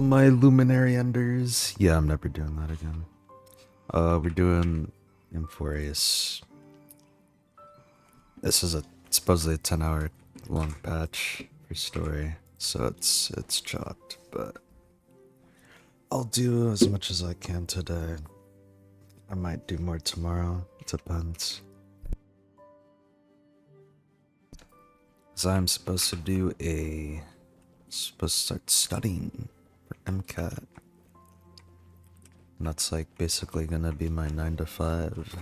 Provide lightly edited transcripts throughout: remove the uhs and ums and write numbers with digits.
My luminary enders. Yeah, I'm never doing that again. We're doing Amphoreus. This is a supposedly a 10-hour long patch for story, so it's chopped, but I'll do as much as I can today. I might do more tomorrow. It depends. Cause I'm supposed to start studying for MCAT. And that's like basically gonna be my 9 to 5.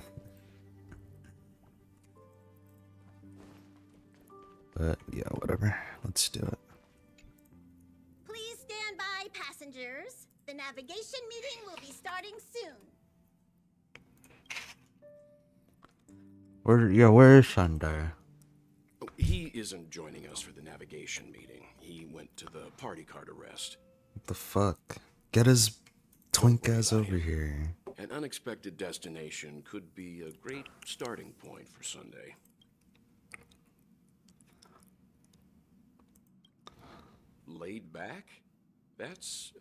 But yeah, whatever. Let's do it. Please stand by, passengers. The navigation meeting will be starting soon. Where is Shandar? He isn't joining us for the navigation meeting. He went to the party card arrest. What the fuck? Get his Don't twink worry ass about over him. here. An unexpected destination could be a great starting point for Sunday. Laid back? That's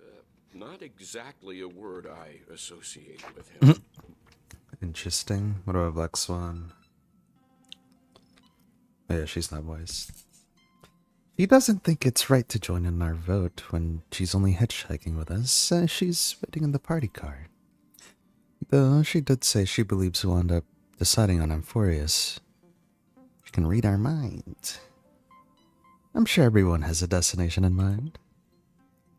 not exactly a word I associate with him. Interesting. What about Black Swan? Oh, yeah, she's not voiced. He doesn't think it's right to join in our vote when she's only hitchhiking with us. She's waiting in the party car. Though she did say she believes we'll end up deciding on Amphoreus. She can read our mind. I'm sure everyone has a destination in mind.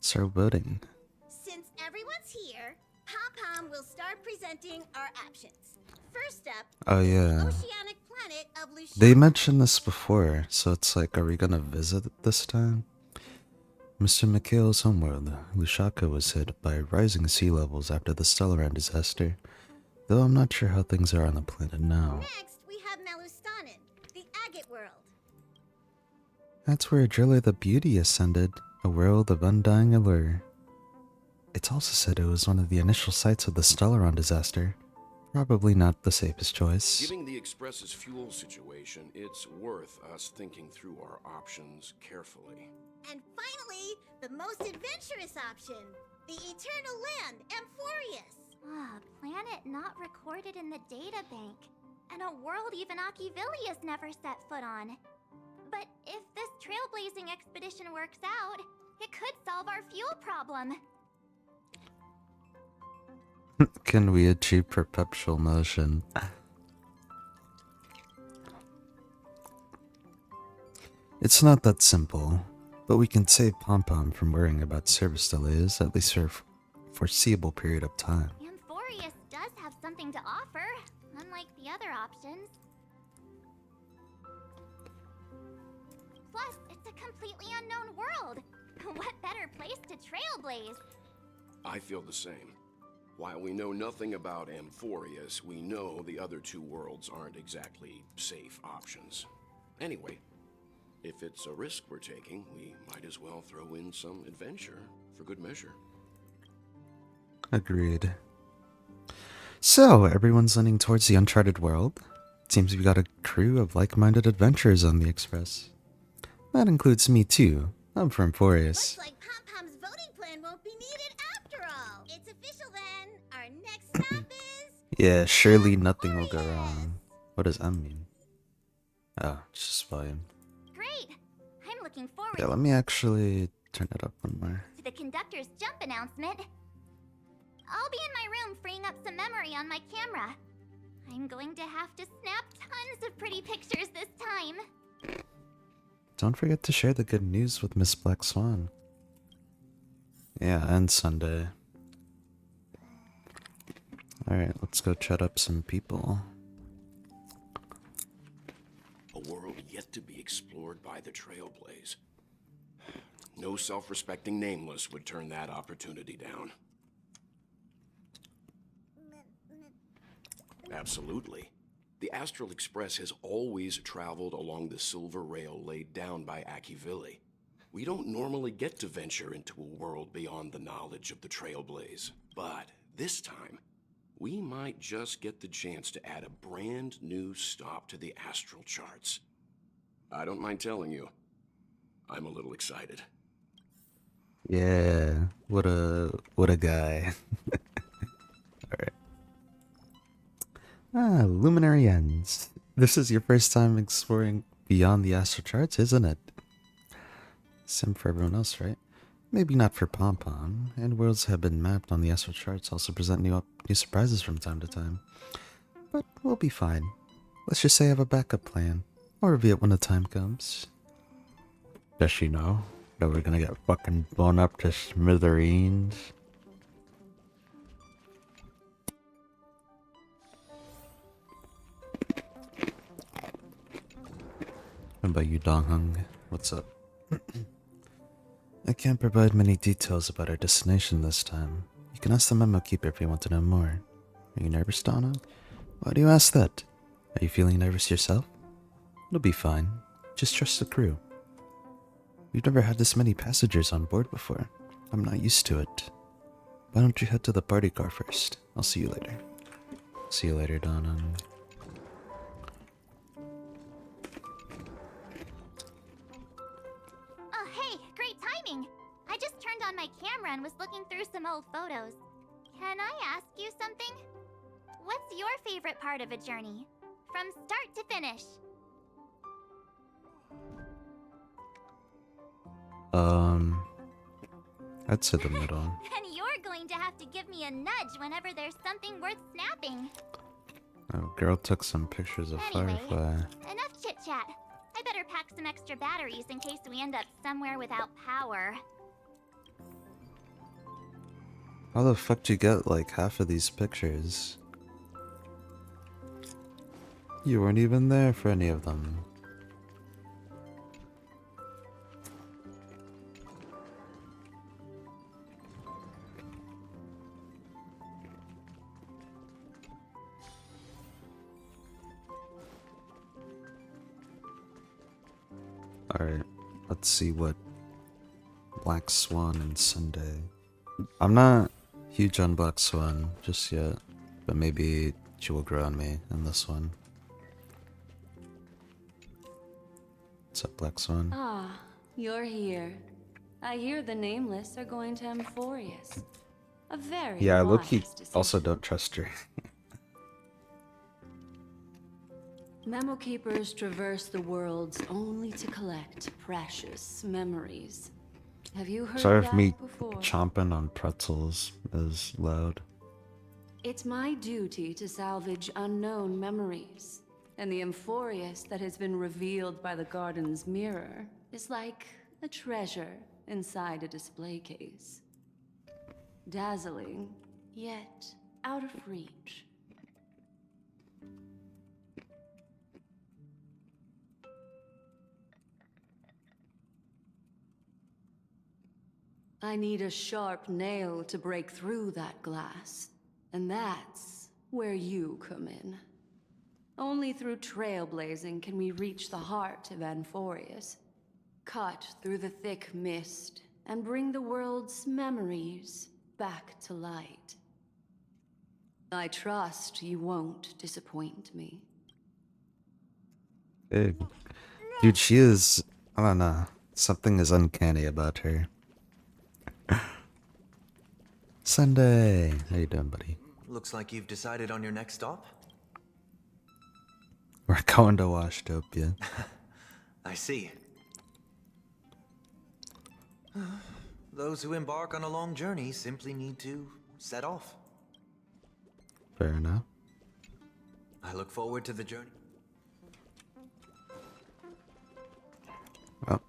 Start voting. Since everyone's here, Pom-Pom will start presenting our options. First up, Oh is the yeah. oceanic planet of Lucia. They mentioned this before, so it's like, are we gonna visit it this time? Mr. Mikhail's homeworld, Lushaka, was hit by rising sea levels after the Stellaran disaster, though I'm not sure how things are on the planet now. Next, we have Malustanin, the agate world. That's where Drilla the Beauty ascended, a world of undying allure. It's also said it was one of the initial sites of the Stellaron disaster. Probably not the safest choice. Given the Express's fuel situation, it's worth us thinking through our options carefully. And finally, the most adventurous option, the eternal land, Amphoreus. Ah, planet not recorded in the data bank. And a world even Achivilius never set foot on. But if this trailblazing expedition works out, it could solve our fuel problem. Can we achieve perpetual motion? It's not that simple, but we can save Pom-Pom from worrying about service delays, at least for a foreseeable period of time. Amphoreus does have something to offer, unlike the other options. Plus, it's a completely unknown world. What better place to trailblaze? I feel the same. While we know nothing about Amphoreus, we know the other two worlds aren't exactly safe options. Anyway, if it's a risk we're taking, we might as well throw in some adventure for good measure. Agreed. So, everyone's leaning towards the uncharted world. Seems we got a crew of like-minded adventurers on the Express. That includes me too. I'm from Amphoreus. Looks like Pom-Pom's voting plan won't be needed after all. It's official then. Our next stop is... Yeah, surely nothing will go wrong. What does that mean? Oh, it's just volume. Great! I'm looking forward Yeah, let me actually turn it up one more. to the conductor's jump announcement. I'll be in my room freeing up some memory on my camera. I'm going to have to snap tons of pretty pictures this time. Don't forget to share the good news with Miss Black Swan. Yeah, and Sunday. Alright, let's go chat up some people. A world yet to be explored by the Trailblaze. No self-respecting nameless would turn that opportunity down. Absolutely. The Astral Express has always traveled along the silver rail laid down by Achivili. We don't normally get to venture into a world beyond the knowledge of the Trailblaze. But this time, we might just get the chance to add a brand new stop to the astral charts. I don't mind telling you, I'm a little excited. Yeah, what a guy. Alright. Ah, Luminary Ends. This is your first time exploring beyond the astral charts, isn't it? Same for everyone else, right? Maybe not for Pom Pom, and worlds have been mapped on the astral charts also present new surprises from time to time. But we'll be fine. Let's just say I have a backup plan. I'll reveal it when the time comes. Does she know that we're gonna get fucking blown up to smithereens? What about you, Dong Hung? What's up? I can't provide many details about our destination this time. You can ask the memo keeper if you want to know more. Are you nervous, Donna? Why do you ask that? Are you feeling nervous yourself? It'll be fine. Just trust the crew. We've never had this many passengers on board before. I'm not used to it. Why don't you head to the party car first? I'll see you later. See you later, Donna. Oh, hey, great timing! I just turned on my camera and was looking through some old photos. Can I ask you something? What's your favorite part of a journey? From start to finish? I'd say the middle. And you're going to have to give me a nudge whenever there's something worth snapping. Oh, girl took some pictures of Anyway, Firefly. enough chit-chat. I better pack some extra batteries in case we end up somewhere without power. How the fuck do you get like half of these pictures? You weren't even there for any of them. Alright, let's see what Black Swan and Sunday. I'm not huge on Black Swan just yet, but maybe she will grow on me in this one. What's up, Black Swan? Ah, you're here. I hear the Nameless are going to Amphoreus. A very Yeah, wise low-key decision. also don't trust her. Memo keepers traverse the worlds only to collect precious memories. Have you heard Sorry if that me before? chomping on pretzels is loud. It's my duty to salvage unknown memories. And the Amphoreus that has been revealed by the garden's mirror is like a treasure inside a display case. Dazzling, yet out of reach. I need a sharp nail to break through that glass. And that's where you come in. Only through trailblazing can we reach the heart of Amphoreus. Cut through the thick mist and bring the world's memories back to light. I trust you won't disappoint me. Hey, dude, she is, I don't know, something is uncanny about her. Sunday, how you doing, buddy? Looks like you've decided on your next stop. We're going to Washtopia. I see. Those who embark on a long journey simply need to set off. Fair enough. I look forward to the journey. Well,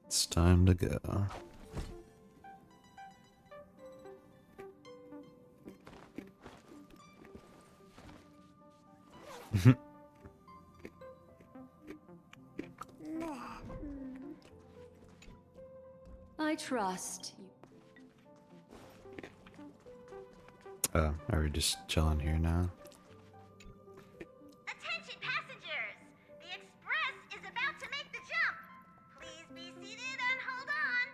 it's time to go. I trust you. Are we just chilling here now? Attention passengers! The express is about to make the jump. Please be seated and hold on.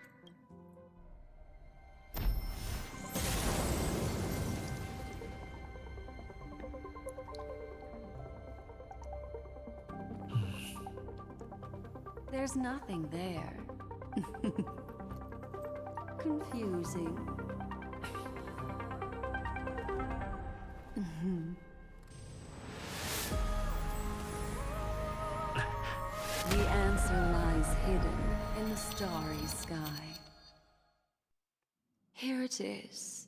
There's nothing there. Confusing. The answer lies hidden in the starry sky. Here it is,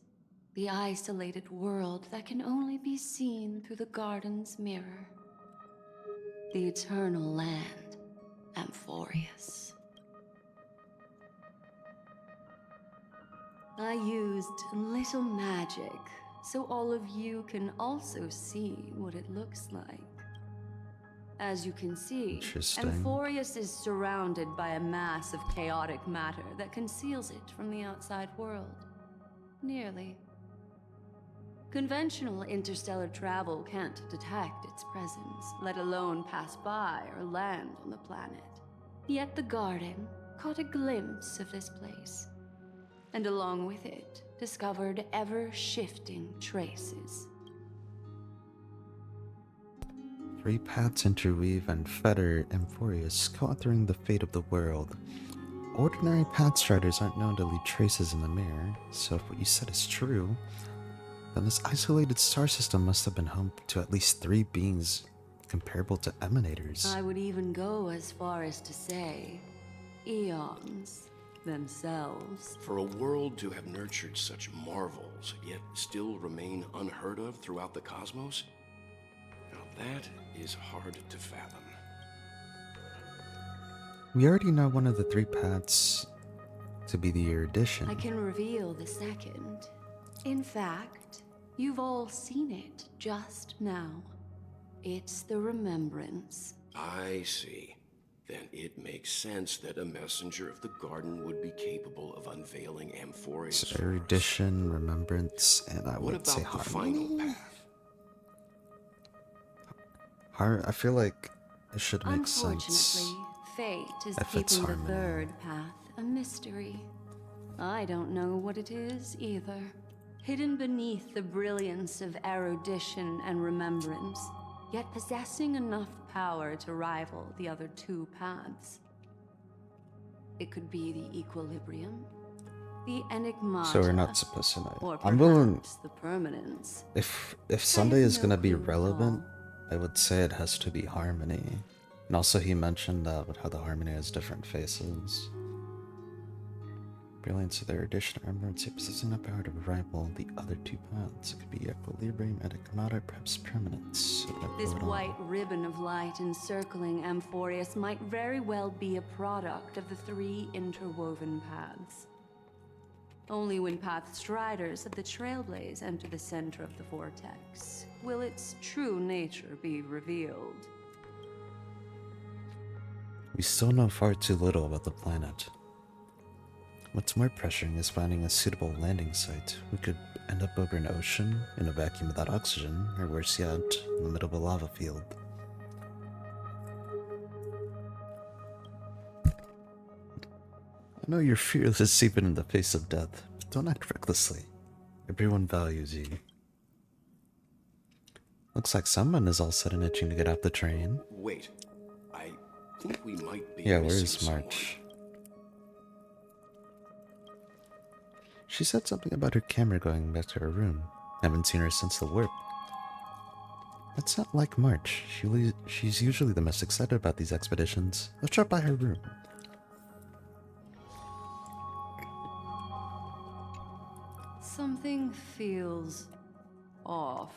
the isolated world that can only be seen through the garden's mirror. The eternal land, Amphoreus. I used a little magic so all of you can also see what it looks like. As you can see, Interesting. Amphoreus is surrounded by a mass of chaotic matter that conceals it from the outside world. Nearly. Conventional interstellar travel can't detect its presence, let alone pass by or land on the planet. Yet the garden caught a glimpse of this place, and along with it, discovered ever-shifting traces. 3 paths interweave and fetter Amphoreus, co-authoring the fate of the world. Ordinary pathstriders aren't known to leave traces in the mirror, so if what you said is true, then this isolated star system must have been home to at least 3 beings comparable to emanators. I would even go as far as to say, eons themselves. For a world to have nurtured such marvels, yet still remain unheard of throughout the cosmos, now that is hard to fathom. We already know one of the 3 paths to be the erudition. I can reveal the second. In fact, you've all seen it just now. It's the remembrance. I see. Then it makes sense that a messenger of the garden would be capable of unveiling Amphoreus. So erudition, remembrance, and I What would say about the harmony. final path? I feel like it should make sense. Unfortunately, fate is if it's keeping the harmony. third path a mystery. I don't know what it is either. Hidden beneath the brilliance of erudition and remembrance, yet possessing enough power to rival the other 2 paths. It could be the equilibrium, the enigmata, So we're not supposed to know. or I'm willing. perhaps the permanence. If Sunday is no gonna be clue at relevant, all. I would say it has to be harmony. And also he mentioned how the harmony has different faces. Brilliance of the erudition, remembrance, possessing the power to rival the other 2 paths. It could be equilibrium, enigmata, perhaps permanence. This white ribbon of light encircling Amphoreus might very well be a product of the 3 interwoven paths. Only when pathstriders of the Trailblaze enter the center of the vortex will its true nature be revealed. We still know far too little about the planet. What's more pressuring is finding a suitable landing site. We could end up over an ocean, in a vacuum without oxygen, or worse yet, in the middle of a lava field. I know you're fearless even in the face of death, but don't act recklessly. Everyone values you. Looks like someone is all set and itching to get off the train. Wait, I think we might be Yeah, missing where's someone. March? She said something about her camera going back to her room. Haven't seen her since the warp. That's not like March. She's usually the most excited about these expeditions. Let's drop by her room. Something feels off.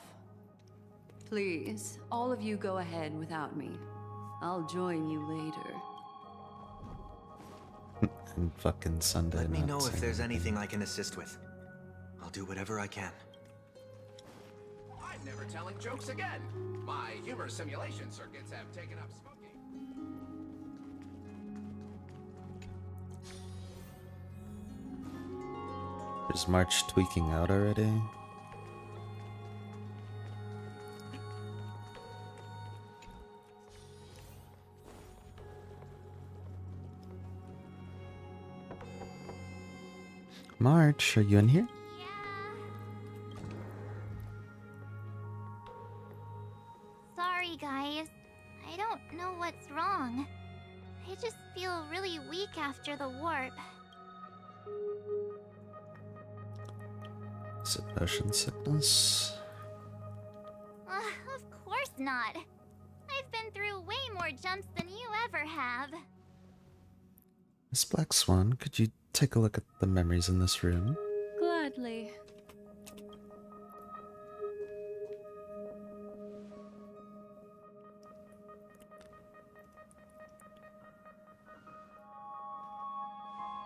Please, all of you go ahead without me. I'll join you later. And fucking Sunday. Let me not know if saying there's anything. anything I can assist with. I'll do whatever I can. I'm never telling jokes again. My humor simulation circuits have taken up smoking. Is March tweaking out already? March, are you in here? Yeah. Sorry, guys. I don't know what's wrong. I just feel really weak after the warp. Is it motion sickness? Of course not. I've been through way more jumps than you ever have. Miss Black Swan, could you take a look at the memories in this room? Gladly.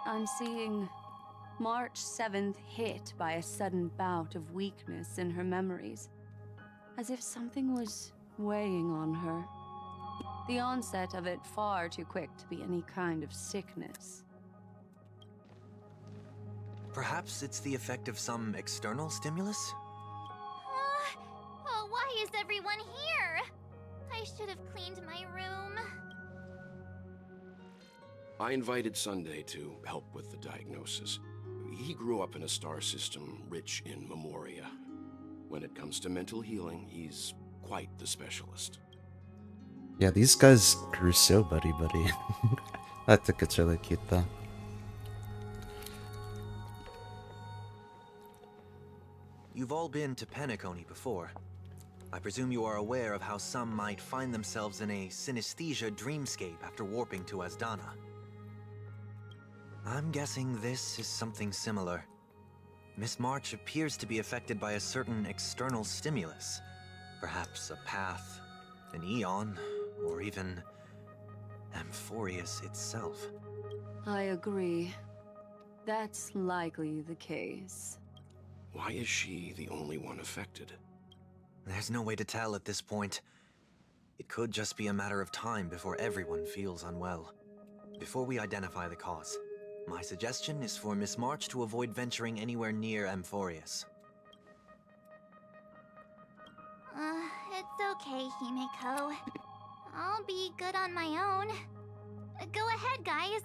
I'm seeing March 7th hit by a sudden bout of weakness in her memories, as if something was weighing on her. The onset of it far too quick to be any kind of sickness. Perhaps it's the effect of some external stimulus? Oh, why is everyone here? I should have cleaned my room. I invited Sunday to help with the diagnosis. He grew up in a star system rich in memoria. When it comes to mental healing, he's quite the specialist. Yeah, these guys grew so buddy-buddy. I think it's really cute though. You've all been to Penacony before. I presume you are aware of how some might find themselves in a synesthesia dreamscape after warping to Asdana. I'm guessing this is something similar. Miss March appears to be affected by a certain external stimulus. Perhaps a path, an eon, or even Amphoreus itself. I agree. That's likely the case. Why is she the only one affected? There's no way to tell at this point. It could just be a matter of time before everyone feels unwell. Before we identify the cause, my suggestion is for Miss March to avoid venturing anywhere near Amphoreus. It's okay, Himeko. I'll be good on my own. Go ahead, guys.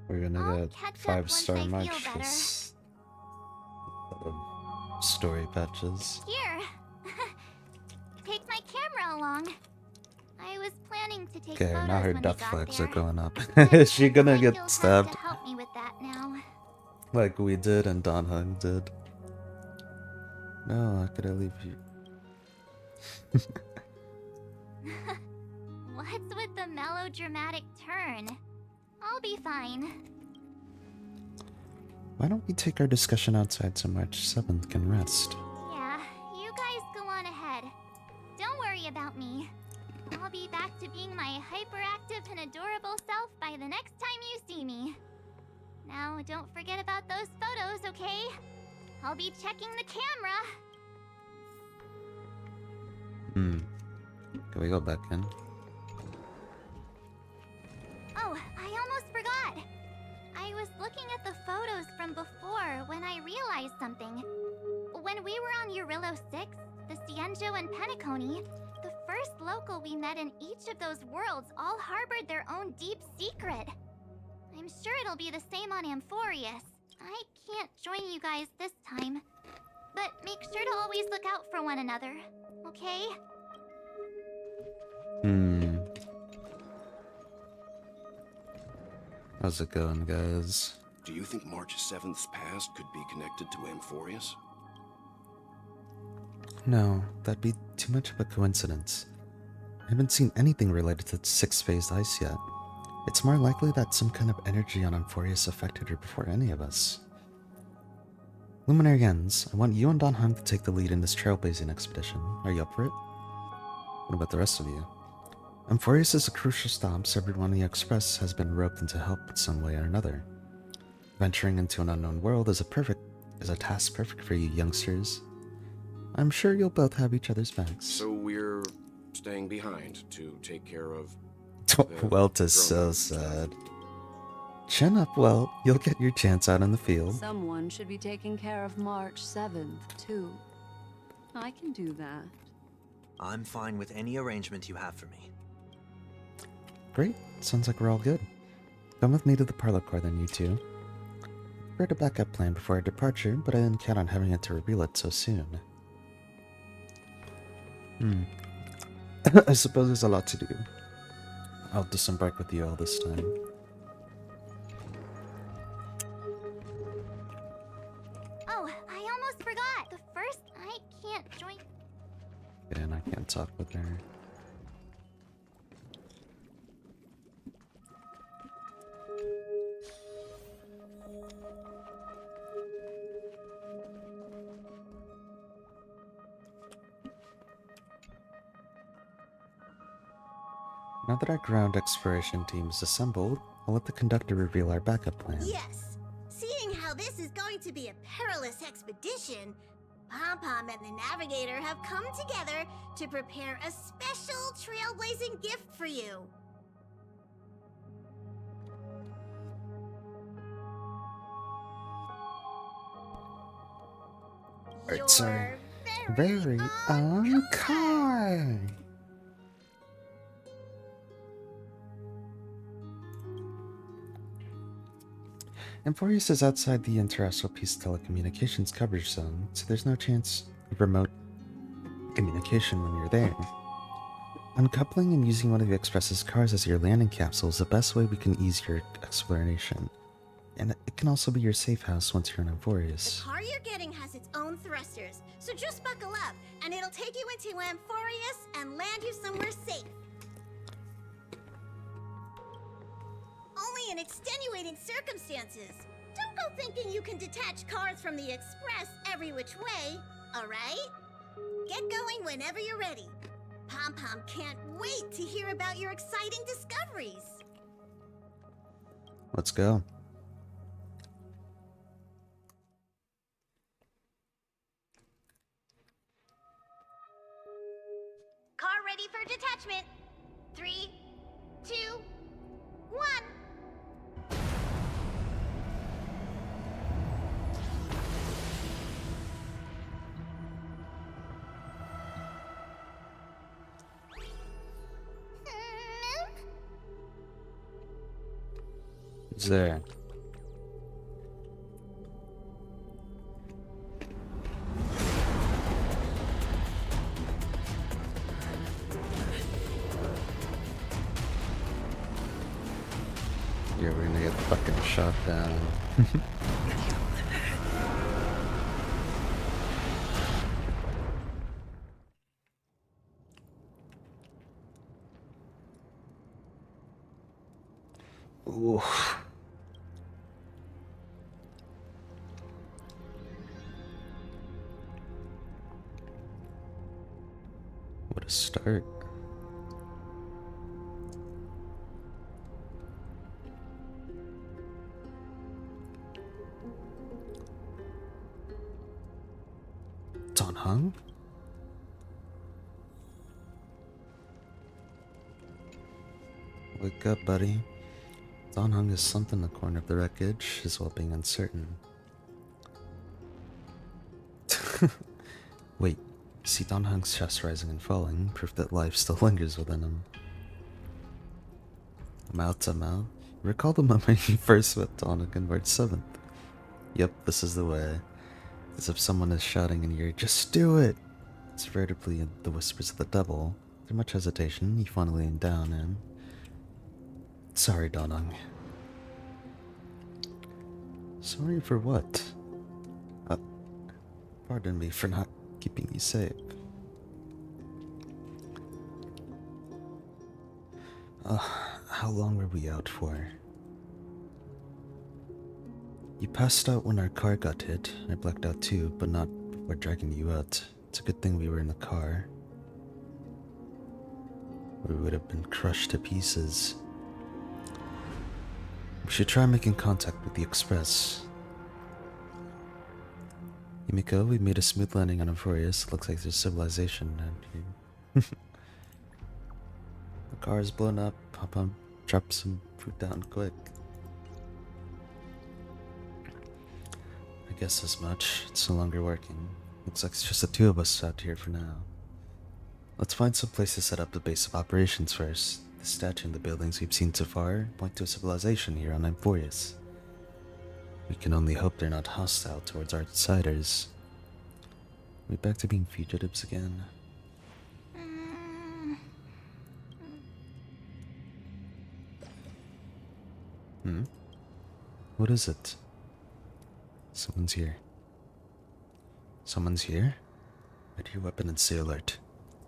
We're gonna I'll get catch up once 5-star I feel march better. story patches. Here. Take my camera along. I was planning to take Okay, photos now her when death we got flags there. are going up. But Is she I gonna think you'll get have stabbed to help me with that now. like we did and Don Hung did? No, how could I leave you? What's with the melodramatic turn? I'll be fine. Why don't we take our discussion outside so March 7th can rest? Yeah, you guys go on ahead. Don't worry about me. I'll be back to being my hyperactive and adorable self by the next time you see me. Now, don't forget about those photos, okay? I'll be checking the camera. Can we go back in? Oh, I almost forgot. I was looking at the photos from before when I realized something. When we were on Eurillo 6, the Cienjo and Penacony, the first local we met in each of those worlds all harbored their own deep secret. I'm sure it'll be the same on Amphoreus. I can't join you guys this time. But make sure to always look out for one another, okay? How's it going, guys? Do you think March 7th's past could be connected to Amphoreus? No, that'd be too much of a coincidence. I haven't seen anything related to six-phased ice yet. It's more likely that some kind of energy on Amphoreus affected her before any of us. Luminarians, I want you and Don Hung to take the lead in this trailblazing expedition. Are you up for it? What about the rest of you? Amphoreus is a crucial stop, so everyone in the Express has been roped into help in some way or another. Venturing into an unknown world is a task perfect for you youngsters. I'm sure you'll both have each other's backs. So we're staying behind to take care of... Welt is so sad. Chin up, Welt. You'll get your chance out in the field. Someone should be taking care of March 7th, too. I can do that. I'm fine with any arrangement you have for me. Great. Sounds like we're all good. Come with me to the parlor car then, you two. I prepared a backup plan before our departure, but I didn't count on having it to reveal it so soon. I suppose there's a lot to do. I'll disembark with you all this time. Oh, I almost forgot. The can't join. And I can't talk with her. Now that our ground exploration team is assembled, I'll let the conductor reveal our backup plan. Yes. Seeing how this is going to be a perilous expedition, Pom-Pom and the Navigator have come together to prepare a special trailblazing gift for you. Alright, sorry. Your Very on car. Amphoreus is outside the Interastral Peace telecommunications coverage zone, so there's no chance of remote communication when you're there. Uncoupling and using one of the Express's cars as your landing capsule is the best way we can ease your exploration. And it can also be your safe house once you're in The Amphoreus. car you're getting has its own thrusters, so just buckle up, and it'll take you into Amphoreus and land you somewhere safe. Only in extenuating circumstances. Don't go thinking you can detach cars from the Express every which way, alright? Get going whenever you're ready. Pom-Pom can't wait to hear about your exciting discoveries. Let's go. Car ready for detachment. 3, 2, 1. There. Yeah, we're gonna get fucking shot down. Ooh. What a start. Don Hung? Wake up, buddy. Don Hung is slumped in the corner of the wreckage, his well-being uncertain. Wait, see Don Hung's chest rising and falling, proof that life still lingers within him. I'm out. Recall the moment you first met Don Hung on March 7th. Yep, this is the way. As if someone is shouting in your ear, just do it! It's veritably the whispers of the devil. After much hesitation, he finally leaned down and... Sorry, Don Hung. Sorry for what? Pardon me for not keeping you safe. How long were we out for? You passed out when our car got hit. I blacked out too, but not before dragging you out. It's a good thing we were in the car. We would have been crushed to pieces. We should try making contact with the Express. Yumiko, we made a smooth landing on Amphoreus. Looks like there's civilization down here. The car is blown up. Pom-Pom, drop some fruit down quick. I guess as much. It's no longer working. Looks like it's just the two of us out here for now. Let's find some place to set up the base of operations first. The statue and the buildings we've seen so far point to a civilization here on Amphoreus. We can only hope they're not hostile towards our outsiders. We back to being fugitives again. What is it? Someone's here. Someone's here? Ready your weapon and stay alert.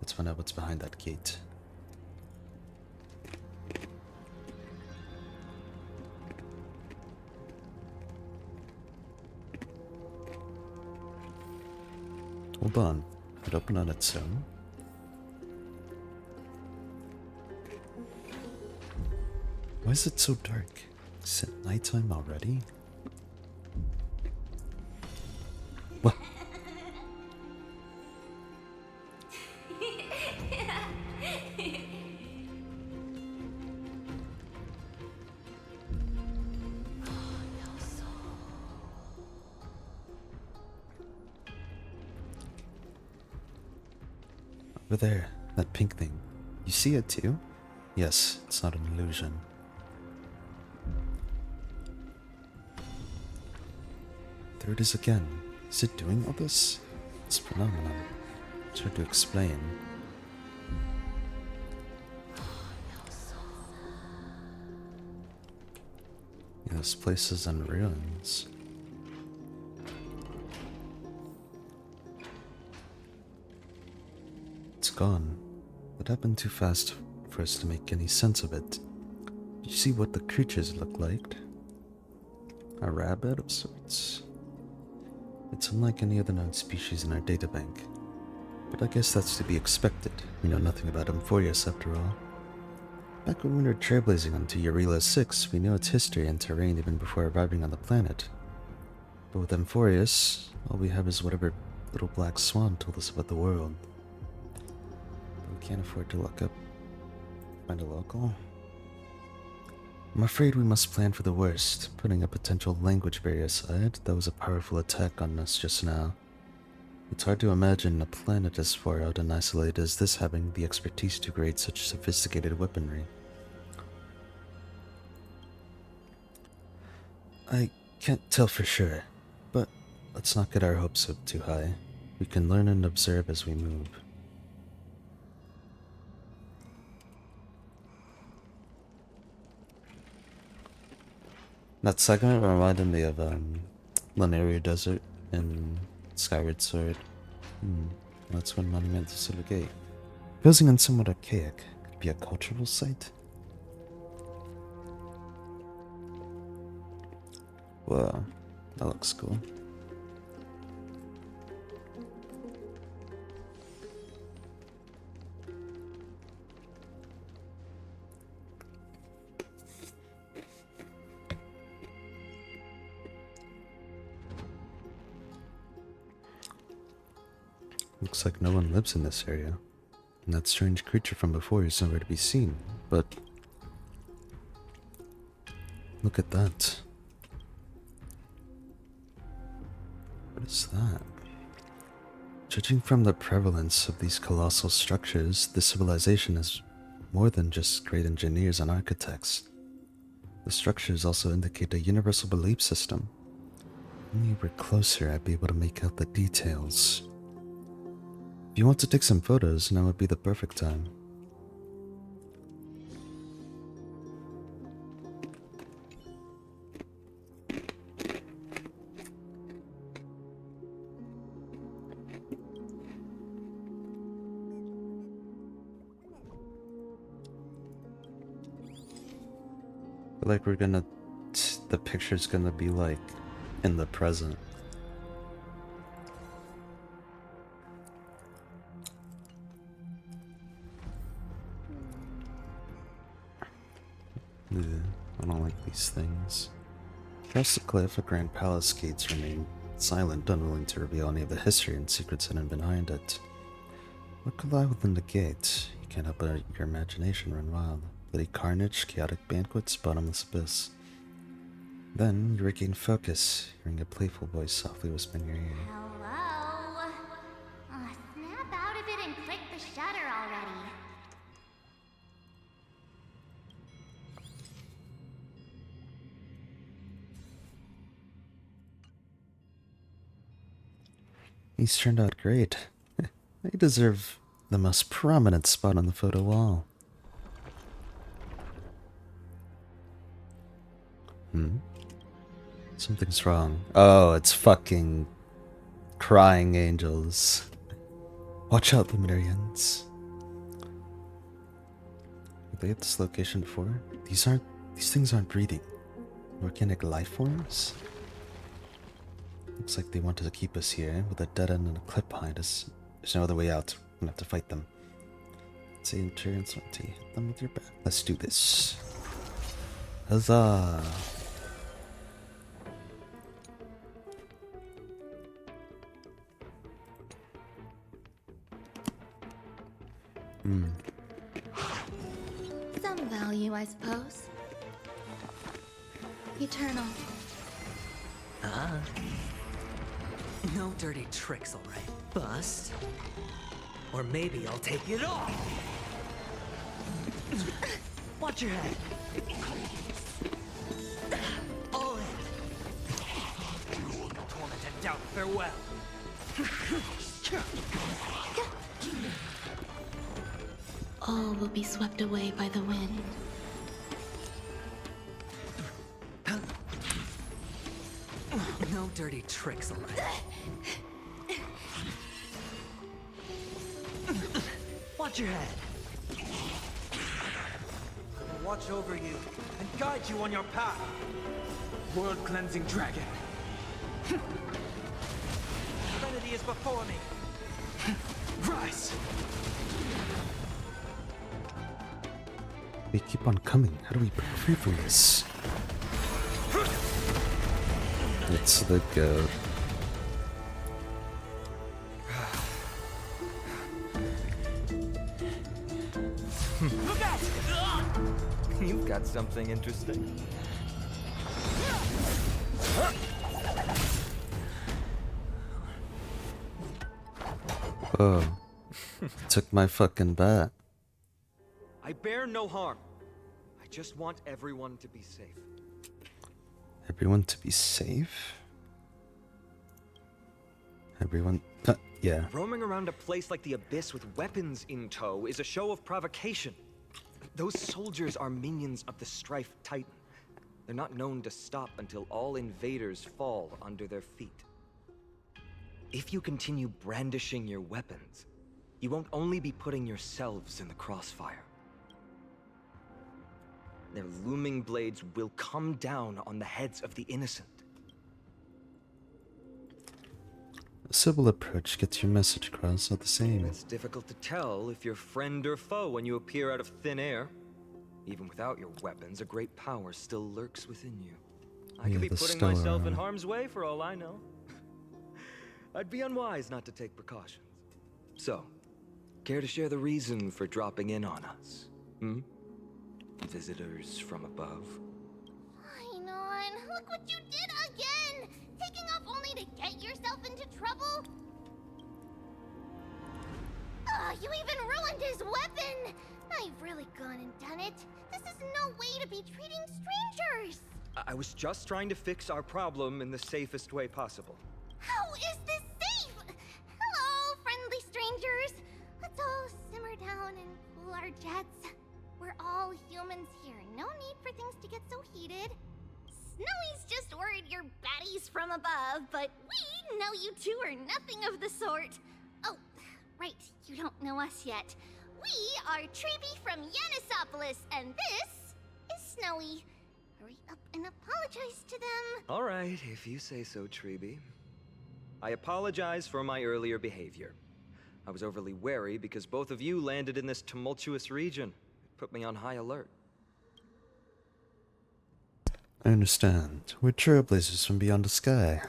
Let's find out what's behind that gate. Hold on. It opened on its own. Why is it so dark? Is it nighttime already? What? Over there, that pink thing. You see it too? Yes, it's not an illusion. There it is again. Is it doing all this? This phenomenon. It's hard to explain. Yeah, this place is in ruins. It's gone. It happened too fast for us to make any sense of it. You see what the creatures look like? A rabbit of sorts. It's unlike any other known species in our databank. But I guess that's to be expected. We know nothing about Amphoreus after all. Back when we were trailblazing onto Eurela 6, we knew its history and terrain even before arriving on the planet. But with Amphoreus, all we have is whatever little black swan told us about the world. But we can't afford to look up, find a local. I'm afraid we must plan for the worst, putting a potential language barrier aside. That was a powerful attack on us just now. It's hard to imagine a planet as far out and isolated as this having the expertise to create such sophisticated weaponry. I can't tell for sure, but let's not get our hopes up too high. We can learn and observe as we move. That segment reminded me of Lunaria Desert in Skyward Sword. That's when money meant to sort of gate. Posing on somewhat archaic. Could be a cultural site? Whoa, that looks cool. Looks like no one lives in this area. And that strange creature from before is nowhere to be seen, but... look at that. What is that? Judging from the prevalence of these colossal structures, this civilization is more than just great engineers and architects. The structures also indicate a universal belief system. When you were closer, I'd be able to make out the details. If you want to take some photos, now would be the perfect time. I feel like we're gonna... the picture's gonna be like in the present. I don't like these things. Across the cliff, a grand palace gates remain silent, unwilling to reveal any of the history and secrets hidden behind it. What could lie within the gate? You can't help but your imagination run wild. Bloody carnage, chaotic banquets, bottomless abyss. Then you regain focus, hearing a playful voice softly whisper in your ear. Hello? Snap out of it and click the shutter already. He's turned out great. They deserve the most prominent spot on the photo wall. Something's wrong. Oh, it's fucking crying angels. Watch out, Luminarians. Have they hit this location before? These things aren't breathing. Organic life forms? Looks like they wanted to keep us here with a dead end and a clip behind us. There's no other way out. We're gonna have to fight them. Say endurance until you hit them with your back. Let's do this. Huzzah! Some value, I suppose. Eternal. No dirty tricks, alright. Bust. Or maybe I'll take it off! Watch your head. All in. Torment and doubt, farewell. All will be swept away by the wind. No dirty tricks, alright. Watch your head. I'll watch over you and guide you on your path. World-cleansing dragon. Serenity is before me. Rise! They keep on coming. How do we break free from this? It's the goat. Look out! You've got something interesting. Oh. Took my fucking bat. I bear no harm. I just want everyone to be safe. Everyone to be safe? Everyone... yeah. Roaming around a place like the Abyss with weapons in tow is a show of provocation. Those soldiers are minions of the Strife Titan. They're not known to stop until all invaders fall under their feet. If you continue brandishing your weapons, you won't only be putting yourselves in the crossfire. Their looming blades will come down on the heads of the innocent. A civil approach gets your message across, not the same. It's difficult to tell if you're friend or foe when you appear out of thin air. Even without your weapons, a great power still lurks within you. I Yeah, could be the putting Stellar myself in Armor. harm's way for all I know. I'd be unwise not to take precautions. So, care to share the reason for dropping in on us? Hmm? Visitors from above? Fine on. Look what you did again! Taking off only to get yourself into trouble? You even ruined his weapon! I've really gone and done it. This is no way to be treating strangers! I was just trying to fix our problem in the safest way possible. How is this safe? Hello, friendly strangers. Let's all simmer down and cool our jets. We're all humans here. No need for things to get so heated. Snowy's just worried you're baddies from above, but we know you two are nothing of the sort. Oh, right, you don't know us yet. We are Treeby from Yanisopolis, and this is Snowy. Hurry up and apologize to them. All right, if you say so, Treeby. I apologize for my earlier behavior. I was overly wary because both of you landed in this tumultuous region. It put me on high alert. I understand. We're trailblazers from beyond the sky.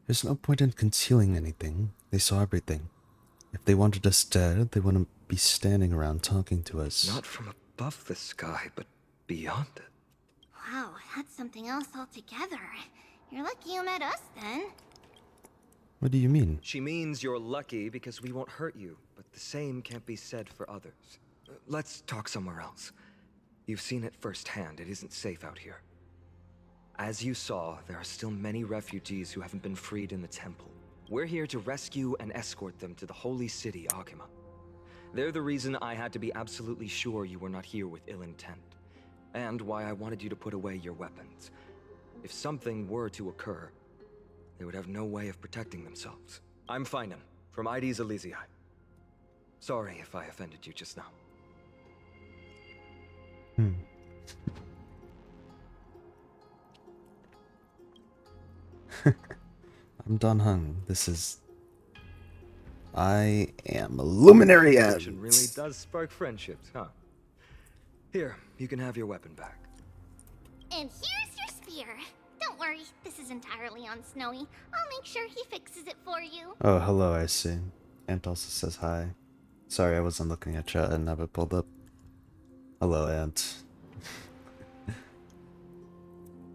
There's no point in concealing anything. They saw everything. If they wanted us dead, they wouldn't be standing around talking to us. Not from above the sky, but beyond it. Wow, that's something else altogether. You're lucky you met us then. What do you mean? She means you're lucky because we won't hurt you, but the same can't be said for others. Let's talk somewhere else. You've seen it firsthand. It isn't safe out here. As you saw, there are still many refugees who haven't been freed in the temple. We're here to rescue and escort them to the holy city, Akima. They're the reason I had to be absolutely sure you were not here with ill intent, and why I wanted you to put away your weapons. If something were to occur, they would have no way of protecting themselves. I'm Phinem, from ID's Elysiae. Sorry if I offended you just now. I'm Don Hung. This is... I am a luminary Connection end. really does spark friendships, huh? Here, you can have your weapon back. And here's your spear. Don't worry, this is entirely on Snowy. I'll make sure he fixes it for you. Oh, hello, I see. Ant also says hi. Sorry, I wasn't looking at chat and have it pulled up. Hello, Ant.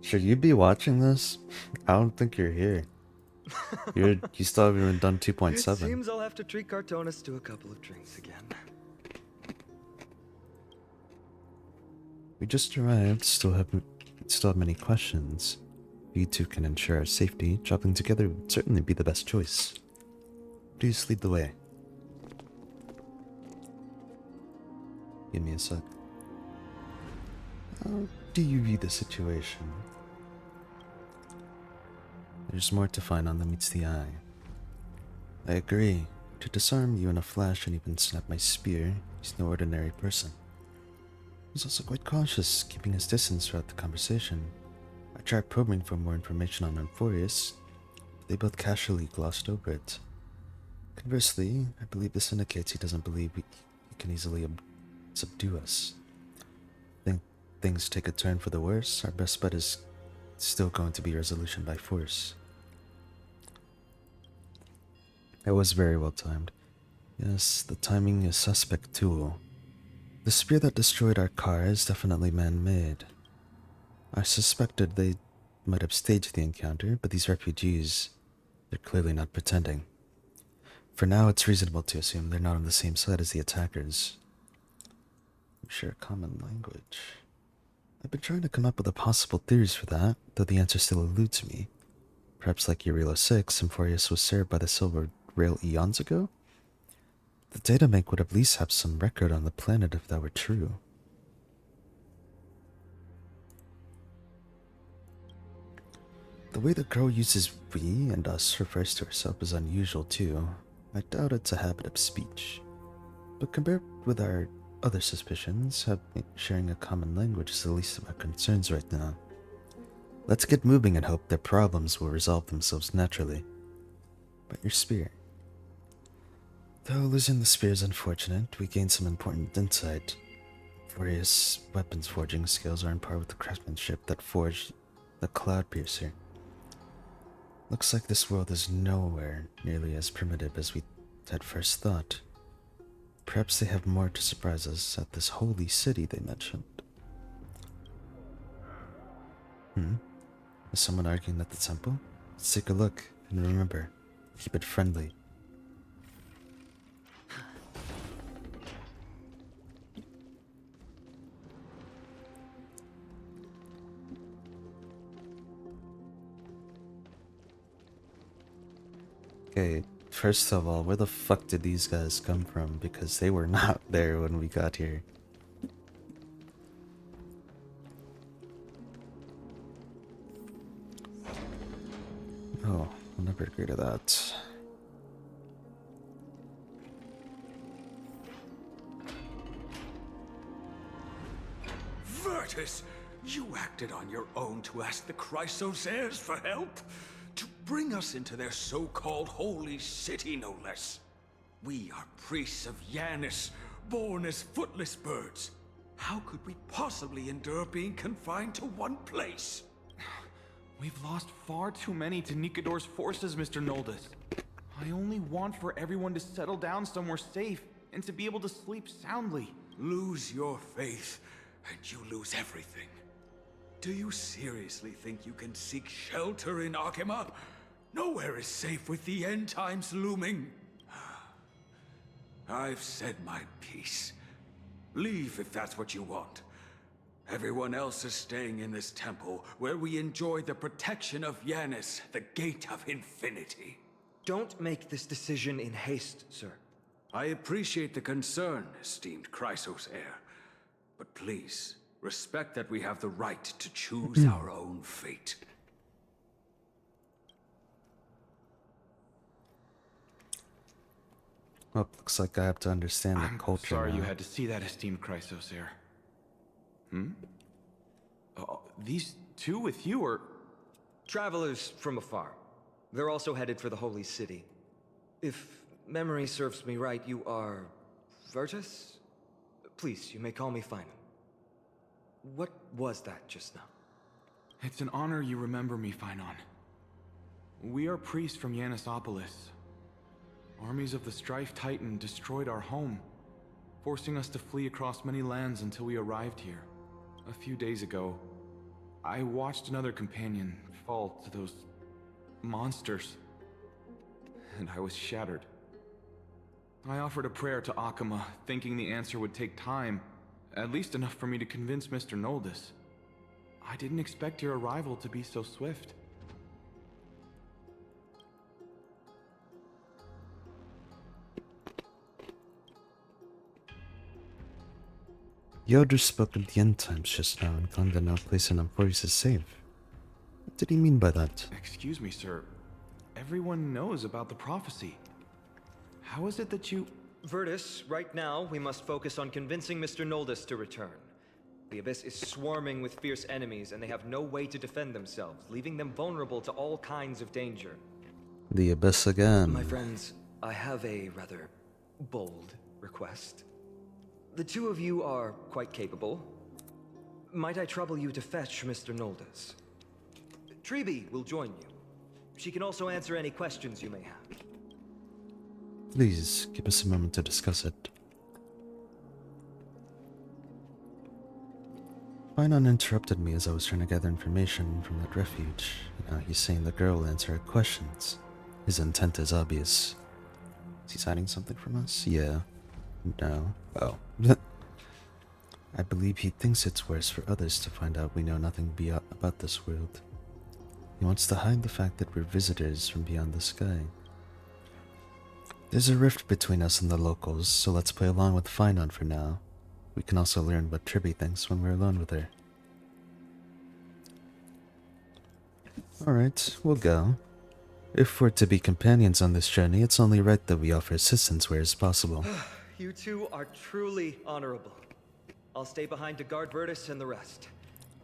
Should you be watching this? I don't think you're here. You still haven't even done 2.7. It seems I'll have to treat Cartonis to a couple of drinks again. We just arrived, still have many questions. If you two can ensure our safety, traveling together would certainly be the best choice. Please lead the way. Give me a sec. How do you view the situation? There's more to find on than meets the eye. I agree. To disarm you in a flash and even snap my spear, he's no ordinary person. He's also quite cautious, keeping his distance throughout the conversation. I tried probing for more information on Amphoreus, but they both casually glossed over it. Conversely, I believe this indicates he doesn't believe he can easily subdue us. Think things take a turn for the worse, our best bet is still going to be resolution by force. It was very well timed. Yes, the timing is suspect too. The spear that destroyed our car is definitely man-made. I suspected they might have staged the encounter, but these refugees, they're clearly not pretending. For now, it's reasonable to assume they're not on the same side as the attackers. We share a common language. I've been trying to come up with possible theories for that, though the answer still eludes me. Perhaps like Urilo 6, Amphoreus was served by the Silver Rail eons ago? The databank would at least have some record on the planet if that were true. The way the girl uses we and us refers to herself is unusual too. I doubt it's a habit of speech. But compared with our other suspicions, sharing a common language is the least of our concerns right now. Let's get moving and hope their problems will resolve themselves naturally. But your spear. Though losing the spear is unfortunate, we gained some important insight. Amphoreus' weapons forging skills are on par with the craftsmanship that forged the Cloud Piercer. Looks like this world is nowhere nearly as primitive as we had first thought. Perhaps they have more to surprise us at this holy city they mentioned. Is someone arguing at the temple? Let's take a look, and remember, keep it friendly. Okay, first of all, where the fuck did these guys come from? Because they were not there when we got here. Oh, I'll never agree to that. Virtus, you acted on your own to ask the Chrysos heirs for help? To bring us into their so-called holy city, no less. We are priests of Yanis, born as footless birds. How could we possibly endure being confined to one place? We've lost far too many to Nikador's forces, Mr. Noldus. I only want for everyone to settle down somewhere safe and to be able to sleep soundly. Lose your faith, and you lose everything. Do you seriously think you can seek shelter in Akima? Nowhere is safe with the end times looming. I've said my piece. Leave if that's what you want. Everyone else is staying in this temple, where we enjoy the protection of Yanis, the Gate of Infinity. Don't make this decision in haste, sir. I appreciate the concern, esteemed Chrysos heir. But please, respect that we have the right to choose our own fate. Well, looks like I have to understand the I'm culture sorry now. you had to see that, esteemed Chrysosair. These two with you are... Travelers from afar. They're also headed for the Holy City. If memory serves me right, you are... Virtus? Please, you may call me Finan. What was that just now? It's an honor you remember me, Finon. We are priests from Yanisopolis. Armies of the Strife Titan destroyed our home, forcing us to flee across many lands until we arrived here. A few days ago, I watched another companion fall to those monsters, and I was shattered. I offered a prayer to Akama, thinking the answer would take time, at least enough for me to convince Mr. Noldus. I didn't expect your arrival to be so swift. Yoder spoke of the end times just now and claimed that no place in Amphoreus is safe. What did he mean by that? Excuse me, sir. Everyone knows about the prophecy. How is it that you... Virtus, right now, we must focus on convincing Mr. Noldus to return. The Abyss is swarming with fierce enemies, and they have no way to defend themselves, leaving them vulnerable to all kinds of danger. The Abyss again. My friends, I have a rather bold request. The two of you are quite capable. Might I trouble you to fetch Mr. Noldus? Treeby will join you. She can also answer any questions you may have. Please, give us a moment to discuss it. Finon interrupted me as I was trying to gather information from that refuge. Now he's saying the girl will answer our questions. His intent is obvious. Is he hiding something from us? Yeah. No. Oh. I believe he thinks it's worse for others to find out we know nothing about this world. He wants to hide the fact that we're visitors from beyond the sky. There's a rift between us and the locals, so let's play along with Finon for now. We can also learn what Tribby thinks when we're alone with her. Alright, we'll go. If we're to be companions on this journey, it's only right that we offer assistance where is possible. You two are truly honorable. I'll stay behind to guard Virtus and the rest.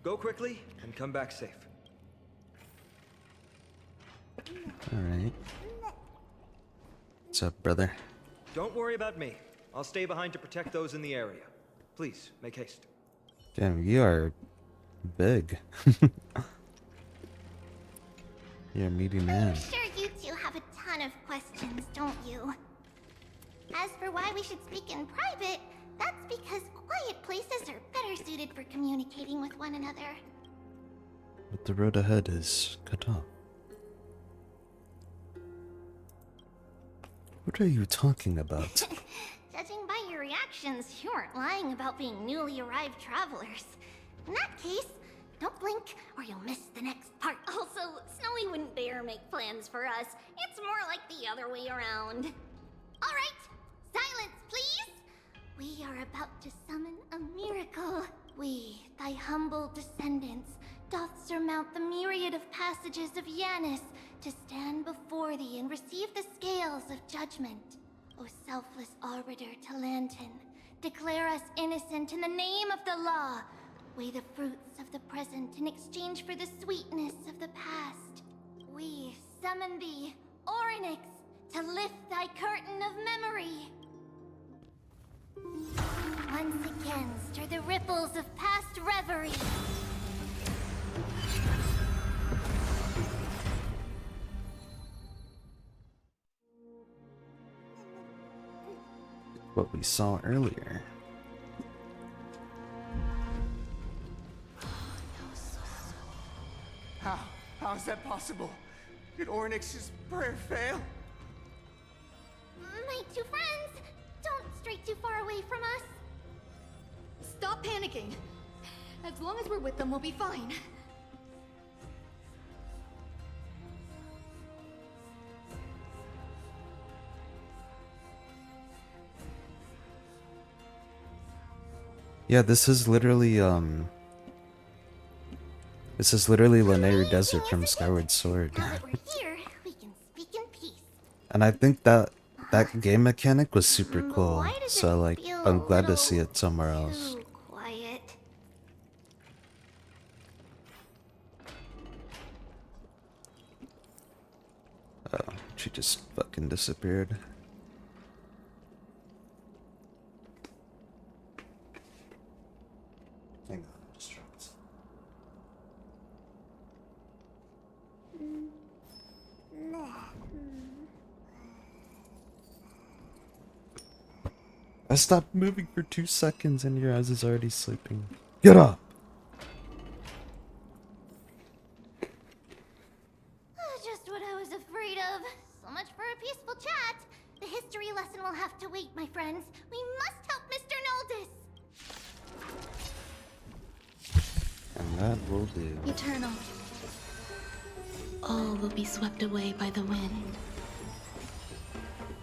Go quickly and come back safe. Alright. What's up, brother? Don't worry about me. I'll stay behind to protect those in the area. Please, make haste. Damn, you are big. You're a meaty man. I'm sure you two have a ton of questions, don't you? As for why we should speak in private, that's because quiet places are better suited for communicating with one another. But the road ahead is cut off. What are you talking about? Judging by your reactions, you aren't lying about being newly arrived travelers. In that case, don't blink or you'll miss the next part. Also, Snowy wouldn't dare make plans for us. It's more like the other way around. All right, silence, please. We are about to summon a miracle. We, thy humble descendants, doth surmount the myriad of passages of Yanis to stand before thee and receive the scales of judgment. O selfless arbiter Talantin, declare us innocent in the name of the law. Weigh the fruits of the present in exchange for the sweetness of the past. We summon thee, Orynyx, to lift thy curtain of memory. Once again, stir the ripples of past reverie. What we saw earlier. How is that possible? Did Orynyx's prayer fail? My two friends, don't stray too far away from us. Stop panicking. As long as we're with them, we'll be fine. Yeah, this is literally Lanayru Desert from Skyward Sword. Now that we're here, we can speak in peace. And I think that that game mechanic was super But cool. why does So it like, feel I'm a glad to little see it somewhere else. too quiet? Oh, she just fucking disappeared. Hang on, just trying to... I stopped moving for 2 seconds and your eyes is already sleeping. Get up! Just what I was afraid of. So much for a peaceful chat. The history lesson will have to wait, my friends. We must help Mr. Noldus. And that will do. Eternal. All will be swept away by the wind.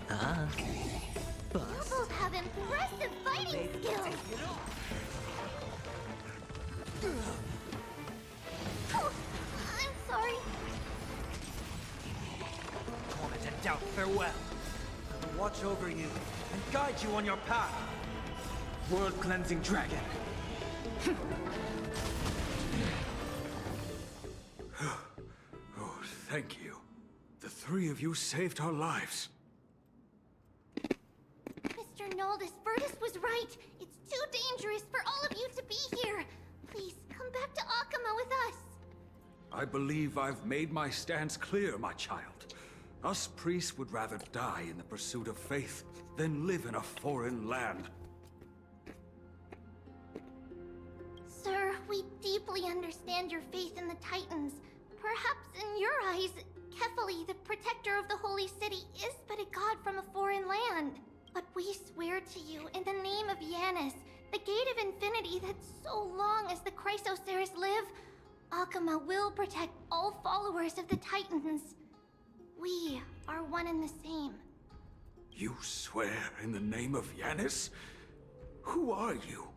Ah. You both have impressive fighting skills. Oh, I'm sorry. Torment and doubt, farewell. I will watch over you and guide you on your path. World-cleansing dragon. Oh, thank you. The three of you saved our lives. Mr. Noldus, Virtus was right. It's too dangerous for all of you to be here. Please, come back to Akama with us. I believe I've made my stance clear, my child. Us priests would rather die in the pursuit of faith than live in a foreign land. Sir, we deeply understand your faith in the Titans. Perhaps in your eyes, Kefali, the protector of the Holy City, is but a god from a foreign land. But we swear to you, in the name of Yanis, the Gate of Infinity, that so long as the Chrysoceres live, Akama will protect all followers of the Titans. We are one and the same. You swear in the name of Yanis? Who are you?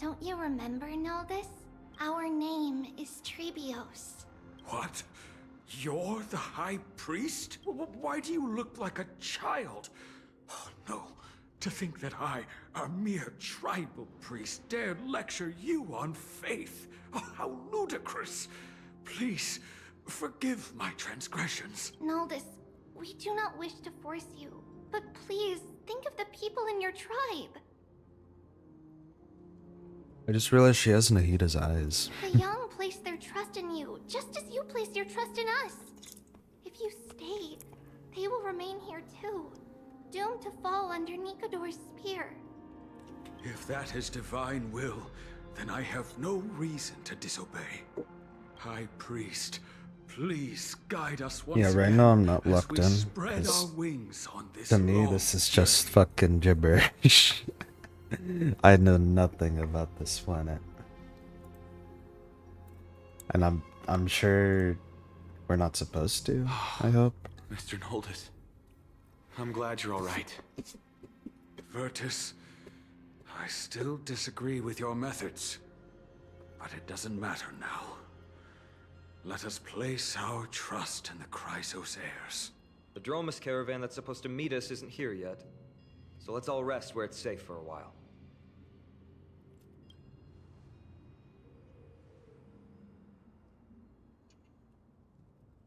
Don't you remember, Noldus? Our name is Trebios. What? You're the High Priest? Why do you look like a child? Oh, no. To think that I, a mere tribal priest, dare lecture you on faith. Oh, how ludicrous. Please, forgive my transgressions. Noldus, we do not wish to force you, but please think of the people in your tribe. I just realized she has Nahida's eyes. The young place their trust in you, just as you place your trust in us. If you stay, they will remain here too, doomed to fall under Nikodor's spear. If that is divine will, then I have no reason to disobey. High Priest, please guide us once Yeah, right again now I'm not as locked we in. spread 'Cause our wings on this to me, long this is just journey. fucking gibberish. I know nothing about this planet. And I'm sure we're not supposed to, I hope. Mr. Noldus, I'm glad you're all right. Virtus, I still disagree with your methods, but it doesn't matter now. Let us place our trust in the Chrysoceres. The Dromus caravan that's supposed to meet us isn't here yet, so let's all rest where it's safe for a while.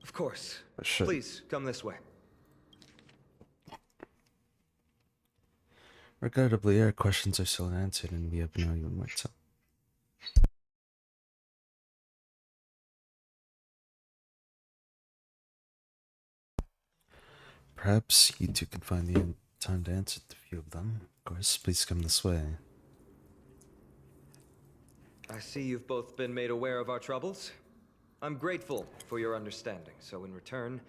Of course. Shit. Please, come this way. Regrettably, our questions are still unanswered and we have no even more time. Perhaps you two can find the time to answer the few of them. Of course, please come this way. I see you've both been made aware of our troubles. I'm grateful for your understanding, so in return,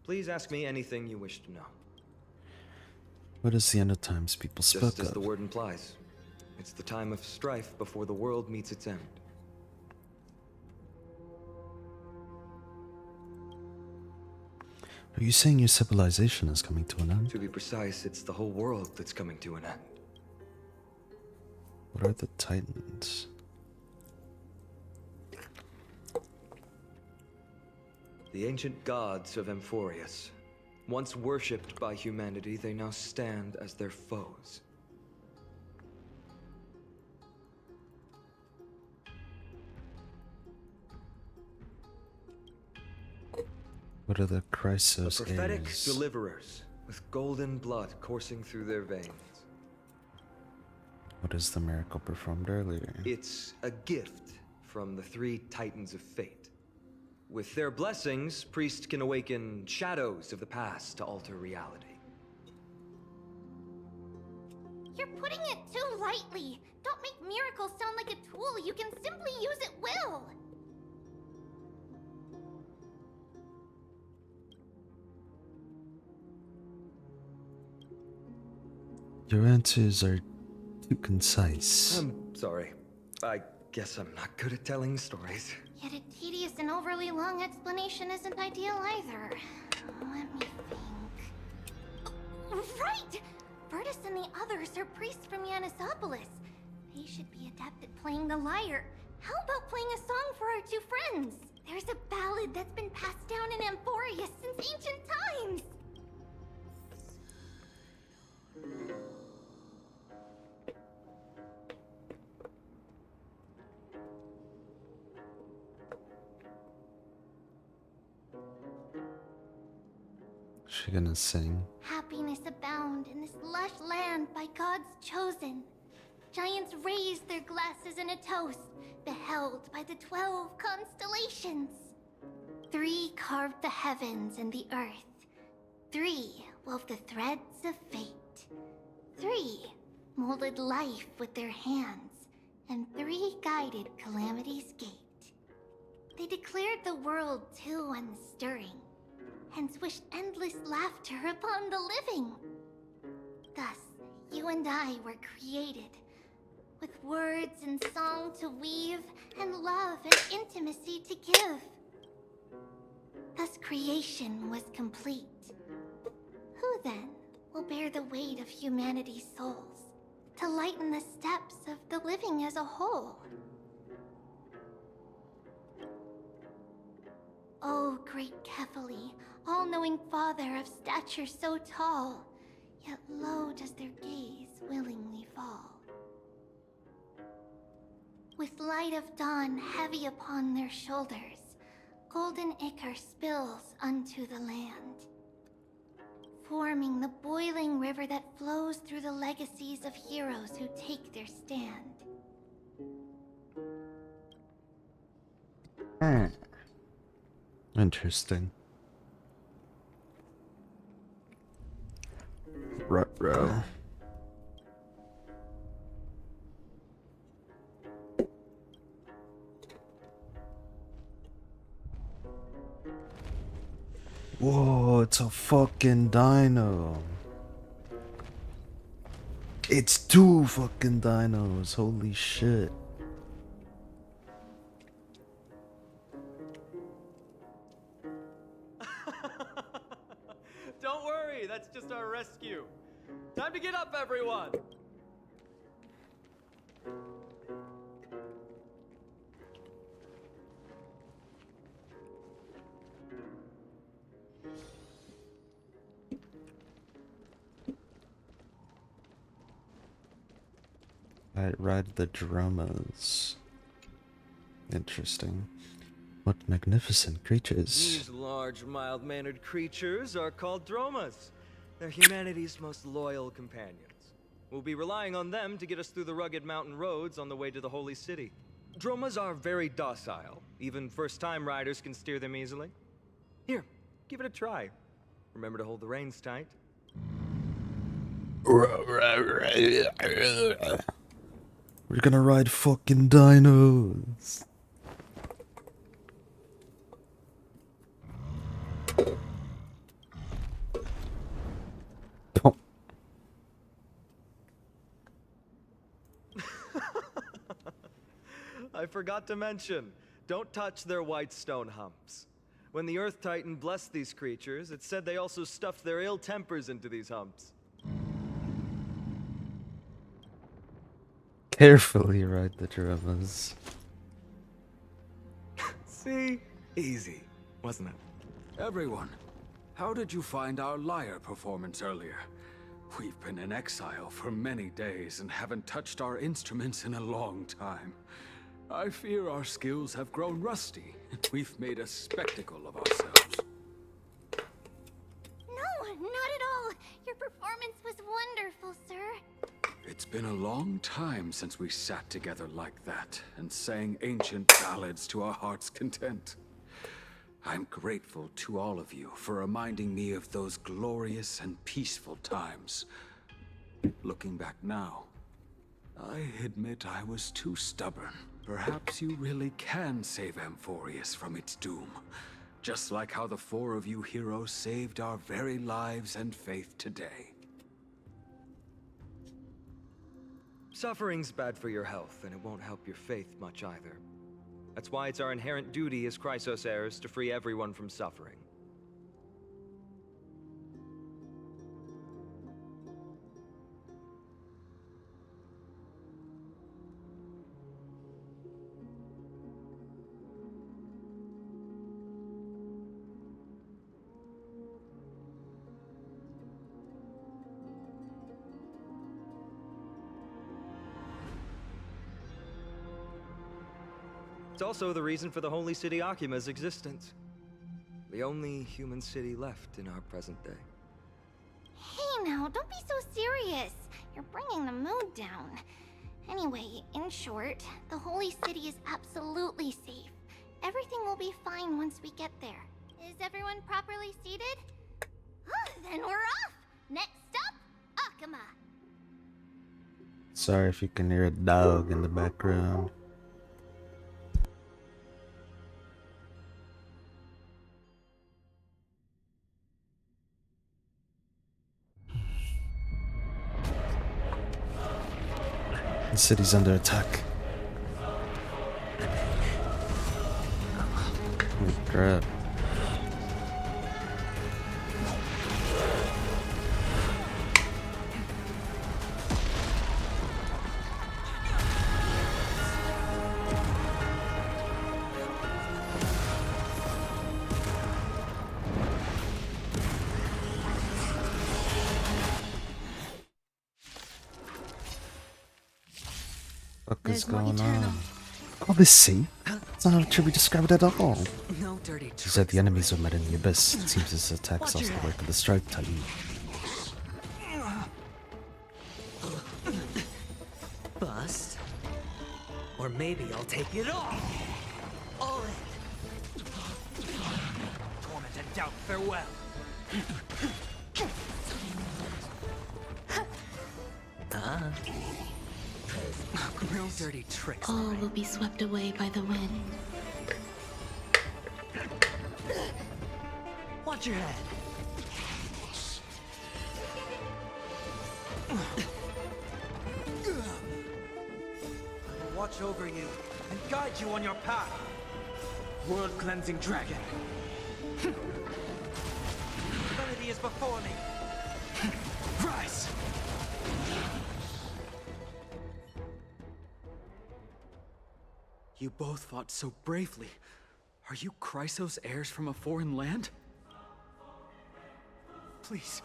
please ask me anything you wish to know. What is the end of times people spoke Just as of? the word implies, it's the time of strife before the world meets its end. Are you saying your civilization is coming to an end? To be precise, it's the whole world that's coming to an end. What are the Titans? The ancient gods of Amphoreus. Once worshipped by humanity, they now stand as their foes. What are the The Chrysos prophetic heirs? deliverers, with golden blood coursing through their veins. What is the miracle performed earlier? It's a gift from the three Titans of Fate. With their blessings, priests can awaken shadows of the past to alter reality. You're putting it too lightly. Don't make miracles sound like a tool you can simply use at will. Your answers are too concise. I'm sorry. I guess I'm not good at telling stories. Yet a tedious and overly long explanation isn't ideal either. Let me think. Right! Virtus and the others are priests from Yanisopolis. They should be adept at playing the lyre. How about playing a song for our two friends? There's a ballad that's been passed down in Amphoreus since ancient times. She gonna sing? Happiness abound in this lush land by God's chosen. Giants raise their glasses in a toast, beheld by the 12 constellations. 3 carved the heavens and the earth. 3 wove the threads of fate. 3 molded life with their hands, and 3 guided calamity's gate. They declared the world too unstirring, hence wished endless laughter upon the living. Thus, you and I were created, with words and song to weave, and love and intimacy to give. Thus creation was complete. Who then will bear the weight of humanity's souls, to lighten the steps of the living as a whole? O great Kephali, all-knowing father of stature so tall, yet low does their gaze willingly fall. With light of dawn heavy upon their shoulders, golden ichor spills unto the land, forming the boiling river that flows through the legacies of heroes who take their stand. Interesting. Ruh-roh. Whoa, it's a fucking dino. It's 2 fucking dinos. Holy shit. Don't worry, that's just our rescue. Time to get up, everyone! I ride the drummers. Interesting. What magnificent creatures. These large, mild-mannered creatures are called dromas. They're humanity's most loyal companions. We'll be relying on them to get us through the rugged mountain roads on the way to the Holy City. Dromas are very docile. Even first-time riders can steer them easily. Here, give it a try. Remember to hold the reins tight. We're gonna ride fucking dinos. Oh. I forgot to mention, don't touch their white stone humps. When the Earth Titan blessed these creatures, it said they also stuffed their ill tempers into these humps. Carefully ride the drummers. See? Easy, wasn't it? Everyone, How did you find our lyre performance earlier? We've been in exile for many days and haven't touched our instruments in a long time. I fear our skills have grown rusty, and we've made a spectacle of ourselves. No, not at all. Your performance was wonderful, sir. It's been a long time since we sat together like that and sang ancient ballads to our heart's content. I'm grateful to all of you for reminding me of those glorious and peaceful times. Looking back now, I admit I was too stubborn. Perhaps you really can save Amphoreus from its doom, just like how the four of you heroes saved our very lives and faith today. Suffering's bad for your health, and it won't help your faith much either. That's why it's our inherent duty as Chrysos heirs to free everyone from suffering. It's also the reason for the Holy City Akima's existence. The only human city left in our present day. Hey now, don't be so serious. You're bringing the mood down. Anyway, in short, the Holy City is absolutely safe. Everything will be fine once we get there. Is everyone properly seated? Then we're off! Next stop, Akima! Sorry if you can hear a dog in the background. The city's under attack. Oh, crap. What is going on? Oh, this sea? It's not how we describe it at all. No dirty You tricks. said the enemies are met in the abyss. It seems this attack is also the work of the Strife Titan. Bust. Or maybe I'll take it all in. Torment and doubt, farewell. No dirty tricks. All will be swept away by the wind. Watch your head. I will watch over you and guide you on your path. World-cleansing dragon. Eternity is before me. Rise! You both fought so bravely. Are you Chrysos heirs from a foreign land? Please,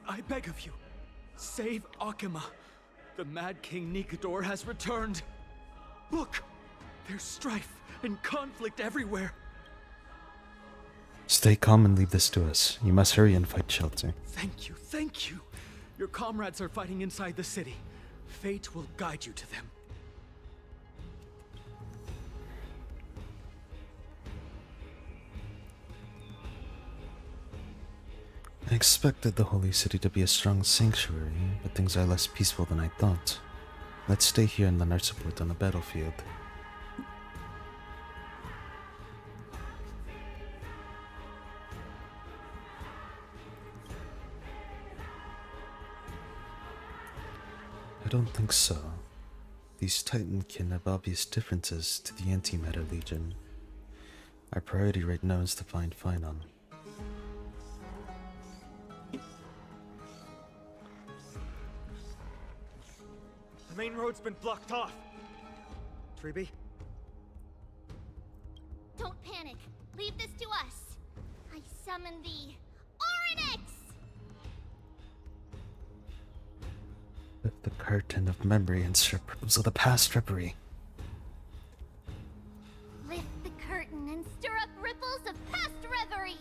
I beg of you, save Akima. The Mad King Nikador has returned. Look, there's strife and conflict everywhere. Stay calm and leave this to us. You must hurry and fight shelter. Thank you, thank you. Your comrades are fighting inside the city. Fate will guide you to them. I expected the Holy City to be a strong sanctuary, but things are less peaceful than I thought. Let's stay here and lend our support on the battlefield. I don't think so. These Titankin have obvious differences to the Antimatter Legion. Our priority right now is to find Phynon. The main road's been blocked off. Treeby? Don't panic. Leave this to us. I summon the hurt and of memory and strippers of the past reverie. Lift the curtain and stir up ripples of past reverie.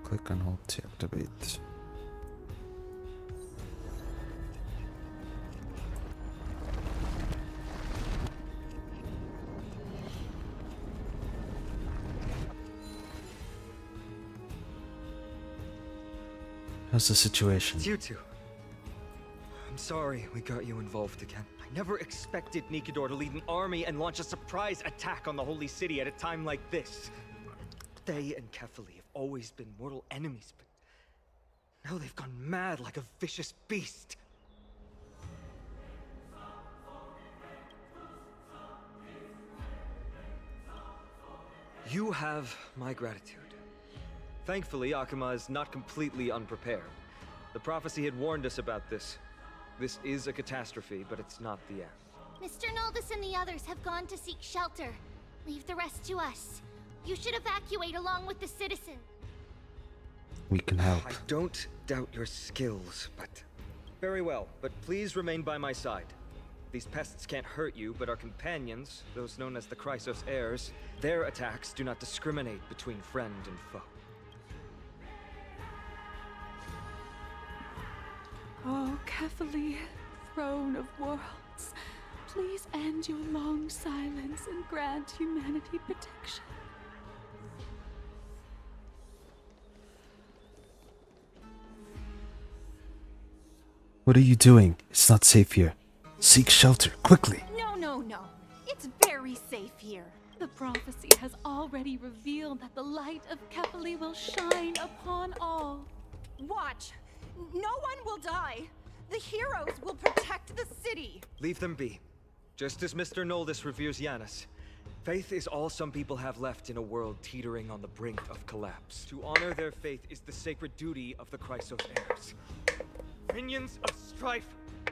Click and hold to activate. How's the situation? It's you two. I'm sorry we got you involved again. I never expected Nikador to lead an army and launch a surprise attack on the Holy City at a time like this. They and Kefali have always been mortal enemies, but now they've gone mad like a vicious beast. You have my gratitude. Thankfully, Akama is not completely unprepared. The prophecy had warned us about this. This is a catastrophe, but it's not the end. Mr. Noldus and the others have gone to seek shelter. Leave the rest to us. You should evacuate along with the citizens. We can help. I don't doubt your skills, but... Very well, but please remain by my side. These pests can't hurt you, but our companions, those known as the Chrysos heirs, their attacks do not discriminate between friend and foe. Oh, Kefali, throne of worlds, please end your long silence and grant humanity protection. What are you doing? It's not safe here. Seek shelter, quickly. No. It's very safe here. The prophecy has already revealed that the light of Kefali will shine upon all. Watch! No one will die! The heroes will protect the city! Leave them be. Just as Mr. Noldus reveres Yanis, faith is all some people have left in a world teetering on the brink of collapse. To honor their faith is the sacred duty of the Chrysos heirs. Minions of strife,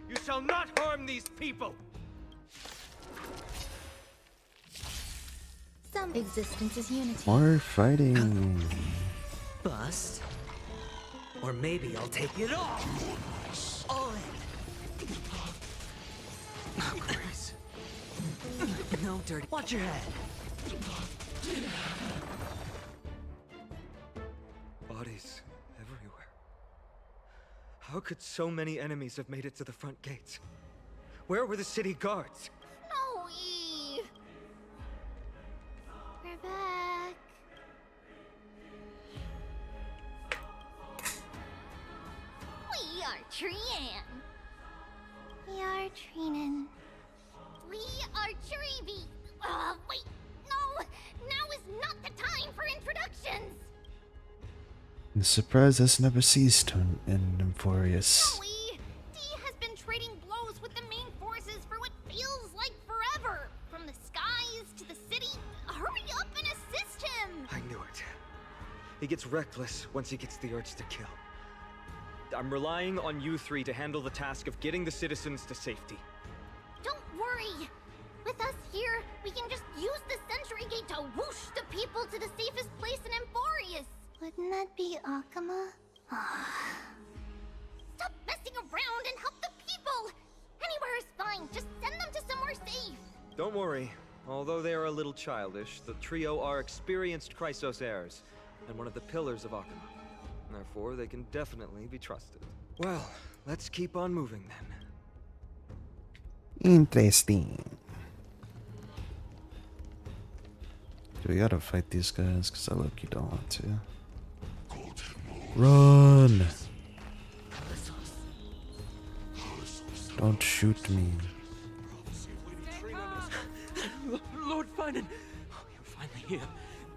you shall not harm these people! Some existence is unity. More fighting. Bust. Or maybe I'll take it off. All in. Oh, Chris. No dirty. Watch your head. Bodies everywhere. How could so many enemies have made it to the front gates? Where were the city guards? No, Eve. We're back. We are Trian. We are Trinan. We are Trivi. Wait. No. Now is not the time for introductions. The surprise has never ceased in Amphoreus. Joey, D has been trading blows with the main forces for what feels like forever. From the skies to the city. Hurry up and assist him. I knew it. He gets reckless once he gets the urge to kill. I'm relying on you three to handle the task of getting the citizens to safety. Don't worry. With us here, we can just use the Century Gate to whoosh the people to the safest place in Amphoreus. Wouldn't that be Akama? Stop messing around and help the people! Anywhere is fine, just send them to somewhere safe. Don't worry. Although they are a little childish, the trio are experienced Chrysos heirs, and one of the pillars of Akama. Therefore, they can definitely be trusted. Well, let's keep on moving then. Interesting. Do we gotta fight these guys? Because I look, you don't want to. Run! Don't shoot me. Lord Finan! Oh, you're finally here.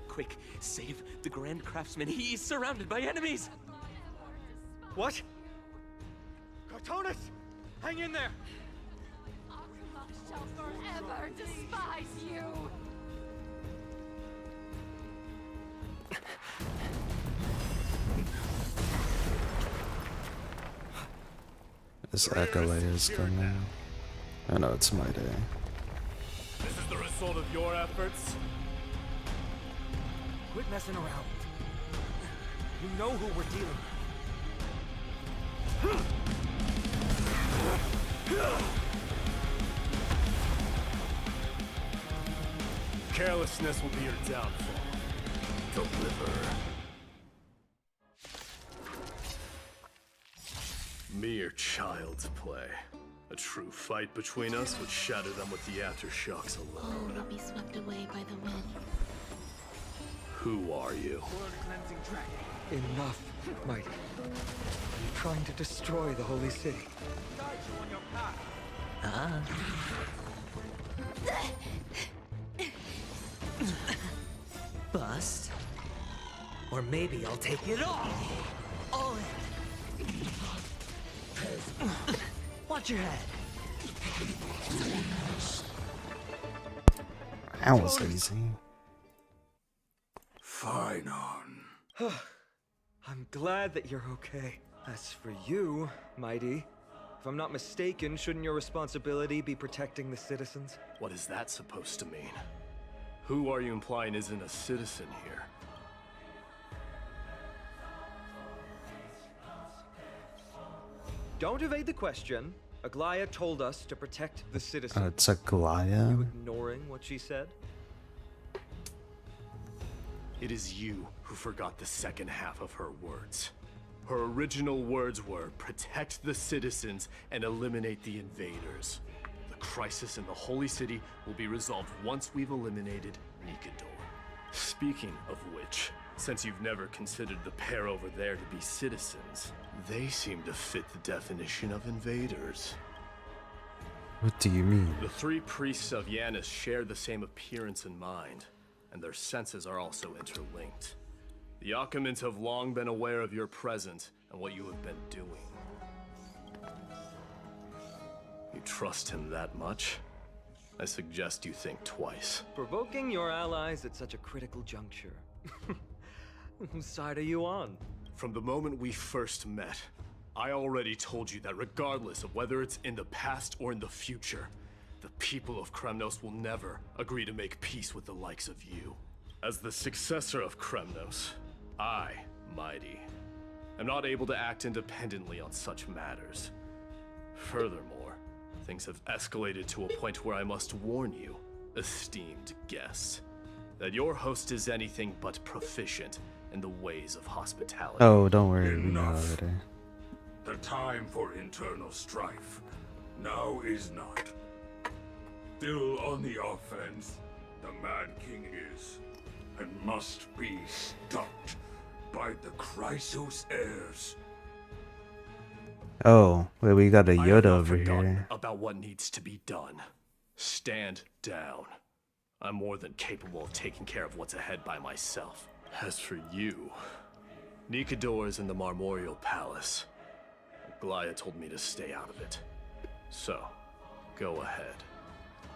Quick, save the Grand Craftsman. He's surrounded by enemies! What? Cartonus! Hang in there! Akama shall forever despise you! This acolyte is coming. I know it's my day. This is the result of your efforts? Quit messing around. You know who we're dealing with. Carelessness will be your downfall. Deliver. Mere child's play. A true fight between us would shatter them with the aftershocks All alone. will be swept away by the wind. Who are you? Enough, Mighty. Are you trying to destroy the Holy City? Bust. Or maybe I'll take it all in. Watch your head. That was easy. Fine on. I'm glad that you're okay. As for you, Mighty, if I'm not mistaken, shouldn't your responsibility be protecting the citizens? What is that supposed to mean? Who are you implying isn't a citizen here? Don't evade the question. Aglaya told us to protect the citizens. It's Aglaya. You ignoring what she said? It is you who forgot the second half of her words. Her original words were, protect the citizens and eliminate the invaders. The crisis in the Holy City will be resolved once we've eliminated Nikador. Speaking of which, since you've never considered the pair over there to be citizens, they seem to fit the definition of invaders. What do you mean? The three priests of Yanis share the same appearance and mind, and their senses are also interlinked. The Achaemins have long been aware of your presence and what you have been doing. You trust him that much? I suggest you think twice. Provoking your allies at such a critical juncture. Whose side are you on? From the moment we first met, I already told you that regardless of whether it's in the past or in the future, the people of Kremnos will never agree to make peace with the likes of you. As the successor of Kremnos, I, Mighty, am not able to act independently on such matters. Furthermore, things have escalated to a point where I must warn you, esteemed guests, that your host is anything but proficient in the ways of hospitality. Oh, don't worry, we know Enough. already. The time for internal strife now is not. Still on the offense, the Mad King is, and must be stopped by the Chrysos heirs. Oh, wait, we got a I have Yoda not over forgotten here. about what needs to be done. Stand down. I'm more than capable of taking care of what's ahead by myself. As for you, Nikador is in the Marmorial Palace. Aglaya told me to stay out of it. So, go ahead.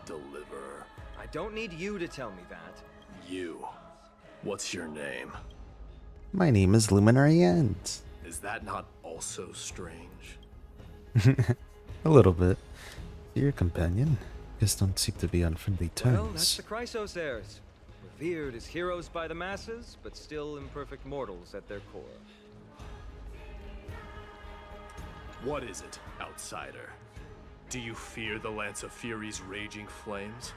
Deliver. I don't need you to tell me that. You. What's your name? My name is Luminary End. Is that not also strange? A little bit. Your companion. Guess don't seem to be on friendly Well, that's terms. the Chrysos heirs. Revered as heroes by the masses, but still imperfect mortals at their core. What is it, outsider? Do you fear the Lance of Fury's raging flames?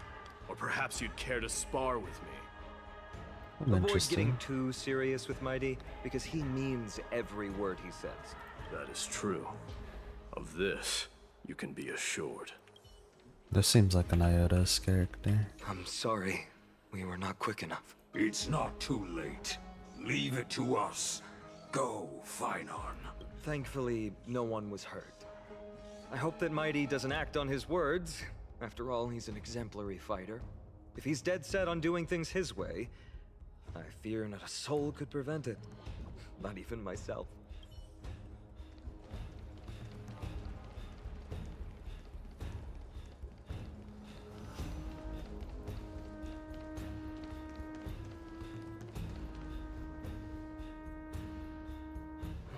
Or perhaps you'd care to spar with me? Avoid getting too serious with Mighty, because he means every word he says. That is true. Of this, you can be assured. This seems like an Iota's character. I'm sorry. We were not quick enough. It's not too late. Leave it to us. Go, Finon. Thankfully, no one was hurt. I hope that Mighty doesn't act on his words. After all, he's an exemplary fighter. If he's dead set on doing things his way, I fear not a soul could prevent it. Not even myself.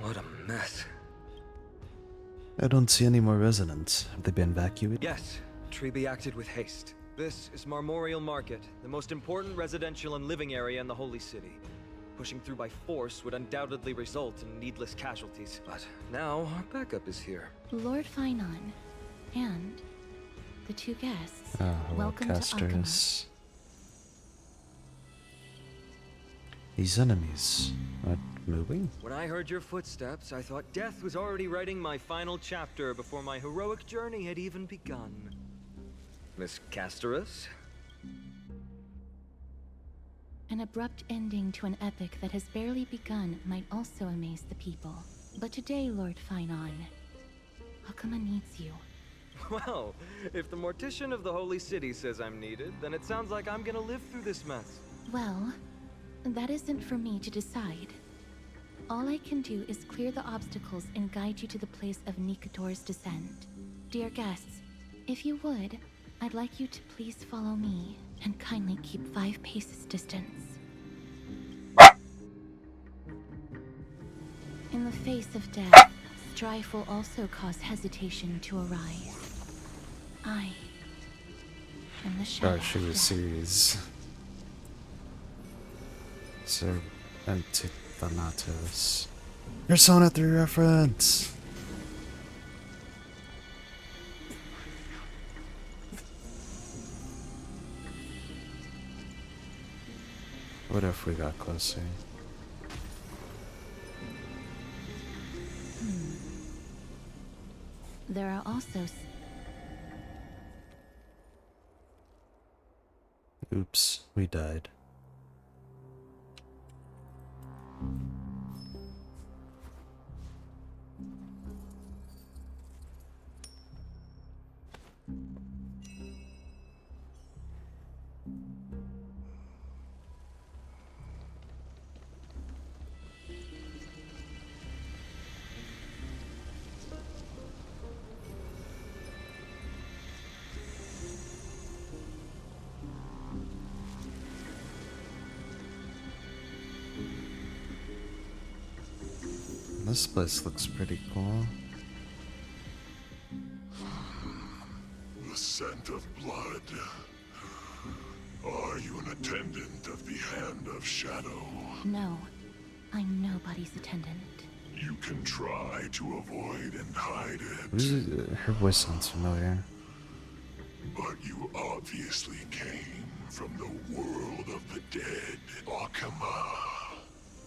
What a mess. I don't see any more residents. Have they been evacuated? Yes, Treby acted with haste. This is Marmorial Market, the most important residential and living area in the Holy City. Pushing through by force would undoubtedly result in needless casualties. But now our backup is here. Lord Finon and the two guests. Hello, Welcome to casters. These enemies are moving. When I heard your footsteps, I thought death was already writing my final chapter before my heroic journey had even begun. Miss Casterus? An abrupt ending to an epic that has barely begun might also amaze the people. But today, Lord Finon, Akama needs you. Well, if the Mortician of the Holy City says I'm needed, then it sounds like I'm gonna live through this mess. Well, that isn't for me to decide. All I can do is clear the obstacles and guide you to the place of Nikator's descent. Dear guests, if you would, I'd like you to please follow me and kindly keep 5 paces distance. In the face of death, strife will also cause hesitation to arise. I am the shadow. She receives Sir Antithanatos. Persona 3 reference! What if we got closer? There are also... Oops, we died. This place looks pretty cool. The scent of blood. Are you an attendant of the Hand of Shadow? No, I'm nobody's attendant. You can try to avoid and hide it. Her voice sounds familiar. But you obviously came from the world of the dead. Akama.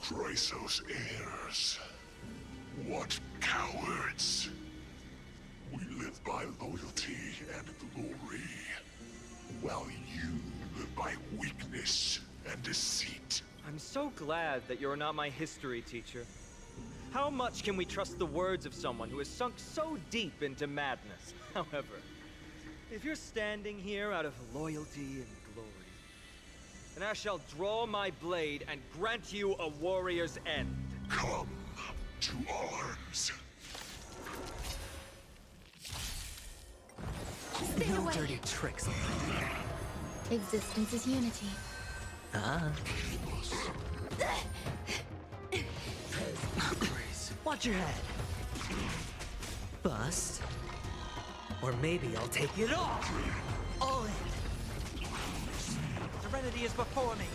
Chrysos heirs. What cowards! We live by loyalty and glory, while you live by weakness and deceit. I'm so glad that you're not my history teacher. How much can we trust the words of someone who has sunk so deep into madness? However, if you're standing here out of loyalty and glory, then I shall draw my blade and grant you a warrior's end. Come. To arms. Stay No away. dirty tricks. Existence is unity. Ah. Watch your head. Bust. Or maybe I'll take it off. All in. Serenity is before me.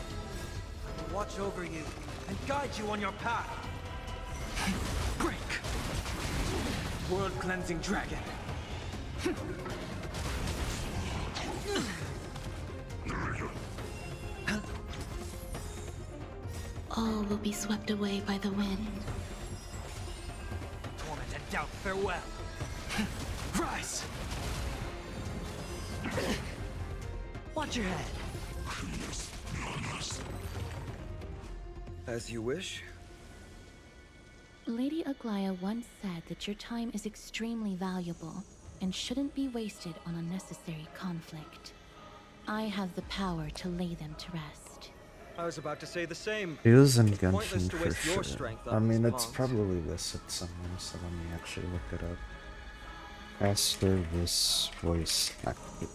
I will watch over you and guide you on your path. Break! World-cleansing dragon. All will be swept away by the wind. Torment and doubt, farewell. Rise! Watch your head. As you wish. Lady Aglaya once said that your time is extremely valuable and shouldn't be wasted on unnecessary conflict. I have the power to lay them to rest. I was about to say the same. He was in Pointless Genshin to for waste your sure. strength I on mean, these it's pawns. probably listed somewhere, so let me actually look it up. Amphoreus voice actor.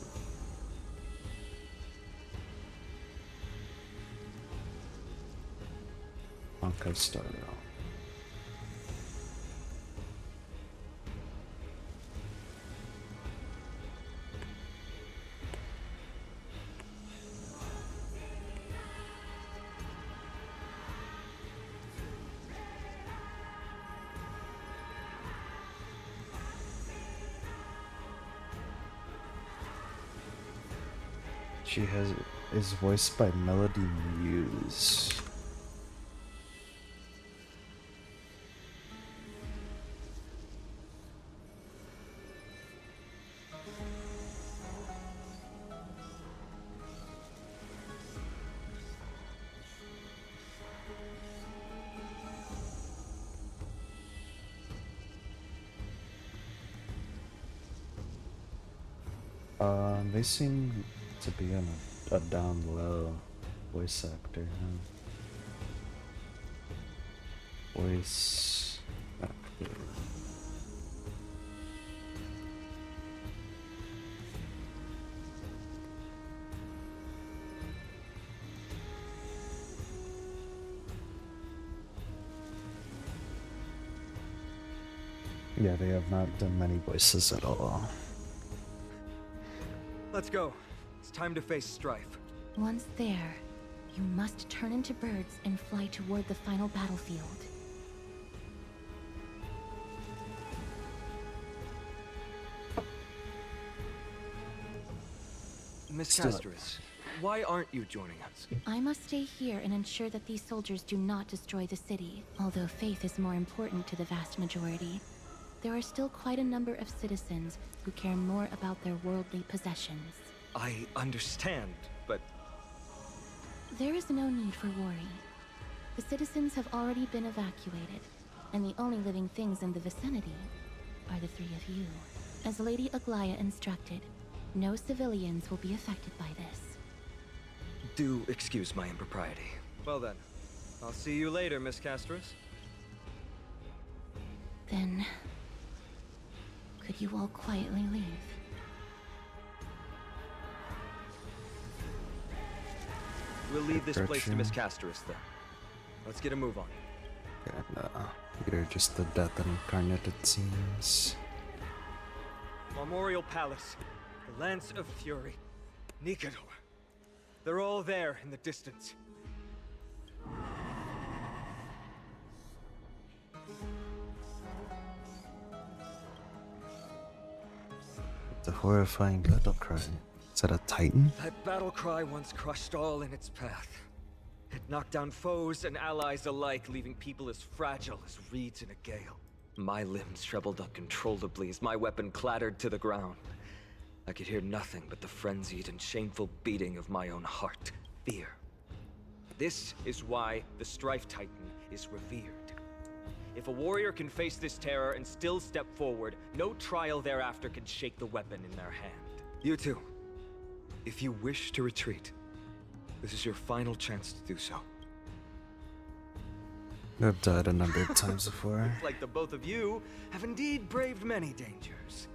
Bankai style. is voiced by Melody Muse. They seem to be on a down low voice actor, huh? Voice actor. Yeah, they have not done many voices at all. Let's go. It's time to face Strife. Once there, you must turn into birds and fly toward the final battlefield. Miss Castris, why aren't you joining us? I must stay here and ensure that these soldiers do not destroy the city. Although faith is more important to the vast majority, there are still quite a number of citizens who care more about their worldly possessions. I understand, but... There is no need for worry. The citizens have already been evacuated, and the only living things in the vicinity are the three of you. As Lady Aglaya instructed, no civilians will be affected by this. Do excuse my impropriety. Well then, I'll see you later, Miss Castris. Then... could you all quietly leave? We'll leave this place to Miss Castris, then. Let's get a move on. And, you're just the death incarnate, it seems. Memorial Palace, the Lance of Fury, Nikador. They're all there in the distance. The horrifying battle cry. Is that a Titan? That battle cry once crushed all in its path. It knocked down foes and allies alike, leaving people as fragile as reeds in a gale. My limbs trembled uncontrollably as my weapon clattered to the ground. I could hear nothing but the frenzied and shameful beating of my own heart. Fear. This is why the Strife Titan is revered. If a warrior can face this terror and still step forward, no trial thereafter can shake the weapon in their hand. You two, if you wish to retreat, this is your final chance to do so. I've died a number of times before. Looks like the both of you have indeed braved many dangers.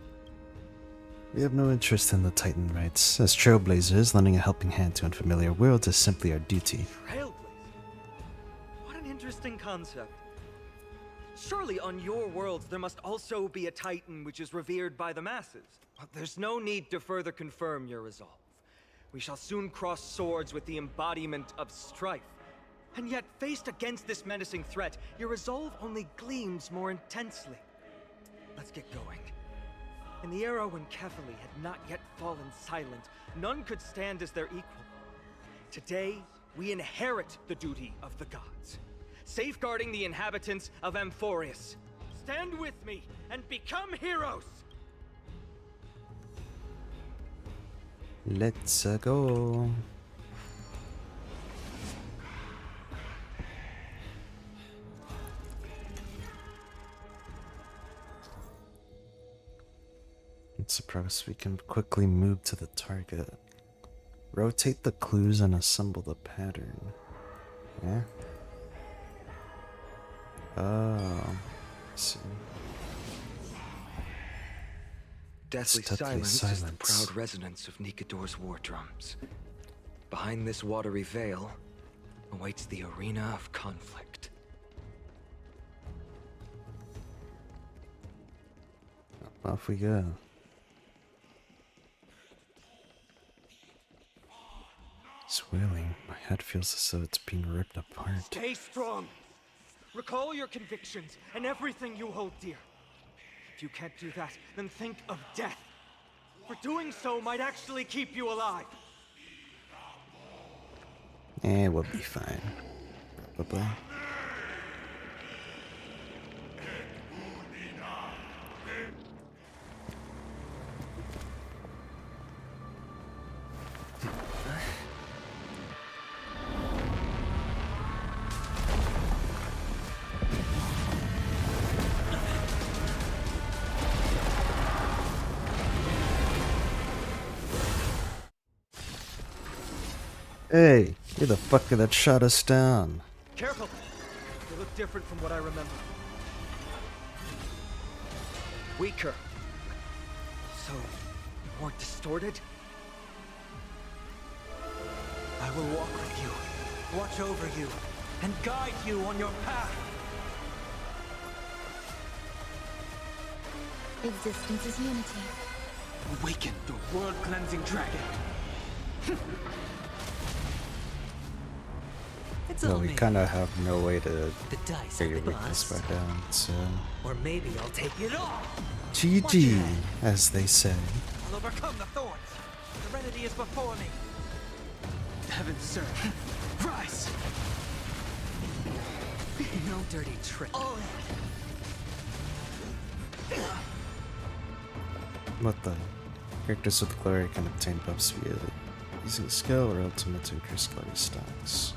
We have no interest in the Titan rights. As trailblazers, lending a helping hand to unfamiliar worlds is simply our duty. Trailblazer? What an interesting concept. Surely on your worlds there must also be a Titan which is revered by the masses. But there's no need to further confirm your resolve. We shall soon cross swords with the embodiment of strife. And yet, faced against this menacing threat, your resolve only gleams more intensely. Let's get going. In the era when Kefali had not yet fallen silent, none could stand as their equal. Today, we inherit the duty of the gods, safeguarding the inhabitants of Amphoreus. Stand with me and become heroes! Let's go. I'm surprised we can quickly move to the target. Rotate the clues and assemble the pattern. Yeah? Oh. I see. Deathly silence is the proud resonance of Nikador's war drums. Behind this watery veil awaits the arena of conflict. Off we go. Swirling, my head feels as though it's being ripped apart. Stay strong! Recall your convictions and everything you hold dear. If you can't do that, then think of death. For doing so might actually keep you alive. We'll be fine. Probably. Hey, you're the fucker that shot us down. Careful! They look different from what I remember. Weaker. So, more distorted? I will walk with you, watch over you, and guide you on your path. Existence is unity. Awaken the world-cleansing dragon. It's Well, all we me. kind of have no way to The dice figure have been weakness bust. back down, so... Or maybe I'll take it all. GG, as they say. I'll overcome the thorns. Serenity is before me. Heavens, sir. Rise! No dirty trick. All What the? Characters with glory can obtain buffs via using skill or ultimate to increase glory stacks.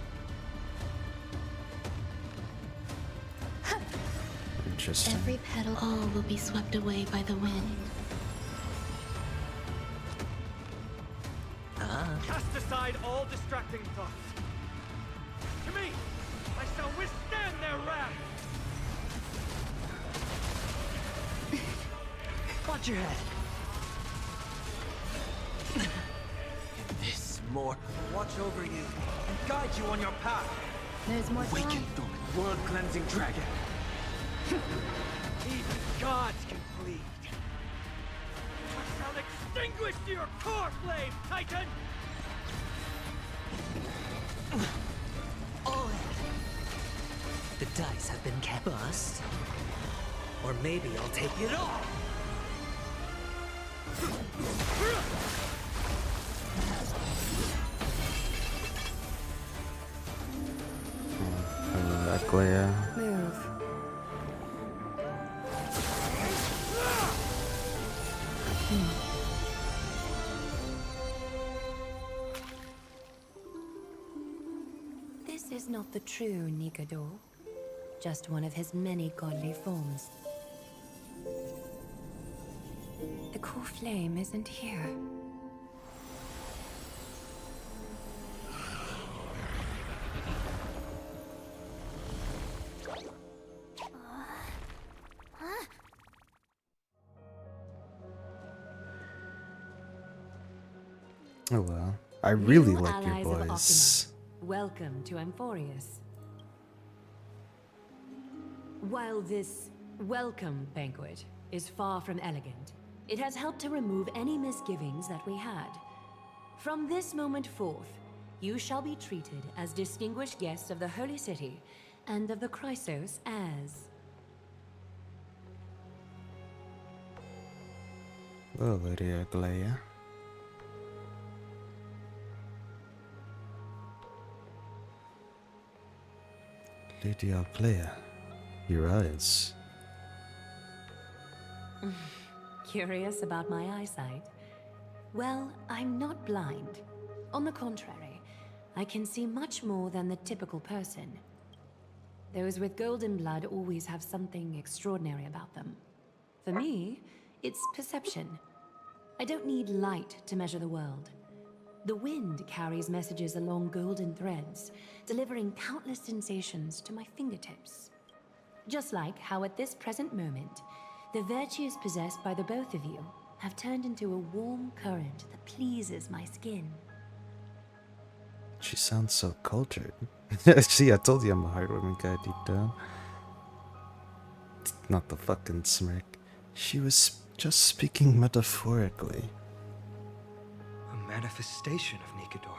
Interesting. Every petal, all will be swept away by the wind. Cast aside all distracting thoughts. To me, I shall withstand their wrath. Watch your head. this more. Watch over you and guide you on your path. There's more to Awaken life. the world-cleansing dragon. Even gods can bleed. I shall extinguish your core flame, Titan! All in. The dice have been kept bust. Or maybe I'll take it all. Glaya. Move. This is not the true Nikador, just one of his many godly forms. The core flame isn't here. Oh well. I really New like your allies of voice. Optima, welcome to Amphoreus. While this welcome banquet is far from elegant, it has helped to remove any misgivings that we had. From this moment forth, you shall be treated as distinguished guests of the Holy City and of the Chrysos as... Oh, Lady Glaya. Lady Glaya, your eyes. Curious about my eyesight? Well, I'm not blind. On the contrary, I can see much more than the typical person. Those with golden blood always have something extraordinary about them. For me, it's perception. I don't need light to measure the world. The wind carries messages along golden threads, delivering countless sensations to my fingertips. Just like how at this present moment, the virtues possessed by the both of you have turned into a warm current that pleases my skin. She sounds so cultured. See, I told you I'm a heartwarming guy deep down. Not the fucking smirk. She was just speaking metaphorically. A manifestation of Nikador.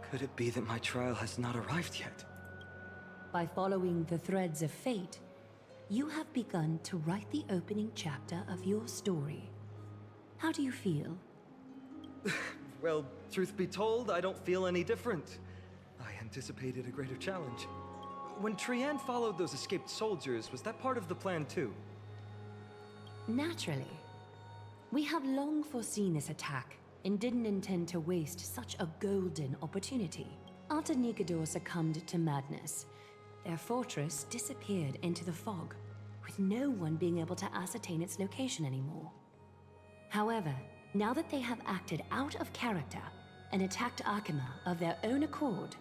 Could it be that my trial has not arrived yet? By following the threads of fate, you have begun to write the opening chapter of your story. How do you feel? Well, truth be told, I don't feel any different. I anticipated a greater challenge. When Trianne followed those escaped soldiers, was that part of the plan too? Naturally. We have long foreseen this attack and didn't intend to waste such a golden opportunity. After Nikador succumbed to madness, their fortress disappeared into the fog, with no one being able to ascertain its location anymore. However, now that they have acted out of character and attacked Arkema of their own accord,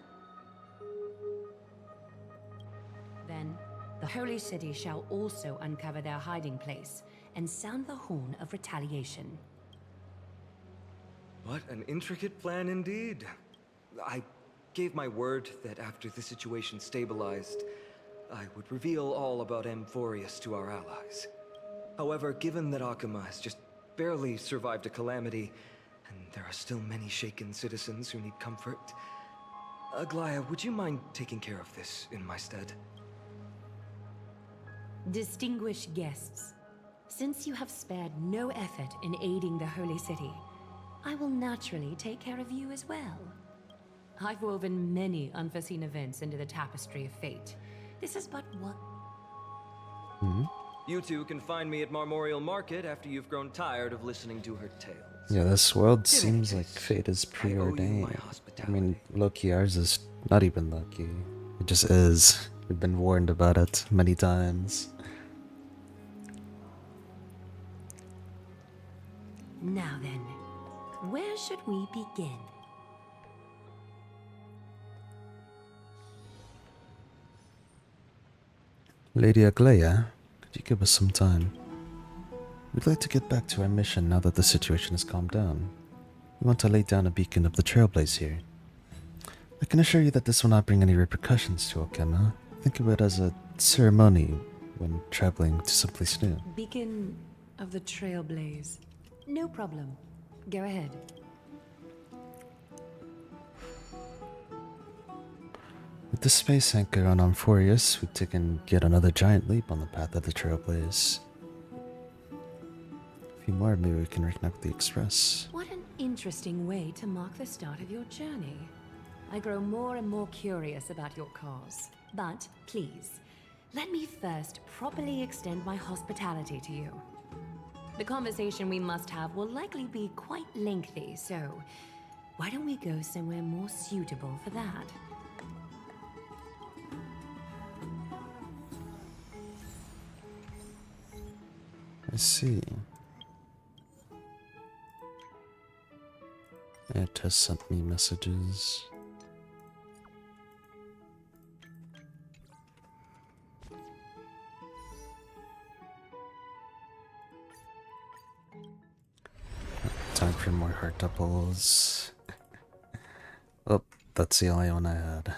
then the Holy City shall also uncover their hiding place and sound the horn of retaliation. What an intricate plan indeed. I gave my word that after the situation stabilized, I would reveal all about Amphoreus to our allies. However, given that Arkema has just barely survived a calamity, and there are still many shaken citizens who need comfort, Aglaya, would you mind taking care of this in my stead? Distinguished guests, since you have spared no effort in aiding the Holy City, I will naturally take care of you as well. I've woven many unforeseen events into the tapestry of fate. This is but one. You two can find me at Marmorial Market after you've grown tired of listening to her tales. Yeah, this world seems like fate is preordained. I mean, low-key, ours is not even lucky. It just is. We've been warned about it many times. Now then, where should we begin? Lady Aglaya, could you give us some time? We'd like to get back to our mission now that the situation has calmed down. We want to lay down a beacon of the Trailblaze here. I can assure you that this will not bring any repercussions to Okema. Think of it as a ceremony when traveling to someplace new. Beacon of the Trailblaze. No problem. Go ahead. With the space anchor on Amphoreus, we've taken yet another giant leap on the path of the Trailblaze. A few more, maybe we can reconnect with the Express. What an interesting way to mark the start of your journey. I grow more and more curious about your cause. But please, let me first properly extend my hospitality to you. The conversation we must have will likely be quite lengthy, so why don't we go somewhere more suitable for that? I see. It has sent me messages. Time for more heart doubles. Oh, that's the only one I had.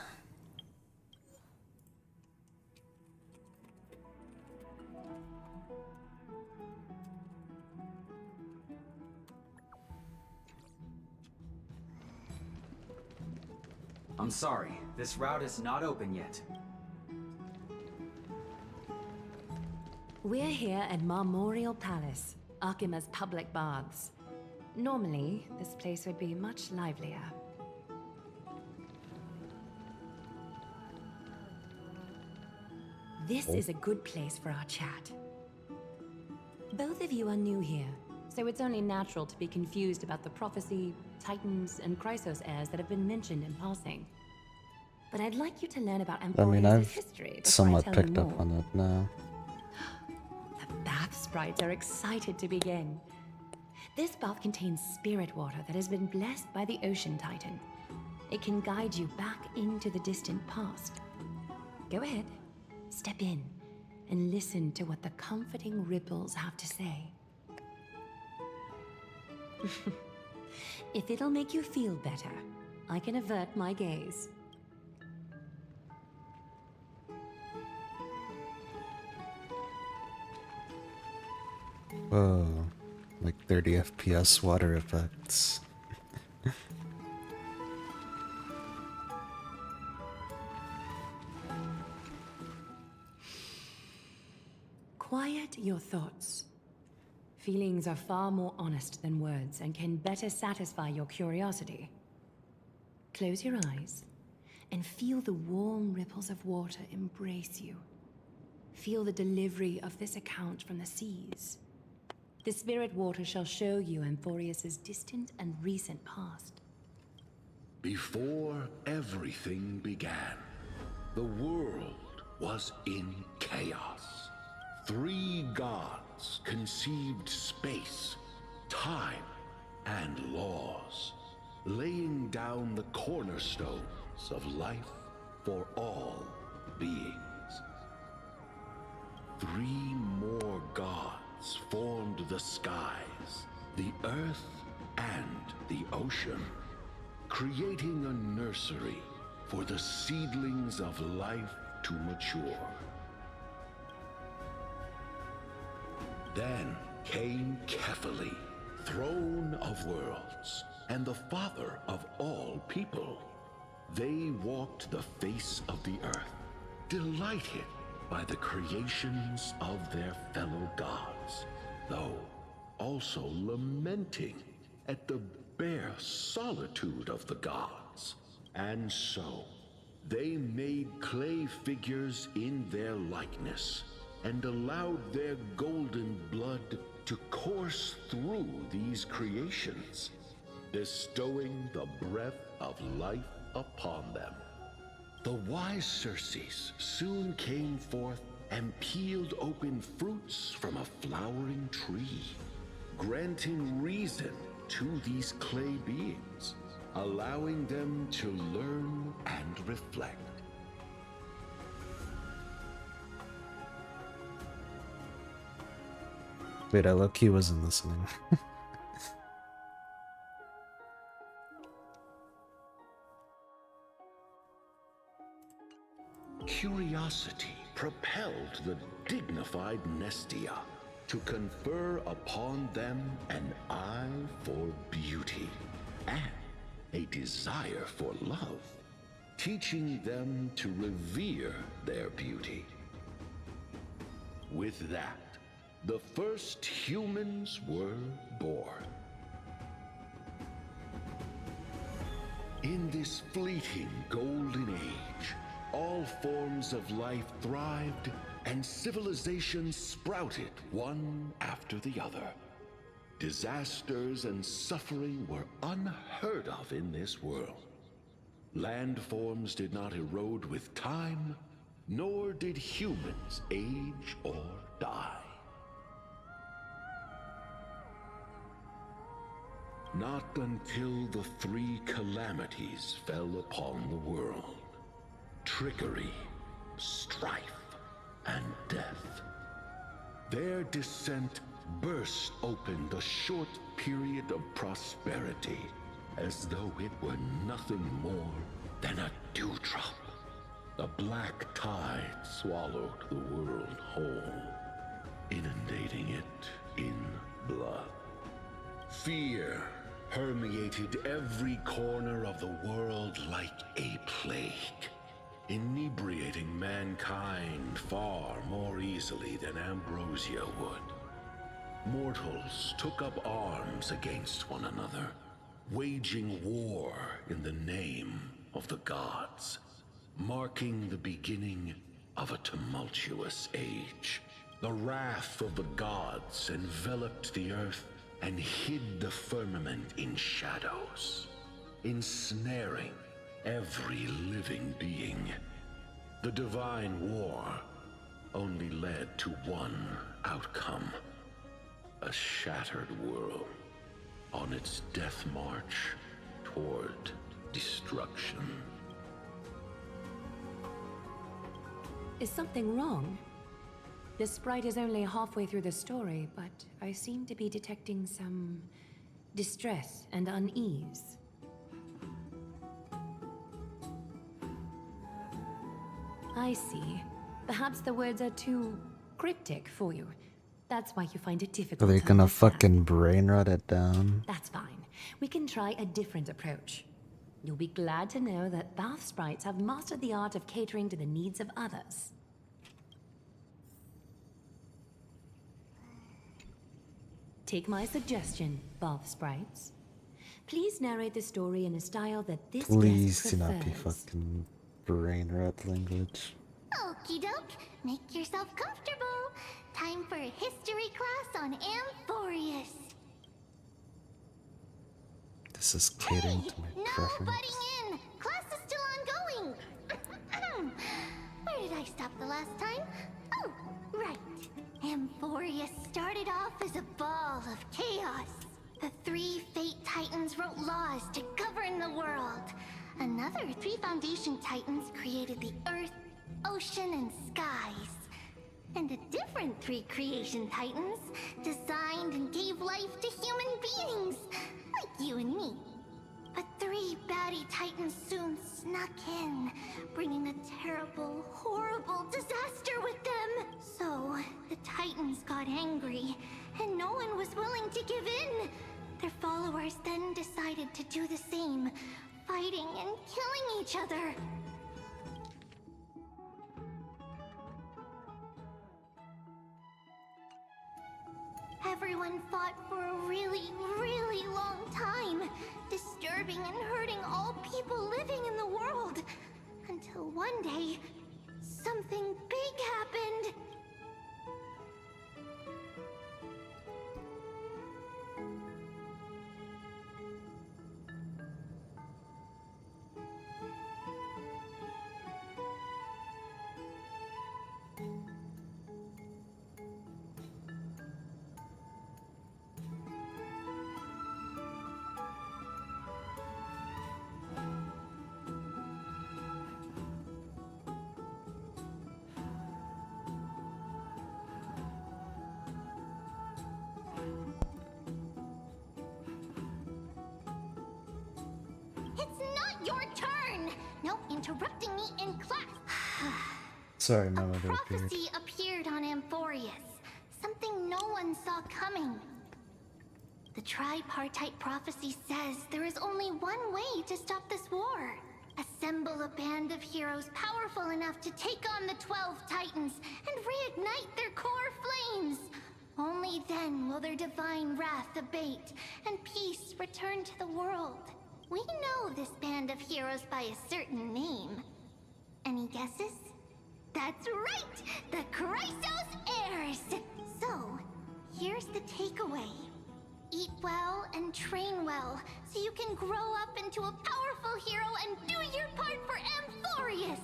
I'm sorry, this route is not open yet. We're here at Marmorial Palace, Arkema's public baths. Normally, this place would be much livelier. This is a good place for our chat. Both of you are new here, so it's only natural to be confused about the prophecy, titans, and Chrysos heirs that have been mentioned in passing. But I'd like you to learn about Amphoreus' history before somewhat I tell you picked up more. on it now. The bath sprites are excited to begin. This bath contains spirit water that has been blessed by the ocean titan. It can guide you back into the distant past. Go ahead, step in, and listen to what the comforting ripples have to say. If it'll make you feel better, I can avert my gaze. Whoa, like 30 FPS water effects. Quiet your thoughts. Feelings are far more honest than words and can better satisfy your curiosity. Close your eyes and feel the warm ripples of water embrace you. Feel the delivery of this account from the seas. The spirit water shall show you Amphoreus' distant and recent past. Before everything began, the world was in chaos. 3 gods conceived space, time, and laws, laying down the cornerstones of life for all beings. 3 more gods formed the skies, the earth, and the ocean, creating a nursery for the seedlings of life to mature. Then came Kefali, throne of worlds, and the father of all people. They walked the face of the earth, delighted by the creations of their fellow gods, though also lamenting at the bare solitude of the gods. And so, they made clay figures in their likeness, and allowed their golden blood to course through these creations, bestowing the breath of life upon them. The wise Circes soon came forth and peeled open fruits from a flowering tree, granting reason to these clay beings, allowing them to learn and reflect. Wait, I low-key wasn't listening. Curiosity propelled the dignified Nestia to confer upon them an eye for beauty and a desire for love, teaching them to revere their beauty. With that, the first humans were born. In this fleeting golden age, all forms of life thrived and civilizations sprouted one after the other. Disasters and suffering were unheard of in this world. Landforms did not erode with time, nor did humans age or die. Not until the 3 calamities fell upon the world: trickery, strife, and death. Their descent burst open the short period of prosperity, as though it were nothing more than a dewdrop. The black tide swallowed the world whole, inundating it in blood. Fear permeated every corner of the world like a plague, inebriating mankind far more easily than ambrosia would. Mortals took up arms against one another, waging war in the name of the gods, marking the beginning of a tumultuous age. The wrath of the gods enveloped the earth and hid the firmament in shadows, ensnaring every living being. The divine war only led to one outcome: a shattered world on its death march toward destruction. Is something wrong? The sprite is only halfway through the story, but I seem to be detecting some distress and unease. I see. Perhaps the words are too cryptic for you. That's why you find it difficult Are they to gonna understand. fucking brain rot it down? That's fine. We can try a different approach. You'll be glad to know that bath sprites have mastered the art of catering to the needs of others. Take my suggestion, bath sprites. Please narrate the story in a style that this Please guest do not be prefers. fucking brain rot language. Okie doke, make yourself comfortable. Time for a history class on Amphoreus. This is catering to my No preference. butting in! Class is still ongoing! Where did I stop the last time? Oh, right. Amphoreus started off as a ball of chaos. The 3 Fate Titans wrote laws to govern the world. Another 3 Foundation Titans created the earth, ocean, and skies. And a different 3 Creation Titans designed and gave life to human beings, like you and me. But 3 baddie Titans soon snuck in, bringing a terrible, horrible disaster with them. So, the Titans got angry, and no one was willing to give in. Their followers then decided to do the same, fighting and killing each other. Everyone fought for a really, really long time, disturbing and hurting all people living in the world. Until one day, something big happened. It's not your turn! No interrupting me in class. Sorry, my mother appeared. Prophecy appeared on Amphoreus. Something no one saw coming. The tripartite prophecy says there is only one way to stop this war. Assemble a band of heroes powerful enough to take on the 12 Titans and reignite their core flames. Only then will their divine wrath abate and peace return to the world. We know this band of heroes by a certain name. Any guesses? That's right! The Chrysos Heirs! So, here's the takeaway. Eat well and train well, so you can grow up into a powerful hero and do your part for Amphoreus!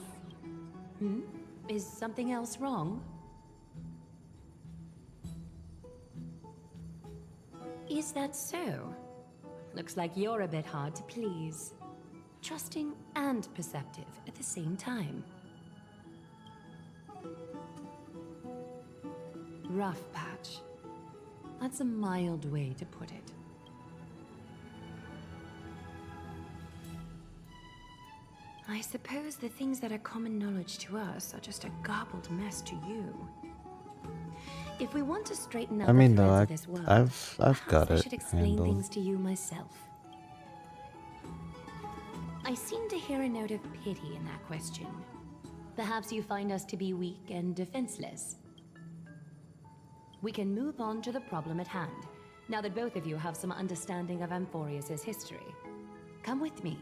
Is something else wrong? Is that so? Looks like you're a bit hard to please. Trusting and perceptive at the same time. Rough patch. That's a mild way to put it. I suppose the things that are common knowledge to us are just a garbled mess to you. If we want to straighten out I mean, the though, threads of this world, I've got I it should explain handled. things to you myself. I seem to hear a note of pity in that question. Perhaps you find us to be weak and defenseless. We can move on to the problem at hand, now that both of you have some understanding of Amphoreus' history. Come with me.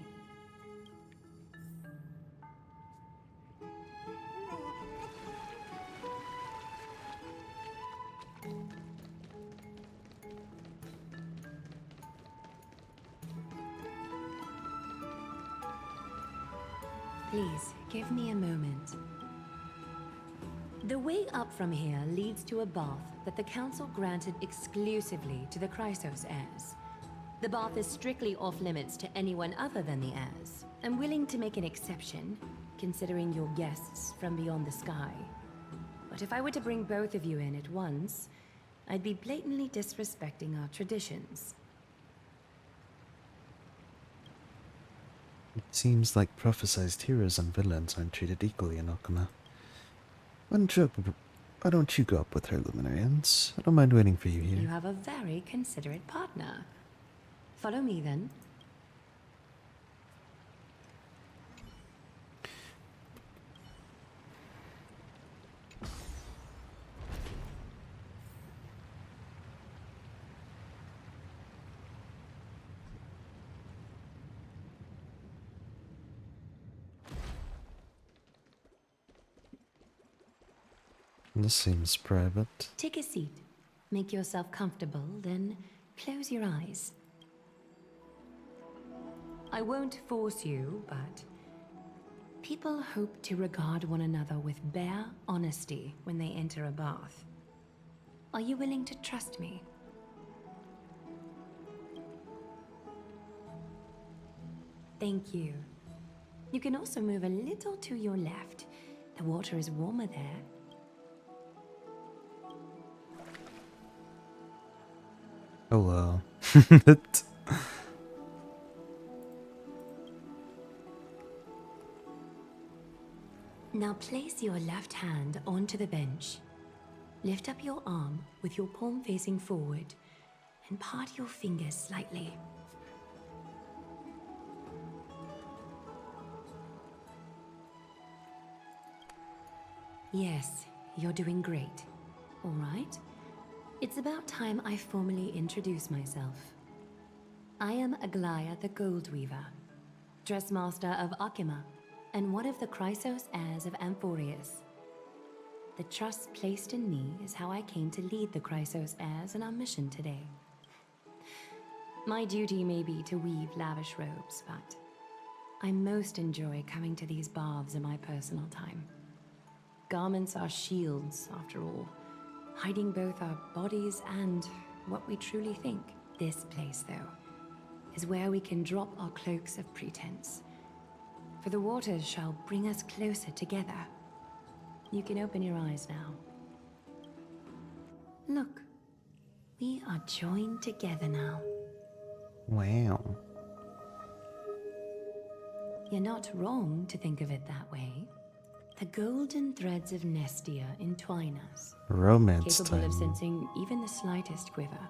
Please, give me a moment. The way up from here leads to a bath that the Council granted exclusively to the Chrysos heirs. The bath is strictly off-limits to anyone other than the heirs. I'm willing to make an exception, considering you're guests from beyond the sky. But if I were to bring both of you in at once, I'd be blatantly disrespecting our traditions. It seems like prophesized heroes and villains aren't treated equally in Okama. Why don't you go up with her, Luminarians? I don't mind waiting for you here. You have a very considerate partner. Follow me, then. This seems private. Take a seat. Make yourself comfortable, then close your eyes. I won't force you, but people hope to regard one another with bare honesty when they enter a bath. Are you willing to trust me? Thank you. You can also move a little to your left. The water is warmer there. Hello. Now place your left hand onto the bench. Lift up your arm with your palm facing forward and part your fingers slightly. Yes, you're doing great. All right. It's about time I formally introduce myself. I am Aglaya the Gold Weaver, Dressmaster of Akima, and one of the Chrysos heirs of Amphoreus. The trust placed in me is how I came to lead the Chrysos heirs in our mission today. My duty may be to weave lavish robes, but I most enjoy coming to these baths in my personal time. Garments are shields, after all, hiding both our bodies and what we truly think. This place, though, is where we can drop our cloaks of pretense. For the waters shall bring us closer together. You can open your eyes now. Look, we are joined together now. Wow. You're not wrong to think of it that way. The golden threads of Nestia entwine us. Romance capable time. of sensing even the slightest quiver.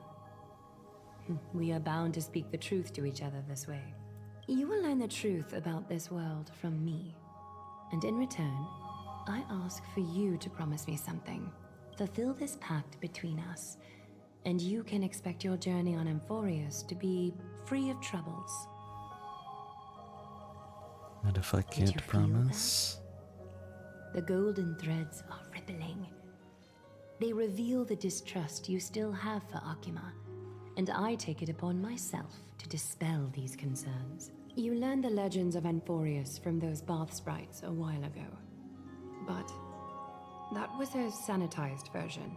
We are bound to speak the truth to each other this way. You will learn the truth about this world from me. And in return, I ask for you to promise me something. Fulfill this pact between us, and you can expect your journey on Amphoreus to be free of troubles. And if I can't promise? The golden threads are rippling. They reveal the distrust you still have for Akima, and I take it upon myself to dispel these concerns. You learned the legends of Amphoreus from those bath sprites a while ago. But that was a sanitized version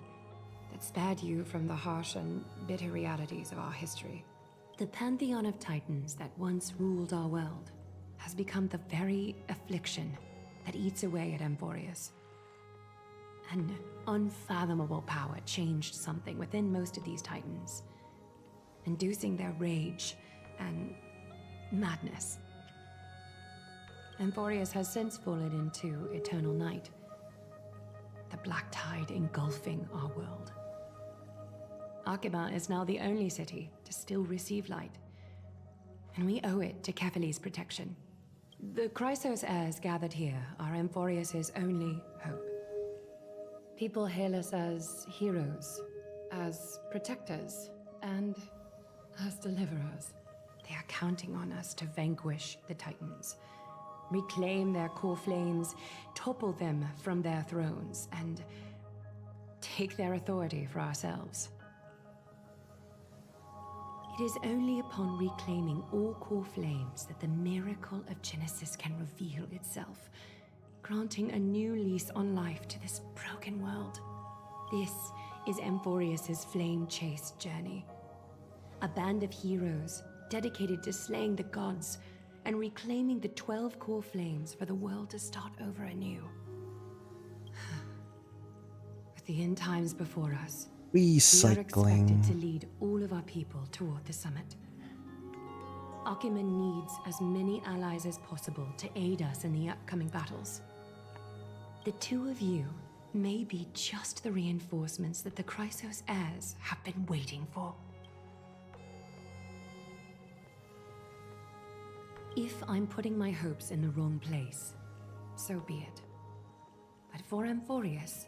that spared you from the harsh and bitter realities of our history. The pantheon of titans that once ruled our world has become the very affliction that eats away at Amphoreus. An unfathomable power changed something within most of these titans, inducing their rage and madness. Amphoreus has since fallen into eternal night, the black tide engulfing our world. Akima is now the only city to still receive light, and we owe it to Kefali's protection. The Chrysos heirs gathered here are Amphoreus' only hope. People hail us as heroes, as protectors, and as deliverers. They are counting on us to vanquish the Titans, reclaim their core flames, topple them from their thrones, and take their authority for ourselves. It is only upon reclaiming all core flames that the miracle of Genesis can reveal itself, granting a new lease on life to this broken world. This is Amphoreus' flame-chased journey. A band of heroes dedicated to slaying the gods and reclaiming the 12 core flames for the world to start over anew. With the end times before us, we are expected to lead all of our people toward the summit. Akima needs as many allies as possible to aid us in the upcoming battles. The two of you may be just the reinforcements that the Chrysos heirs have been waiting for. If I'm putting my hopes in the wrong place, so be it. But for Amphoreus,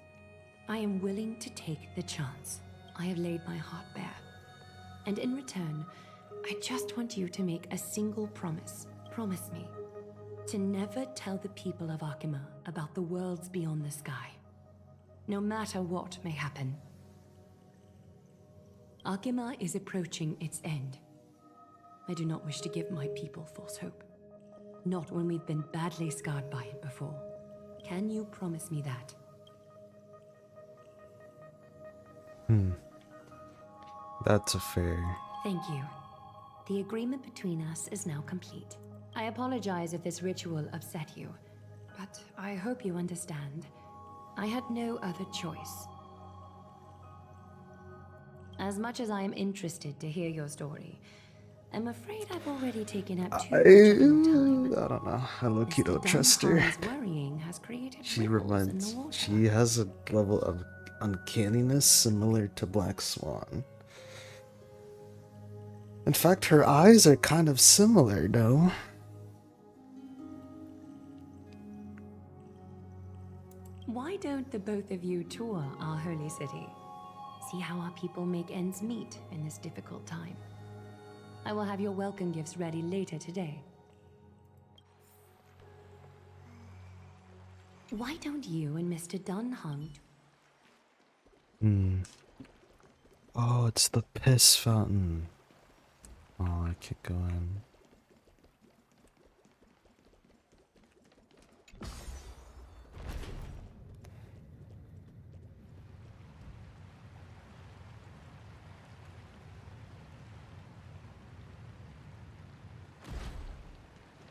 I am willing to take the chance. I have laid my heart bare. And in return, I just want you to make a single promise. Promise me to never tell the people of Akima about the worlds beyond the sky. no matter what may happen. Akima is approaching its end. I do not wish to give my people false hope. Not when we've been badly scarred by it before. Can you promise me that? That's a fair. Thank you. The agreement between us is now complete. I apologize if this ritual upset you, but I hope you understand. I had no other choice. As much as I am interested to hear your story, I'm afraid I've already taken up too much of your time. I don't know. I low-key don't trust her. Worrying has created She ripples in the reminds. water. She has a level of uncanniness similar to Black Swan. In fact, her eyes are kind of similar, though. Why don't the both of you tour our holy city? See how our people make ends meet in this difficult time. I will have your welcome gifts ready later today. Why don't you and Mr. Dunhunt? Oh, it's the piss fountain. Oh, I can't go in.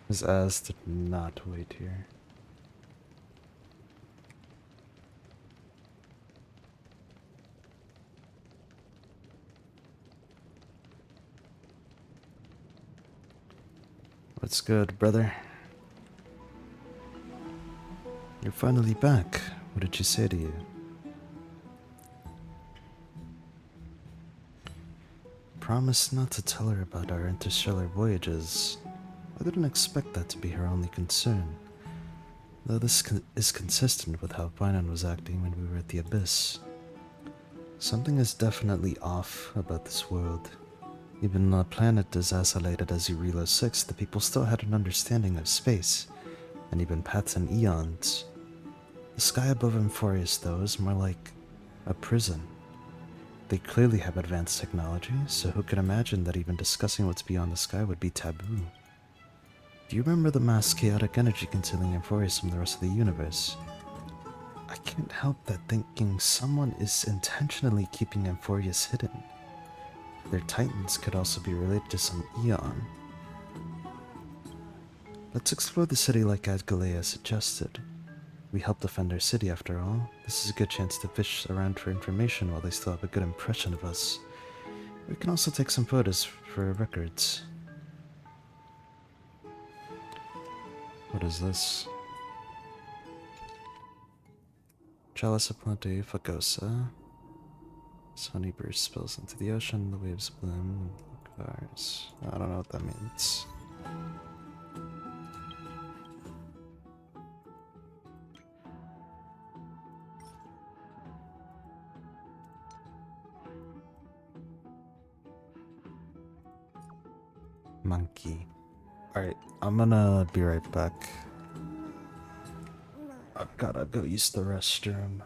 His ass did not wait here. What's good, brother? You're finally back. What did she say to you? Promise not to tell her about our interstellar voyages. I didn't expect that to be her only concern. Though this is consistent with how Finan was acting when we were at the Abyss. Something is definitely off about this world. Even though a planet as isolated as Eurilo 6, the people still had an understanding of space, and even paths and eons. The sky above Amphoreus, though, is more like a prison. They clearly have advanced technology, so who could imagine that even discussing what's beyond the sky would be taboo? Do you remember the mass chaotic energy concealing Amphoreus from the rest of the universe? I can't help but thinking someone is intentionally keeping Amphoreus hidden. Their titans could also be related to some eon. Let's explore the city like Adgalea suggested. We help defend our city after all. This is a good chance to fish around for information while they still have a good impression of us. We can also take some photos for records. What is this? Chalice of Plenty, Fagosa. Sunny burst spills into the ocean, the waves bloom, cars. I don't know what that means. Monkey. Alright, I'm gonna be right back. I've gotta go use the restroom.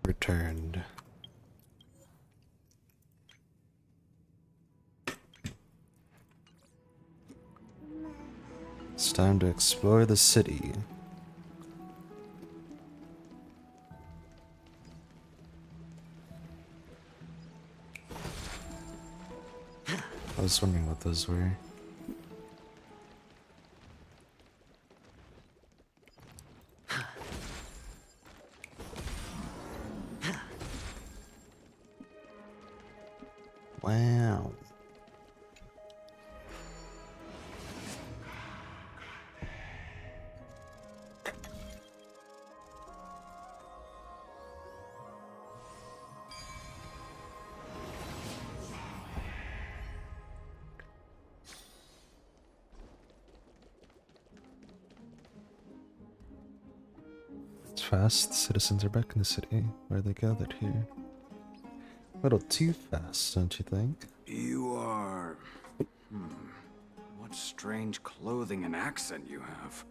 Returned. It's time to explore the city. I was wondering what those were. Wow. It's fast. The citizens are back in the city where they gathered here. A little too fast, don't you think? You are... What strange clothing and accent you have.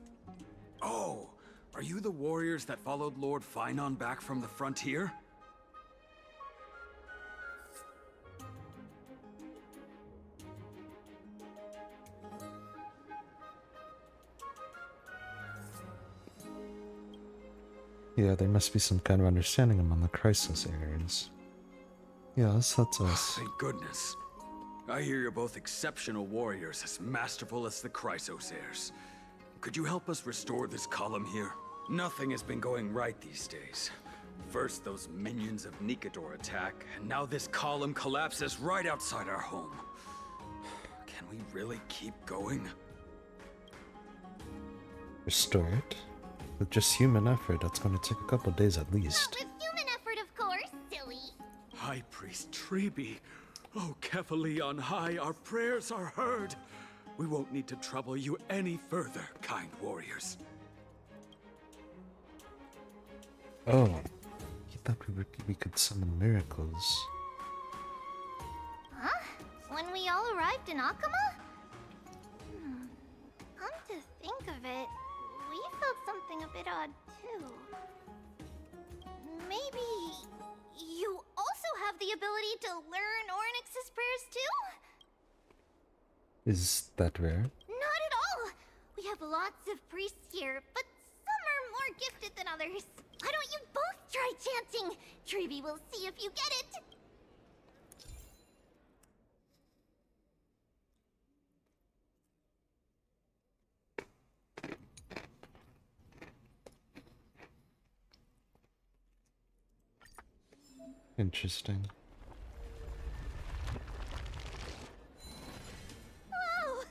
Oh, are you the warriors that followed Lord Finon back from the frontier? Yeah, there must be some kind of understanding among the crisis areas. Yes, that's us. Thank goodness. I hear you're both exceptional warriors, as masterful as the Chrysos heirs. Could you help us restore this column here? Nothing has been going right these days. First, those minions of Nicator attack, and now this column collapses right outside our home. Can we really keep going? Restore it? With just human effort, that's going to take a couple days at least. With human effort, of course, silly. High Priest Treeby. Oh, Kefali on high, our prayers are heard. We won't need to trouble you any further, kind warriors. Oh, he thought we could summon miracles. Huh? When we all arrived in Akama? Come to think of it, we felt something a bit odd too. Maybe you also have the ability to learn Ornyx's prayers too? Is that rare? Not at all! We have lots of priests here, but some are more gifted than others. Why don't you both try chanting? Treeby will see if you get it. Interesting. Whoa!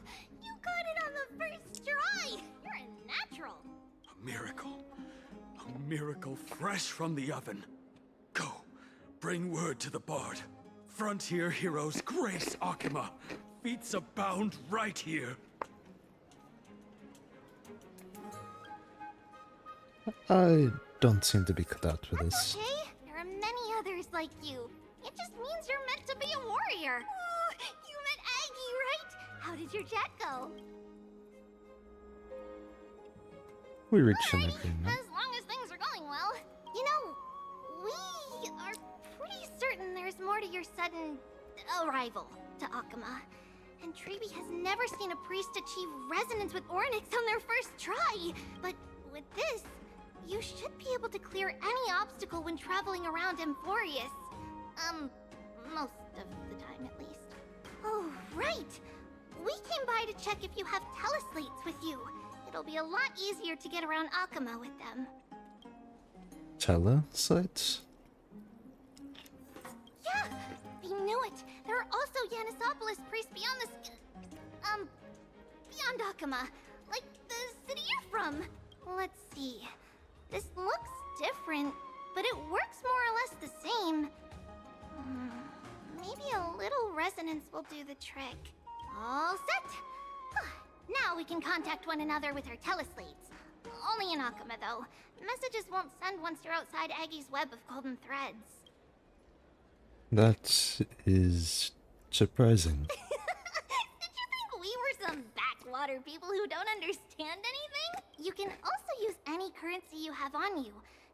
You got it on the first try! You're a natural! A miracle. A miracle fresh from the oven. Go, bring word to the bard. Frontier heroes grace Akama. Feats abound right here. I don't seem to be cut out for this. Okay, there are many others like you. It just means you're meant to be a warrior. Oh, you met Aggie, right? How did your chat go? We reached an agreement. As long as things are going well. You know, we are pretty certain there's more to your sudden arrival to Akama. And Treeby has never seen a priest achieve resonance with Ornyx on their first try. But with this, you should be able to clear any obstacle when traveling around Amphoreus. Most of the time at least. Oh, right! We came by to check if you have teleslates with you. It'll be a lot easier to get around Akama with them. Telesites? Yeah! We knew it! There are also Yanisopolis priests beyond the beyond Akama. Like the city you're from. Let's see. This looks different, but it works more or less the same. Maybe a little resonance will do the trick. All set! Now we can contact one another with our teleslates. Only funny in Akuma, though. Messages won't send once you're outside Aggie's web of golden threads. That is surprising. Did you think we were some backwater people who don't understand anything? You can also use any currency you have on you.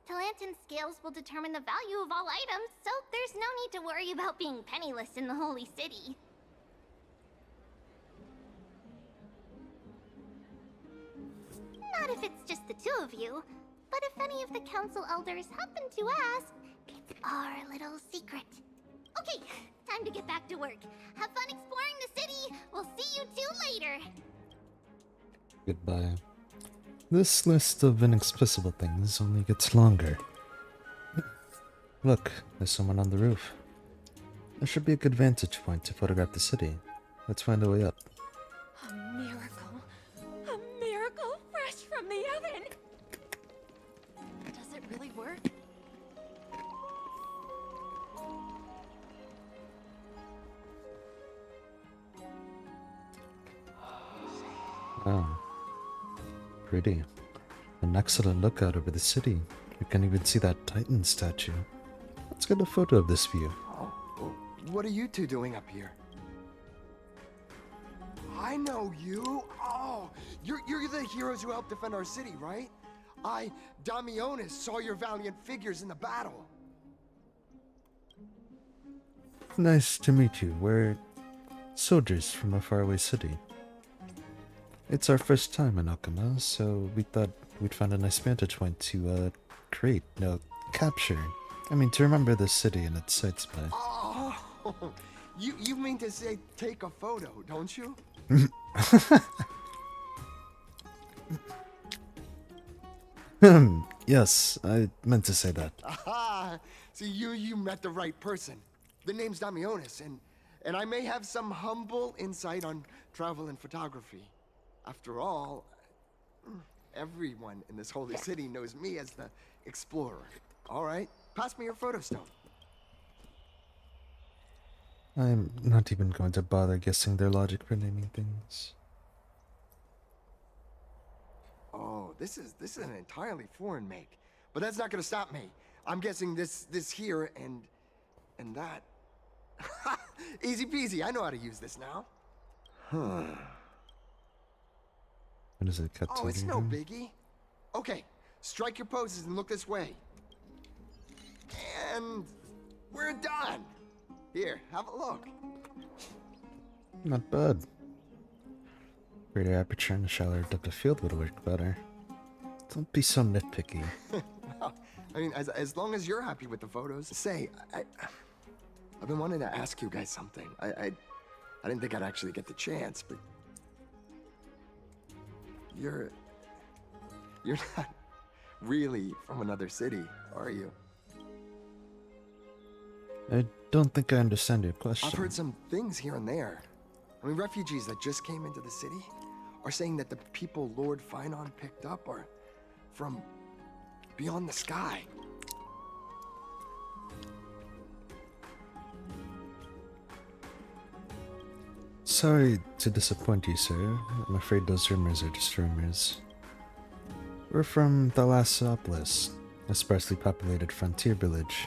Talantan scales will determine the value of all items, so there's no need to worry about being penniless in the Holy City. Not if it's just the two of you, but if any of the council elders happen to ask, it's our little secret. Okay, time to get back to work. Have fun exploring the city. We'll see you two later. Goodbye. This list of inexplicable things only gets longer. Look, there's someone on the roof. There should be a good vantage point to photograph the city. Let's find a way up. A miracle. A miracle fresh from the oven. Does it really work? Wow. Pretty. An excellent lookout over the city. You can even see that Titan statue. Let's get a photo of this view. What are you two doing up here? I know you. Oh, you're the heroes who helped defend our city, right? I, Damionis, saw your valiant figures in the battle. Nice to meet you. We're soldiers from a faraway city. It's our first time in Akuma, so we thought we'd find a nice vantage point to, capture. I mean, to remember the city and its sights by. Oh, you mean to say take a photo, don't you? Yes, I meant to say that. Aha! See, you met the right person. The name's Damionis, and I may have some humble insight on travel and photography. After all, everyone in this holy city knows me as the explorer. All right, pass me your photo stone. I'm not even going to bother guessing their logic for naming things. Oh, this is an entirely foreign make, but that's not gonna stop me. I'm guessing this here and that. Easy peasy. I know how to use this now. What is it? Cut Oh, it's no biggie. Okay, strike your poses and look this way. And we're done. Here, have a look. Not bad. Greater aperture and a shallower depth of field would work better. Don't be so nitpicky. Well, I mean, as long as you're happy with the photos. Say, I've been wanting to ask you guys something. I didn't think I'd actually get the chance, but you're not really from another city, are you? I don't think I understand your question. I've heard some things here and there. I mean, refugees that just came into the city are saying that the people Lord Finon picked up are from beyond the sky. Sorry to disappoint you, sir. I'm afraid those rumors are just rumors. We're from Thalassopolis, a sparsely populated frontier village.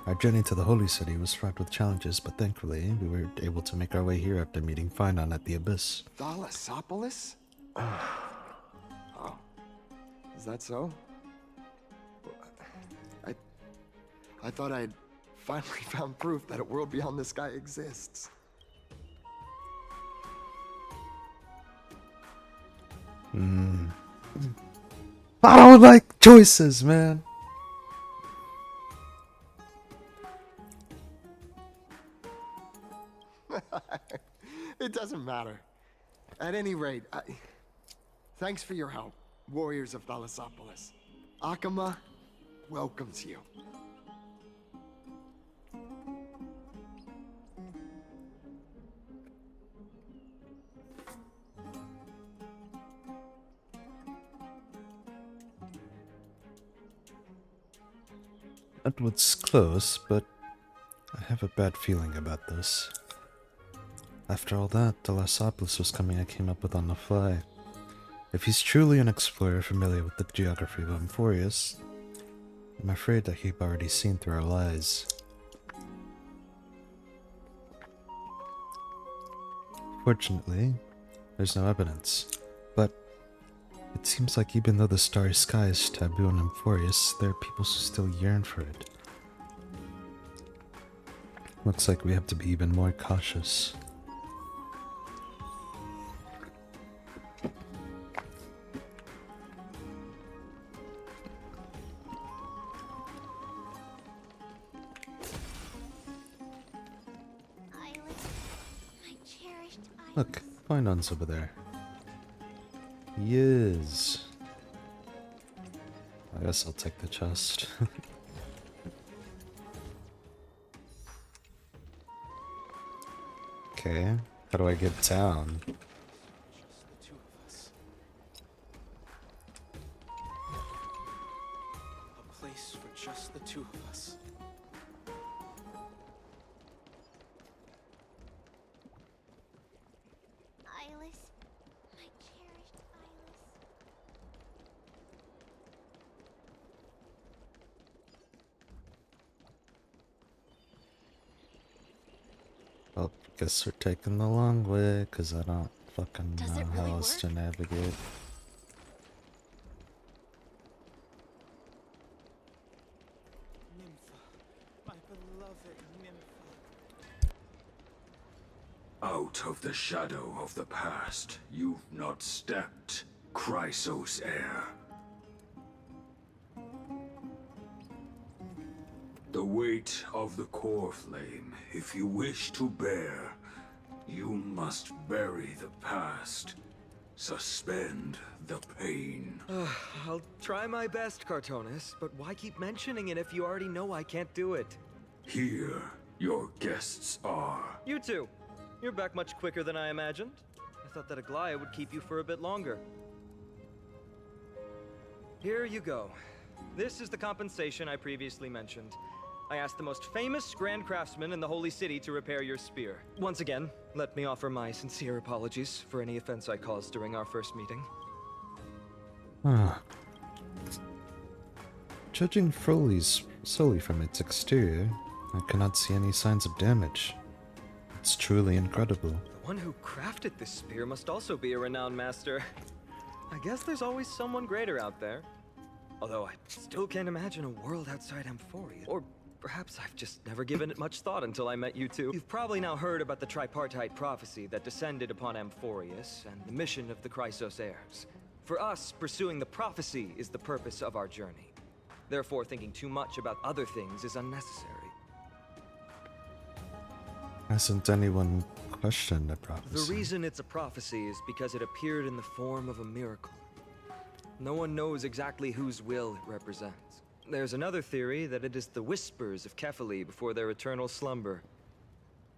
Our journey to the Holy City was fraught with challenges, but thankfully, we were able to make our way here after meeting Finon at the Abyss. Thalassopolis? Oh. Is that so? I thought I'd finally found proof that a world beyond the sky exists. I don't like choices, man. It doesn't matter. At any rate, thanks for your help, warriors of Thalassopolis. Akuma welcomes you. That was close, but I have a bad feeling about this. After all that, Thalassopolis was coming I came up with on the fly. If he's truly an explorer familiar with the geography of Amphoreus, I'm afraid that he've already seen through our lies. Fortunately, there's no evidence, but it seems like even though the starry sky is taboo in Amphoreus, there are people who still yearn for it. Looks like we have to be even more cautious. Look, Finon's over there. Yes. I guess I'll take the chest. Okay, how do I get down? A place for just the two of us. Eyeless, my cherished Eyeless. Well, guess we're taking the long way, cause I don't fucking know how else to navigate. My beloved Nympha. Out of the shadow of the past, you've not stepped, Chrysos heir. The weight of the core flame, if you wish to bear, you must bury the past. Suspend the pain. I'll try my best, Cartonis, but why keep mentioning it if you already know I can't do it? Here, your guests are. You two! You're back much quicker than I imagined. I thought that Aglaya would keep you for a bit longer. Here you go. This is the compensation I previously mentioned. I asked the most famous Grand Craftsman in the Holy City to repair your spear. Once again, let me offer my sincere apologies for any offense I caused during our first meeting. Huh. Judging Froley's solely from its exterior, I cannot see any signs of damage. It's truly incredible. The one who crafted this spear must also be a renowned master. I guess there's always someone greater out there. Although I still can't imagine a world outside Amphoreus. Or perhaps I've just never given it much thought until I met you two. You've probably now heard about the tripartite prophecy that descended upon Amphoreus and the mission of the Chrysos heirs. For us, pursuing the prophecy is the purpose of our journey. Therefore, thinking too much about other things is unnecessary. Hasn't anyone questioned the prophecy? The reason it's a prophecy is because it appeared in the form of a miracle. No one knows exactly whose will it represents. There's another theory that it is the whispers of Kefali before their eternal slumber.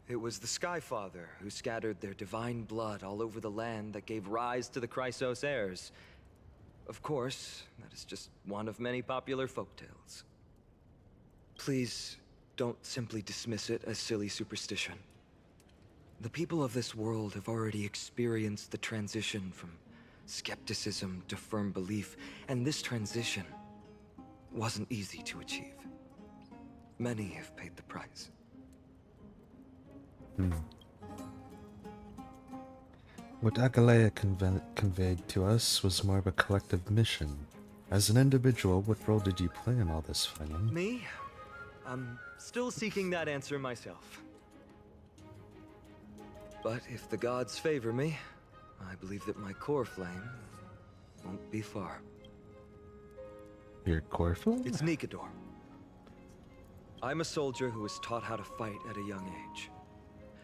It was the Skyfather who scattered their divine blood all over the land that gave rise to the Chrysos heirs. Of course, that is just one of many popular folktales. Please, don't simply dismiss it as silly superstition. The people of this world have already experienced the transition from skepticism to firm belief, and this transition wasn't easy to achieve. Many have paid the price. What Agalea conveyed to us was more of a collective mission. As an individual, what role did you play in all this fighting? Me? I'm still seeking that answer myself. But if the gods favor me, I believe that my core flame won't be far. Your core flame? It's Nikador. I'm a soldier who was taught how to fight at a young age.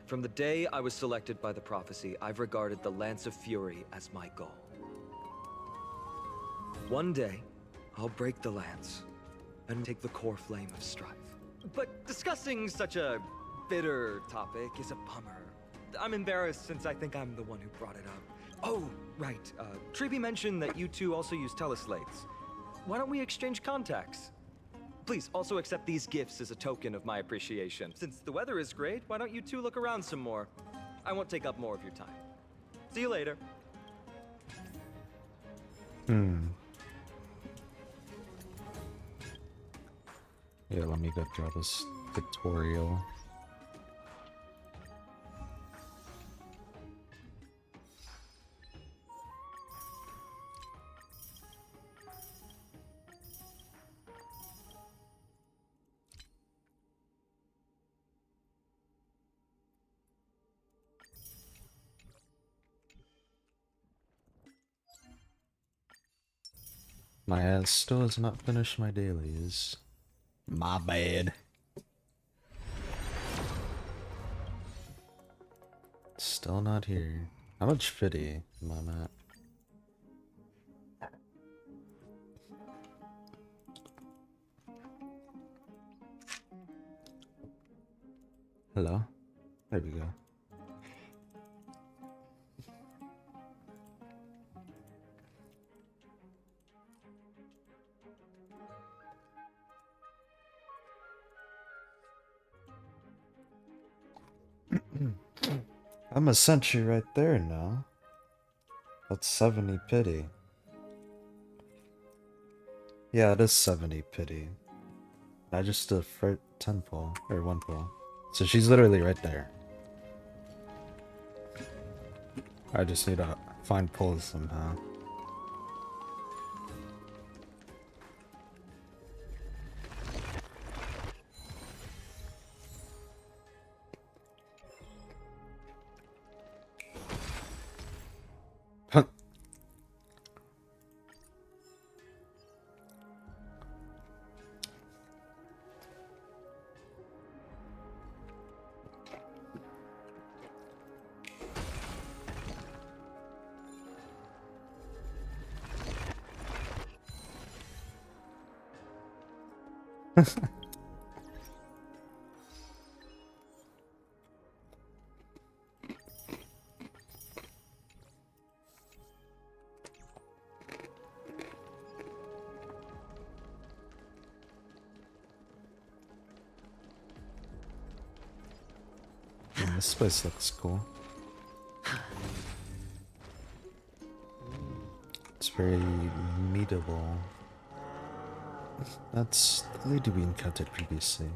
From the day I was selected by the prophecy, I've regarded the Lance of Fury as my goal. One day, I'll break the lance and take the core flame of strife. But discussing such a bitter topic is a bummer. I'm embarrassed since I think I'm the one who brought it up. Oh, right. Treeby mentioned that you two also use teleslates. Why don't we exchange contacts? Please also accept these gifts as a token of my appreciation. Since the weather is great, why don't you two look around some more? I won't take up more of your time. See you later. Hmm. Yeah, let me go draw this tutorial. My ass still has not finished my dailies. My bad. Still not here. How much pity am I at? Hello? There we go. I'm a century right there now. That's 70 pity. Yeah, it is 70 pity. I just did a 10 pull, or 1 pull. So she's literally right there. I just need to find pulls somehow. Yeah, this place looks cool. It's very meetable. That's the lady we encountered previously.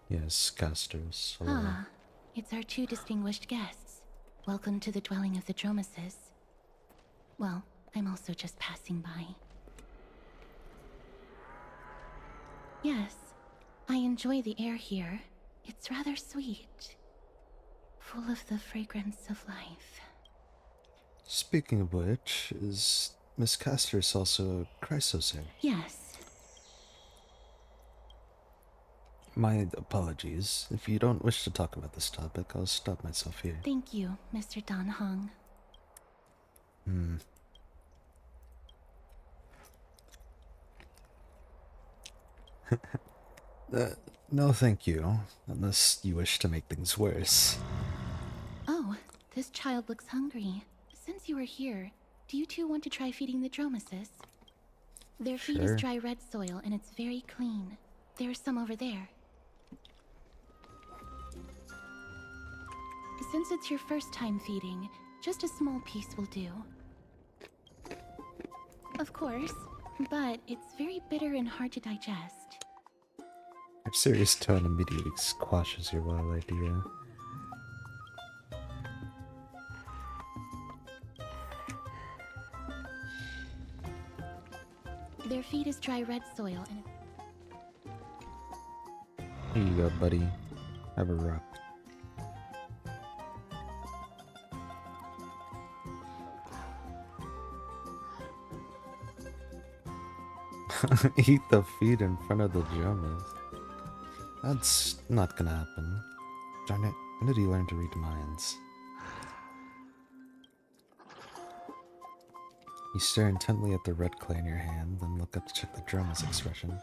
Yes, casters. Hello. Ah, it's our two distinguished guests. Welcome to the dwelling of the Dromases. Well, I'm also just passing by. Yes, I enjoy the air here. It's rather sweet. Full of the fragrance of life. Speaking of which, is Miss Casters also a Chrysosaur? Yes. My apologies. If you don't wish to talk about this topic, I'll stop myself here. Thank you, Mr. Dan Hong. No thank you, unless you wish to make things worse. Oh, this child looks hungry. Since you are here, do you two want to try feeding the Dromases? Their feed Sure. is dry red soil and it's very clean. There's some over there. Since it's your first time feeding, just a small piece will do. Of course, but it's very bitter and hard to digest. Your serious tone immediately squashes your wild idea. Their feed is dry red soil and Here you go, buddy. Have a rock. Eat the feed in front of the drummers. That's not gonna happen. Darn it, when did he learn to read minds? You stare intently at the red clay in your hand, then look up to check the drummer's expression.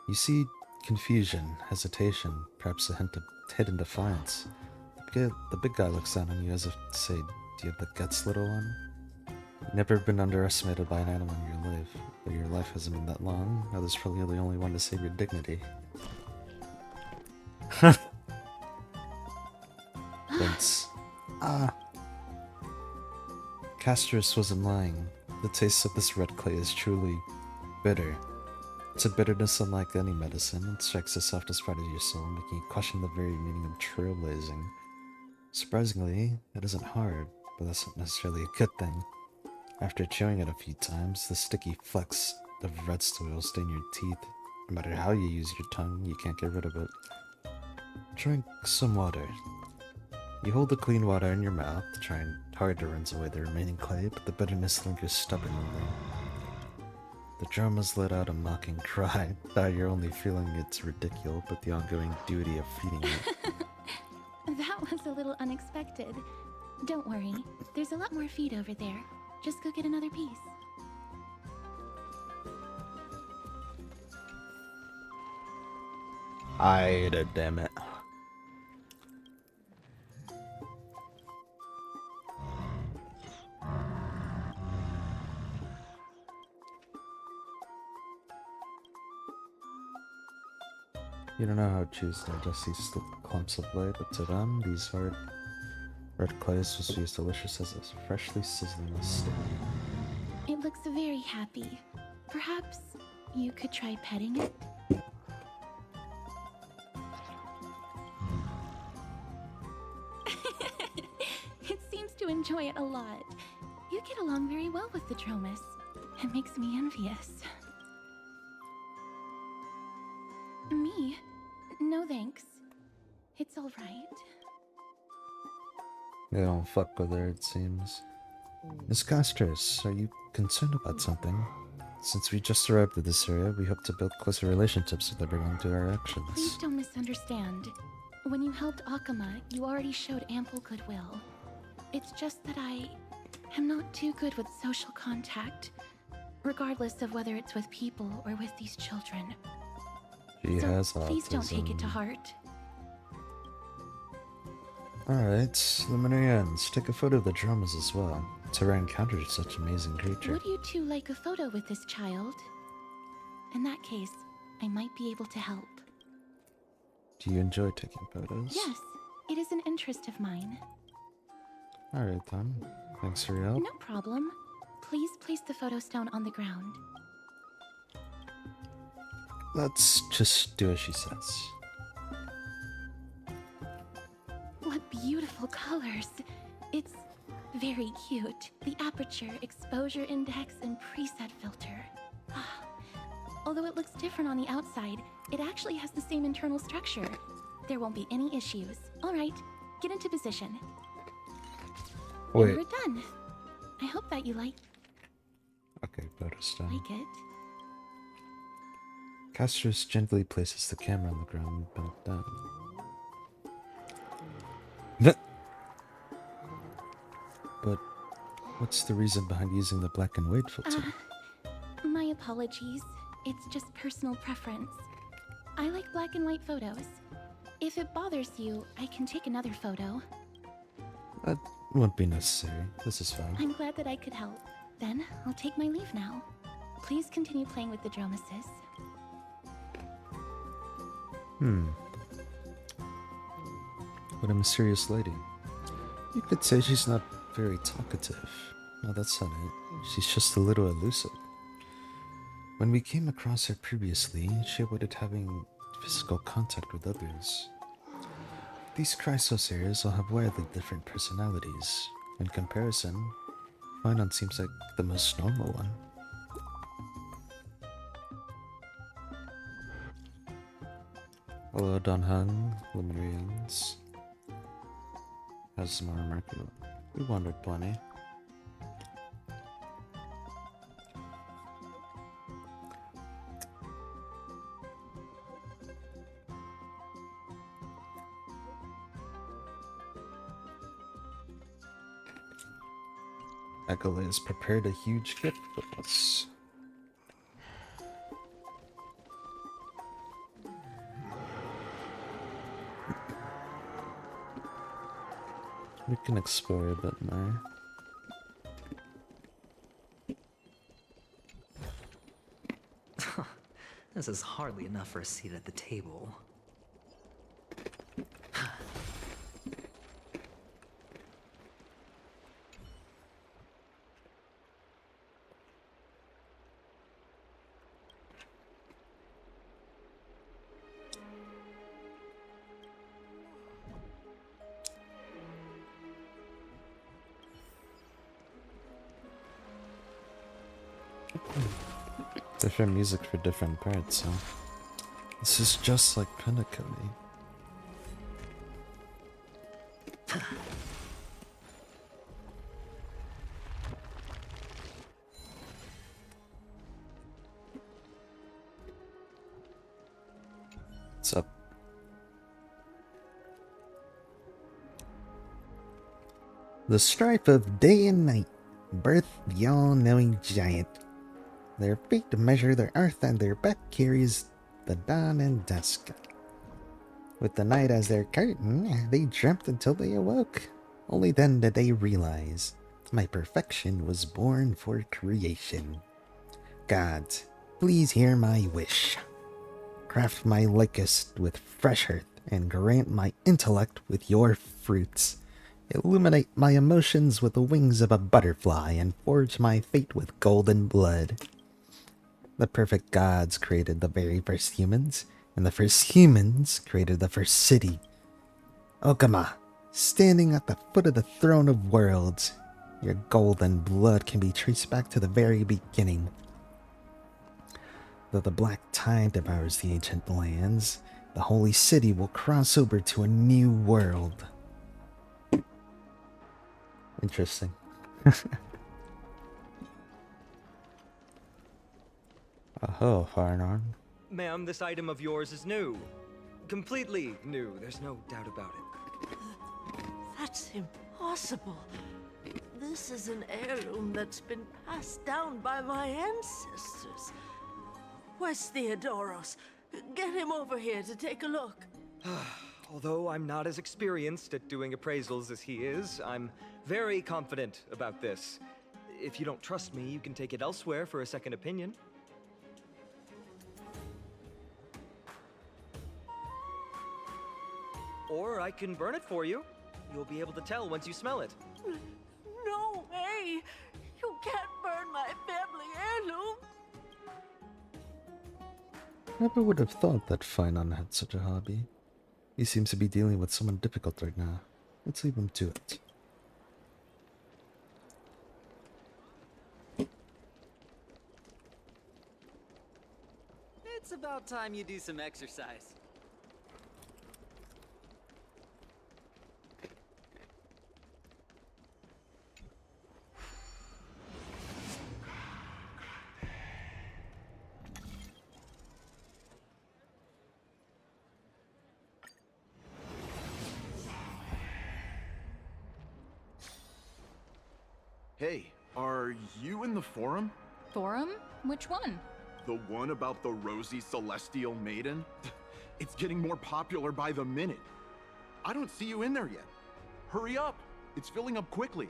You see confusion, hesitation, perhaps a hint of hidden defiance. The big guy looks down on you as if to say, "Do you have the guts, little one?" You've never been underestimated by an animal in your life, but your life hasn't been that long. Others probably the only one to save your dignity. Prince. Castris wasn't lying. The taste of this red clay is truly bitter. It's a bitterness unlike any medicine. It strikes the softest part of your soul, making you question the very meaning of trailblazing. Surprisingly, it isn't hard, but that's not necessarily a good thing. After chewing it a few times, the sticky flecks of red stone will stain your teeth. No matter how you use your tongue, you can't get rid of it. Drink some water. You hold the clean water in your mouth, trying hard to rinse away the remaining clay, but the bitterness lingers stubbornly there. The drummers let out a mocking cry. Now you're only feeling its ridiculous, but the ongoing duty of feeding it. That was a little unexpected. Don't worry, there's a lot more feed over there. Just go get another piece. Damn it. You don't know how Jews digest these clumps of light, but to them, these hard red clays will be as delicious as a freshly sizzling steak. It looks very happy. Perhaps you could try petting it? It seems to enjoy it a lot. You get along very well with the Dromus. It makes me envious. Me? No thanks. It's all right. They don't fuck with her, it seems. Miss Castros, are you concerned about something? Since we just arrived at this area, we hope to build closer relationships with everyone through our actions. Please don't misunderstand. When you helped Akama, you already showed ample goodwill. It's just that I am not too good with social contact, regardless of whether it's with people or with these children. She has autism. Please don't take it to heart. Alright, Luminarians, take a photo of the drummers as well. It's a rare encounter with such an amazing creature. Would you two like a photo with this child? In that case, I might be able to help. Do you enjoy taking photos? Yes, it is an interest of mine. Alright then. Thanks for your help. No problem. Please place the photo stone on the ground. Let's just do as she says. What beautiful colors. It's very cute. The aperture, exposure index, and preset filter. Although it looks different on the outside, it actually has the same internal structure. There won't be any issues. All right, get into position. Wait. And we're done. I hope that you like Okay, photo stone. it. Castros gently places the camera on the ground and bent down. But what's the reason behind using the black and white filter? My apologies. It's just personal preference. I like black and white photos. If it bothers you, I can take another photo. That won't be necessary. This is fine. I'm glad that I could help. Then, I'll take my leave now. Please continue playing with the Dromuses. What a mysterious lady. You could say she's not very talkative. No, that's not it. She's just a little elusive. When we came across her previously, she avoided having physical contact with others. These Chrysos areas all have wildly different personalities. In comparison, Finon seems like the most normal one. Hello, Don Hung, Luminarians. How's more remarkable? We wandered plenty. Echola has prepared a huge gift for us. We can explore a bit more. This is hardly enough for a seat at the table. Different music for different parts, huh? This is just like Pinnacle. What's up? The strife of day and night birthed the all-knowing giant. Their feet measure the earth and their back carries the dawn and dusk. With the night as their curtain, they dreamt until they awoke. Only then did they realize my perfection was born for creation. Gods, please hear my wish. Craft my likeness with fresh earth and grant my intellect with your fruits. Illuminate my emotions with the wings of a butterfly and forge my fate with golden blood. The perfect gods created the very first humans, and the first humans created the first city. Okama, standing at the foot of the throne of worlds, your golden blood can be traced back to the very beginning. Though the black tide devours the ancient lands, the holy city will cross over to a new world. Interesting. Oh, Farnon. Ma'am, this item of yours is new. Completely new, there's no doubt about it. That's impossible. This is an heirloom that's been passed down by my ancestors. Where's Theodoros? Get him over here to take a look. Although I'm not as experienced at doing appraisals as he is, I'm very confident about this. If you don't trust me, you can take it elsewhere for a second opinion. Or I can burn it for you. You'll be able to tell once you smell it. No way! You can't burn my family heirloom! Never would have thought that Finon had such a hobby. He seems to be dealing with someone difficult right now. Let's leave him to it. It's about time you do some exercise. Hey, are you in the forum? Forum? Which one? The one about the rosy celestial maiden? It's getting more popular by the minute. I don't see you in there yet. Hurry up! It's filling up quickly.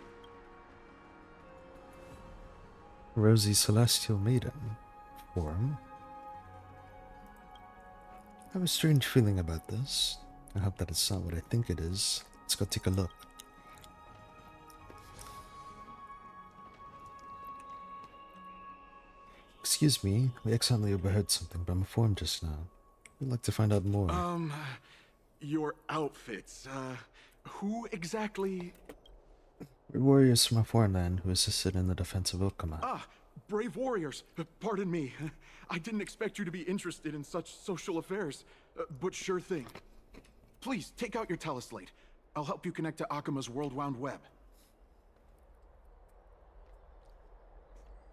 Rosy Celestial Maiden. Forum. I have a strange feeling about this. I hope that it's not what I think it is. Let's go take a look. Excuse me, we accidentally overheard something from a forum just now. We'd like to find out more. Your outfits, who exactly? We're warriors from a foreign land who assisted in the defense of Okama. Ah, brave warriors. Pardon me. I didn't expect you to be interested in such social affairs, but sure thing. Please, take out your teleslate. I'll help you connect to Akama's World Wound Web.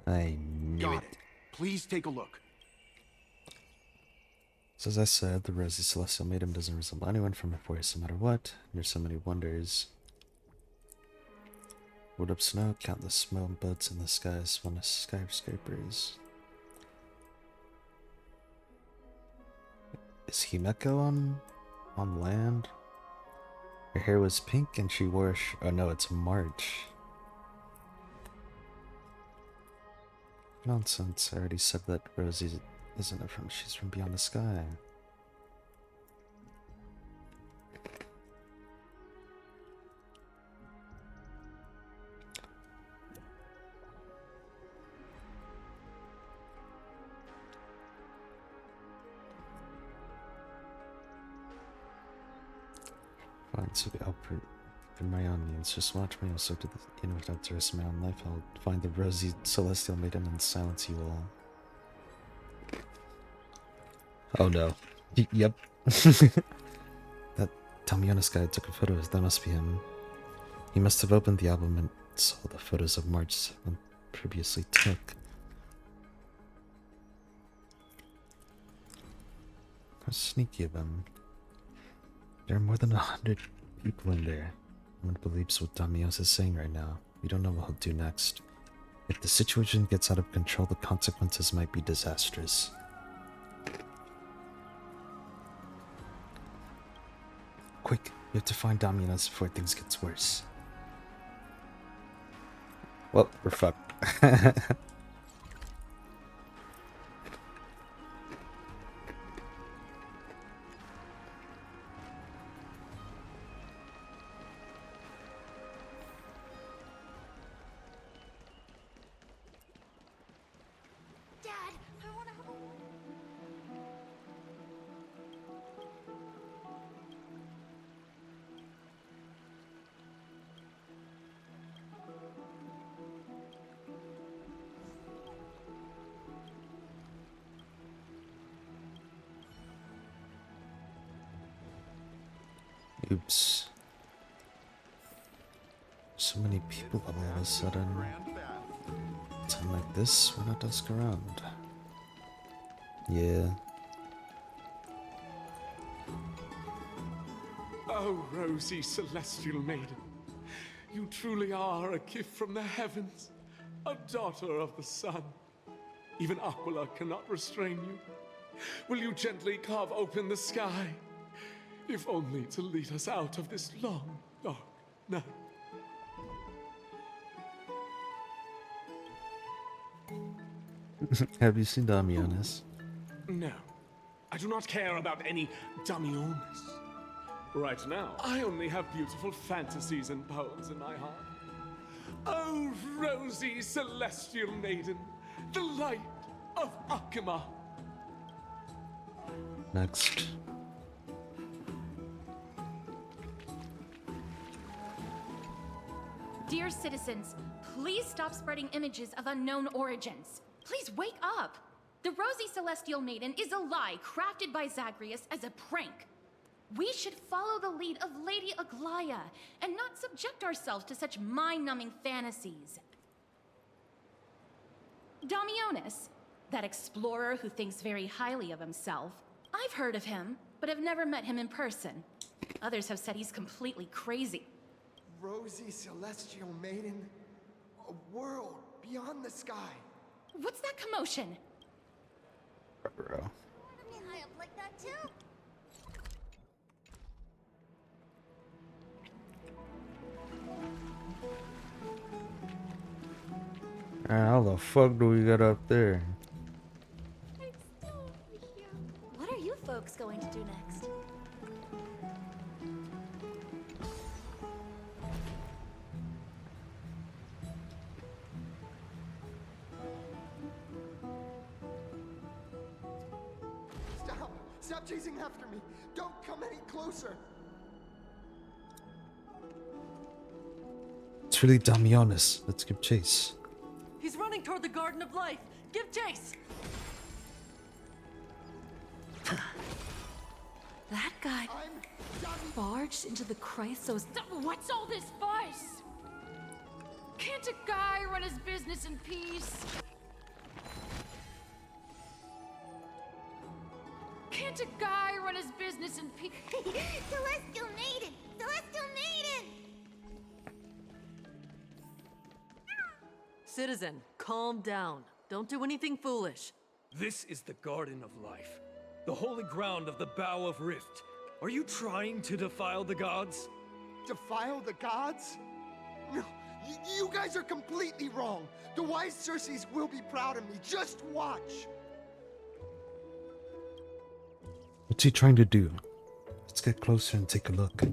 I knew Got it. Please take a look. So as I said, the Rosy Celestial Maiden doesn't resemble anyone from Amphoreus no matter what. There's so many wonders. Wood up snow, countless smoke buds in the skies, one of skyscrapers. Is Himeko on land? Her hair was pink and she wore oh no, it's March. Nonsense, I already said that Rosie isn't from, she's from beyond the sky. Fine, so the output. in my onions. Just watch me. I'll soak to the in without the rest of my own life. I'll find the rosy celestial maiden and silence you all. Oh no. Yep. That Tamionis guy took a photo of. That must be him. He must have opened the album and saw the photos of March and previously took. How sneaky of him. There are more than 100 people in there. No one believes what Damios is saying right now. We don't know what he'll do next. If the situation gets out of control, the consequences might be disastrous. Quick, we have to find Damios before things get worse. Well, we're fucked. Oops. So many people all of a sudden. Time like this, why not ask around? Yeah. Oh, rosy celestial maiden. You truly are a gift from the heavens, a daughter of the sun. Even Aquila cannot restrain you. Will you gently carve open the sky? If only to lead us out of this long, dark night. Have you seen Damianis? No, I do not care about any Damionis. Right now, I only have beautiful fantasies and poems in my heart. Oh, rosy celestial maiden, the light of Akima. Next. Dear citizens, please stop spreading images of unknown origins. Please wake up! The Rosy Celestial Maiden is a lie crafted by Zagreus as a prank. We should follow the lead of Lady Aglaya and not subject ourselves to such mind-numbing fantasies. Damionis, that explorer who thinks very highly of himself. I've heard of him, but have never met him in person. Others have said he's completely crazy. Rosy Celestial Maiden, a world beyond the sky. What's that commotion? Bro. High up like that too? How the fuck do we get up there? What are you folks going to do next? Stop! Stop chasing after me! Don't come any closer! It's really Damionis. Let's give chase. He's running toward the Garden of Life. Give chase! That guy barged into the Chrysos. What's all this fuss? Can't a guy run his business in peace? Can't a guy run his business in peace? Celestial Maiden! Celestial Maiden! Citizen, calm down. Don't do anything foolish. This is the Garden of Life, the holy ground of the Bow of Rift. Are you trying to defile the gods? Defile the gods? No, you guys are completely wrong. The wise Circes will be proud of me. Just watch. What's he trying to do? Let's get closer and take a look.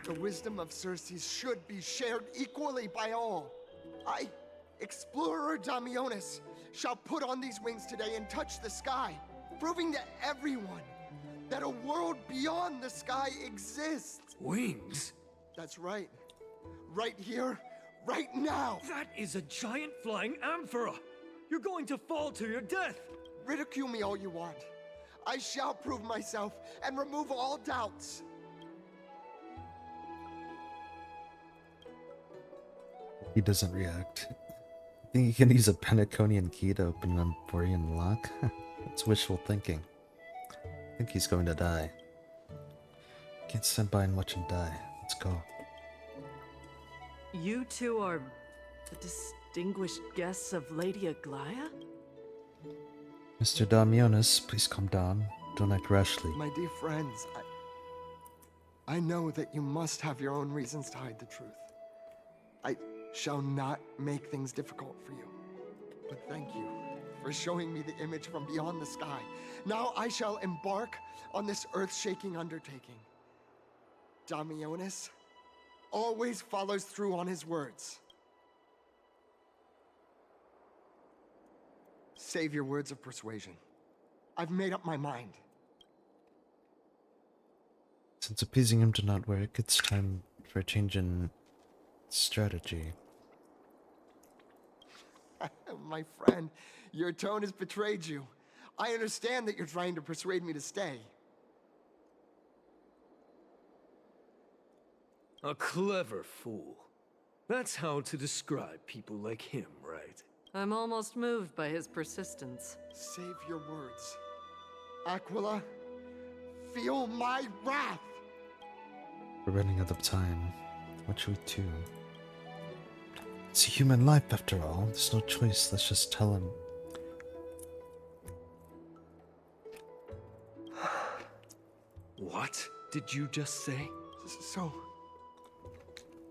The wisdom of Circes should be shared equally by all. I, Explorer Damionis, shall put on these wings today and touch the sky, proving to everyone that a world beyond the sky exists. Wings? That's right. Right here, right now. That is a giant flying amphora. You're going to fall to your death. Ridicule me all you want. I shall prove myself and remove all doubts. He doesn't react. Think he can use a Penaconian key to open an Amphorean lock? That's wishful thinking. I think he's going to die. Can't stand by and watch him die. Let's go. You two are the distinguished guests of Lady Aglaya? Mr. Damionis, please calm down. Don't act rashly. My dear friends, I know that you must have your own reasons to hide the truth. I shall not make things difficult for you. But thank you for showing me the image from beyond the sky. Now I shall embark on this earth-shaking undertaking. Damionis always follows through on his words. Save your words of persuasion. I've made up my mind. Since appeasing him did not work, it's time for a change in strategy. My friend, your tone has betrayed you. I understand that you're trying to persuade me to stay. A clever fool. That's how to describe people like him, right? I'm almost moved by his persistence. Save your words. Aquila, feel my wrath! We're running out of time. What should we do? It's a human life after all. There's no choice. Let's just tell him. What did you just say? So,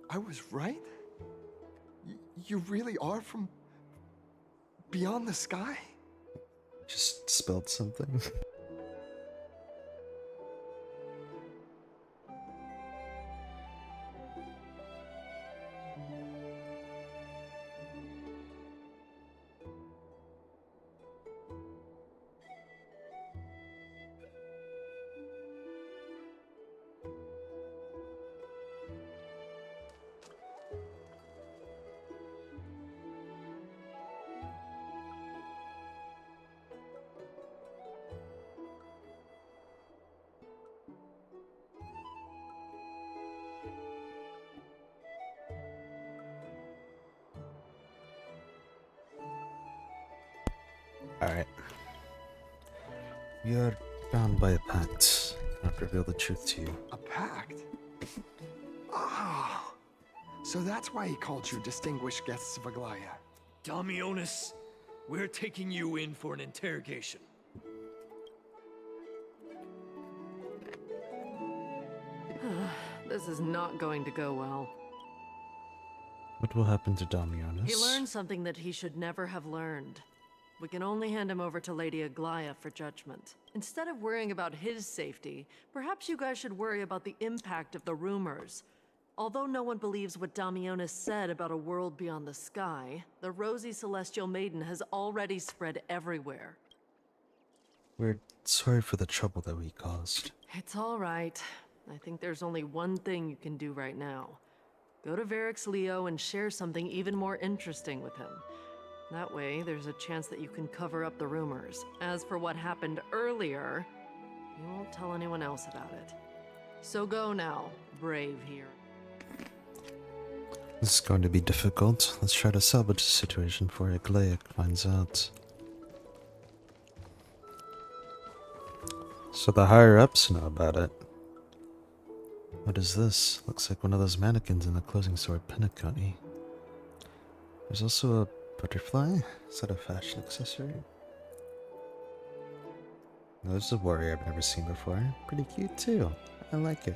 I was right? You really are from beyond the sky? Just spelled something. Alright. We are bound by a pact. I cannot reveal the truth to you. A pact? Ah, so that's why he called you distinguished guests of Aglaya. Damionis, we're taking you in for an interrogation. This is not going to go well. What will happen to Damionis? He learned something that he should never have learned. We can only hand him over to Lady Aglaya for judgment. Instead of worrying about his safety, perhaps you guys should worry about the impact of the rumors. Although no one believes what Damionis said about a world beyond the sky, the rosy celestial maiden has already spread everywhere. We're sorry for the trouble that we caused. It's all right. I think there's only one thing you can do right now. Go to Varix Leo and share something even more interesting with him. That way, there's a chance that you can cover up the rumors. As for what happened earlier, you won't tell anyone else about it. So go now, brave hero. This is going to be difficult. Let's try to salvage the situation before Aglaya finds out. So the higher-ups know about it. What is this? Looks like one of those mannequins in the closing store at Penacony. There's also a butterfly? Is that a fashion accessory? No, this is a warrior I've never seen before. Pretty cute too. I like it.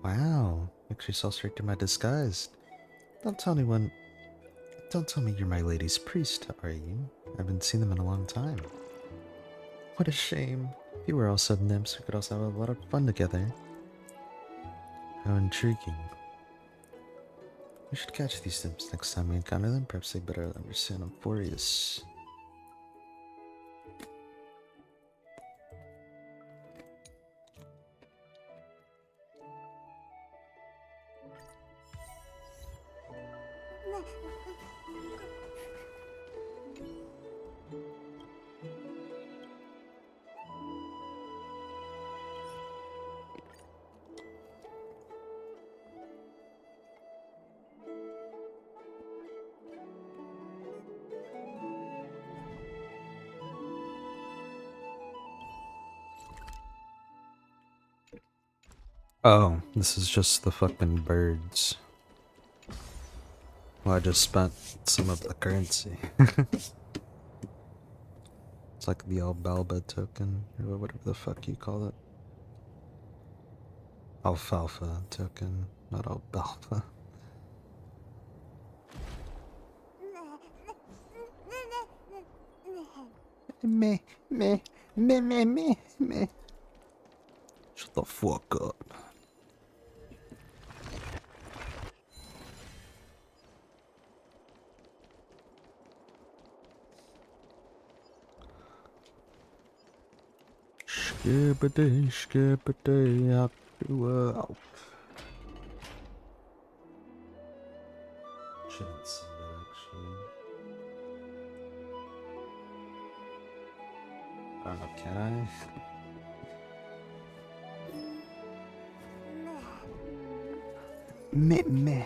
Wow. Actually saw straight through my disguise. Don't tell anyone. Don't tell me you're my lady's priest, are you? I haven't seen them in a long time. What a shame. If you were also nymphs, we could also have a lot of fun together. How intriguing. We should catch these imps next time we encounter them. Perhaps they better understand Amphoreus. Oh, this is just the fucking birds. Well, I just spent some of the currency. It's like the Albalba token, or whatever the fuck you call it. Alfalfa token, not Albalba. Meh, meh, meh, meh, meh, meh. Shut the fuck up. Skippity, out to out. Shouldn't say that actually. I don't know, can I? Meh meh.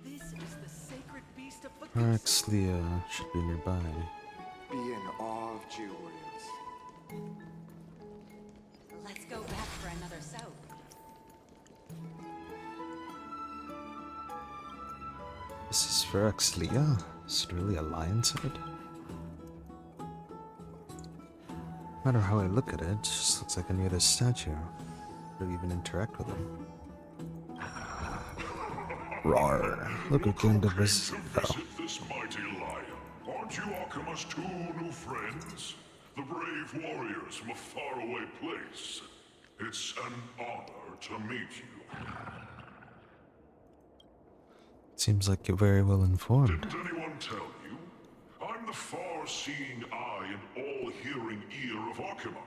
This is the sacred beast of the Araxlia should be nearby. Be in awe of Geowarriors. Let's go back for another soap. This is for Araxlia? Is it really a lion's head? No matter how I look at it, it just looks like any other statue. Or even interact with them. Roar. Look who came to visit. Oh. This mighty lion. Aren't you Akima's two new friends? The brave warriors from a faraway place. It's an honor to meet you. Seems like you're very well informed. Didn't anyone tell you? I'm the far-seeing eye and all-hearing ear of Akima.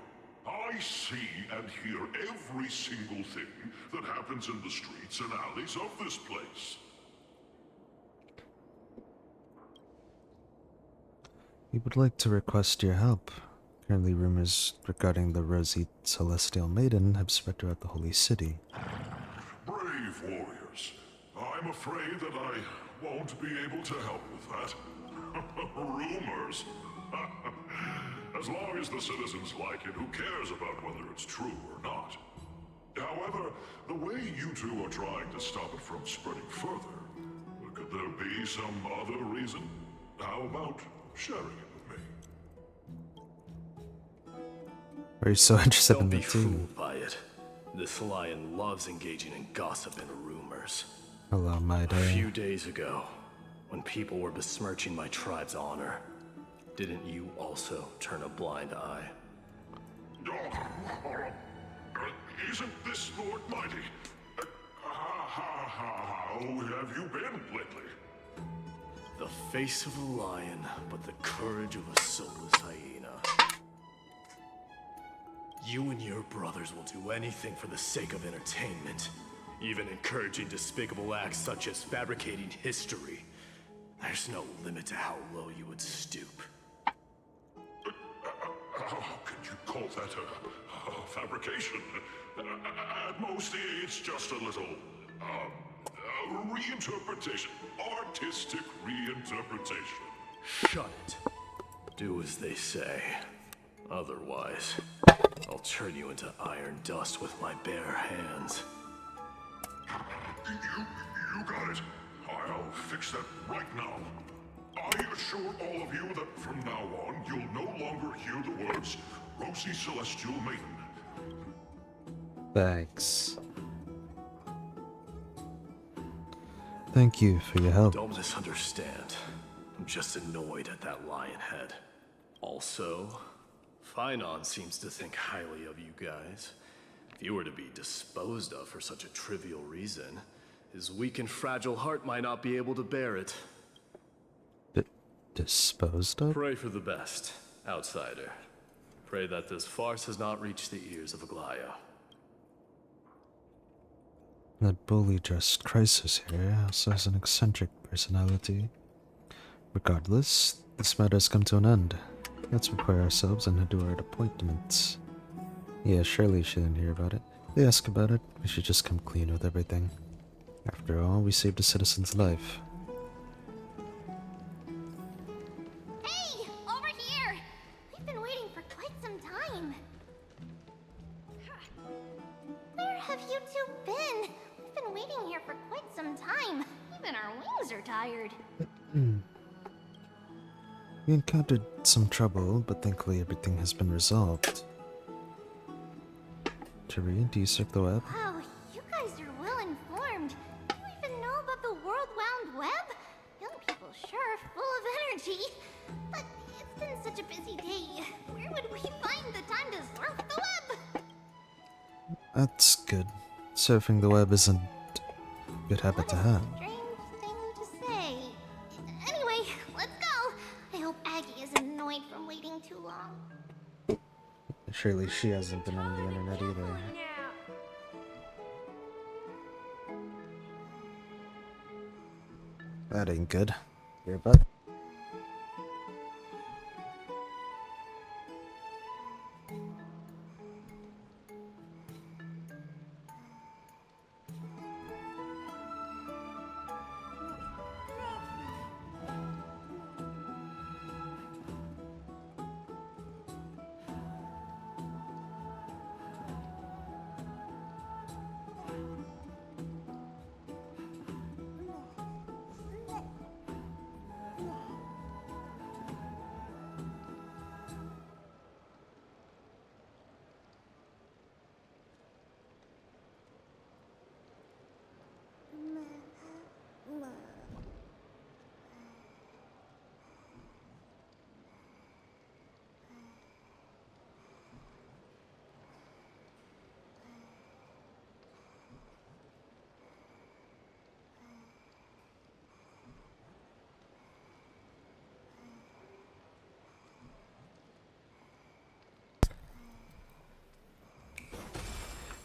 I see and hear every single thing that happens in the streets and alleys of this place. We would like to request your help. Currently, rumors regarding the rosy celestial maiden have spread throughout the holy city. Brave warriors. I'm afraid that I won't be able to help with that. Rumors? As long as the citizens like it, who cares about whether it's true or not? However, the way you two are trying to stop it from spreading further, could there be some other reason? How about sharing it with me? Are you so interested Don't in the be team? fooled by it. This lion loves engaging in gossip and rumors. Hello, my A day. few days ago, when people were besmirching my tribe's honor, didn't you also turn a blind eye? Isn't this Lord Mighty? How have you been lately? The face of a lion, but the courage of a soulless hyena. You and your brothers will do anything for the sake of entertainment, even encouraging despicable acts such as fabricating history. There's no limit to how low you would stoop. How could you call that a fabrication? At most, it's just a little, reinterpretation. Artistic reinterpretation. Shut it. Do as they say. Otherwise, I'll turn you into iron dust with my bare hands. You got it. I'll fix that right now. I assure all of you that from now on, you'll no longer hear the words Rosy Celestial Maiden. Thanks. Thank you for your help. Don't misunderstand. I'm just annoyed at that lion head. Also, Phainon seems to think highly of you guys. If you were to be disposed of for such a trivial reason, his weak and fragile heart might not be able to bear it. Disposed of? Pray for the best, outsider. Pray that this farce has not reached the ears of Aglaya. That bully dressed Chrysos here also has an eccentric personality. Regardless, this matter has come to an end. Let's prepare ourselves and head to our appointments. Yeah, surely she didn't hear about it. They ask about it, we should just come clean with everything. After all, we saved a citizen's life. Hey! Over here! We've been waiting for quite some time. Where have you two been? We've been waiting here for quite some time. Even our wings are tired. We encountered some trouble, but thankfully everything has been resolved. Tari, do you surf the web? Wow, you guys are well informed. Do you even know about the World Wound Web? Young people sure are full of energy. But it's been such a busy day. Where would we find the time to surf the web? That's good. Surfing the web isn't a good habit to have. Strange thing to say. Anyway, let's go. I hope Aggie isn't annoyed from waiting too long. Surely she hasn't been on the internet either. That ain't good. Here, bud.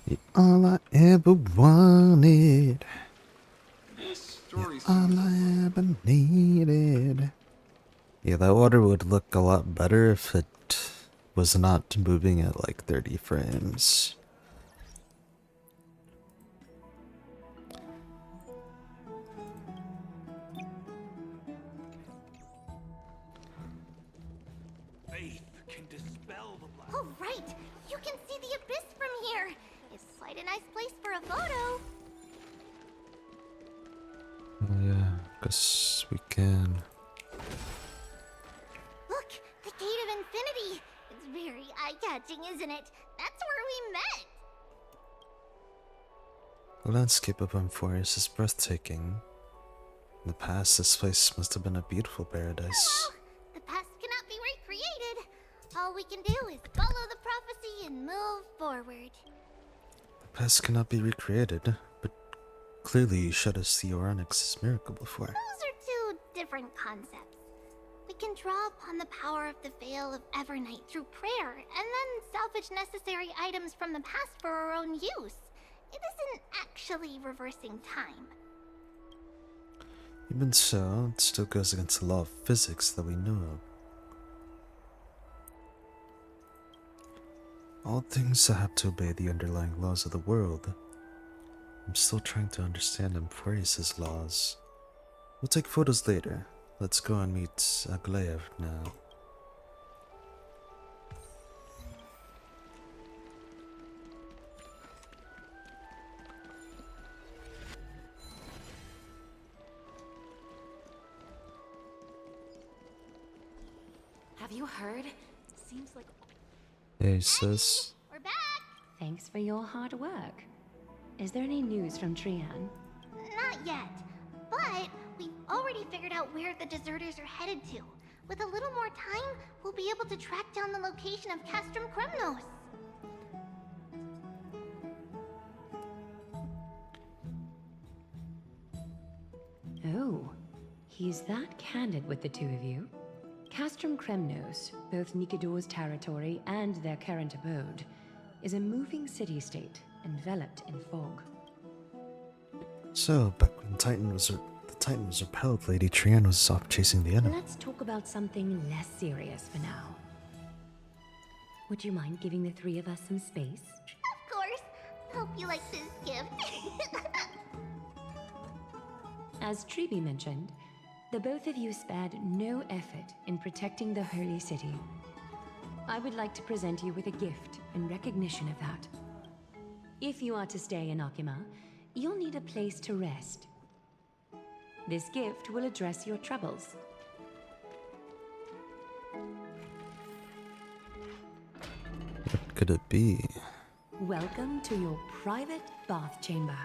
You're all I ever wanted. You're all I ever needed. Yeah, that water would look a lot better if it was not moving at like 30 frames. Faith can dispel the black. Oh, right! You can see the abyss from here! It's quite a nice place for a photo. Oh yeah, guess we can. Look! The Gate of Infinity! It's very eye-catching, isn't it? That's where we met! The landscape of Amphoreus is breathtaking. In the past, this place must have been a beautiful paradise. Well, the past cannot be recreated. All we can do is follow the prophecy and move forward. The past cannot be recreated, but clearly you showed us the Oronix's miracle before. Those are two different concepts. We can draw upon the power of the Veil of Evernight through prayer, and then salvage necessary items from the past for our own use. It isn't actually reversing time. Even so, it still goes against the law of physics that we know of. All things that have to obey the underlying laws of the world. I'm still trying to understand Amphoreus' laws. We'll take photos later. Let's go and meet Aglaev now. Have you heard? Seems like... Hey, sis. We're back! Thanks for your hard work. Is there any news from Trian? Not yet, but we've already figured out where the deserters are headed to. With a little more time, we'll be able to track down the location of Castrum Kremnos. Oh, he's that candid with the two of you. Castrum Kremnos, both Nikidor's territory and their current abode, is a moving city-state enveloped in fog. So, back when the Titan was repelled, Lady Trian was off chasing the enemy. Let's talk about something less serious for now. Would you mind giving the three of us some space? Of course. Hope you like this gift. As Treeby mentioned, the both of you spared no effort in protecting the Holy City. I would like to present you with a gift in recognition of that. If you are to stay in Akima, you'll need a place to rest. This gift will address your troubles. What could it be? Welcome to your private bath chamber.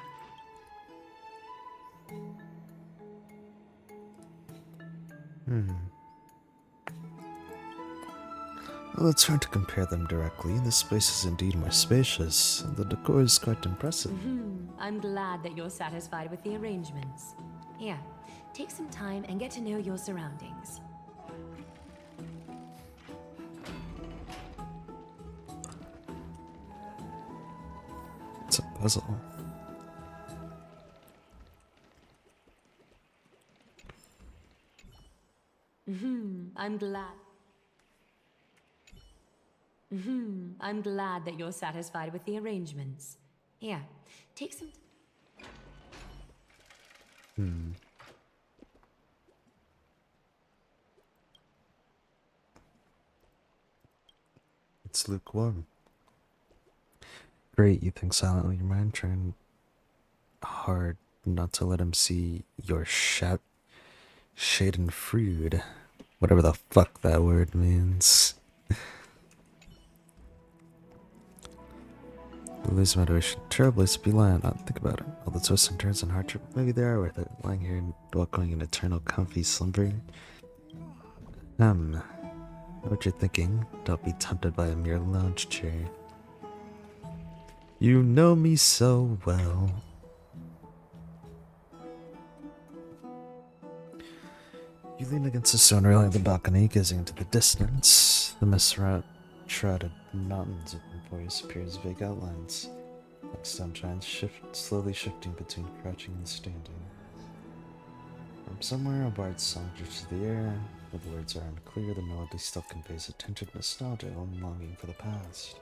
Well, it's hard to compare them directly. This place is indeed more spacious, and the decor is quite impressive. I'm glad that you're satisfied with the arrangements. Here, take some time and get to know your surroundings. It's a puzzle. I'm glad. I'm glad that you're satisfied with the arrangements. Here, take some. It's lukewarm. Great, you think silently your mind, trying hard not to let him see your Schadenfreude. Whatever the fuck that word means. Lose motivation. Terribly to be lying. Not think about it. All the twists and turns and hardship, maybe they are worth it. Lying here and welcoming an eternal comfy slumber. Know what you're thinking. Don't be tempted by a mere lounge chair. You know me so well. You lean against the stone railing of the balcony, gazing into the distance. The mist-shrouded mountains of Amphoreus appear as vague outlines, like stone giants slowly shifting between crouching and standing. From somewhere, a bard's song drifts through the air. The words are unclear, the melody still conveys a tinge of nostalgia and longing for the past.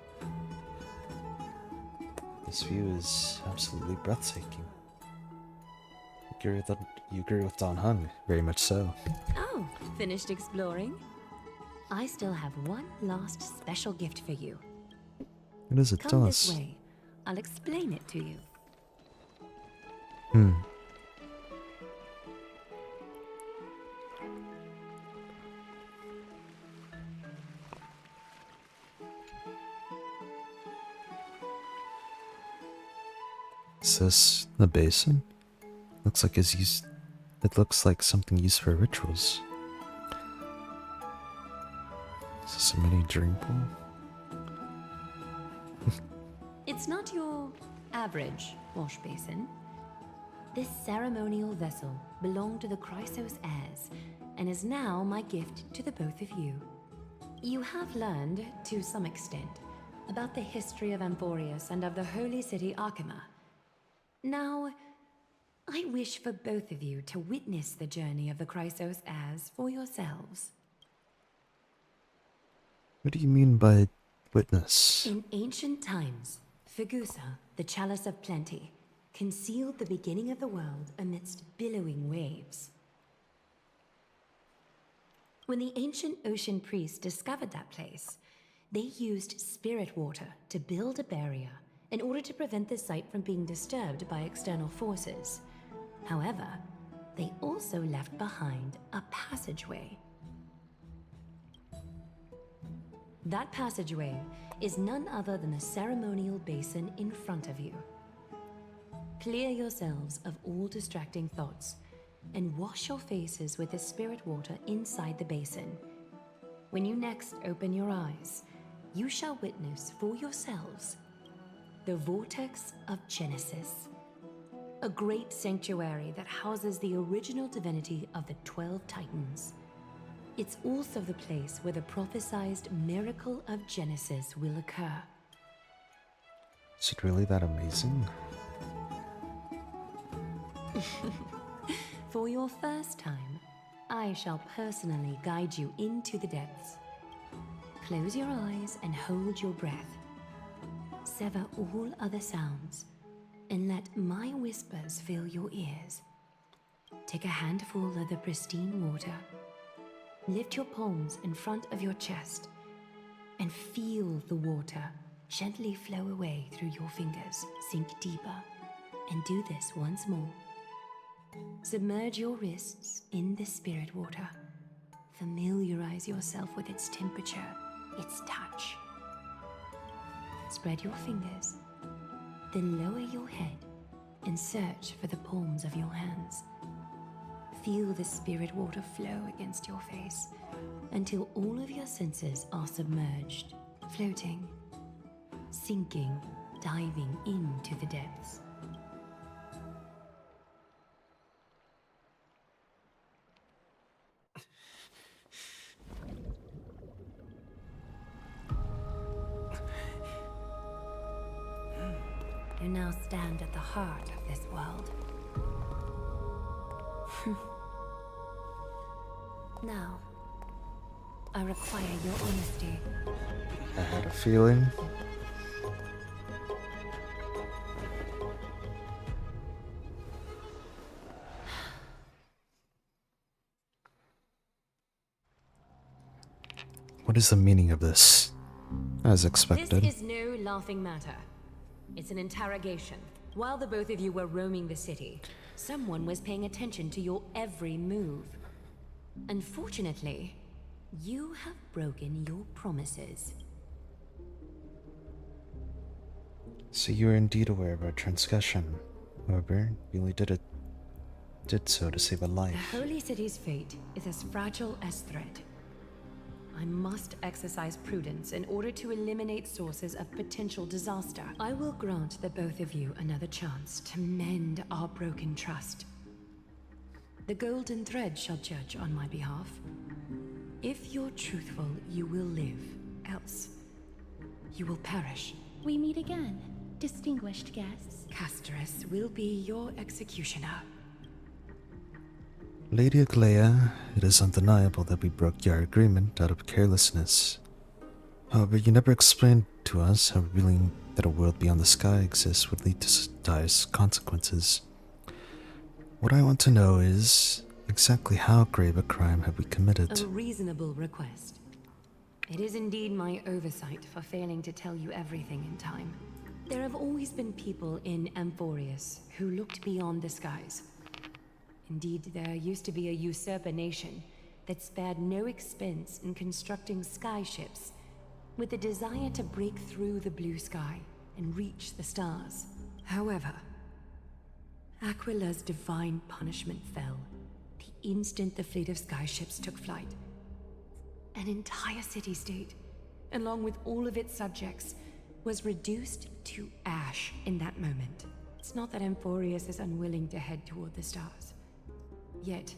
This view is absolutely breathtaking. You agree with Don Hung, very much so. Oh, finished exploring? I still have one last special gift for you. What is it? Come Tell this us. way. I'll explain it to you. Is this the basin? Looks like it looks like something used for rituals. Is this a mini dream pool? It's not your average wash basin. This ceremonial vessel belonged to the Chrysos heirs and is now my gift to the both of you. You have learned, to some extent, about the history of Amphoreus and of the holy city Akima. Now, I wish for both of you to witness the journey of the Chrysos heirs for yourselves. What do you mean by witness? In ancient times, Fegusa, the chalice of plenty, concealed the beginning of the world amidst billowing waves. When the ancient ocean priests discovered that place, they used spirit water to build a barrier in order to prevent the site from being disturbed by external forces. However, they also left behind a passageway. That passageway is none other than the ceremonial basin in front of you. Clear yourselves of all distracting thoughts and wash your faces with the spirit water inside the basin. When you next open your eyes, you shall witness for yourselves the Vortex of Genesis, a great sanctuary that houses the original divinity of the 12 Titans. It's also the place where the prophesized miracle of Genesis will occur. Is it really that amazing? For your first time, I shall personally guide you into the depths. Close your eyes and hold your breath. Sever all other sounds and let my whispers fill your ears. Take a handful of the pristine water. Lift your palms in front of your chest and feel the water gently flow away through your fingers. Sink deeper and do this once more. Submerge your wrists in the spirit water. Familiarize yourself with its temperature, its touch. Spread your fingers, then lower your head and search for the palms of your hands. Feel the spirit water flow against your face until all of your senses are submerged, floating, sinking, diving into the depths. You now stand at the heart of this world. Now, I require your honesty. I had a feeling. What is the meaning of this? As expected. This is no laughing matter. It's an interrogation. While the both of you were roaming the city, someone was paying attention to your every move. Unfortunately, you have broken your promises. So you are indeed aware of our transgression. However, you only did so to save a life. The Holy City's fate is as fragile as thread. I must exercise prudence in order to eliminate sources of potential disaster. I will grant the both of you another chance to mend our broken trust. The golden thread shall judge on my behalf. If you're truthful, you will live. Else, you will perish. We meet again, distinguished guests. Castress will be your executioner. Lady Aglaia, it is undeniable that we broke your agreement out of carelessness. However, you never explained to us how revealing that a world beyond the sky exists would lead to dire consequences. What I want to know is exactly how grave a crime have we committed? A reasonable request. It is indeed my oversight for failing to tell you everything in time. There have always been people in Amphoreus who looked beyond the skies. Indeed, there used to be a usurper nation that spared no expense in constructing skyships with the desire to break through the blue sky and reach the stars. However, Aquila's divine punishment fell the instant the fleet of skyships took flight. An entire city-state, along with all of its subjects, was reduced to ash in that moment. It's not that Amphoreus is unwilling to head toward the stars. Yet,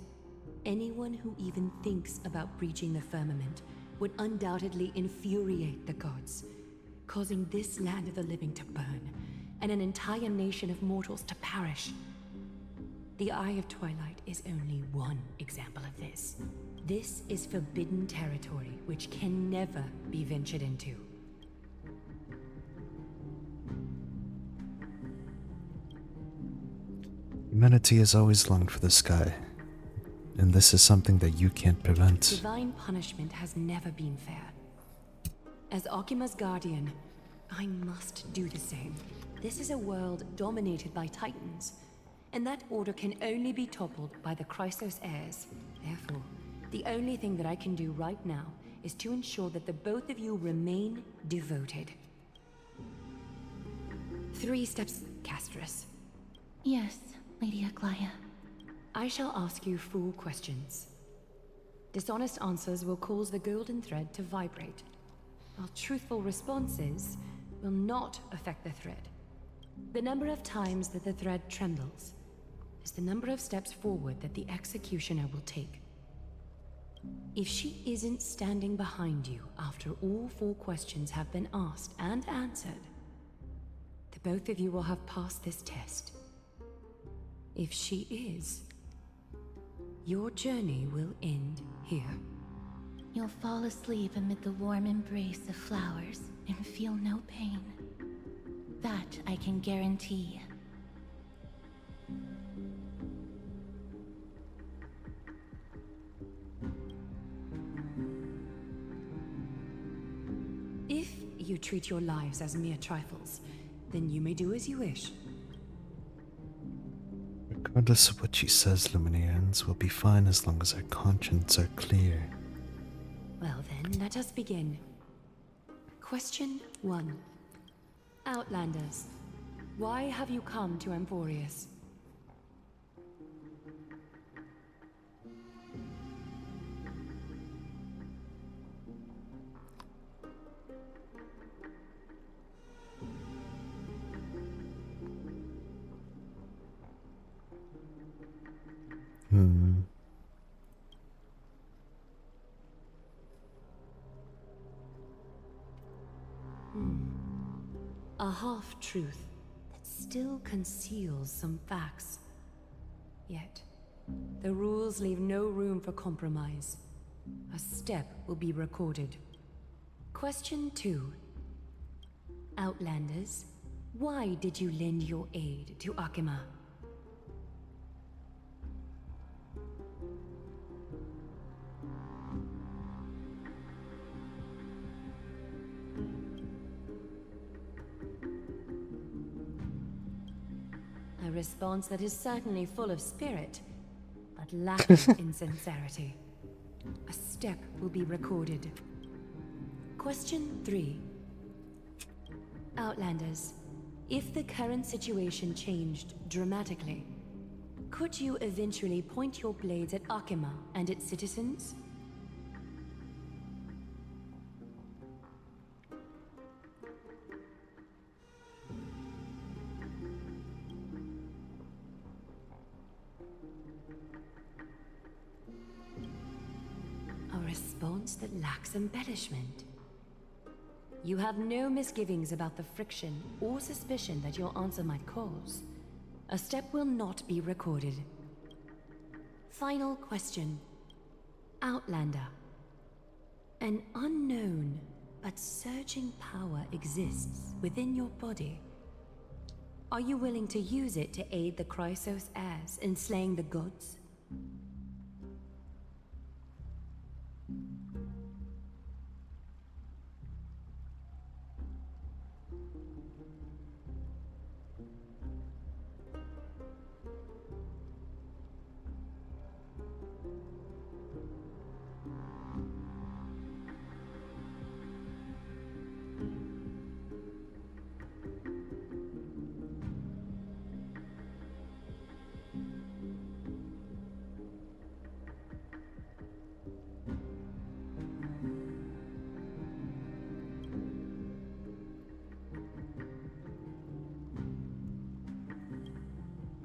anyone who even thinks about breaching the firmament would undoubtedly infuriate the gods, causing this land of the living to burn, and an entire nation of mortals to perish. The Eye of Twilight is only one example of this. This is forbidden territory which can never be ventured into. Humanity has always longed for the sky, and this is something that you can't prevent. Divine punishment has never been fair. As Okima's guardian, I must do the same. This is a world dominated by Titans, and that order can only be toppled by the Chrysos heirs. Therefore, the only thing that I can do right now is to ensure that the both of you remain devoted. 3 steps, Castress. Yes, Lady Aglaia. I shall ask you 4 questions. Dishonest answers will cause the golden thread to vibrate, while truthful responses will not affect the thread. The number of times that the thread trembles is the number of steps forward that the executioner will take. If she isn't standing behind you after all 4 questions have been asked and answered, the both of you will have passed this test. If she is, your journey will end here. You'll fall asleep amid the warm embrace of flowers and feel no pain. That I can guarantee. If you treat your lives as mere trifles, then you may do as you wish. Regardless of what she says, Lumineans, we'll be fine as long as our consciences are clear. Well then, let us begin. Question 1. Outlanders, why have you come to Amphoreus? A half-truth that still conceals some facts. Yet, the rules leave no room for compromise. A step will be recorded. Question 2. Outlanders, why did you lend your aid to Akima? A response that is certainly full of spirit, but lacking in sincerity. A step will be recorded. Question 3. Outlanders, if the current situation changed dramatically, could you eventually point your blades at Akima and its citizens? A response that lacks embellishment. You have no misgivings about the friction or suspicion that your answer might cause. A step will not be recorded. Final question. Outlander. An unknown but surging power exists within your body. Are you willing to use it to aid the Chrysos heirs in slaying the gods?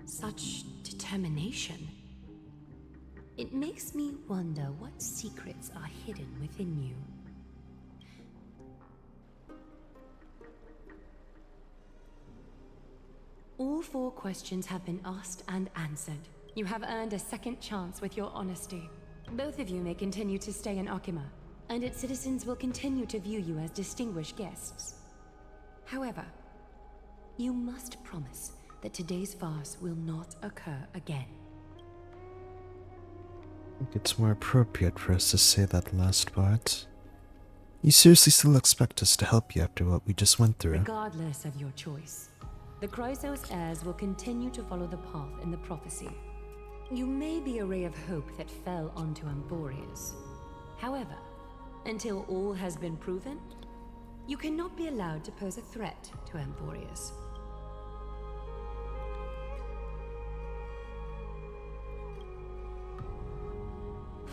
Such determination. It makes me wonder what secrets are hidden within you. All 4 questions have been asked and answered. You have earned a second chance with your honesty. Both of you may continue to stay in Akima, and its citizens will continue to view you as distinguished guests. However, you must promise that today's farce will not occur again. I think it's more appropriate for us to say that last part. You seriously still expect us to help you after what we just went through? Regardless of your choice, the Chrysos heirs will continue to follow the path in the prophecy. You may be a ray of hope that fell onto Amphoreus. However, until all has been proven, you cannot be allowed to pose a threat to Amphoreus.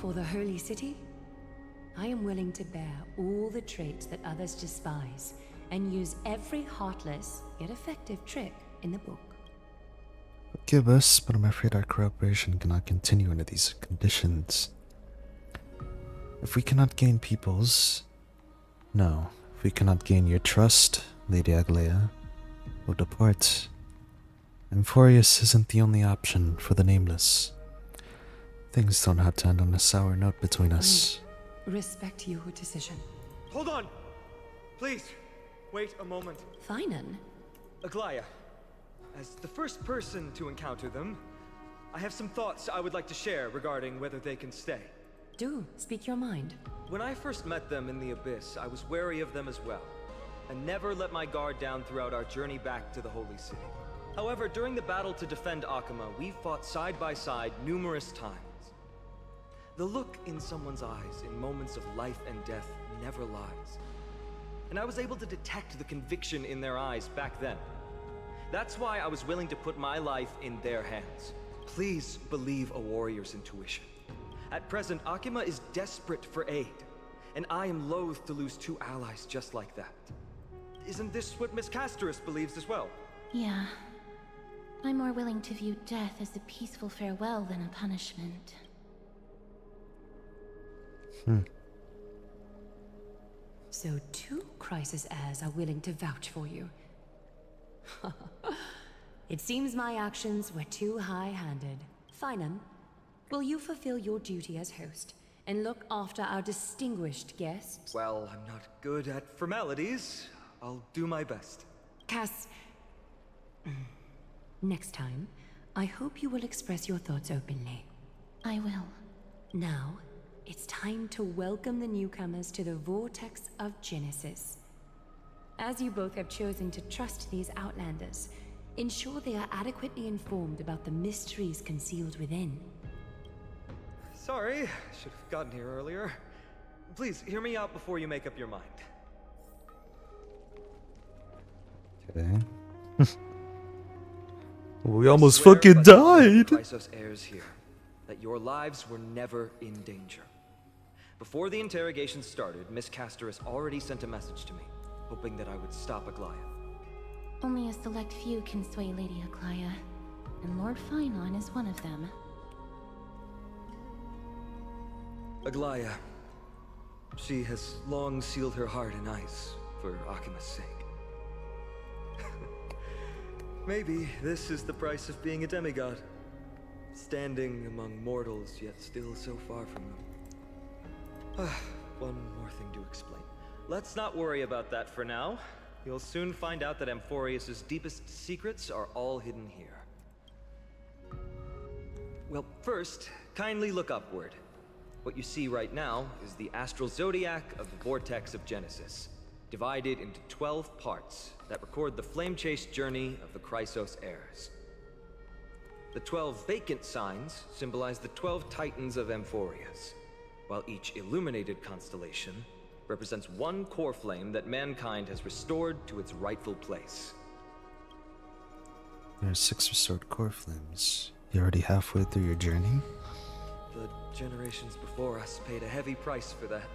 For the Holy City, I am willing to bear all the traits that others despise and use every heartless yet effective trick in the book. Forgive us, but I'm afraid our cooperation cannot continue under these conditions. If we cannot gain people's... No, if we cannot gain your trust, Lady Aglaia, we'll depart. Amphoreus isn't the only option for the Nameless. Things don't have to end on a sour note between us. Respect your decision. Hold on! Please, wait a moment. Finan? Aglaia, as the first person to encounter them, I have some thoughts I would like to share regarding whether they can stay. Do, speak your mind. When I first met them in the Abyss, I was wary of them as well, and never let my guard down throughout our journey back to the Holy City. However, during the battle to defend Akama, we fought side by side numerous times. The look in someone's eyes in moments of life and death never lies. And I was able to detect the conviction in their eyes back then. That's why I was willing to put my life in their hands. Please believe a warrior's intuition. At present, Akama is desperate for aid, and I am loath to lose two allies just like that. Isn't this what Miss Casterus believes as well? Yeah. I'm more willing to view death as a peaceful farewell than a punishment. So 2 crisis heirs are willing to vouch for you. It seems my actions were too high-handed. Finan, will you fulfill your duty as host and look after our distinguished guests? Well, I'm not good at formalities. I'll do my best. Cass... Next time, I hope you will express your thoughts openly. I will. Now, it's time to welcome the newcomers to the Vortex of Genesis. As you both have chosen to trust these Outlanders, ensure they are adequately informed about the mysteries concealed within. Sorry, should have gotten here earlier. Please, hear me out before you make up your mind. Okay. We almost fucking died! Chrysos heirs here, that your lives were never in danger. Before the interrogation started, Miss Casterus already sent a message to me, hoping that I would stop Aglaia. Only a select few can sway Lady Aglaia, and Lord Finon is one of them. Aglaia, she has long sealed her heart in ice for Akima's sake. Maybe this is the price of being a demigod. Standing among mortals, yet still so far from them. One more thing to explain. Let's not worry about that for now. You'll soon find out that Amphoreus' deepest secrets are all hidden here. Well, first, kindly look upward. What you see right now is the astral zodiac of the Vortex of Genesis, divided into 12 parts that record the flame-chased journey of the Chrysos heirs. The 12 vacant signs symbolize the 12 titans of Amphoreus, while each illuminated constellation represents one core flame that mankind has restored to its rightful place. There are 6 restored core flames. You're already halfway through your journey? The generations before us paid a heavy price for that.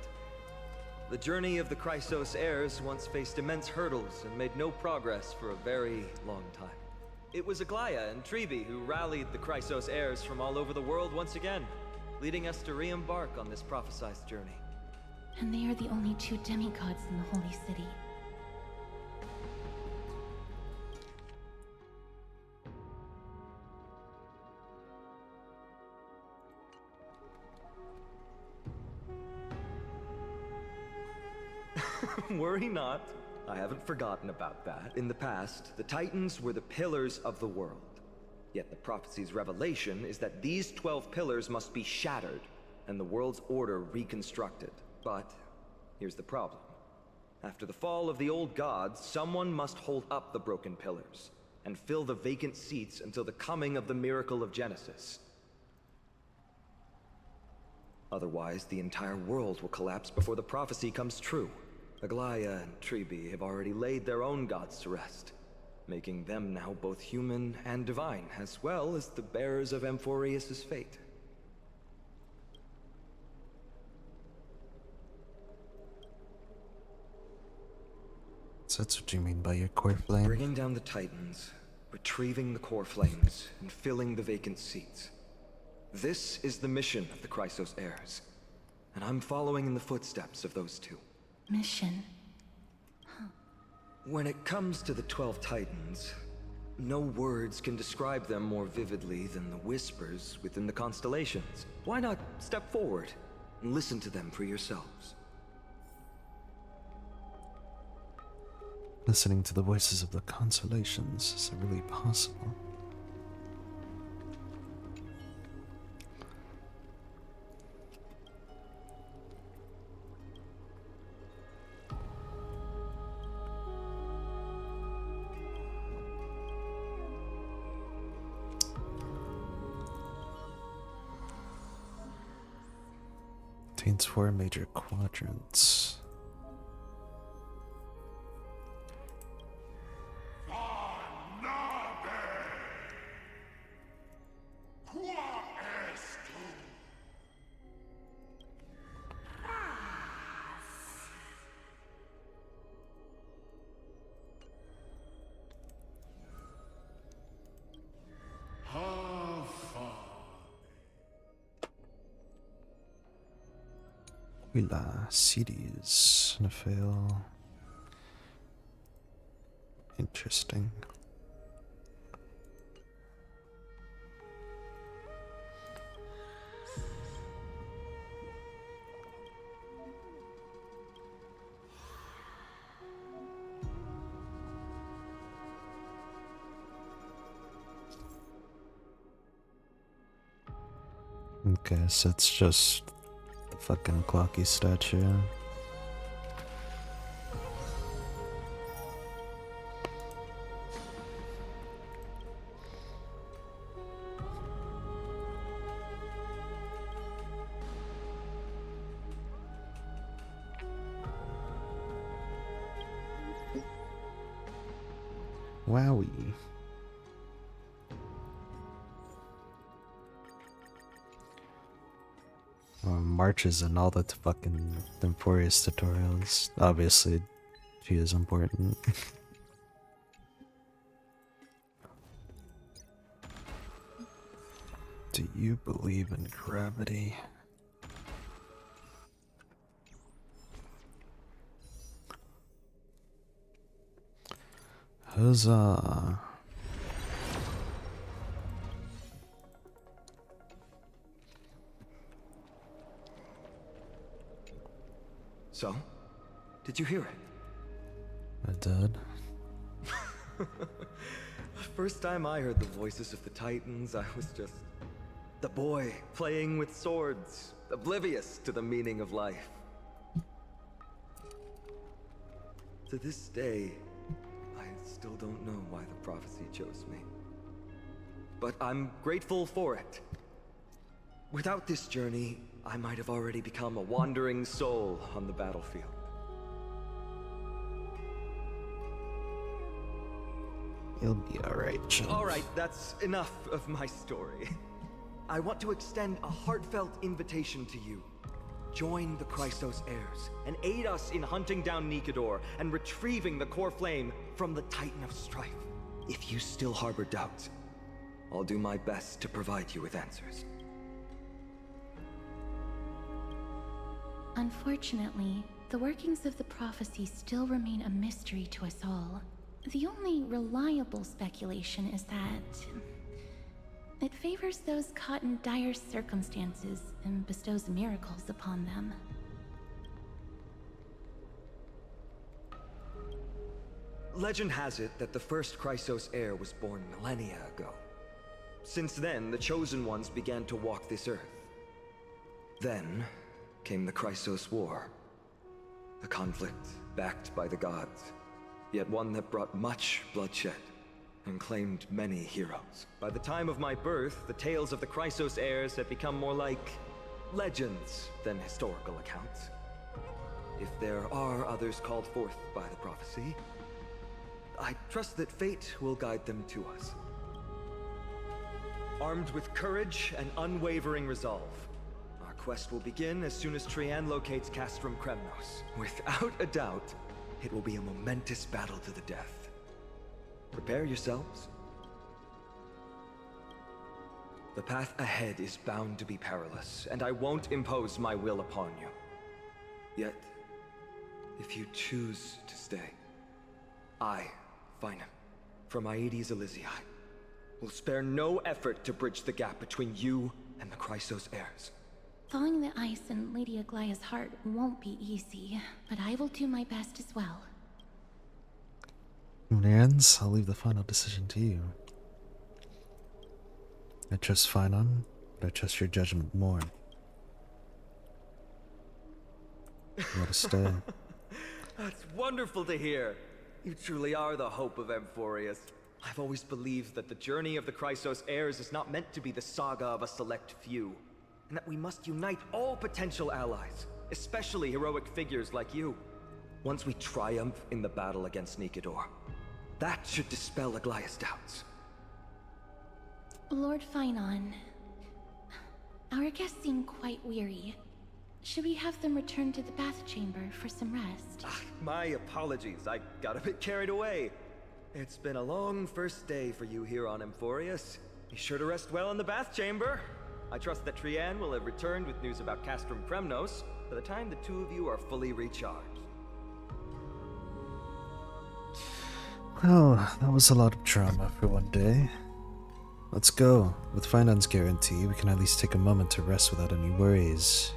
The journey of the Chrysos heirs once faced immense hurdles and made no progress for a very long time. It was Aglaia and Trebi who rallied the Chrysos heirs from all over the world once again, leading us to re-embark on this prophesized journey. And they are the only 2 demigods in the Holy City. Worry not. I haven't forgotten about that. In the past, the Titans were the pillars of the world. Yet the prophecy's revelation is that these 12 pillars must be shattered and the world's order reconstructed. But here's the problem. After the fall of the old gods, someone must hold up the broken pillars and fill the vacant seats until the coming of the miracle of Genesis. Otherwise, the entire world will collapse before the prophecy comes true. Aglaia and Trebi have already laid their own gods to rest, making them now both human and divine, as well as the bearers of Amphoreus' fate. So that's what you mean by your core flame. Bringing down the Titans, retrieving the core flames, and filling the vacant seats. This is the mission of the Chrysos heirs. And I'm following in the footsteps of those two. Mission? When it comes to the 12 Titans, no words can describe them more vividly than the whispers within the constellations. Why not step forward and listen to them for yourselves? Listening to the voices of the constellations, is it really possible? Contains 4 major quadrants. Willa, cities, Nephail. Interesting. Guess it's just the fucking clocky statue. Wowie. Marches and all the fucking Amphoreus tutorials. Obviously, she is important. Do you believe in gravity? Huzzah! So, did you hear it? I did. The first time I heard the voices of the Titans, I was just the boy playing with swords, oblivious to the meaning of life. To this day, I still don't know why the prophecy chose me. But I'm grateful for it. Without this journey, I might have already become a wandering soul on the battlefield. You'll be alright, Jim. Alright, that's enough of my story. I want to extend a heartfelt invitation to you. Join the Chrysos heirs and aid us in hunting down Nikedor and retrieving the core flame from the Titan of Strife. If you still harbor doubts, I'll do my best to provide you with answers. Unfortunately, the workings of the prophecy still remain a mystery to us all. The only reliable speculation is that it favors those caught in dire circumstances and bestows miracles upon them. Legend has it that the first Chrysos heir was born millennia ago. Since then, the Chosen Ones began to walk this earth. Then came the Chrysos War. A conflict backed by the gods, yet one that brought much bloodshed and claimed many heroes. By the time of my birth, the tales of the Chrysos heirs had become more like legends than historical accounts. If there are others called forth by the prophecy, I trust that fate will guide them to us. Armed with courage and unwavering resolve, our quest will begin as soon as Trian locates Castrum Kremnos. Without a doubt, it will be a momentous battle to the death. Prepare yourselves. The path ahead is bound to be perilous, and I won't impose my will upon you. Yet, if you choose to stay, I, Finan, from Aedes Elysiae, will spare no effort to bridge the gap between you and the Chrysos heirs. Thawing the ice in Lady Aglaya's heart won't be easy, but I will do my best as well. Nans, I'll leave the final decision to you. I trust Finan, but I trust your judgment more. You gotta stay. That's wonderful to hear. You truly are the hope of Amphoreus. I've always believed that the journey of the Chrysos heirs is not meant to be the saga of a select few, and that we must unite all potential allies, especially heroic figures like you. Once we triumph in the battle against Nikador, that should dispel Aglaya's doubts. Lord Finan, our guests seem quite weary. Should we have them return to the bath chamber for some rest? My apologies, I got a bit carried away. It's been a long first day for you here on Amphoreus. Be sure to rest well in the bath chamber. I trust that Trianne will have returned with news about Castrum Premnos by the time the two of you are fully recharged. Well, that was a lot of drama for one day. Let's go. With Finan's guarantee, we can at least take a moment to rest without any worries.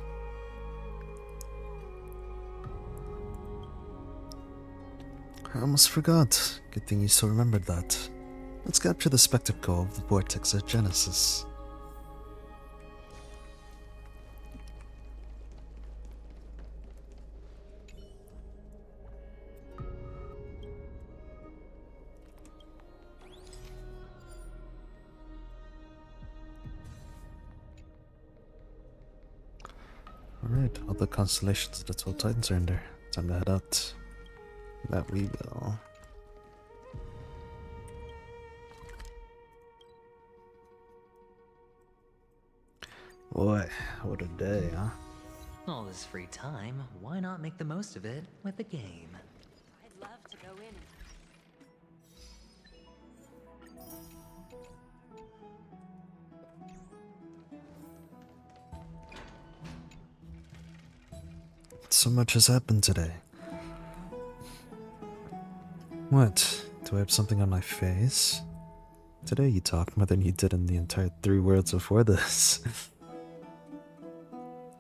I almost forgot. Good thing you still remembered that. Let's capture the spectacle of the vortex of Genesis. Alright, all the constellations of the 12 Titans are in there. Time to head out. That we will. Boy, what a day, huh? All this free time, why not make the most of it with a game? I'd love to go in. So much has happened today. What? Do I have something on my face? Today you talk more than you did in the entire 3 worlds before this.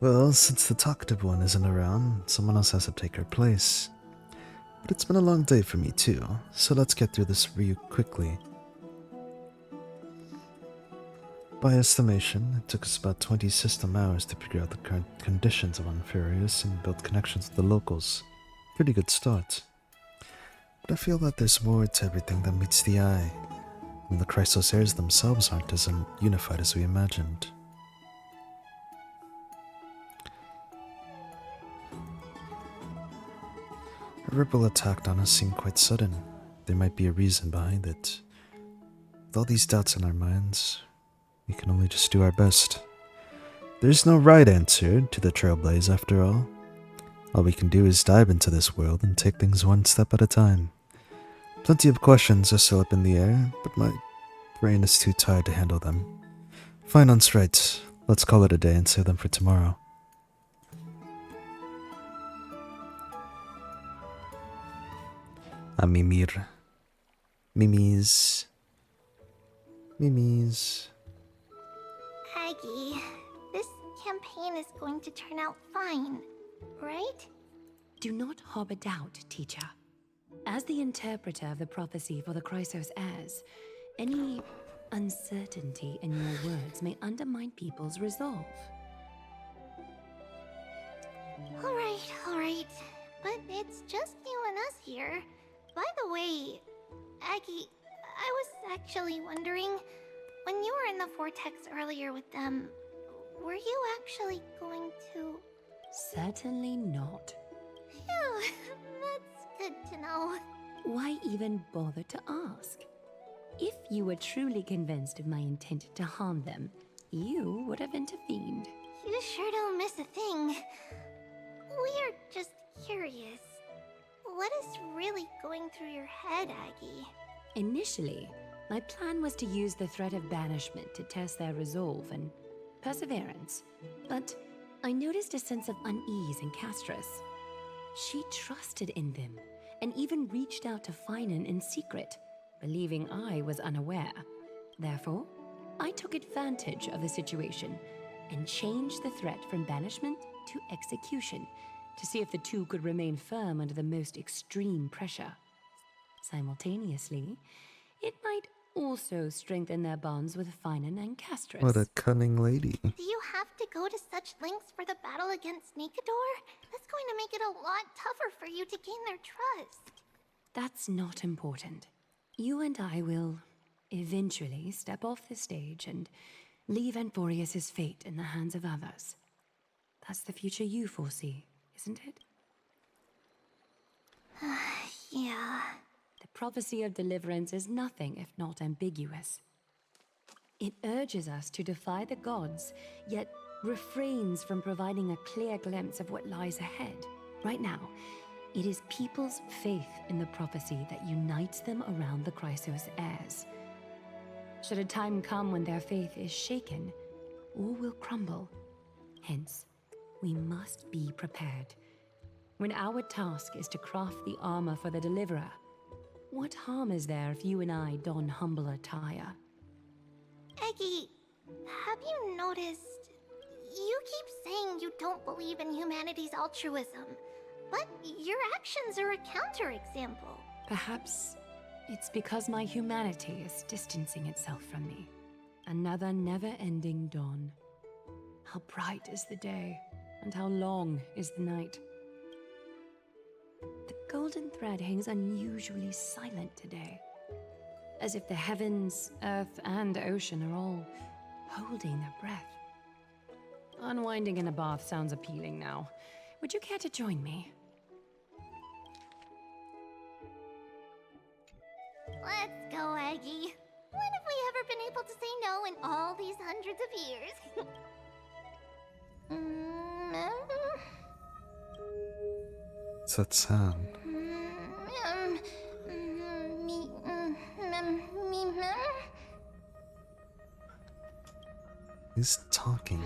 Well, since the talkative one isn't around, someone else has to take her place. But it's been a long day for me too, so let's get through this real quickly. By estimation, it took us about 20 system hours to figure out the current conditions of Amphoreus and build connections with the locals. Pretty good start. But I feel that there's more to everything than meets the eye, and the Chrysos heirs themselves aren't as unified as we imagined. A rebel attack on us seemed quite sudden. There might be a reason behind it. With all these doubts in our minds, we can only just do our best. There's no right answer to the Trailblaze after all. All we can do is dive into this world and take things one step at a time. Plenty of questions are still up in the air, but my brain is too tired to handle them. Finan's right. Let's call it a day and save them for tomorrow. A mimir. Mimis. Mimis. Aggie, this campaign is going to turn out fine, right? Do not harbor doubt, teacher. As the interpreter of the prophecy for the Chrysos heirs, any uncertainty in your words may undermine people's resolve. Alright. But it's just you and us here. By the way, Aggie, I was actually wondering, when you were in the vortex earlier with them, were you actually going to... Certainly not. Phew, that's good to know. Why even bother to ask? If you were truly convinced of my intent to harm them, you would have intervened. You sure don't miss a thing. We're just curious. What is really going through your head, Aggie? Initially, my plan was to use the threat of banishment to test their resolve and perseverance. But I noticed a sense of unease in Castris. She trusted in them and even reached out to Finan in secret, believing I was unaware. Therefore, I took advantage of the situation and changed the threat from banishment to execution to see if the two could remain firm under the most extreme pressure. Simultaneously, it might also strengthen their bonds with Finan and Castris. What a cunning lady. Do you have to go to such lengths for the battle against Nikador? That's going to make it a lot tougher for you to gain their trust. That's not important. You and I will eventually step off the stage and leave Amphoreus' fate in the hands of others. That's the future you foresee, isn't it? Yeah. The prophecy of deliverance is nothing if not ambiguous. It urges us to defy the gods, yet refrains from providing a clear glimpse of what lies ahead. Right now, it is people's faith in the prophecy that unites them around the Chrysos heirs. Should a time come when their faith is shaken, all will crumble. Hence, we must be prepared. When our task is to craft the armor for the deliverer, what harm is there if you and I don humble attire? Eggie, have you noticed? You keep saying you don't believe in humanity's altruism, but your actions are a counterexample. Perhaps it's because my humanity is distancing itself from me. Another never-ending dawn. How bright is the day, and how long is the night. The golden thread hangs unusually silent today, as if the heavens, earth, and ocean are all holding their breath. Unwinding in a bath sounds appealing now. Would you care to join me? Let's go, Aggie. When have we ever been able to say no in all these hundreds of years? What's that sound? He's talking.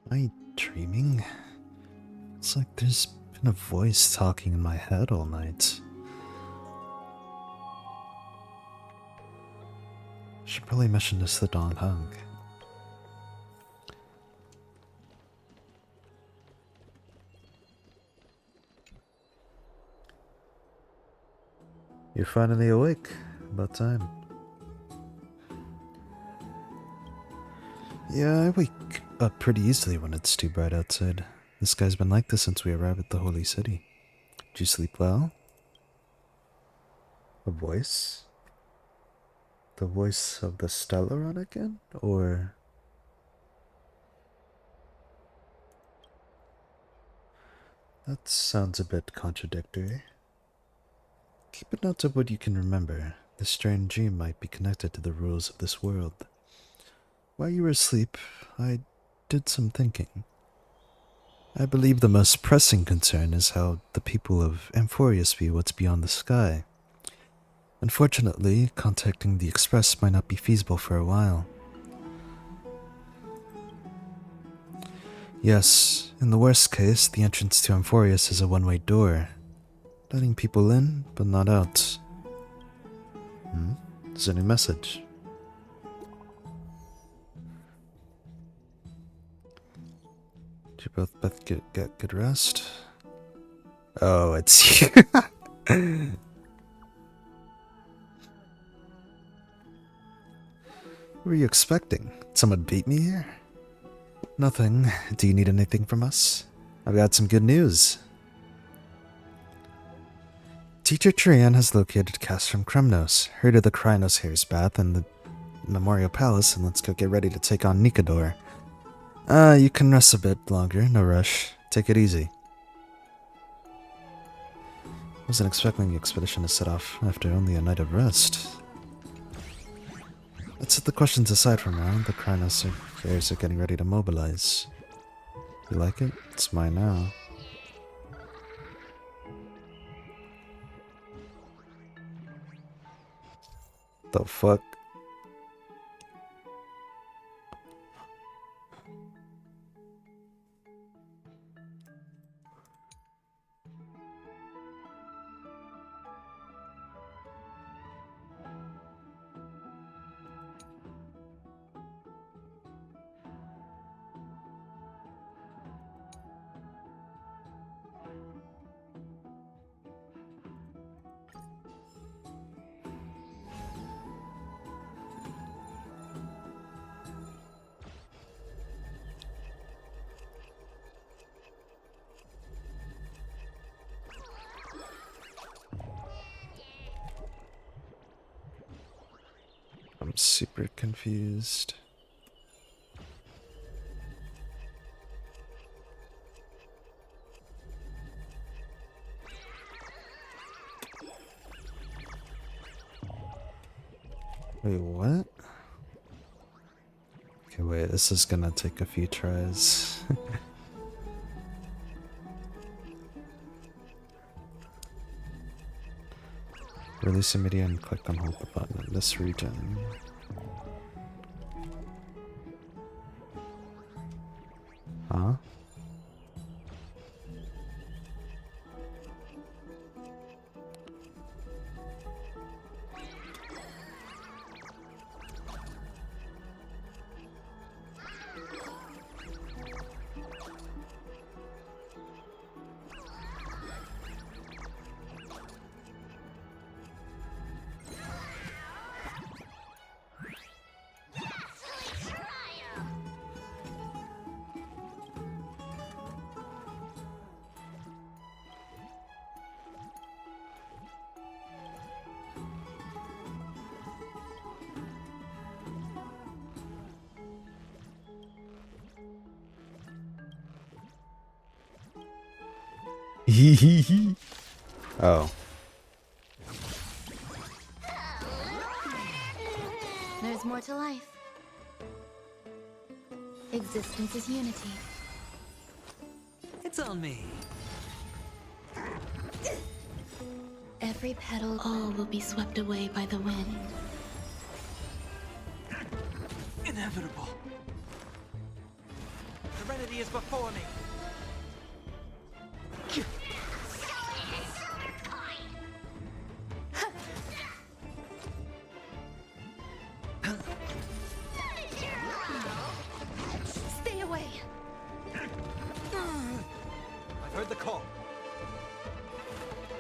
Am I dreaming? It's like there's been a voice talking in my head all night. Should probably mention this to Don Hung. You're finally awake. About time. Yeah, I wake up pretty easily when it's too bright outside. This guy's been like this since we arrived at the Holy City. Did you sleep well? A voice? The voice of the Stellaron again? Or... That sounds a bit contradictory. Keep a note of what you can remember. This strange dream might be connected to the rules of this world. While you were asleep, I did some thinking. I believe the most pressing concern is how the people of Amphoreus view what's beyond the sky. Unfortunately, contacting the Express might not be feasible for a while. Yes, in the worst case, the entrance to Amphoreus is a one-way door, letting people in, but not out. There's a new message. Did you both get good rest? Oh, it's you. What were you expecting? Someone beat me here? Nothing. Do you need anything from us? I've got some good news. Teacher Trian has located Castrum Kremnos. Hurry to the Krynos Hair's Bath and the Memorial Palace, and let's go get ready to take on Nikador. You can rest a bit longer, no rush. Take it easy. Wasn't expecting the expedition to set off after only a night of rest. Let's set the questions aside for now. The Krynos Hairs are getting ready to mobilize. You like it? It's mine now. The fuck? I'm super confused. Wait, what? Okay, wait, this is gonna take a few tries. Release a media and click on hold the button in this region. Huh? Oh. There's more to life. Existence is unity. It's on me. Every petal, all will be swept away by the wind. Inevitable. Serenity is before me. Stay away. I've heard the call.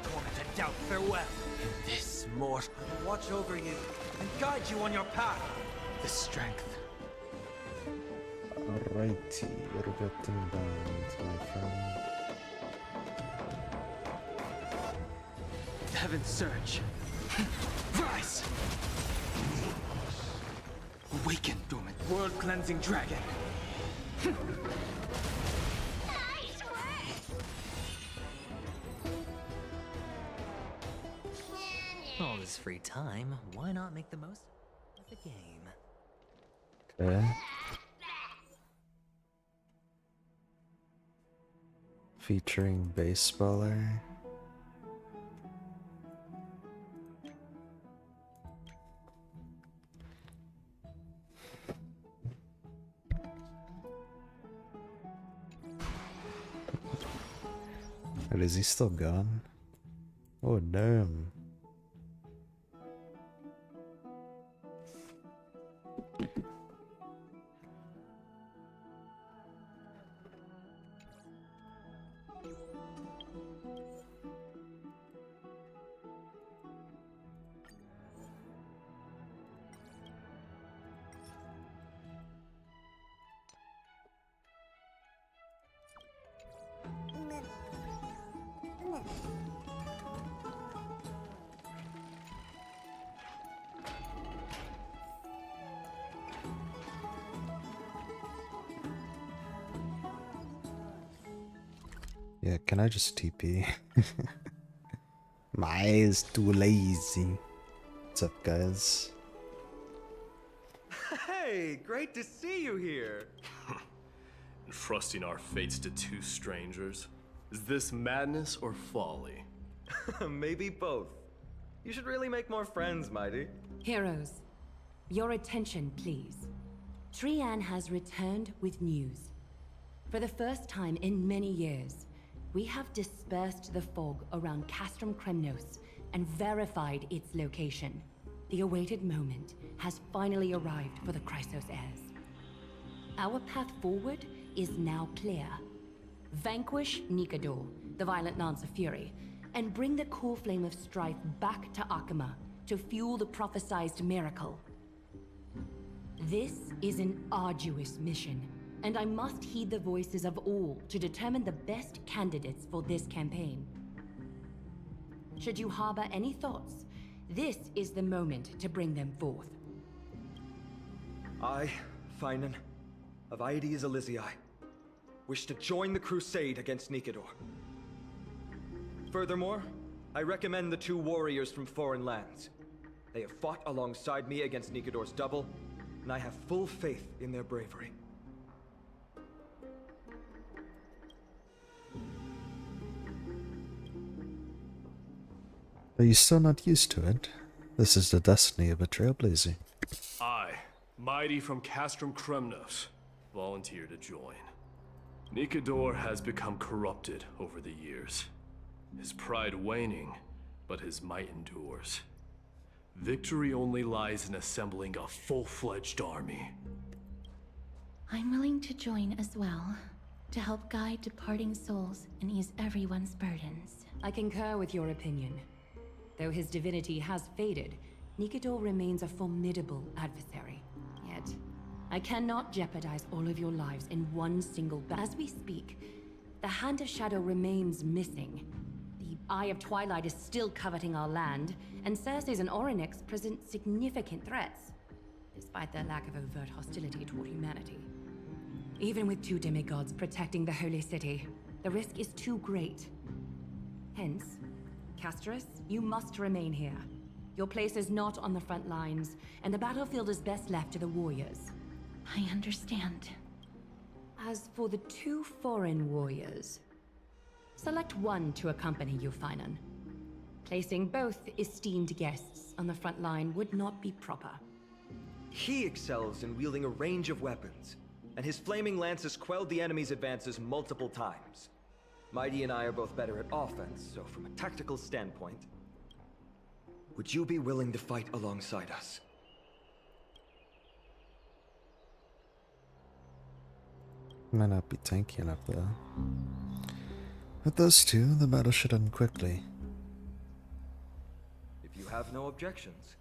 Tormented doubt, farewell. In this mortal, watch over you and guide you on your path. The strength. Alrighty, you're getting bound, my friend. Heaven's surge. Rise! Awaken, dormant, world-cleansing dragon. All this free time, why not make the most of the game? Okay. Featuring baseballer. But is he still gone? Oh damn. Yeah, can I just TP? My is too lazy. What's up, guys? Hey, great to see you here. Entrusting our fates to two strangers? Is this madness or folly? Maybe both. You should really make more friends, Mighty. Heroes, your attention, please. Trian has returned with news. For the first time in many years, we have dispersed the fog around Castrum Kremnos and verified its location. The awaited moment has finally arrived for the Chrysos heirs. Our path forward is now clear. Vanquish Nikador, the violent Lance of Fury, and bring the core flame of strife back to Akama to fuel the prophesized miracle. This is an arduous mission, and I must heed the voices of all to determine the best candidates for this campaign. Should you harbor any thoughts, this is the moment to bring them forth. I, Finan, of Aedes Elysiae, wish to join the crusade against Nikador. Furthermore, I recommend the two warriors from foreign lands. They have fought alongside me against Nikador's double, and I have full faith in their bravery. Are you still not used to it? This is the destiny of a trailblazer. I, Mighty from Castrum Kremnos, volunteer to join. Nikador has become corrupted over the years. His pride waning, but his might endures. Victory only lies in assembling a full-fledged army. I'm willing to join as well, to help guide departing souls and ease everyone's burdens. I concur with your opinion. Though his divinity has faded, Nikador remains a formidable adversary. Yet, I cannot jeopardize all of your lives in one single battle. As we speak, the Hand of Shadow remains missing. The Eye of Twilight is still coveting our land, and Circes and Orynyx present significant threats, despite their lack of overt hostility toward humanity. Even with two demigods protecting the Holy City, the risk is too great. Hence, Casterus, you must remain here. Your place is not on the front lines, and the battlefield is best left to the warriors. I understand. As for the two foreign warriors, select one to accompany you, Finan. Placing both esteemed guests on the front line would not be proper. He excels in wielding a range of weapons, and his flaming lances quelled the enemy's advances multiple times. Mighty and I are both better at offense, so from a tactical standpoint, would you be willing to fight alongside us? Might not be tanky enough though. With those two, the battle should end quickly. If you have no objections.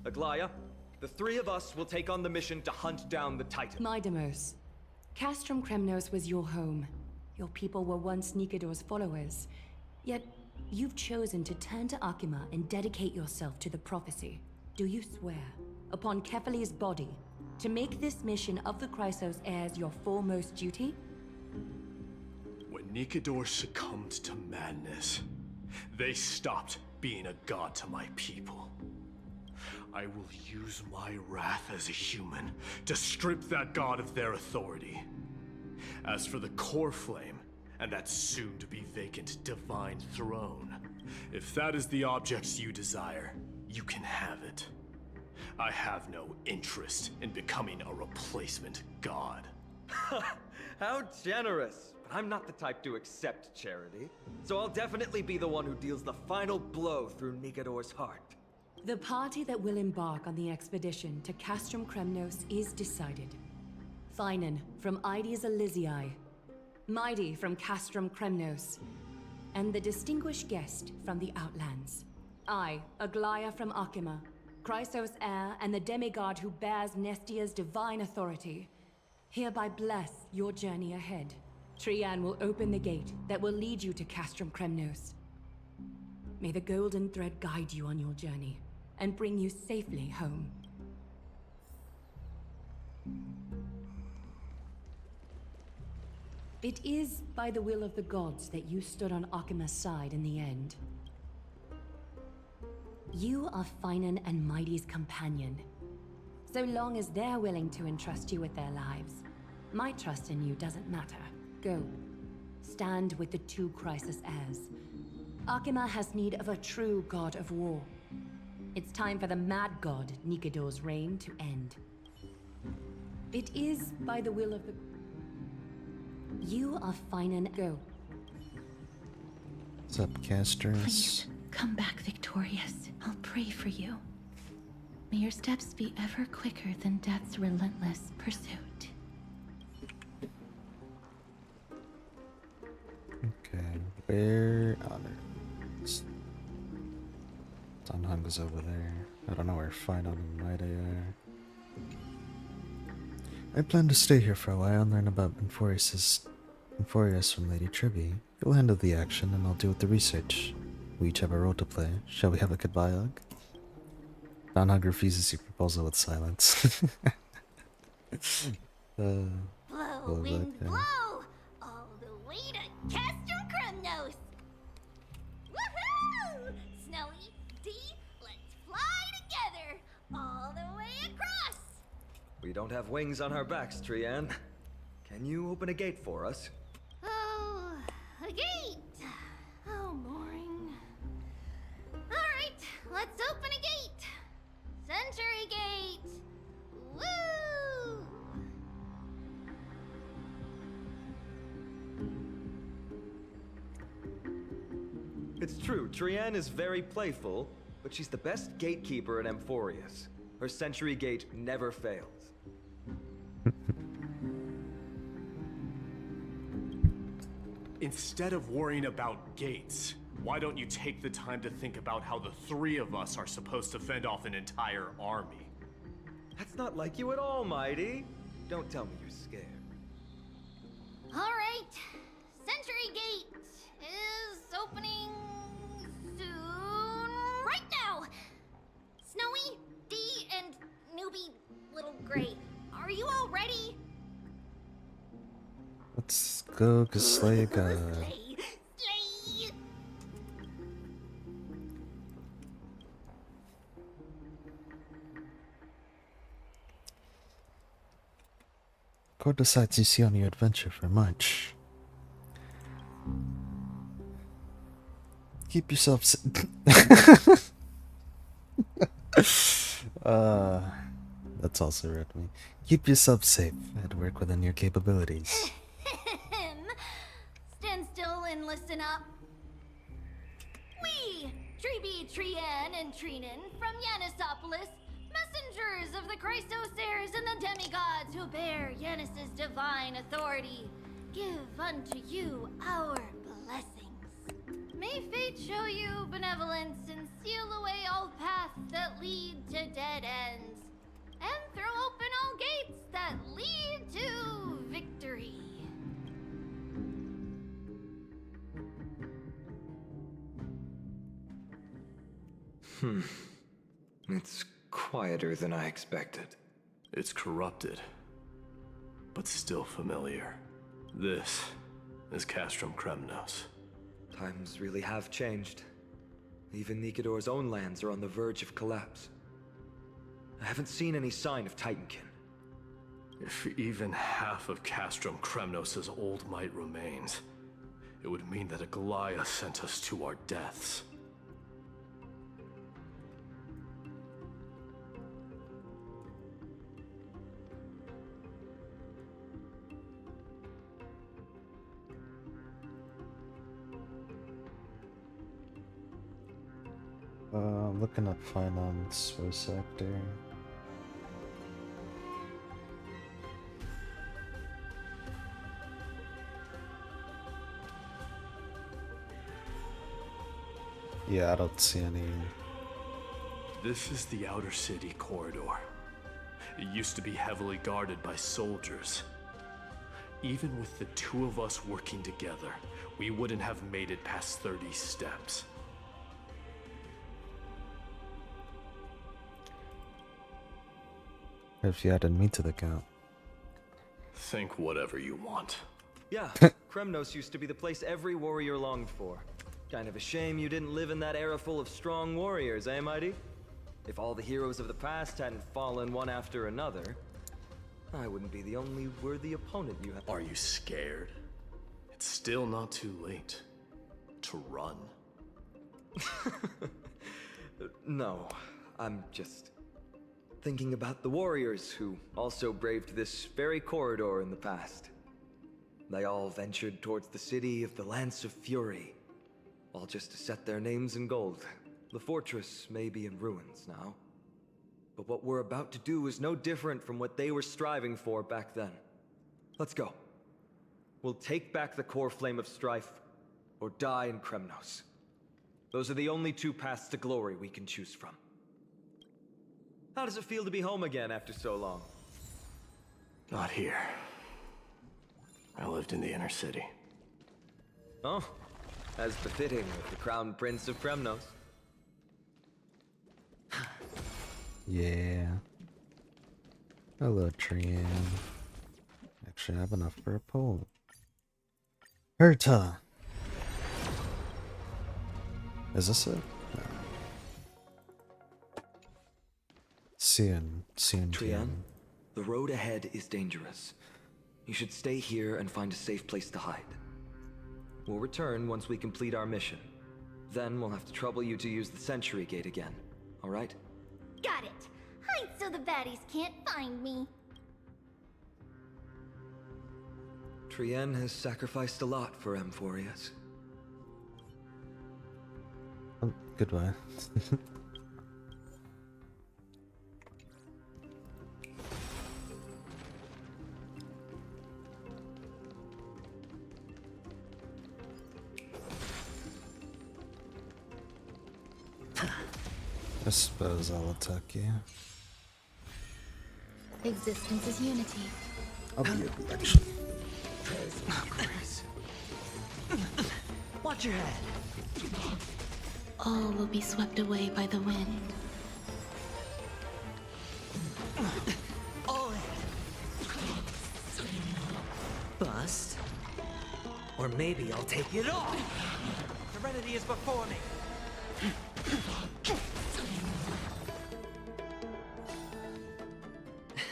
Aglaya, the three of us will take on the mission to hunt down the Titan. Midamos, Castrum Kremnos was your home. Your people were once Nikador's followers. Yet, you've chosen to turn to Akima and dedicate yourself to the prophecy. Do you swear, upon Kefali's body, to make this mission of the Chrysos heirs your foremost duty? When Nikador succumbed to madness, they stopped being a god to my people. I will use my wrath as a human to strip that god of their authority. As for the core flame, and that soon-to-be vacant divine throne, if that is the object you desire, you can have it. I have no interest in becoming a replacement god. How generous! But I'm not the type to accept charity, so I'll definitely be the one who deals the final blow through Nikador's heart. The party that will embark on the expedition to Castrum Kremnos is decided. Finan from Aedes Elysiae, Mighty from Castrum Kremnos, and the distinguished guest from the Outlands. I, Aglaya from Akima, Chrysos heir and the demigod who bears Nestia's divine authority, hereby bless your journey ahead. Trian will open the gate that will lead you to Castrum Kremnos. May the golden thread guide you on your journey and bring you safely home. It is by the will of the gods that you stood on Akima's side in the end. You are Finan and Mighty's companion. So long as they're willing to entrust you with their lives, my trust in you doesn't matter. Go. Stand with the two Crisis heirs. Akima has need of a true god of war. It's time for the mad god Nikidor's reign to end. It is by the will of the... You are Finan. Go. What's up, casters? Please, come back victorious. I'll pray for you. May your steps be ever quicker than death's relentless pursuit. Okay, where... Oh, there it is. Danhang is over there. I don't know where Finan and Maida are. I plan to stay here for a while and learn about Amphoreus from Lady Tribby. You'll handle the action and I'll deal with the research. We each have a role to play. Shall we have a goodbye hug? Danhang refuses your proposal with silence. Blow, wind, blow! All the way to Castrum Kremnos! Woohoo! Snowy, D, let's fly together! All the way across! We don't have wings on our backs, Trian. Can you open a gate for us? Oh, a gate! Oh, boring. Alright, let's open a gate! Century Gate! Woo! It's true, Trian is very playful, but she's the best gatekeeper in Amphoreus. Her Century Gate never fails. Instead of worrying about gates, why don't you take the time to think about how the three of us are supposed to fend off an entire army? That's not like you at all, Mighty. Don't tell me you're scared. Alright, Century Gate is opening soon. Right now! Snowy, D, and newbie Little Gray, are you all ready? Let's go slay a god. Slay, slay! Go decides you see on your adventure for much. Keep yourself that's also read me. Keep yourself safe and work within your capabilities. Stand still and listen up. We, Tribi, Trian, and Trinan from Yanisopolis, messengers of the Chrysosaurs and the demigods who bear Yanis's divine authority, give unto you our blessings. May fate show you benevolence and seal away all paths that lead to dead ends, and throw open all gates that lead to victory. It's quieter than I expected. It's corrupted, but still familiar. This is Castrum Kremnos. Times really have changed. Even Nikidor's own lands are on the verge of collapse. I haven't seen any sign of Titankin. If even half of Castrum Kremnos' old might remains, it would mean that a Goliath sent us to our deaths. Looking up finance for a sector. Yeah, I don't see any. This is the outer city corridor. It used to be heavily guarded by soldiers. Even with the two of us working together, we wouldn't have made it past 30 steps. If you added me to the count. Think whatever you want. Yeah, Kremnos used to be the place every warrior longed for. Kind of a shame you didn't live in that era full of strong warriors, eh, Mighty? If all the heroes of the past hadn't fallen one after another, I wouldn't be the only worthy opponent you have. Are you scared? It's still not too late to run. No, I'm just thinking about the warriors who also braved this very corridor in the past. They all ventured towards the city of the Lance of Fury, all just to set their names in gold. The fortress may be in ruins now, but what we're about to do is no different from what they were striving for back then. Let's go. We'll take back the core flame of strife, or die in Kremnos. Those are the only two paths to glory we can choose from. How does it feel to be home again after so long? Not here. I lived in the inner city. Oh, as befitting of the Crown Prince of Kremnos. Yeah. Hello, Trian. Actually, I have enough for a poll. Herta. Is this it? No. Cian. Trian, the road ahead is dangerous. You should stay here and find a safe place to hide. We'll return once we complete our mission. Then we'll have to trouble you to use the Sentry Gate again, alright? Got it. Hide so the baddies can't find me. Trian has sacrificed a lot for Amphoreus. Oh, goodbye. I suppose I'll attack you. Existence is unity. I'll be your protection. Watch your head. All will be swept away by the wind. All in. Bust. Or maybe I'll take it all. Serenity is before me.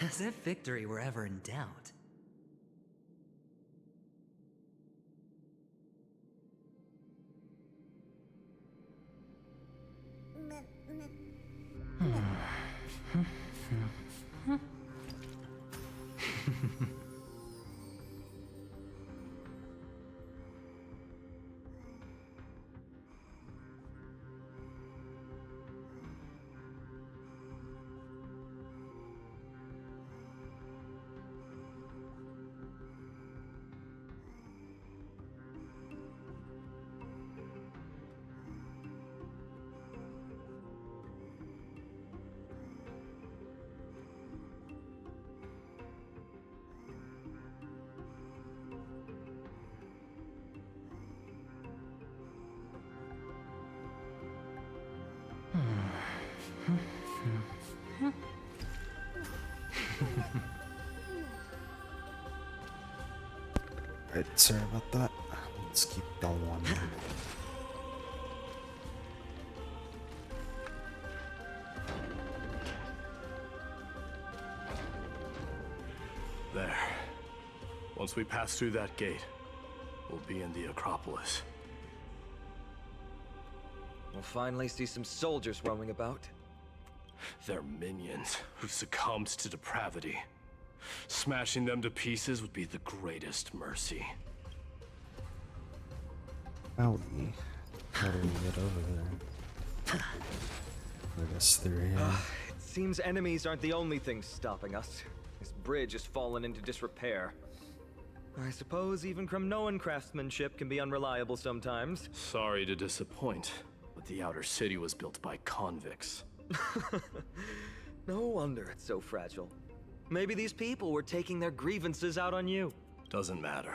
As if victory were ever in doubt. Right, sorry about that. Let's keep going. There. Once we pass through that gate, we'll be in the Acropolis. We'll finally see some soldiers roaming about. They're minions who succumbed to depravity. Smashing them to pieces would be the greatest mercy. Owie. How do we get over there? I guess through here. It seems enemies aren't the only things stopping us. This bridge has fallen into disrepair. I suppose even Kremnoan craftsmanship can be unreliable sometimes. Sorry to disappoint, but the outer city was built by convicts. No wonder it's so fragile. Maybe these people were taking their grievances out on you. Doesn't matter.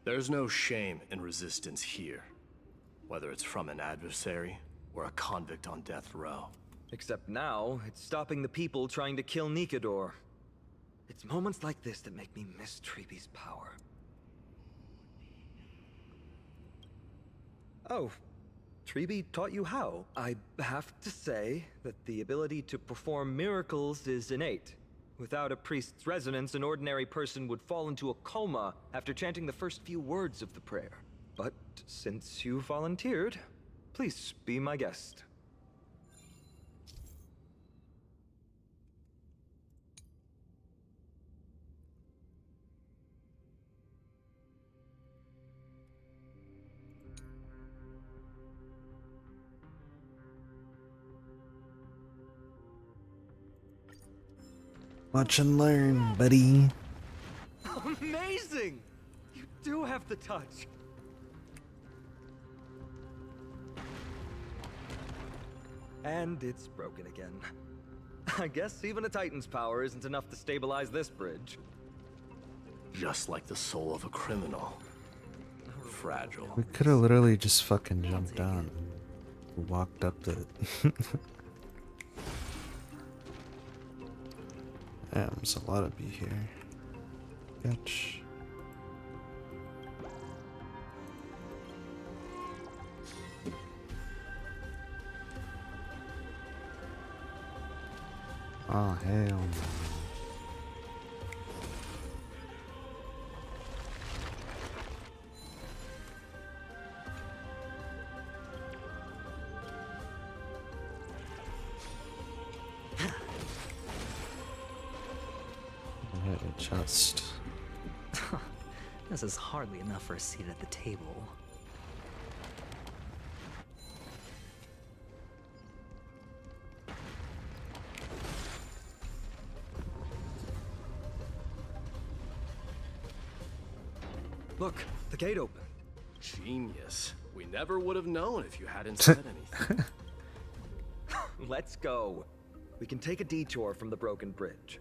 There's no shame in resistance here, whether it's from an adversary or a convict on death row. Except now, it's stopping the people trying to kill Nikador. It's moments like this that make me miss Treeby's power. Oh, Treeby taught you how? I have to say that the ability to perform miracles is innate. Without a priest's resonance, an ordinary person would fall into a coma after chanting the first few words of the prayer. But since you volunteered, please be my guest. Watch and learn, buddy. Amazing! You do have the touch. And it's broken again. I guess even a Titan's power isn't enough to stabilize this bridge. Just like the soul of a criminal. Fragile. We could have literally just fucking jumped down and walked up it. Damn, there's a lot of you here. Catch. Oh, hell no. Just. This is hardly enough for a seat at the table. Look, the gate opened. Genius. We never would have known if you hadn't said anything. Let's go. We can take a detour from the broken bridge.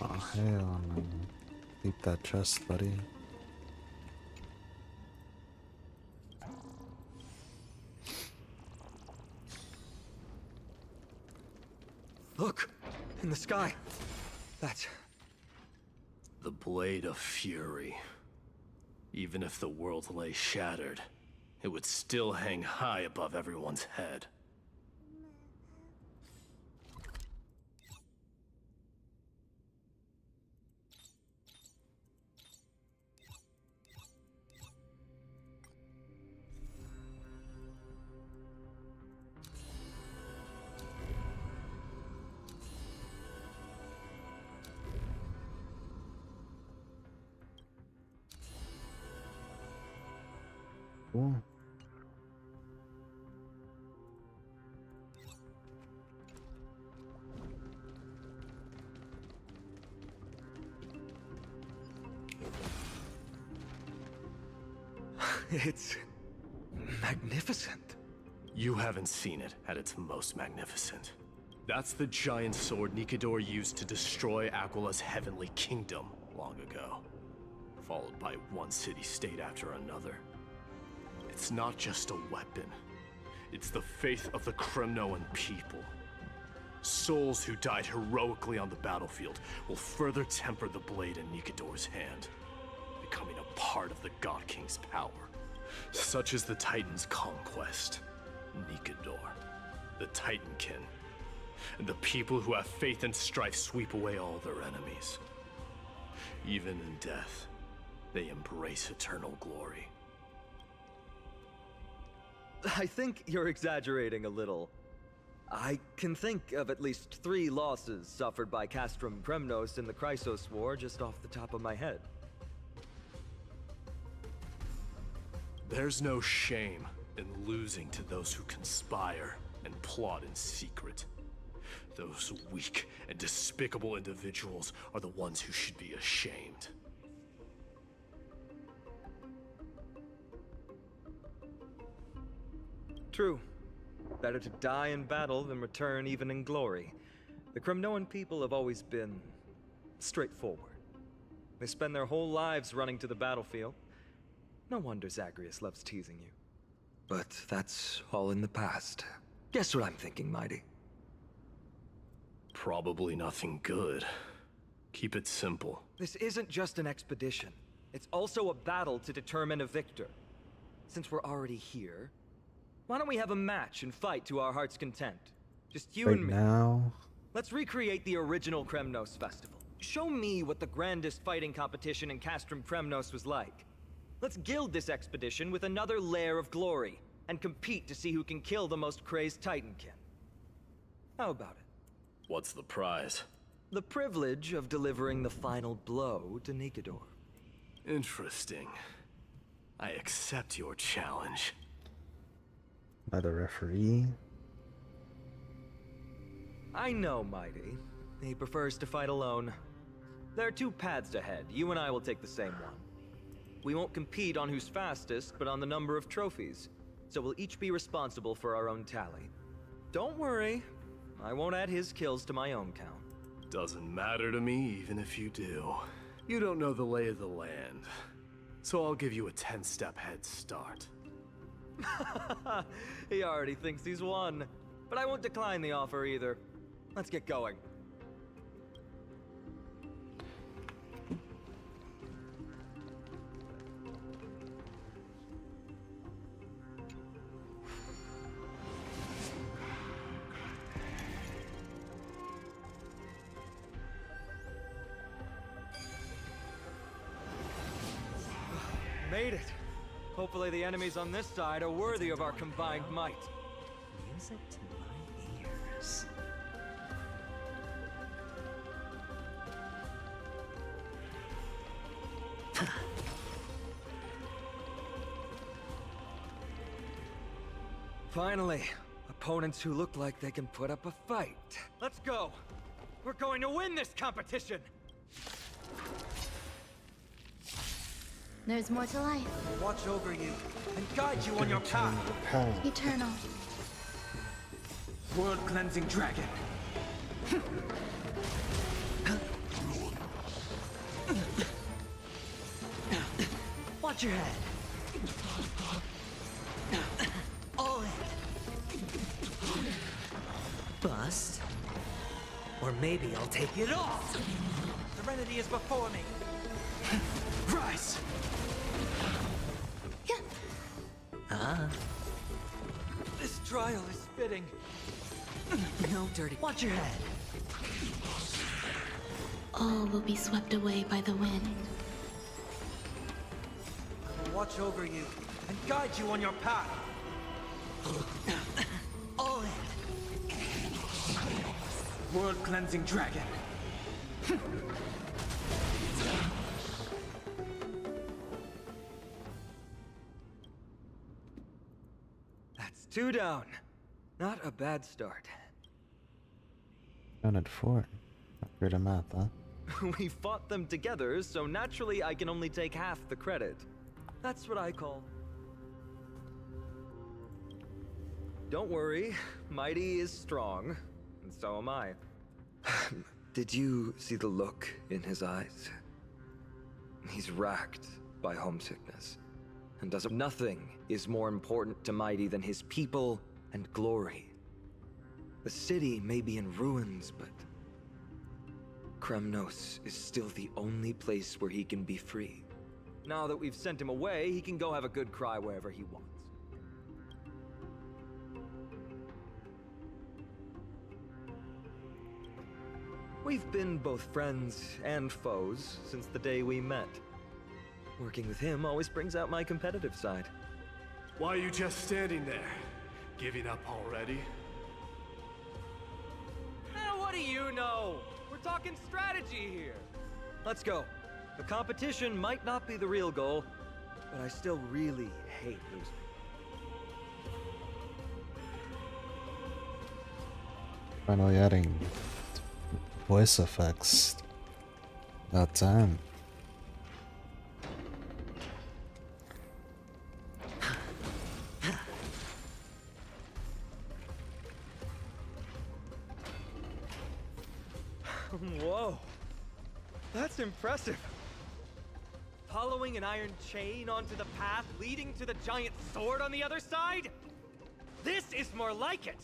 Oh, hell no. Keep that chest, buddy. Look! In the sky! That's... The Blade of Fury. Even if the world lay shattered, it would still hang high above everyone's head. Cool. It's... magnificent. You haven't seen it at its most magnificent. That's the giant sword Nikador used to destroy Aquala's heavenly kingdom long ago, followed by one city-state after another. It's not just a weapon. It's the faith of the Kremnoan people. Souls who died heroically on the battlefield will further temper the blade in Nikador's hand, becoming a part of the God King's power. Such is the Titan's conquest. Nikador, the Titankin, and the people who have faith and strife sweep away all their enemies. Even in death, they embrace eternal glory. I think you're exaggerating a little. I can think of at least 3 losses suffered by Castrum Kremnos in the Chrysos War just off the top of my head. There's no shame in losing to those who conspire and plot in secret. Those weak and despicable individuals are the ones who should be ashamed. True. Better to die in battle than return even in glory. The Kremnoan people have always been straightforward. They spend their whole lives running to the battlefield. No wonder Zagreus loves teasing you. But that's all in the past. Guess what I'm thinking, Mighty? Probably nothing good. Keep it simple. This isn't just an expedition. It's also a battle to determine a victor. Since we're already here, why don't we have a match and fight to our heart's content? Just you Right and me. now. Let's recreate the original Kremnos festival. Show me what the grandest fighting competition in Castrum Kremnos was like. Let's gild this expedition with another layer of glory, and compete to see who can kill the most crazed Titankin. How about it? What's the prize? The privilege of delivering the final blow to Nikador. Interesting. I accept your challenge. By the referee. I know, Mighty. He prefers to fight alone. There are two paths ahead. You and I will take the same one. We won't compete on who's fastest, but on the number of trophies. So we'll each be responsible for our own tally. Don't worry, I won't add his kills to my own count. Doesn't matter to me, even if you do. You don't know the lay of the land. So I'll give you a 10-step head start. He already thinks he's won. But I won't decline the offer either. Let's get going. Made it. Hopefully the enemies on this side are worthy of our combined might. Music to my ears. Finally, opponents who look like they can put up a fight. Let's go. We're going to win this competition. There's more to life. Watch over you and guide you on your path. Eternal. World-cleansing dragon. Watch your head. All in. Bust. Or maybe I'll take it off. Serenity is before me. Rise. This trial is fitting. No dirty. Watch your head. All will be swept away by the wind. Watch over you and guide you on your path. All in. World-cleansing dragon. That's 2 down. Not a bad start. Counted 4. Great math, huh? We fought them together, so naturally I can only take half the credit. That's what I call. Don't worry, Mighty is strong, and so am I. Did you see the look in his eyes? He's racked by homesickness, and nothing is more important to Mighty than his people and glory. The city may be in ruins, but Kremnos is still the only place where he can be free. Now that we've sent him away, he can go have a good cry wherever he wants. We've been both friends and foes since the day we met. Working with him always brings out my competitive side. Why are you just standing there? Giving up already? What do you know? We're talking strategy here. Let's go. The competition might not be the real goal, but I still really hate losing. Finally adding voice effects. About time. Whoa. That's impressive. hollowing an iron chain onto the path leading to the giant sword on the other side? This is more like it!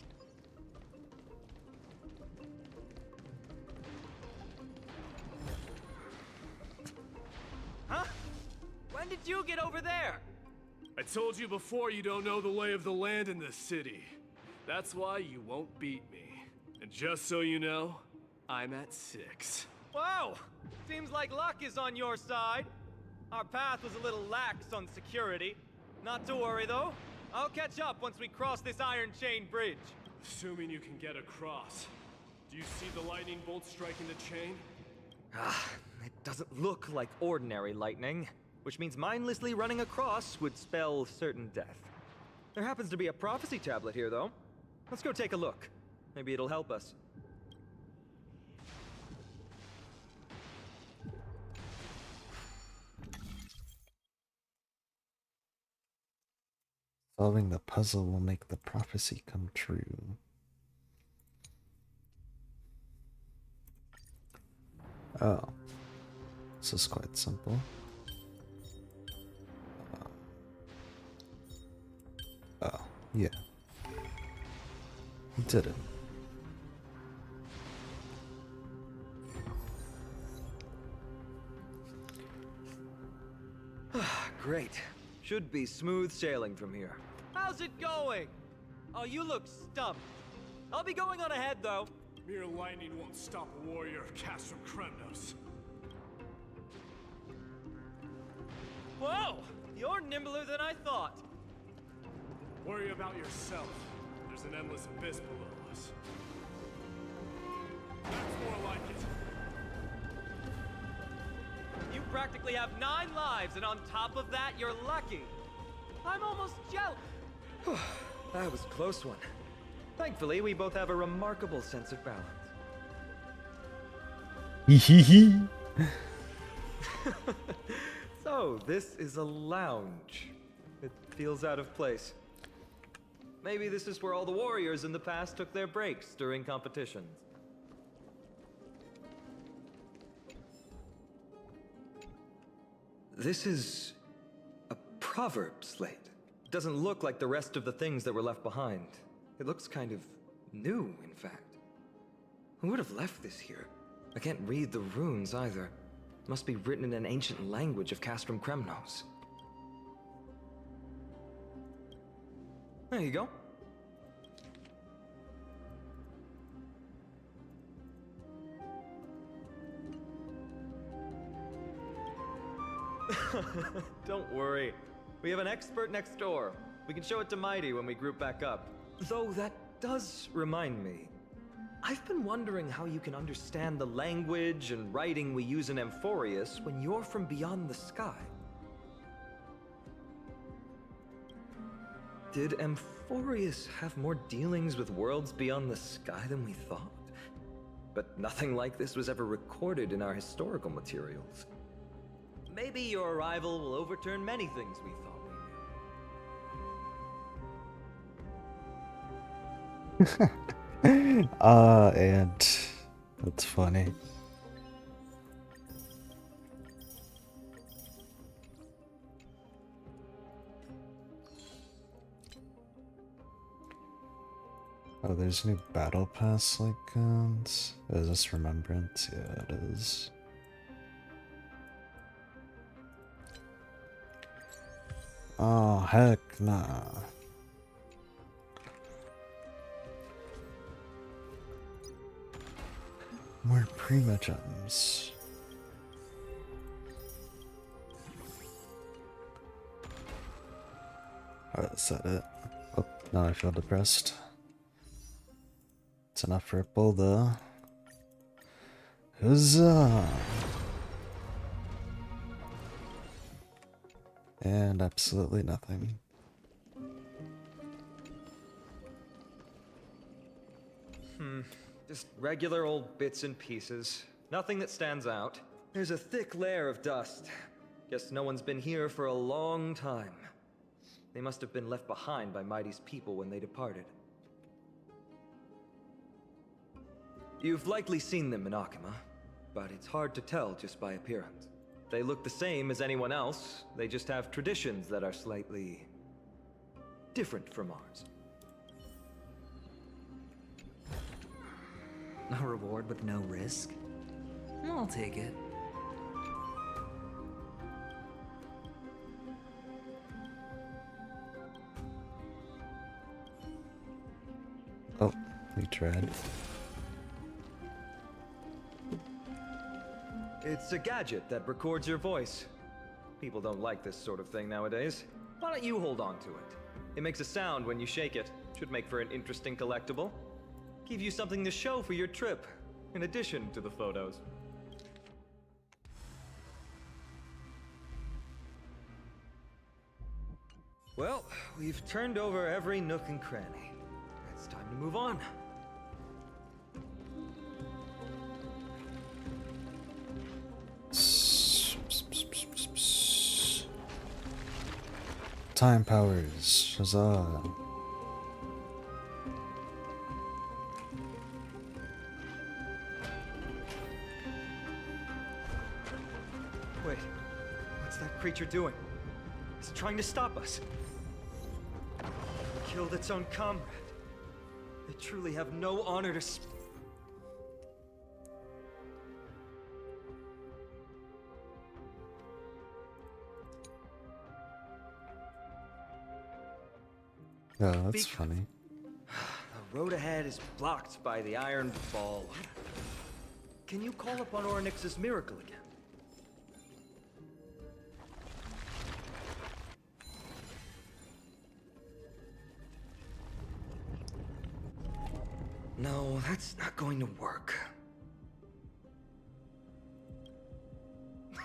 Huh? When did you get over there? I told you before you don't know the lay of the land in this city. That's why you won't beat me. And just so you know, I'm at 6. Whoa! Seems like luck is on your side. Our path was a little lax on security. Not to worry, though. I'll catch up once we cross this iron chain bridge. Assuming you can get across. Do you see the lightning bolt striking the chain? Ah, it doesn't look like ordinary lightning, which means mindlessly running across would spell certain death. There happens to be a prophecy tablet here, though. Let's go take a look. Maybe it'll help us. Solving the puzzle will make the prophecy come true. Oh. This is quite simple. Oh, yeah. Did it. Great. Should be smooth sailing from here. How's it going? Oh, you look stumped. I'll be going on ahead, though. Mere lightning won't stop a warrior of Castrum Kremnos. Whoa! You're nimbler than I thought. Worry about yourself. There's an endless abyss below us. That's more like it. You practically have 9 lives, and on top of that, you're lucky. I'm almost jealous. That was a close one. Thankfully, we both have a remarkable sense of balance. So, this is a lounge. It feels out of place. Maybe this is where all the warriors in the past took their breaks during competitions. This is a proverb slate. It doesn't look like the rest of the things that were left behind. It looks kind of new, in fact. Who would have left this here? I can't read the runes either. It must be written in an ancient language of Castrum Kremnos. There you go. Don't worry. We have an expert next door. We can show it to Mighty when we group back up. Though that does remind me. I've been wondering how you can understand the language and writing we use in Amphoreus when you're from beyond the sky. Did Amphoreus have more dealings with worlds beyond the sky than we thought? But nothing like this was ever recorded in our historical materials. Maybe your arrival will overturn many things we thought we knew. And that's funny. Oh, there's a new battle pass icons. Is this Remembrance? Yeah, it is. Oh, heck nah. More Prima gems. Oh, is that it? Oh, now I feel depressed. It's enough for Ripple, though. Huzzah! And absolutely nothing. Just regular old bits and pieces. Nothing that stands out. There's a thick layer of dust. Guess no one's been here for a long time. They must have been left behind by Mighty's people when they departed. You've likely seen them in Akima, but it's hard to tell just by appearance. They look the same as anyone else. They just have traditions that are slightly different from ours. A reward with no risk? I'll take it. Oh, we tried. It's a gadget that records your voice. People don't like this sort of thing nowadays. Why don't you hold on to it? It makes a sound when you shake it. Should make for an interesting collectible. Give you something to show for your trip, in addition to the photos. Well, we've turned over every nook and cranny. It's time to move on. Time powers, huzzah. Wait, what's that creature doing? It's trying to stop us. It killed its own comrade. They truly have no honor to Oh, that's funny. The road ahead is blocked by the Iron Ball. Can you call upon Ornyx's miracle again? No, that's not going to work.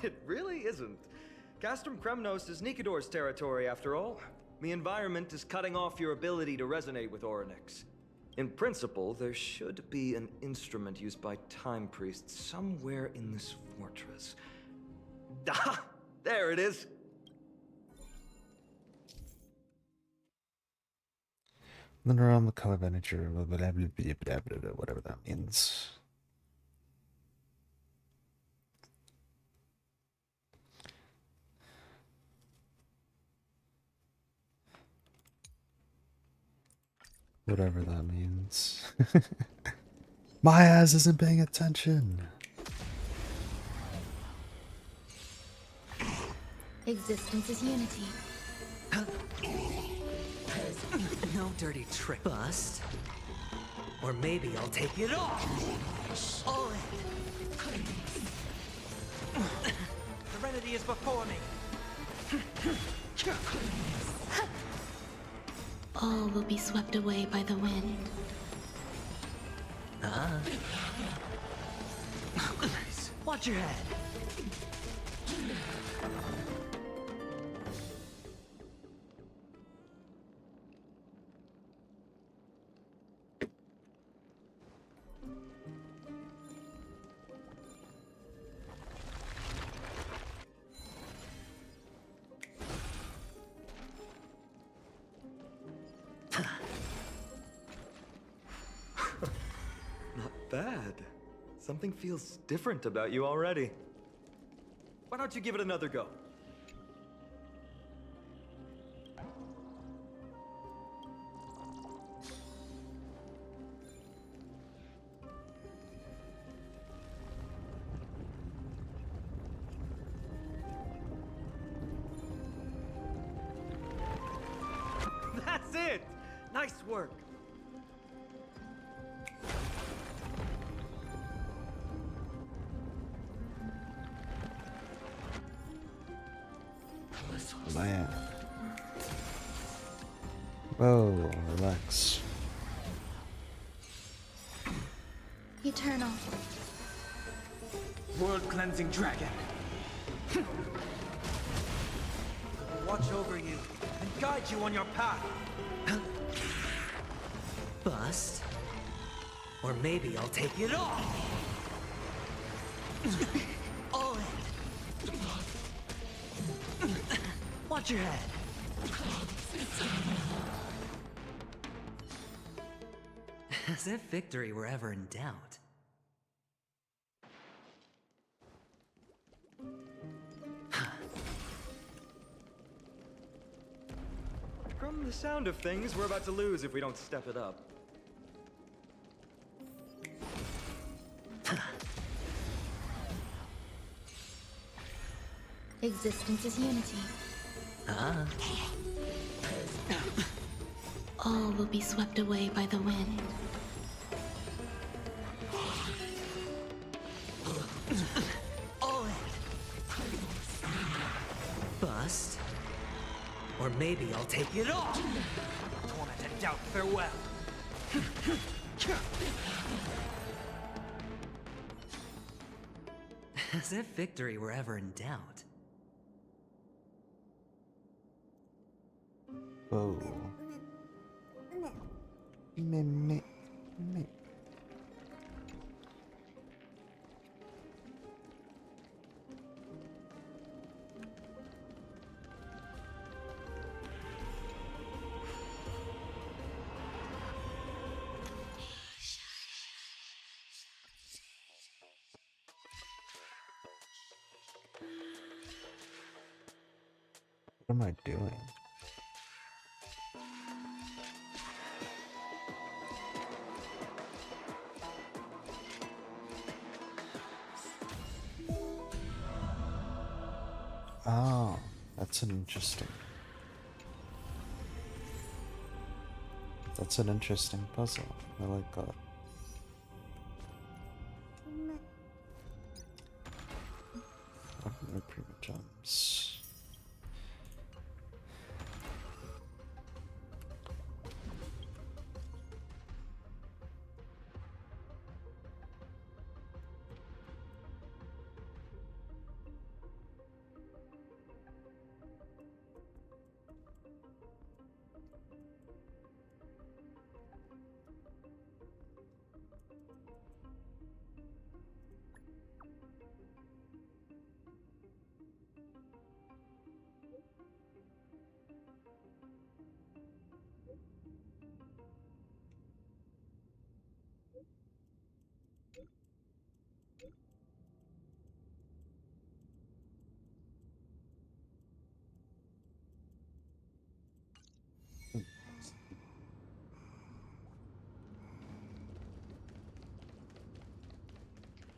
It really isn't. Castrum Kremnos is Nikador's territory, after all. The environment is cutting off your ability to resonate with Ornyx. In principle, there should be an instrument used by time priests somewhere in this fortress. Ah! There it is! Then around the color manager, whatever that means. Whatever that means. My ass isn't paying attention. Existence is unity. No dirty trick. Bust. Or maybe I'll take it off. All in. Serenity is before me. All will be swept away by the wind. Watch your head. Not bad. Something feels different about you already. Why don't you give it another go? That's it! Nice work! Man. Whoa, relax. Eternal. World-cleansing dragon. Watch over you and guide you on your path. Bust. Or maybe I'll take it off. All in. Watch your head. As if victory were ever in doubt. From the sound of things, we're about to lose if we don't step it up. Existence is unity. Ah. All will be swept away by the wind. All in. Bust. Or maybe I'll take it off. Torment and doubt farewell. As if victory were ever in doubt. Oh. Me. What am I doing? Oh, that's an interesting. That's an interesting puzzle. I like that. What are my prima gems?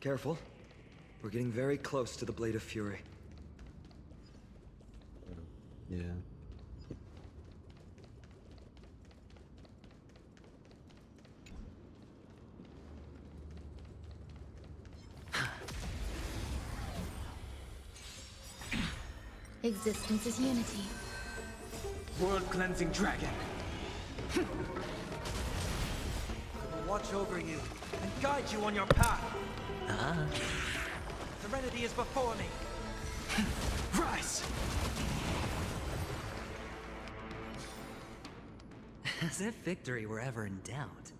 Careful. We're getting very close to the Blade of Fury. Yeah. Existence is unity. World-cleansing dragon. I will watch over you and guide you on your path. Ah. Serenity is before me. Rise! As if victory were ever in doubt.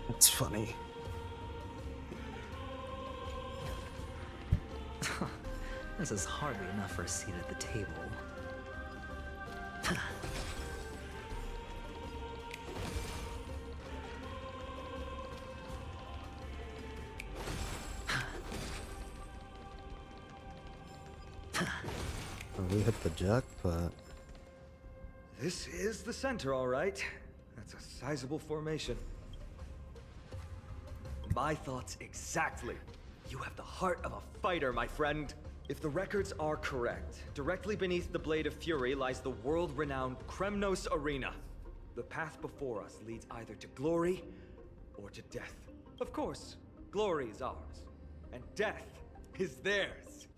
It's funny. This is hardly enough for a seat at the table. We hit the jackpot. This is the center, all right. That's a sizable formation. My thoughts exactly. You have the heart of a fighter, my friend. If the records are correct, directly beneath the Blade of Fury lies the world-renowned Kremnos Arena. The path before us leads either to glory or to death. Of course, glory is ours, and death is theirs.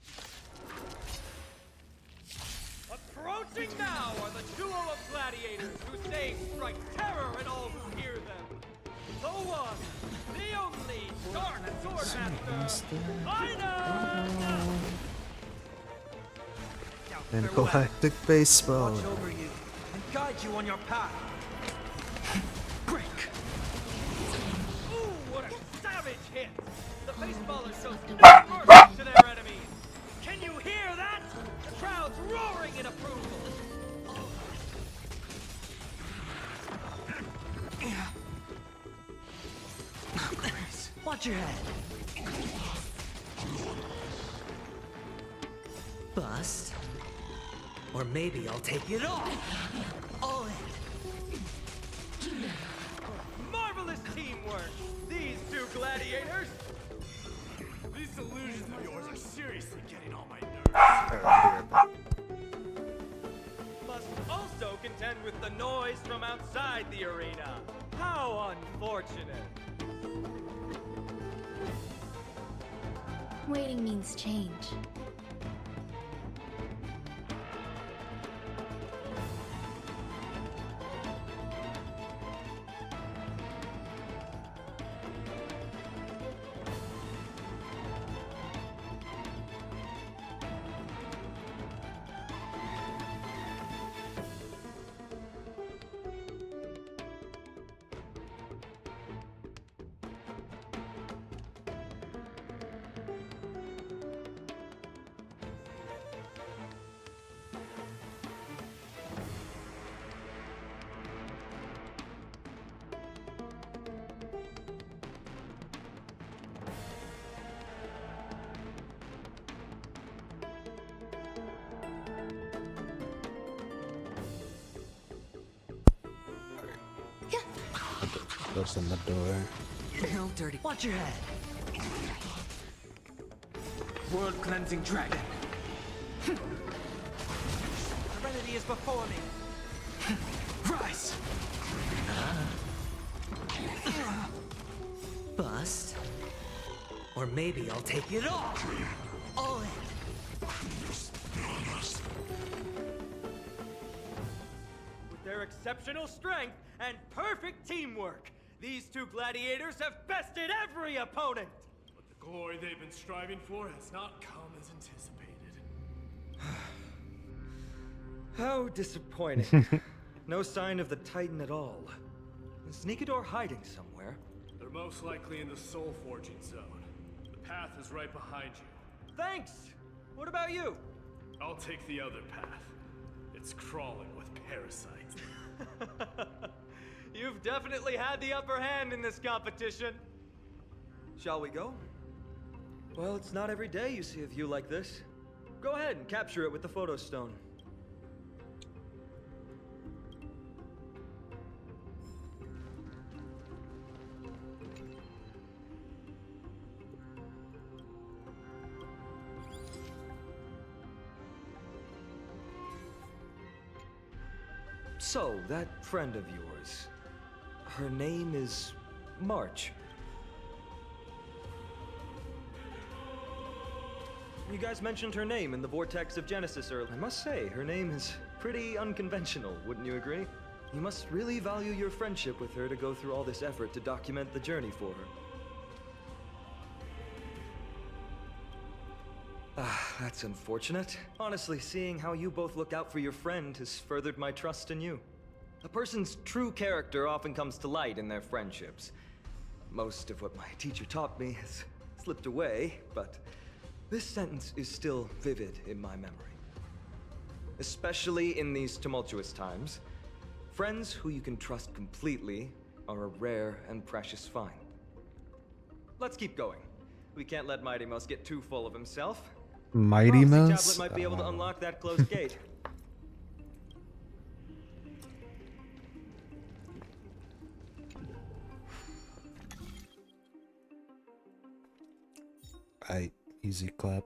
Approaching now are the duo of gladiators whose names strike terror in all who hear them. The one, the only Dark Swordmaster, Ina! And galactic baseball. Watch over you and guide you on your path. Break! Ooh, what a savage hit! The baseballer shows mercy to their enemies. Can you hear that? The crowd's roaring in approval. Watch your head. Bust. Or maybe I'll take it off. All in. Marvelous teamwork, these two gladiators. These illusions of yours are seriously getting on my nerves. Must also contend with the noise from outside the arena. How unfortunate. Waiting means change. Open the door. No dirty. Watch your head. World cleansing dragon. Serenity is before me. Rise. Bust. Or maybe I'll take it off. All in. With their exceptional strength and perfect teamwork, these two gladiators have bested every opponent! But the glory they've been striving for has not come as anticipated. How disappointing. No sign of the Titan at all. Is Nikador hiding somewhere? They're most likely in the soul forging zone. The path is right behind you. Thanks! What about you? I'll take the other path. It's crawling with parasites. You've definitely had the upper hand in this competition. Shall we go? Well, it's not every day you see a view like this. Go ahead and capture it with the photo stone. So, that friend of yours, her name is March. You guys mentioned her name in the Vortex of Genesis earlier. I must say, her name is pretty unconventional, wouldn't you agree? You must really value your friendship with her to go through all this effort to document the journey for her. Ah, that's unfortunate. Honestly, seeing how you both look out for your friend has furthered my trust in you. A person's true character often comes to light in their friendships. Most of what my teacher taught me has slipped away, but this sentence is still vivid in my memory. Especially in these tumultuous times, friends who you can trust completely are a rare and precious find. Let's keep going. We can't let Mighty Mouse get too full of himself. Mighty Prophecy Mouse? Tablet might be able to unlock that closed gate. Easy clap.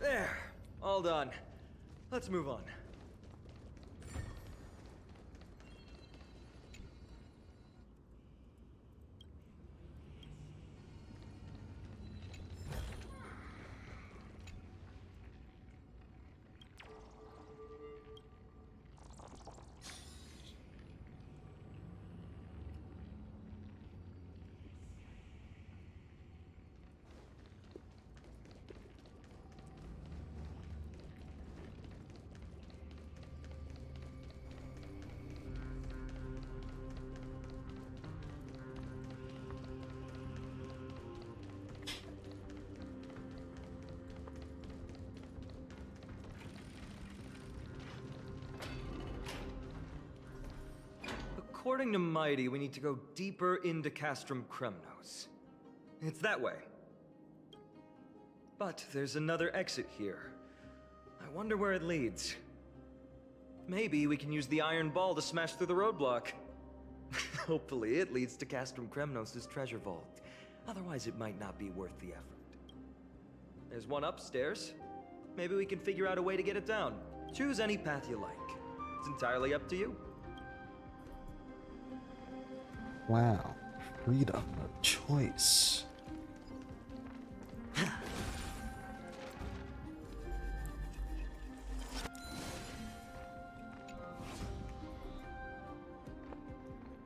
There. All done. Let's move on. According to Mighty, we need to go deeper into Castrum Kremnos. It's that way. But there's another exit here. I wonder where it leads. Maybe we can use the iron ball to smash through the roadblock. Hopefully it leads to Castrum Kremnos' treasure vault. Otherwise it might not be worth the effort. There's one upstairs. Maybe we can figure out a way to get it down. Choose any path you like. It's entirely up to you. Wow. Freedom of choice.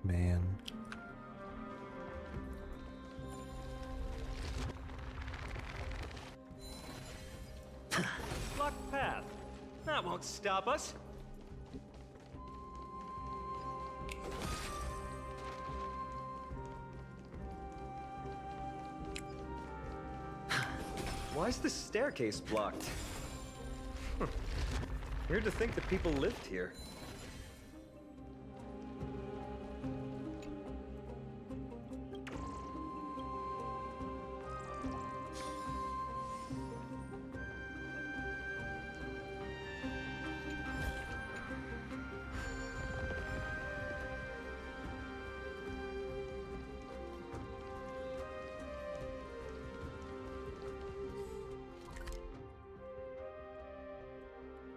Man. Blocked path. That won't stop us. Why is the staircase blocked? Weird to think that people lived here.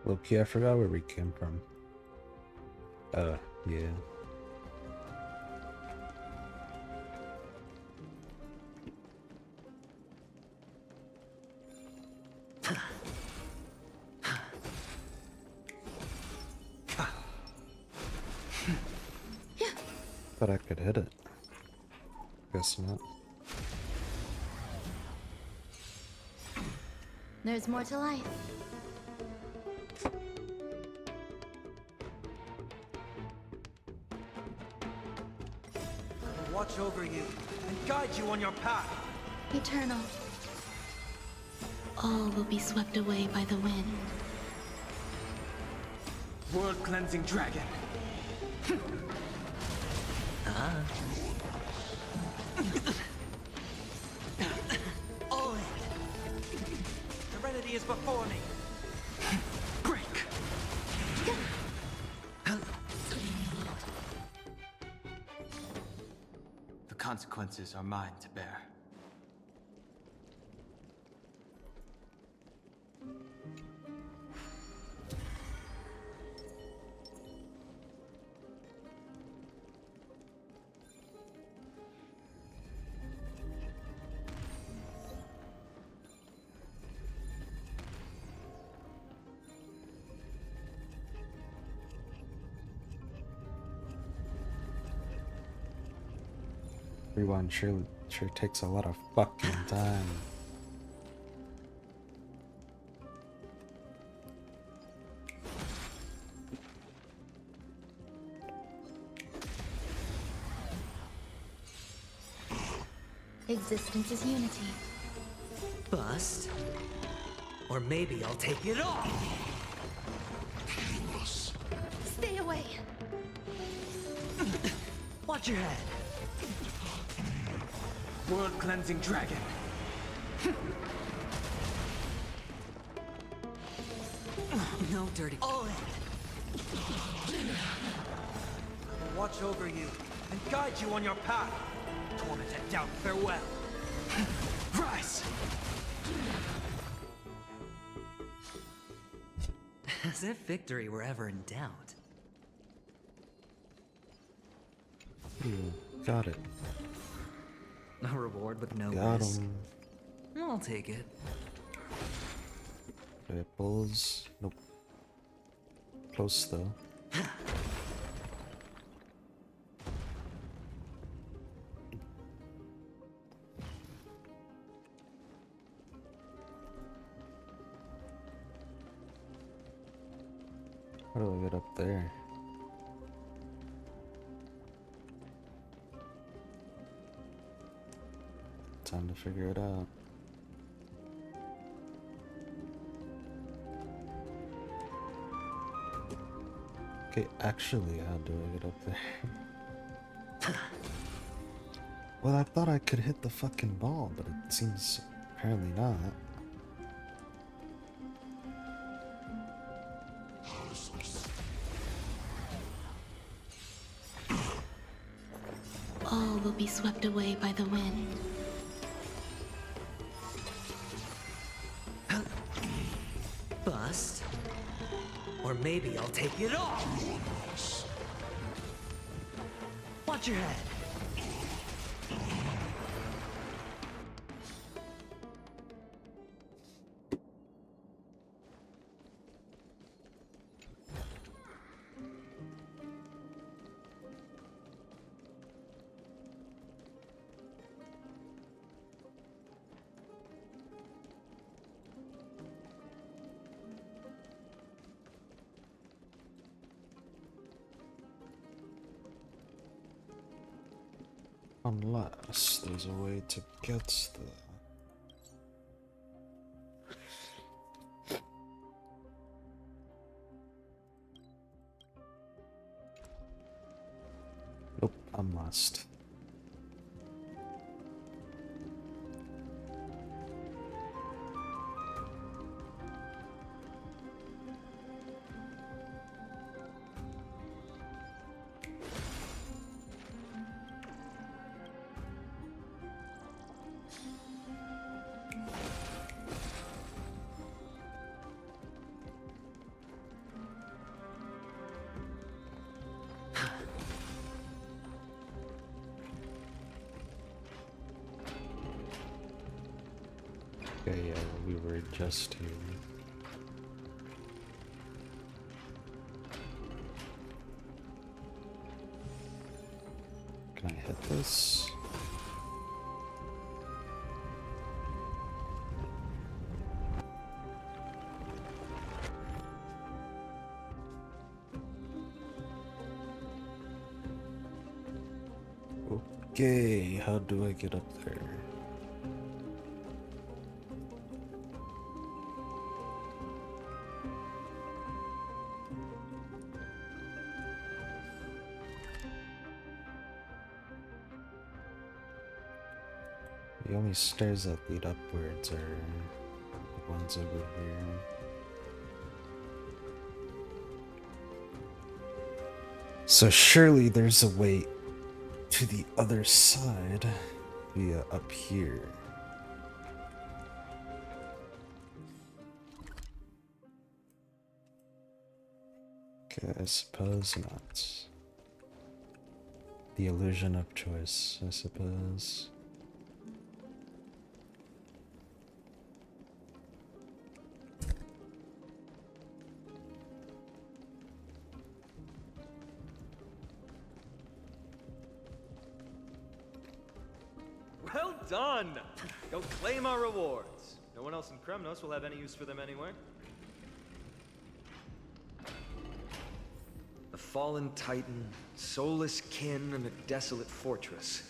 Loki, I forgot where we came from. Yeah. Thought I could hit it. Guess not. There's more to life. Watch over you and guide you on your path. Eternal. All will be swept away by the wind. World-cleansing dragon. All in. Serenity is before me. Break. The consequences are mine to bear. Rewind sure takes a lot of fucking time. Existence is unity. Bust. Or maybe I'll take it off. Stay away. Watch your head. World-cleansing dragon. No dirty. All in. Watch over you and guide you on your path. Tormented doubt, farewell. Rise! As if victory were ever in doubt. Ooh, got it. A reward with no Got risk. him. I'll take it. Ripples. Nope. Close though. How do I get up there? Time to figure it out. Okay, actually, how do I get up there? Well, I thought I could hit the fucking ball, but it seems apparently not. All will be swept away by the wind. Bust. Or maybe I'll take it off. Watch your head. Unless there's a way to get the... Nope, I'm lost. Okay, yeah, we were just here. Can I hit this? Okay, how do I get up there? The only stairs that lead upwards are the ones over here. So surely there's a way to the other side via up here. Okay, I suppose not. The illusion of choice, I suppose. Well done! Go claim our rewards. No one else in Kremnos will have any use for them anyway. A fallen titan, soulless kin, and a desolate fortress.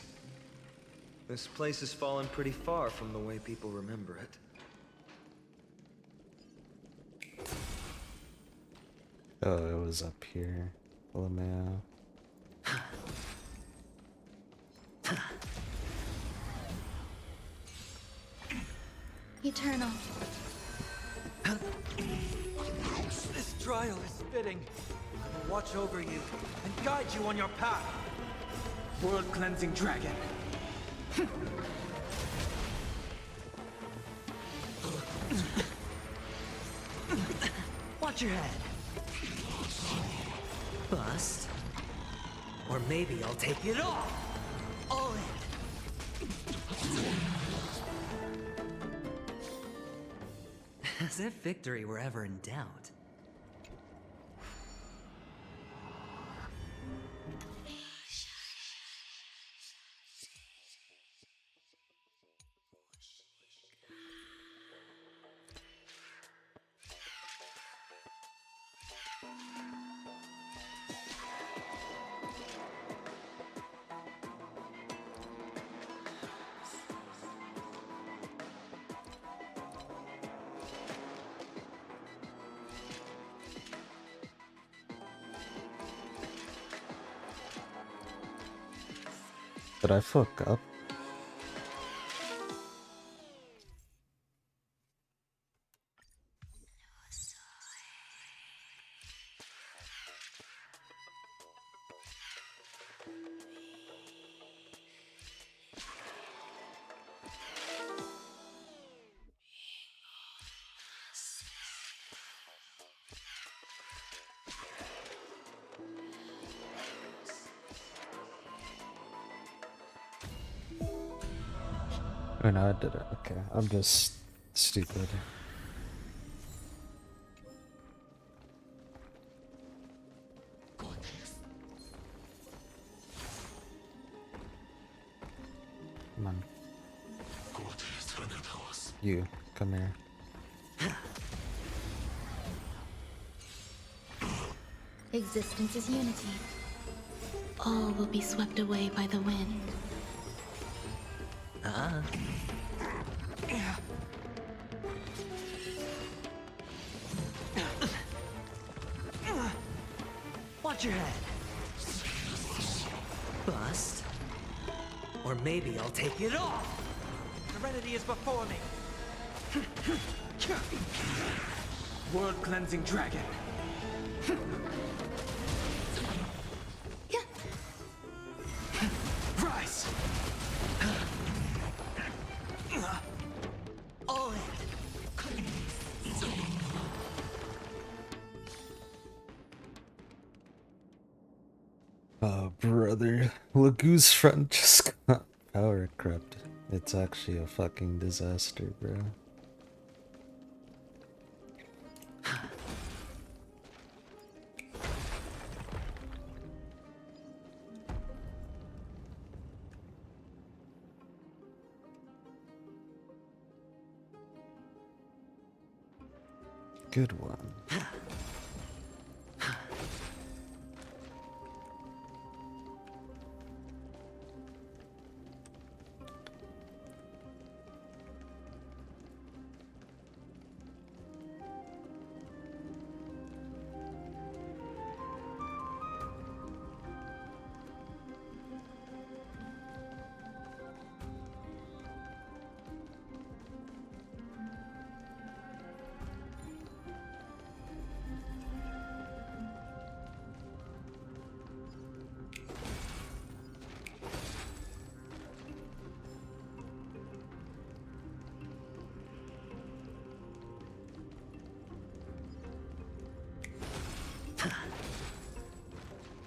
This place has fallen pretty far from the way people remember it. Oh, it was up here. LMAO. Eternal. This trial is fitting. I will watch over you and guide you on your path. World-cleansing dragon. Watch Watch your head. Bust. Or maybe I'll take it off. All in. As if victory were ever in doubt. Did I fuck up? Oh no, I did it. Okay, I'm just stupid. Come on. You, come here. Existence is unity. All will be swept away by the wind. Watch your head. Bust. Or maybe I'll take it off. Serenity is before me. World cleansing dragon. Rise. All in. Oh, brother. Lagoo's friend just got power corrupted. It's actually a fucking disaster, bro. Good one.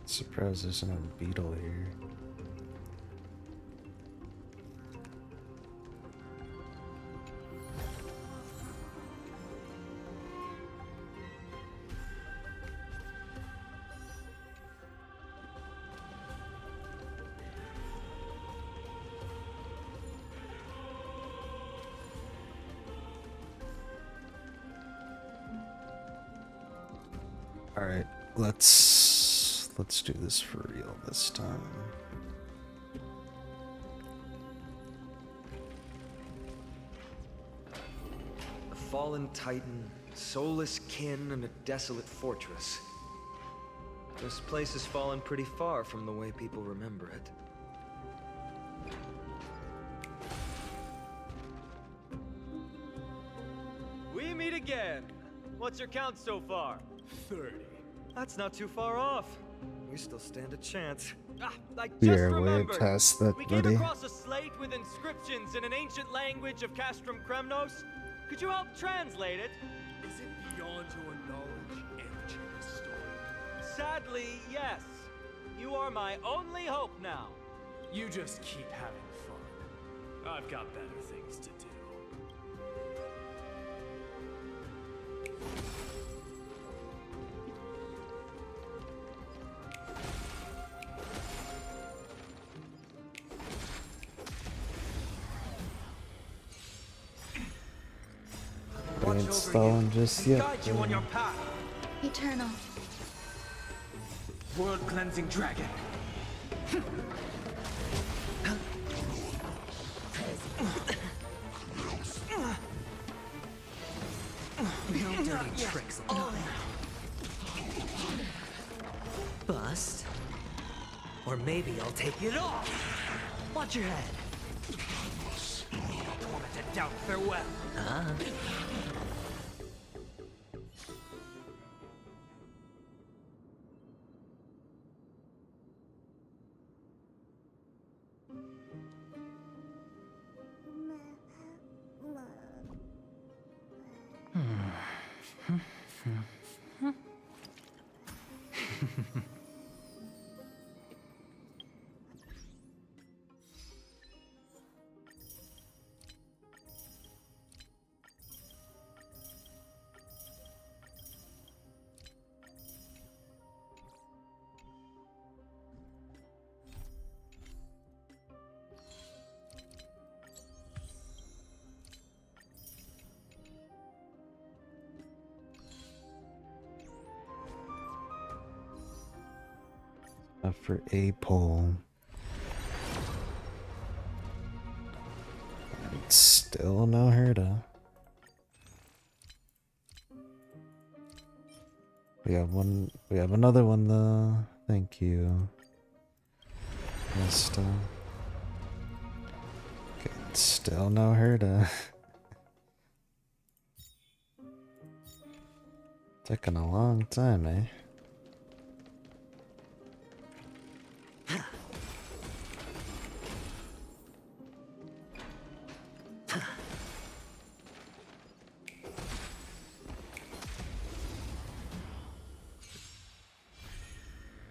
Surprised there's no beetle here. Alright, let's do this for real this time. A fallen titan, soulless kin, and a desolate fortress. This place has fallen pretty far from the way people remember it. We meet again. What's your count so far? 30. That's not too far off. We still stand a chance. I We just are way remembered. past that, We came buddy. across a slate with inscriptions in an ancient language of Castrum Kremnos. Could you help translate it? Is it beyond your knowledge? Sadly, yes. You are my only hope now. You just keep having fun. I've got better things to do. We ain't stalling just yet. Guide you on your path. Eternal. World cleansing dragon. No dirty tricks. Bust. Or maybe I'll take it off. Watch your head. Tormented doubt, farewell. For a poll. It's still no Herda. We have one. We have another one though. Thank you. Still. Okay, still no Herda. Taking a long time, eh?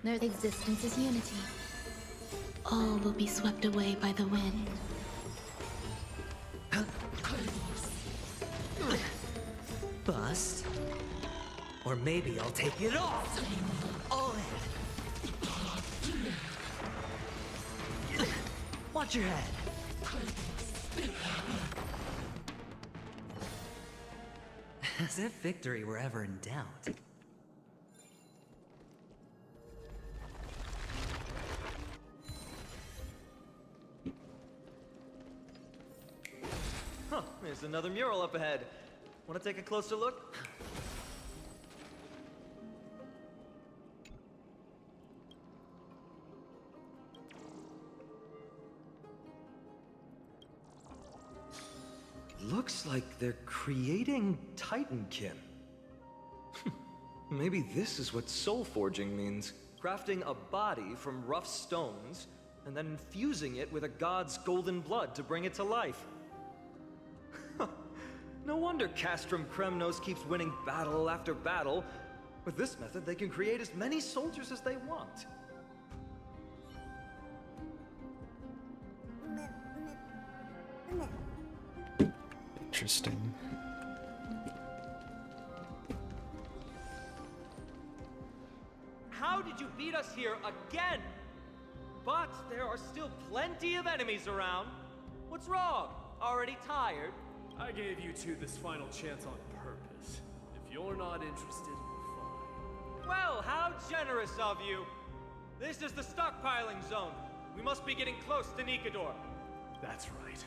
Their existence is unity. All will be swept away by the wind. Bust. Or maybe I'll take it off. All in. Watch your head. As if victory were ever in doubt. Huh, there's another mural up ahead. Want to take a closer look? Looks like they're creating Titankin. Maybe this is what soul forging means. Crafting a body from rough stones, and then infusing it with a god's golden blood to bring it to life. No wonder Castrum Kremnos keeps winning battle after battle. With this method, they can create as many soldiers as they want. Interesting. How did you beat us here again? But there are still plenty of enemies around. What's wrong? Already tired? I gave you two this final chance on purpose. If you're not interested, fine. Well, how generous of you. This is the stockpiling zone. We must be getting close to Nikador. That's right.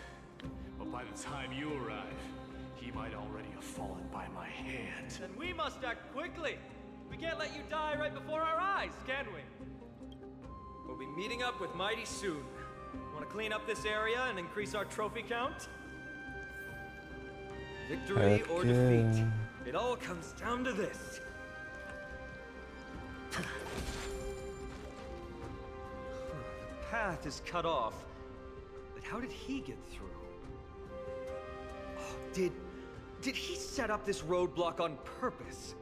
But by the time you arrive, he might already have fallen by my hand. Then we must act quickly. We can't let you die right before our eyes, can we? We'll be meeting up with Mighty soon. Want to clean up this area and increase our trophy count? Victory or defeat. It all comes down to this. The path is cut off. But how did he get through? Oh, did he set up this roadblock on purpose?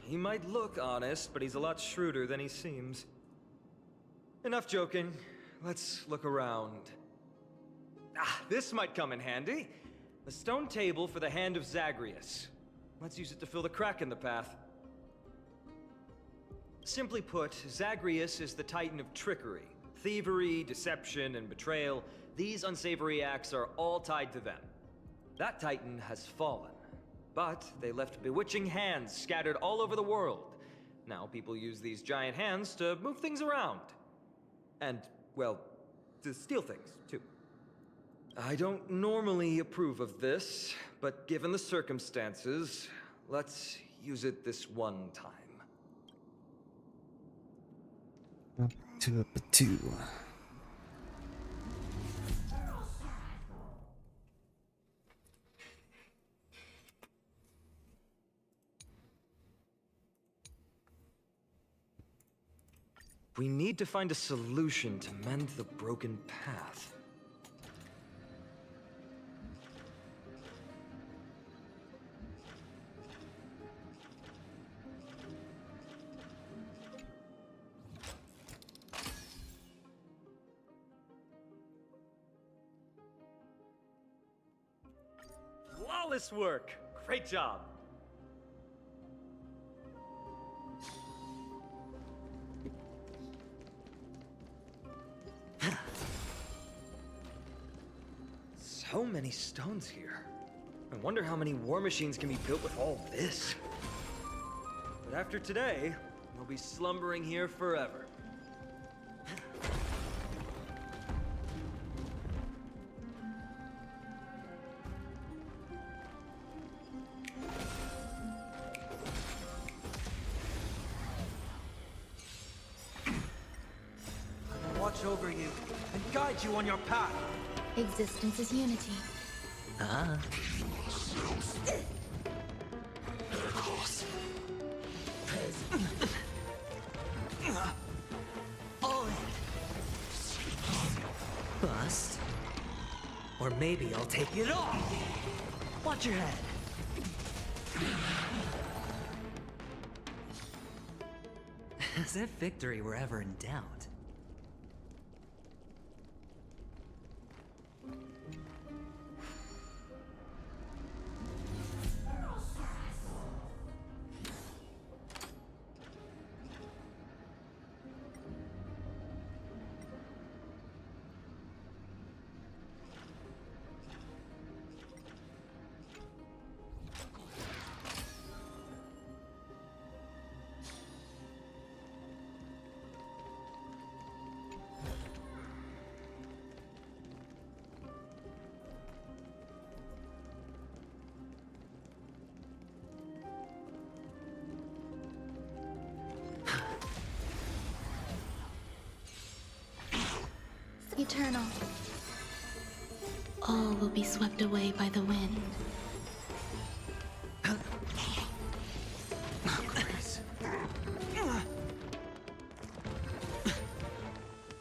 He might look honest, but he's a lot shrewder than he seems. Enough joking. Let's look around. Ah, this might come in handy. The stone table for the Hand of Zagreus. Let's use it to fill the crack in the path. Simply put, Zagreus is the titan of trickery. Thievery, deception, and betrayal. These unsavory acts are all tied to them. That titan has fallen. But they left bewitching hands scattered all over the world. Now people use these giant hands to move things around. And, well, to steal things, too. I don't normally approve of this, but given the circumstances, let's use it this one time. Up two. We need to find a solution to mend the broken path. Flawless work! Great job! So many stones here. I wonder how many war machines can be built with all this. But after today, we'll be slumbering here forever. Watch over you and guide you on your path. Existence is unity. Ah. Bust. Or maybe I'll take it off. Watch your head. As if victory were ever in doubt. Eternal. All will be swept away by the wind.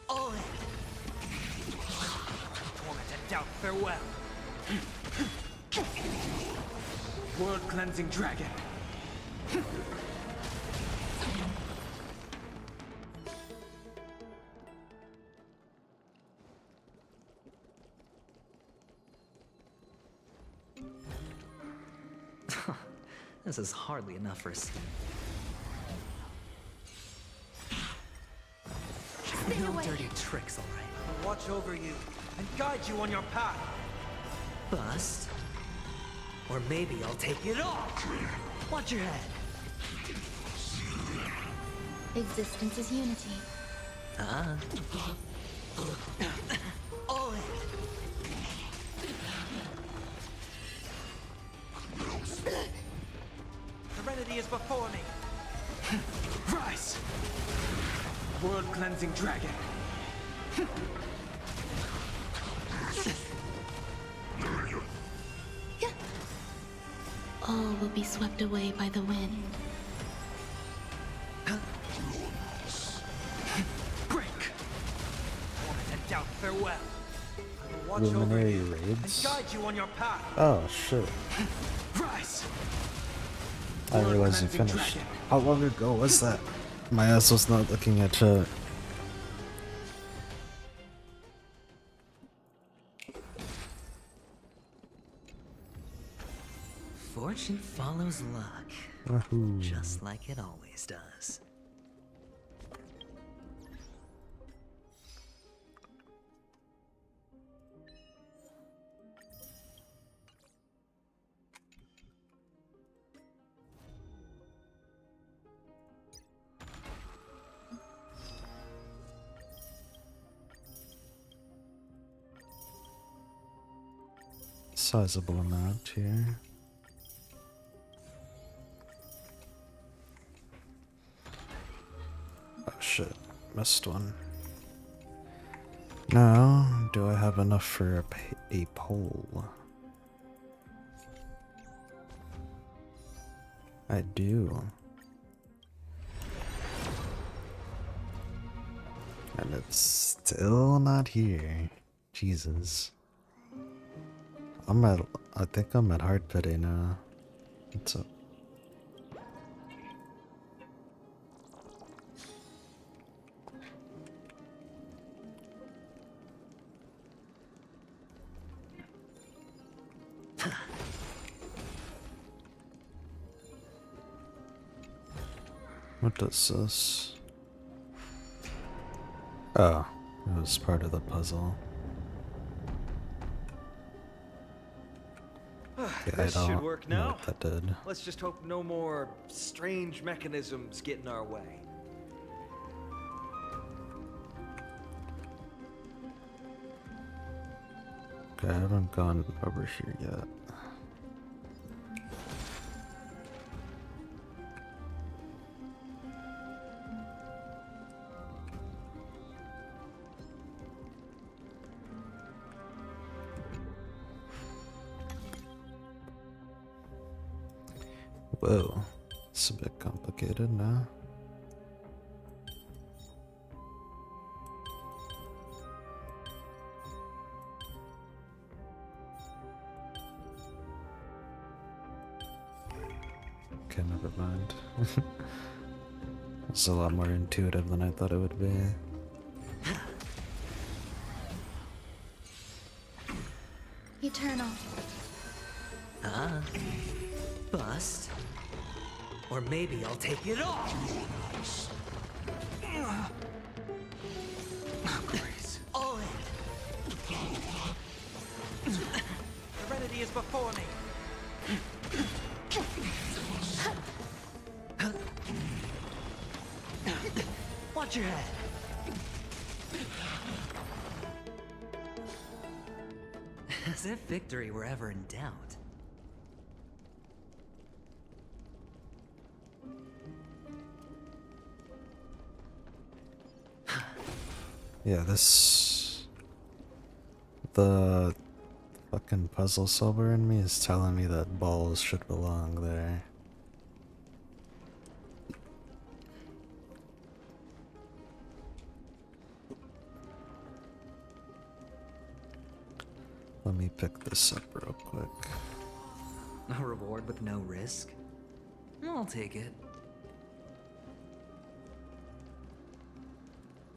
All in. Torment and doubt, farewell. World-cleansing dragon. This is hardly enough for a scene. No dirty tricks, all right. I'll watch over you and guide you on your path. Bust. Or maybe I'll take it off. Watch your head. Existence is unity. Ah. All in. Serenity is before me. Rise! World-cleansing dragon. All will be swept away by the wind. Break! Torment and doubt, farewell. I will watch over Luminary you and raids. guide you on your path. Oh, shit. Rise! I realized you finished. How long ago was that? My ass was not looking at chat. Fortune follows luck. Wahoo. Just like it always does. Sizable amount here. Oh shit, missed one. Now, do I have enough for a pole? I do. And it's still not here. Jesus. I think I'm at hard pity now. What's up? What does this? Oh, it was part of the puzzle. Yeah, This I should don't work know now. what that did. Let's just hope no more strange mechanisms get in our way. Okay, I haven't gone over here yet. Whoa, it's a bit complicated now. Okay, never mind. It's a lot more intuitive than I thought it would be. Eternal. Bust. Or maybe I'll take it off. All in. Serenity is before me. Watch your head. As if victory were ever in doubt. Yeah, the fucking puzzle solver in me is telling me that balls should belong there. Let me pick this up real quick. A reward with no risk? I'll take it.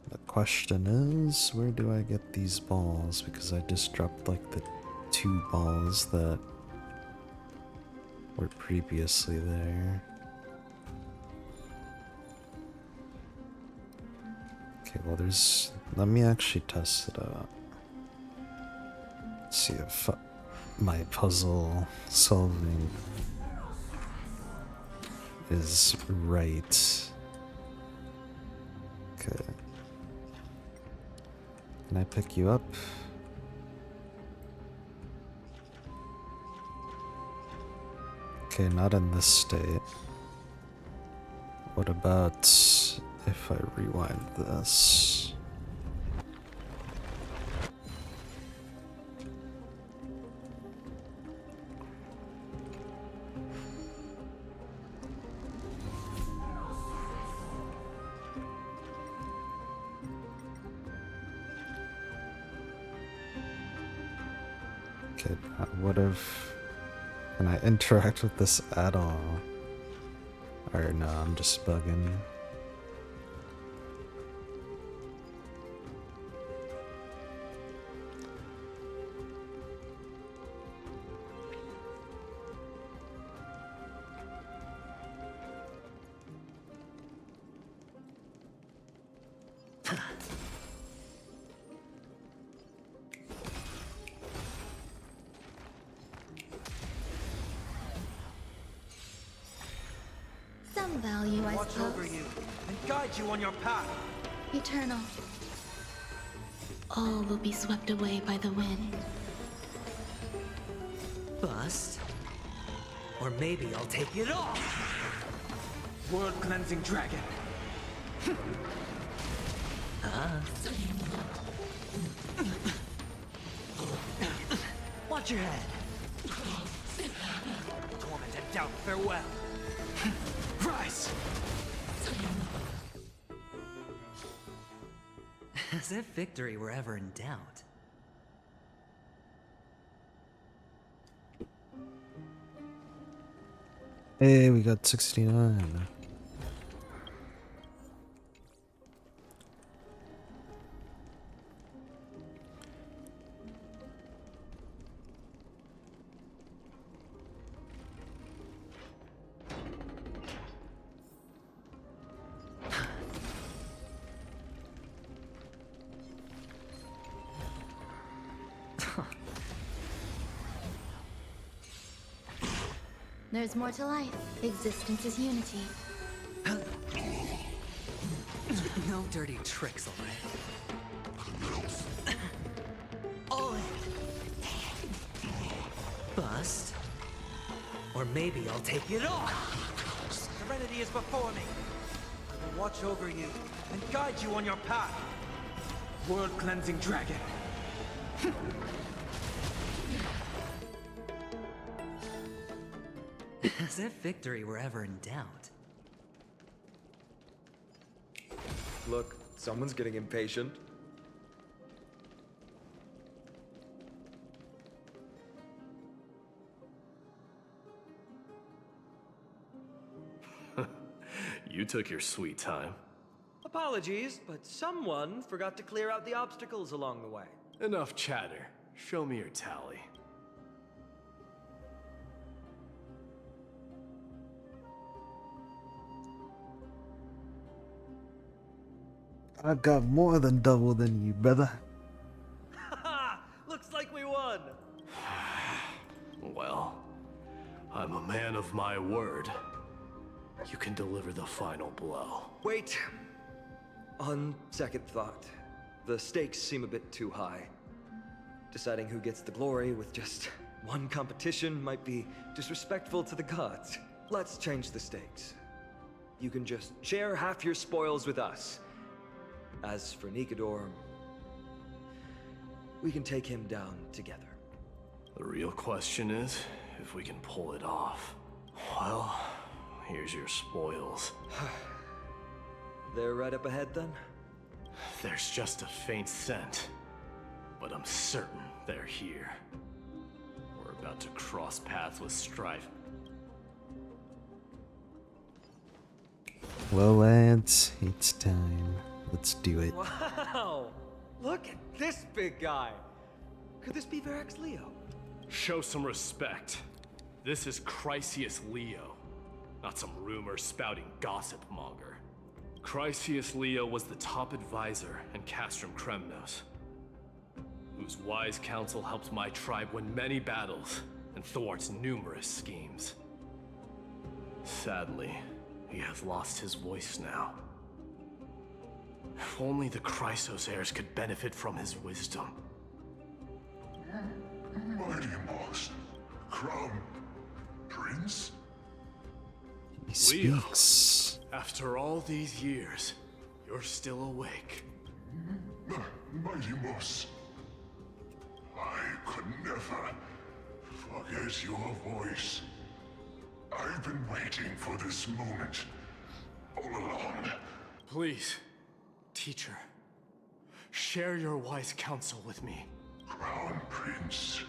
The question is, where do I get these balls? Because I just dropped like the 2 balls that were previously there. Okay, well let me actually test it out. See if my puzzle solving is right. Okay. Can I pick you up? Okay, not in this state. What about if I rewind this? Okay, what if... Can I interact with this at all? Or no, I'm just bugging. Some value, I Watch suppose. over you and guide you on your path. Eternal. All will be swept away by the wind. Bust. Or maybe I'll take it off. World cleansing dragon. Watch your head. Torment and doubt, farewell. Rise! As if victory were ever in doubt. Hey, we got 69. There's more to life. Existence is unity. No dirty tricks, alright? All in. Bust. Or maybe I'll take it off. Serenity is before me. I will watch over you and guide you on your path. World cleansing dragon. As if victory were ever in doubt. Look, someone's getting impatient. You took your sweet time. Apologies, but someone forgot to clear out the obstacles along the way. Enough chatter. Show me your tally. I got more than double than you, brother. Looks like we won. Well, I'm a man of my word. You can deliver the final blow. Wait. On second thought, the stakes seem a bit too high. Deciding who gets the glory with just one competition might be disrespectful to the gods. Let's change the stakes. You can just share half your spoils with us. As for Nikador, we can take him down together. The real question is if we can pull it off. Well, here's your spoils. They're right up ahead then? There's just a faint scent, but I'm certain they're here. We're about to cross paths with strife. Well, lads, it's time. Let's do it. Wow! Look at this big guy! Could this be Varric's Leo? Show some respect. This is Chrysius Leo, not some rumor-spouting gossip monger. Chrysius Leo was the top advisor in Castrum Kremnos, whose wise counsel helped my tribe win many battles and thwarts numerous schemes. Sadly, he has lost his voice now. If only the Chrysos heirs could benefit from his wisdom. Mighty Moss, Crown Prince? He Leo, speaks. after all these years, you're still awake. Mighty Moss, I could never forget your voice. I've been waiting for this moment all along. Please, teacher, share your wise counsel with me. Crown Prince,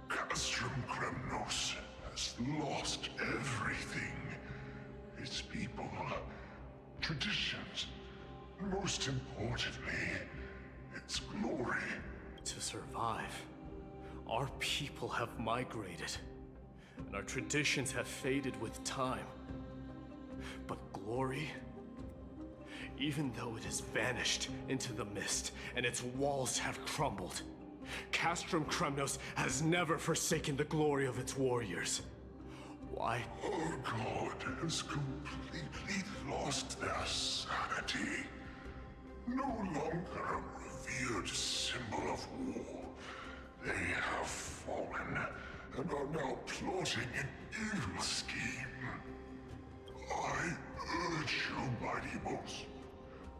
Castrum Kremnos has lost everything its people, traditions, and most importantly, its glory. To survive, our people have migrated, and our traditions have faded with time. But glory, even though it has vanished into the mist and its walls have crumbled, Castrum Kremnos has never forsaken the glory of its warriors. Why? Our god has completely lost their sanity. No longer a revered symbol of war, they have fallen and are now plotting an evil scheme. I urge you, mighty ones,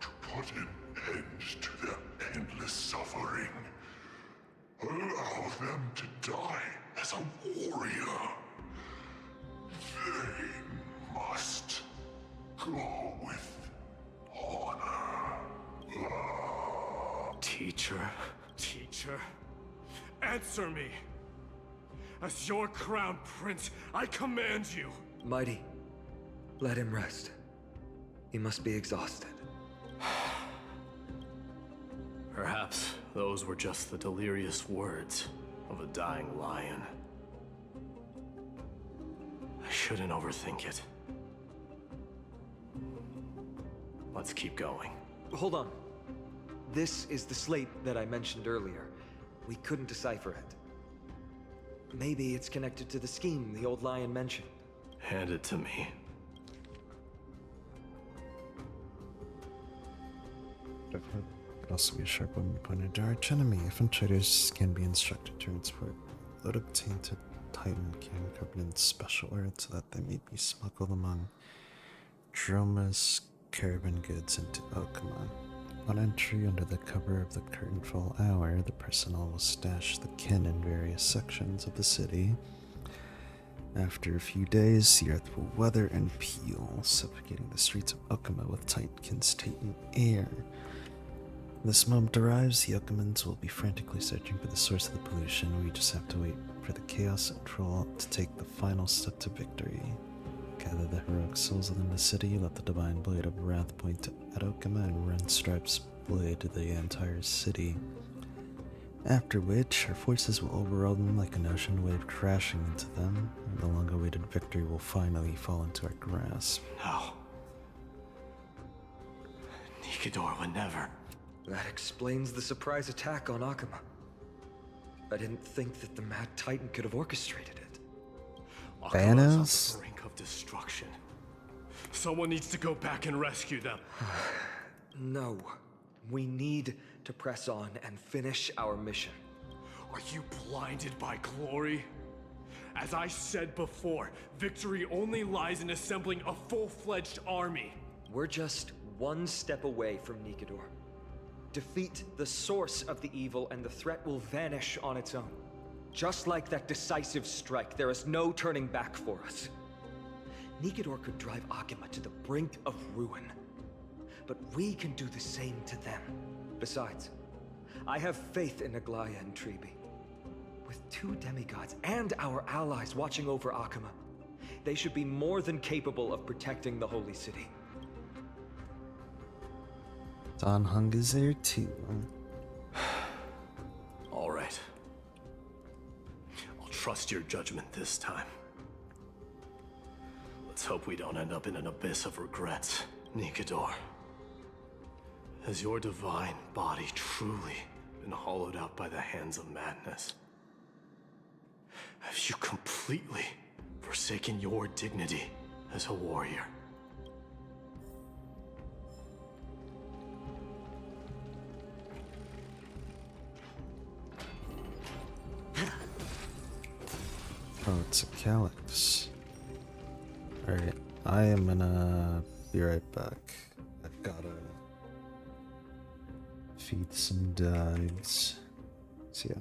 to put an end to their endless suffering. Allow them to die as a warrior. They must go with honor. Teacher, answer me! As your crown prince, I command you! Mighty, let him rest. He must be exhausted. Perhaps those were just the delirious words of a dying lion. I shouldn't overthink it. Let's keep going. Hold on. This is the slate that I mentioned earlier. We couldn't decipher it. Maybe it's connected to the scheme the old lion mentioned. Hand it to me. Could also be a sharp weapon pointed to arch enemy. If intruders can be instructed to transport a load of tainted Titan can covered in special oil so that they may be smuggled among Droma's caravan goods into Okama. On entry, under the cover of the curtainful hour, the personnel will stash the kin in various sections of the city. After a few days, the earth will weather and peel, suffocating the streets of Okama with Titan's Titan air. When this moment arrives, the Okamans will be frantically searching for the source of the pollution. We just have to wait for the Chaos Control to take the final step to victory. Gather the heroic souls within the city, let the divine blade of wrath point at Okama, and run Stripe's blade to the entire city. After which, our forces will overwhelm them like an ocean wave crashing into them, and the long-awaited victory will finally fall into our grasp. No. Nikador would never. That explains the surprise attack on Akama. I didn't think that the Mad Titan could have orchestrated it. Akama's on the brink of destruction. Someone needs to go back and rescue them. No. We need to press on and finish our mission. Are you blinded by glory? As I said before, victory only lies in assembling a full-fledged army. We're just one step away from Nikador. Defeat the source of the evil and the threat will vanish on its own. Just like that decisive strike, there is no turning back for us. Nikador could drive Akama to the brink of ruin. But we can do the same to them. Besides, I have faith in Aglaya and Tribi. With two demigods and our allies watching over Akama, they should be more than capable of protecting the Holy City. Don Hung is there too. All right. I'll trust your judgment this time. Let's hope we don't end up in an abyss of regrets, Nikador. Has your divine body truly been hollowed out by the hands of madness? Have you completely forsaken your dignity as a warrior? Oh, it's a calyx. Alright, I am gonna be right back. I've gotta feed some dogs. See ya.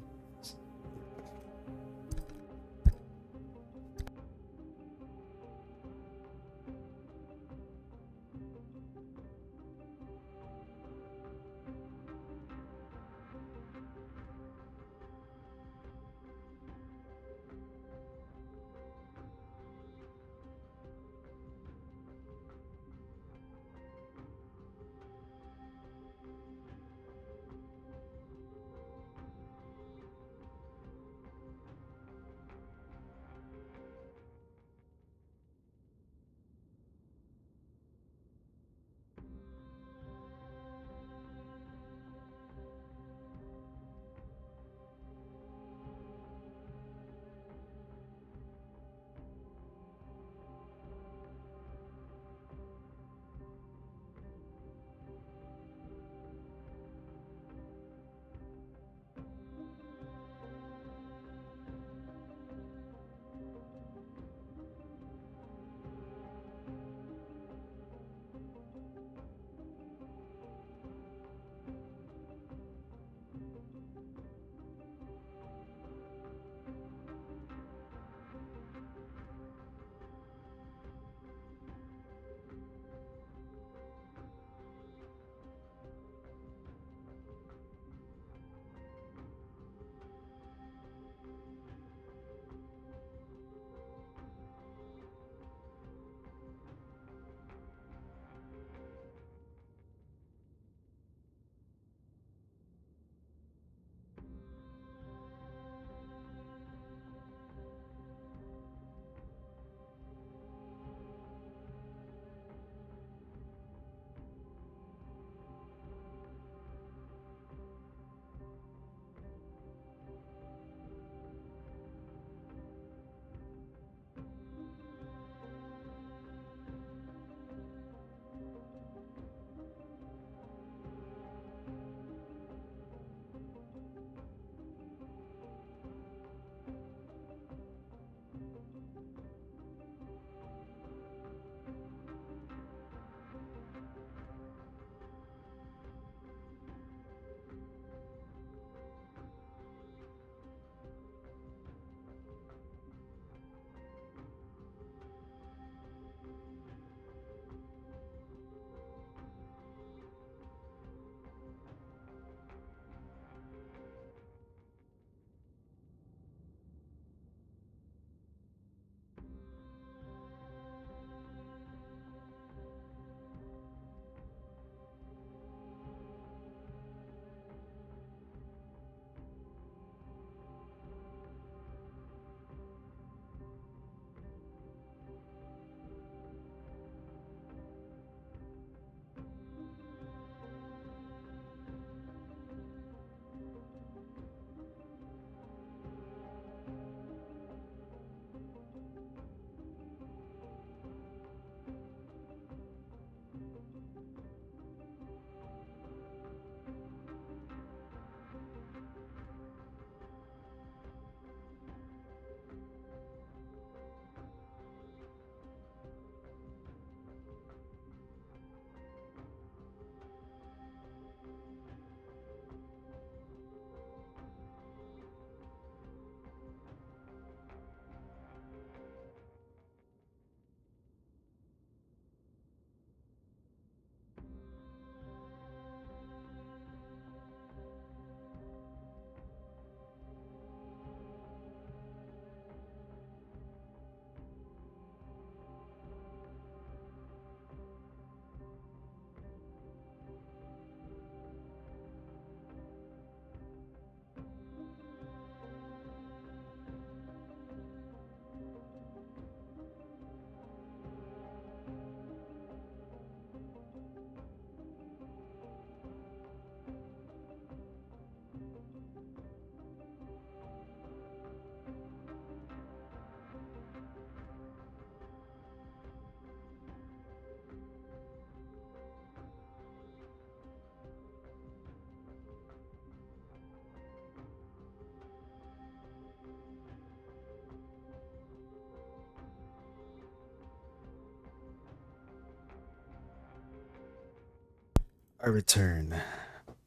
I return.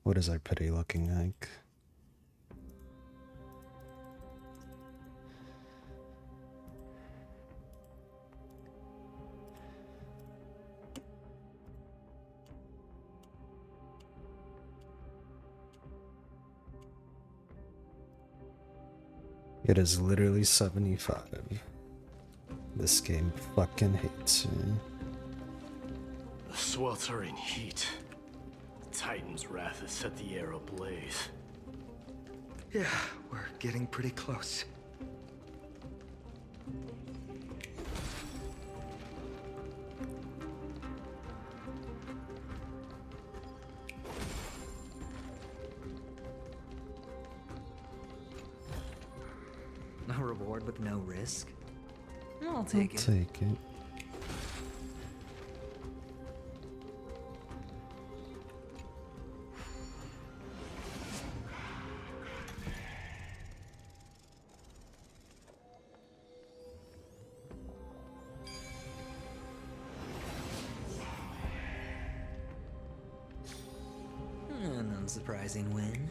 What is our pity looking like? It is literally 75. This game fucking hates me. The sweltering heat. The Titan's wrath has set the air ablaze. Yeah, we're getting pretty close. A reward with no risk? I'll take it. Take it. An unsurprising win.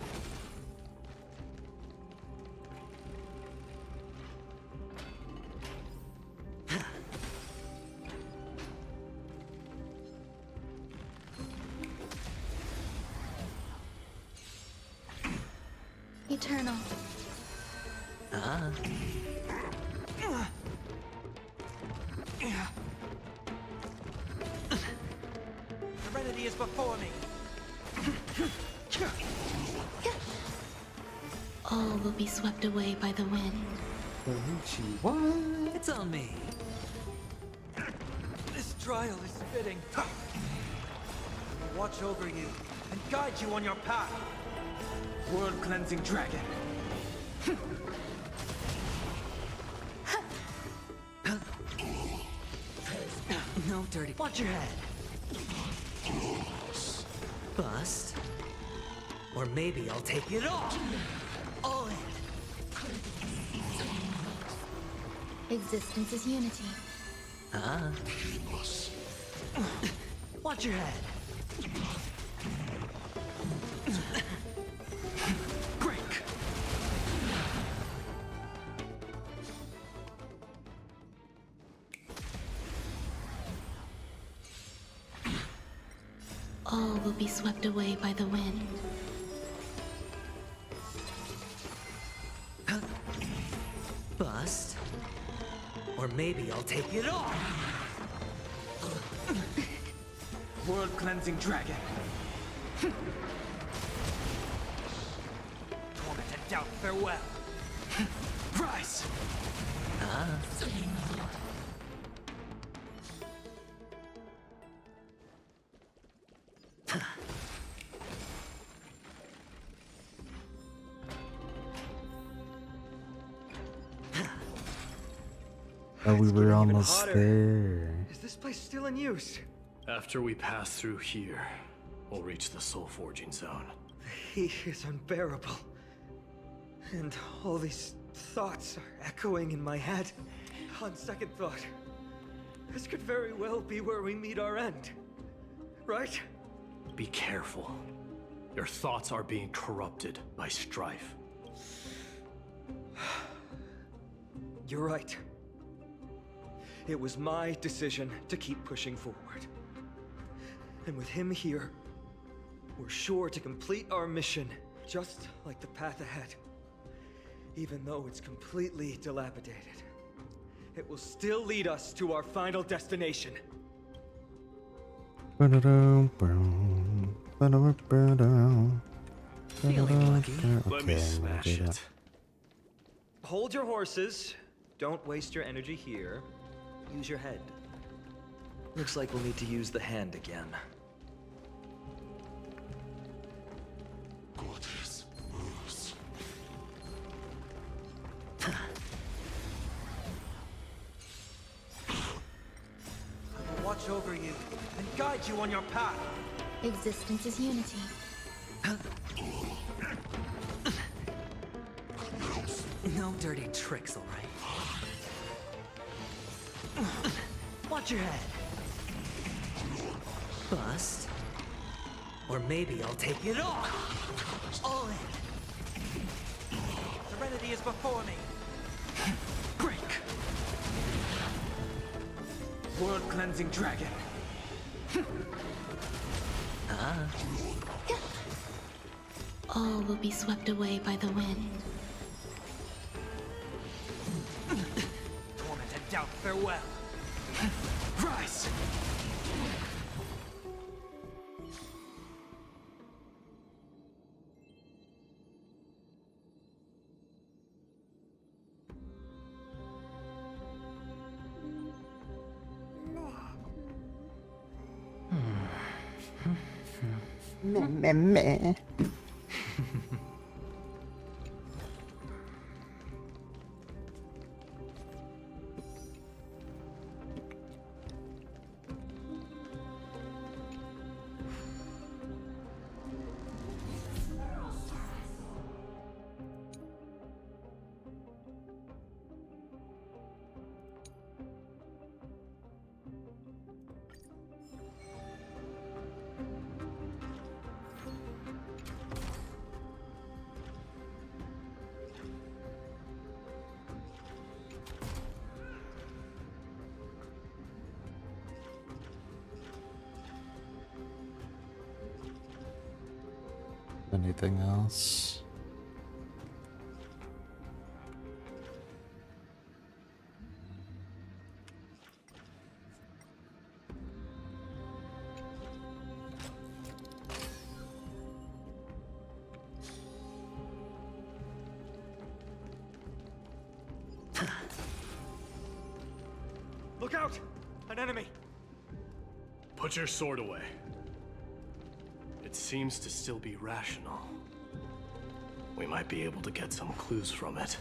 Eternal. Ah. Serenity is before me. All will be swept away by the wind. It's on me. This trial is fitting. I will watch over you and guide you on your path. World-cleansing dragon. No dirty. Watch your head. Bust. Or maybe I'll take it off. All in. Existence is unity. Ah. Watch your head. Break. All will be swept away by the wind. Bust. Or maybe I'll take it off. World-cleansing dragon. Torment and doubt, farewell. Rise. Ah. Oh, we were almost hotter. there. Is this place still in use? After we pass through here, we'll reach the soul forging zone. The heat is unbearable. And all these thoughts are echoing in my head. On second thought, this could very well be where we meet our end. Right? Be careful. Your thoughts are being corrupted by strife. You're right. It was my decision to keep pushing forward. And with him here, we're sure to complete our mission, just like the path ahead. Even though it's completely dilapidated, it will still lead us to our final destination. Feeling lucky. Let me smash it. Hold your horses. Don't waste your energy here. Use your head. Looks like we'll need to use the hand again. I will watch over you and guide you on your path. Existence is unity. No dirty tricks, all right? Watch your head. Bust. Or maybe I'll take it off! All in! Serenity is before me. Break! World-cleansing dragon. All will be swept away by the wind. Torment and doubt, farewell. Rise! Meh, meh, meh. Anything else? Look out! An enemy! Put your sword away. It seems to still be rational. We might be able to get some clues from it.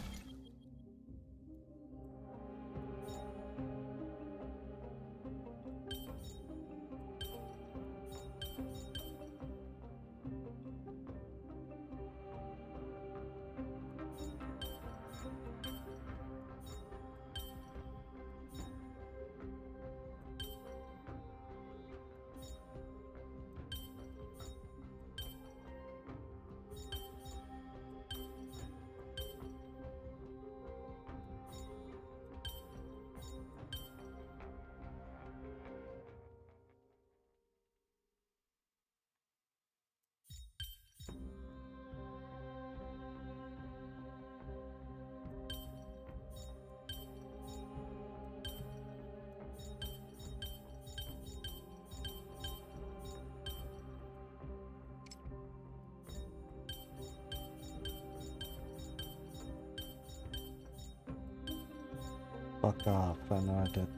Fuck off.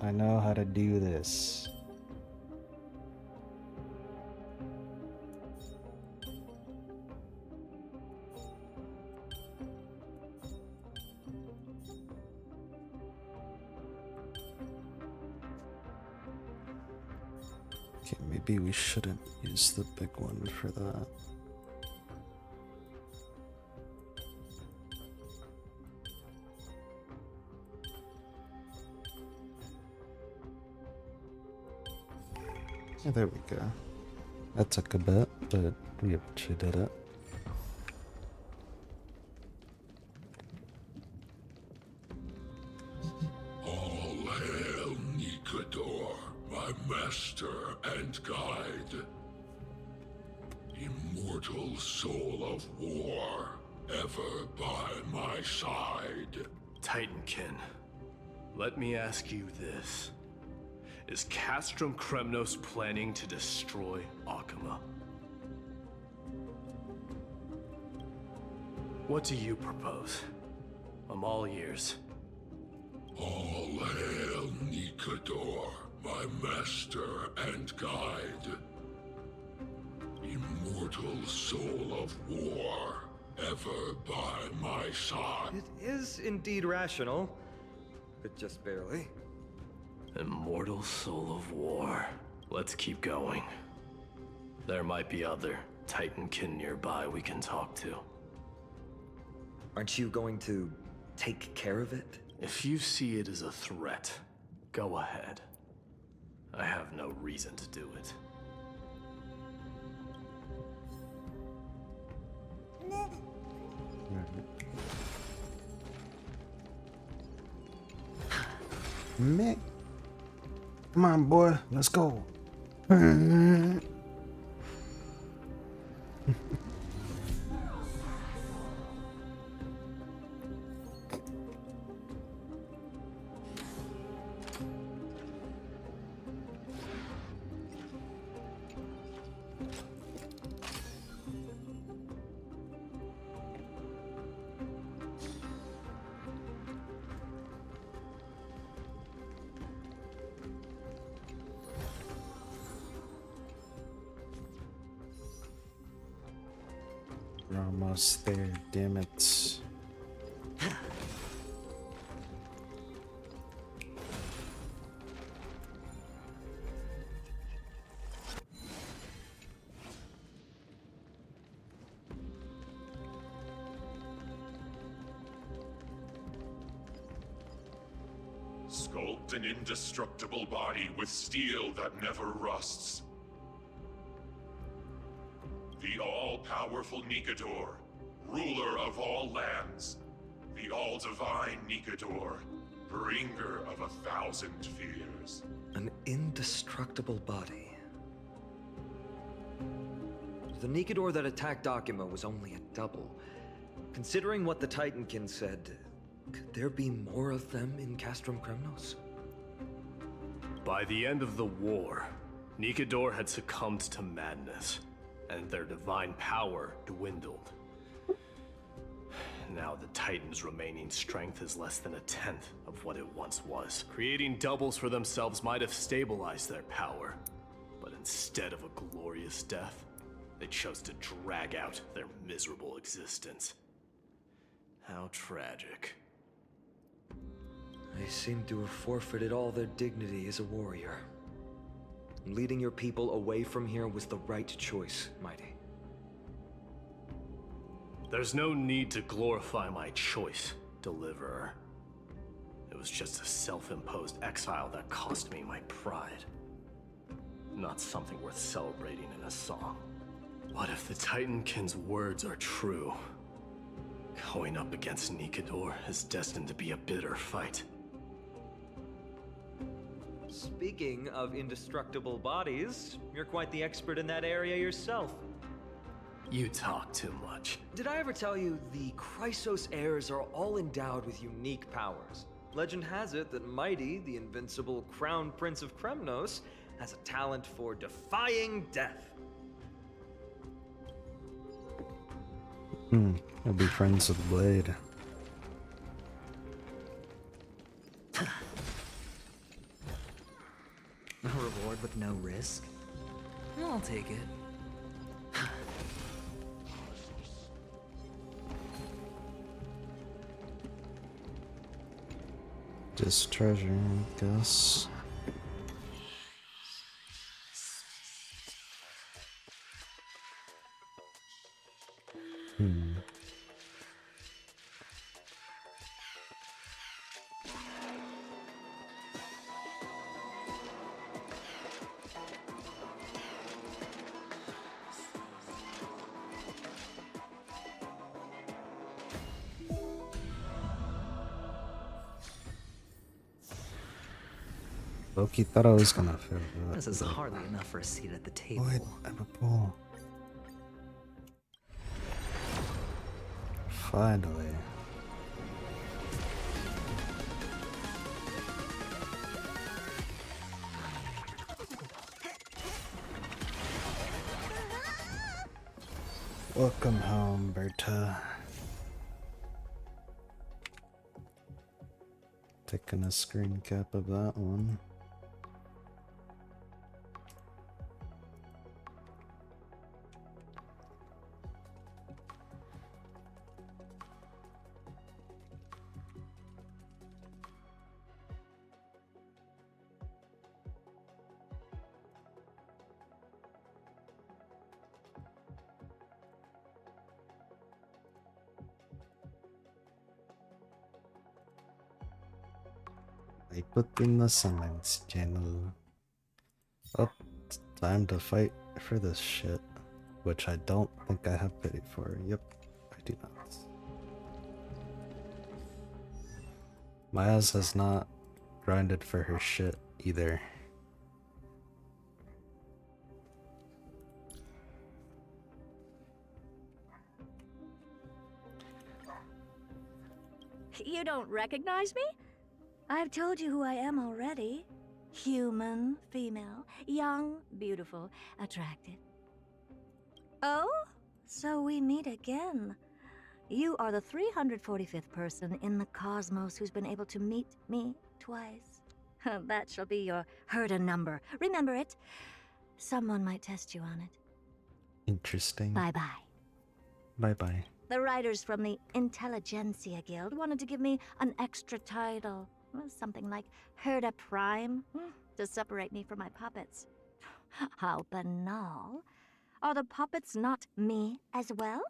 I know how to do this. Okay, maybe we shouldn't use the big one for that. Yeah, there we go. That took a bit, but we eventually did it. All hail Nikador, my master and guide. Immortal soul of war, ever by my side. Titankin, let me ask you this. Is Castrum Kremnos planning to destroy Akama? What do you propose? I'm all ears. All hail Nikador, my master and guide. Immortal soul of war, ever by my side. It is indeed rational, but just barely. Immortal soul of war. Let's keep going. There might be other Titankin nearby we can talk to. Aren't you going to take care of it? If you see it as a threat, go ahead. I have no reason to do it. Meh. Come on, boy. Let's go. We're almost there, damn it. Sculpt an indestructible body with steel that never rusts. The all-powerful Nikador, ruler of all lands. The all-divine Nikador, bringer of 1,000 fears. An indestructible body. The Nikador that attacked Akima was only a double. Considering what the Titankin said, could there be more of them in Castrum Kremnos? By the end of the war, Nikador had succumbed to madness, and their divine power dwindled. Now the Titan's remaining strength is less than 1/10 of what it once was. Creating doubles for themselves might have stabilized their power, but instead of a glorious death, they chose to drag out their miserable existence. How tragic. They seem to have forfeited all their dignity as a warrior. Leading your people away from here was the right choice, Mighty. There's no need to glorify my choice, Deliverer. It was just a self-imposed exile that cost me my pride. Not something worth celebrating in a song. What if the Titankin's words are true? Going up against Nikador is destined to be a bitter fight. Speaking of indestructible bodies, you're quite the expert in that area yourself. You talk too much. Did I ever tell you the Chrysos heirs are all endowed with unique powers? Legend has it that Mighty, the invincible Crown Prince of Kremnos, has a talent for defying death. I'll be friends with Blade. A reward with no risk? I'll take it. Just treasure, I guess. Loki thought I was gonna fail that. This is hardly enough for a seat at the table. Wait, I'm a bull. Finally. Welcome home, Berta. Taking a screen cap of that one. I put in the summons channel. Oh, it's time to fight for this shit. Which I don't think I have pity for. Yep. 50 knots. Miles has not grinded for her shit either. You don't recognize me? I've told you who I am already. Human, female, young, beautiful, attractive. Oh? So we meet again. You are the 345th person in the cosmos who's been able to meet me twice. That shall be your Herda number. Remember it. Someone might test you on it. Interesting. Bye-bye. Bye-bye. The writers from the Intelligentsia Guild wanted to give me an extra title. Something like Herda Prime, to separate me from my puppets. How banal. Are the puppets not me as well?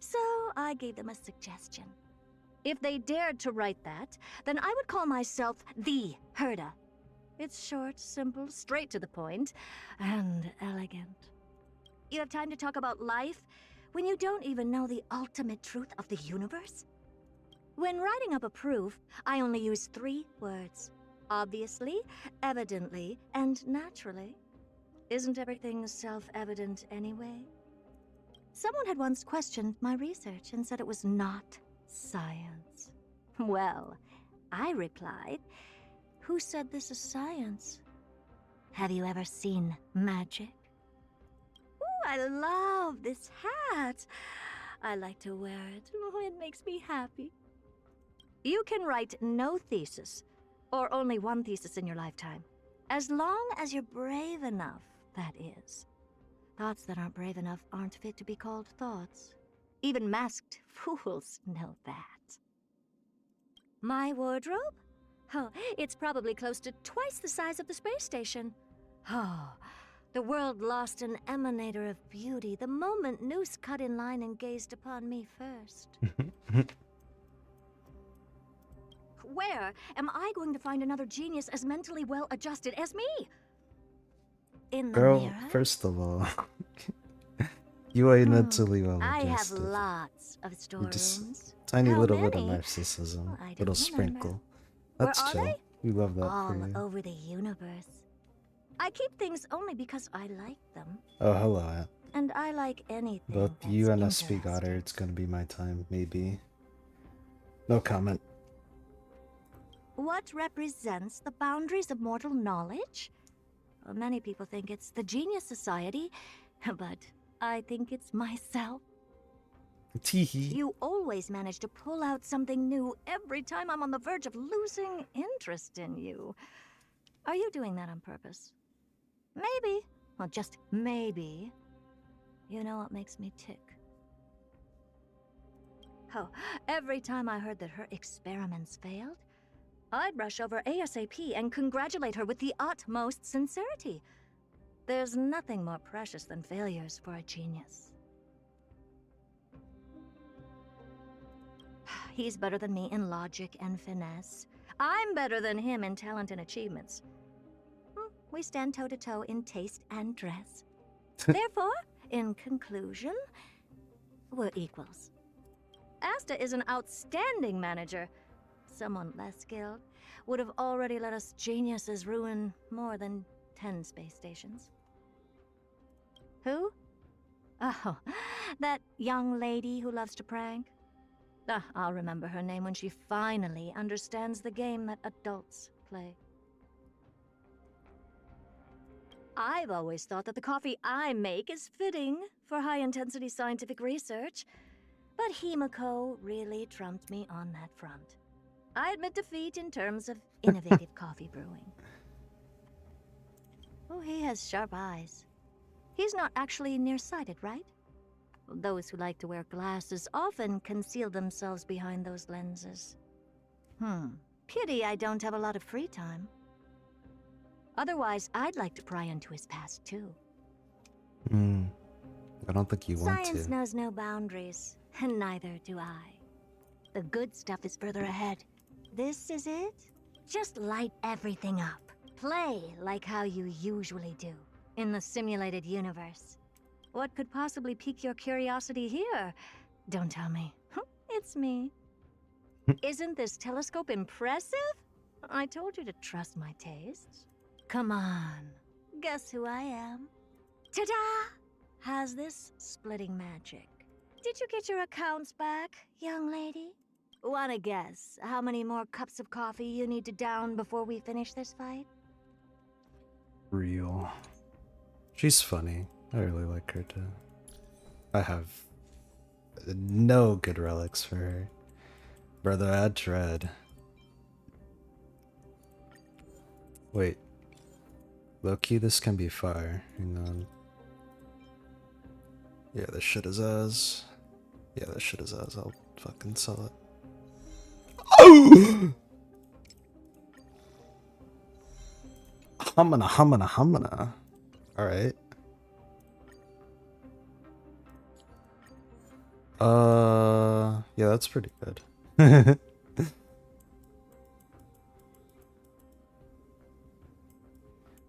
So I gave them a suggestion. If they dared to write that, then I would call myself the Herda. It's short, simple, straight to the point, and elegant. You have time to talk about life when you don't even know the ultimate truth of the universe? When writing up a proof, I only use 3 words. Obviously, evidently, and naturally. Isn't everything self-evident anyway? Someone had once questioned my research and said it was not science. Well, I replied, who said this is science? Have you ever seen magic? Ooh, I love this hat. I like to wear it. Oh, it makes me happy. You can write no thesis, or only 1 thesis in your lifetime, as long as you're brave enough, that is. Thoughts that aren't brave enough aren't fit to be called thoughts. Even masked fools know that. My wardrobe? Oh, it's probably close to twice the size of the space station. Oh, the world lost an emanator of beauty the moment Noose cut in line and gazed upon me first. Where am I going to find another genius as mentally well-adjusted as me? In the Girl, mirror? first of all, you ain't mentally well I have adjusted. lots of You just storerooms. tiny How little bit of many? narcissism, I don't little remember. sprinkle. Where That's are chill. they? We love that All for you. over the universe. I keep things only because I like them. Oh, hello, Aunt. And I like anything Both that's you and SP got her. It's gonna be my time, maybe. No comment. What represents the boundaries of mortal knowledge? Well, many people think it's the Genius Society, but I think it's myself. Teehee. You always manage to pull out something new every time I'm on the verge of losing interest in you. Are you doing that on purpose? Maybe. Well, just maybe. You know what makes me tick? Oh, every time I heard that her experiments failed, I'd rush over ASAP and congratulate her with the utmost sincerity. There's nothing more precious than failures for a genius. He's better than me in logic and finesse. I'm better than him in talent and achievements. We stand toe-to-toe in taste and dress. Therefore, in conclusion, we're equals. Asta is an outstanding manager. Someone less skilled would have already let us geniuses ruin more than 10 space stations. Who? Oh, that young lady who loves to prank? I'll remember her name when she finally understands the game that adults play. I've always thought that the coffee I make is fitting for high-intensity scientific research, but Himiko really trumped me on that front. I admit defeat in terms of innovative coffee brewing. Oh, he has sharp eyes. He's not actually nearsighted, right? Those who like to wear glasses often conceal themselves behind those lenses. Pity I don't have a lot of free time. Otherwise, I'd like to pry into his past, too. I don't think you want Science to. knows no boundaries, and neither do I. The good stuff is further ahead. This is it? Just light everything up. Play like how you usually do, in the simulated universe. What could possibly pique your curiosity here? Don't tell me. It's me. Isn't this telescope impressive? I told you to trust my tastes. Come on. Guess who I am? Ta-da! How's this splitting magic? Did you get your accounts back, young lady? Wanna guess how many more cups of coffee you need to down before we finish this fight? Real. She's funny. I really like her too. I have no good relics for her. Brother, I dread. Wait. Low-key, this can be fire. Hang on. Yeah, this shit is as. Yeah, this shit is as. I'll fucking sell it. Oh! Humana. Alright. Yeah, that's pretty good.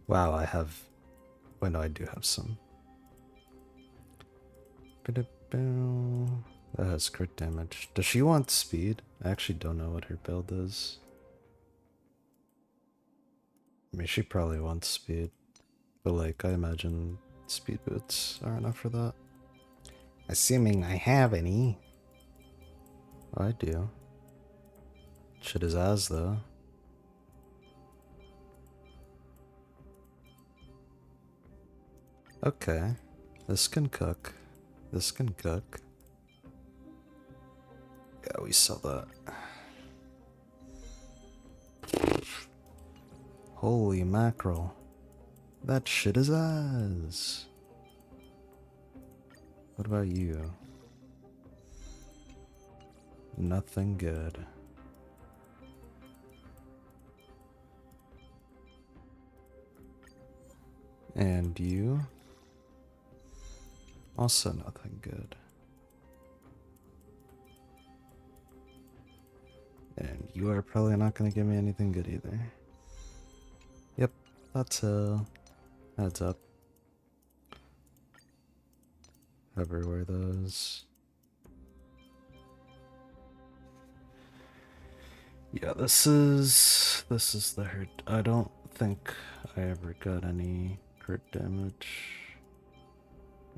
Wow, I have. Wait, no, I do have some. That has crit damage. Does she want speed? I actually don't know what her build is. I mean, she probably wants speed. But, like, I imagine speed boots are enough for that. Assuming I have any. Oh, I do. Shit is as, though. Okay. This can cook. This can cook. Yeah, we sell that. Holy mackerel. That shit is ass. What about you? Nothing good. And you? Also nothing good. And you are probably not gonna give me anything good either. Yep, that's adds up. Everywhere those. Yeah, this is the hurt. I don't think I ever got any crit damage.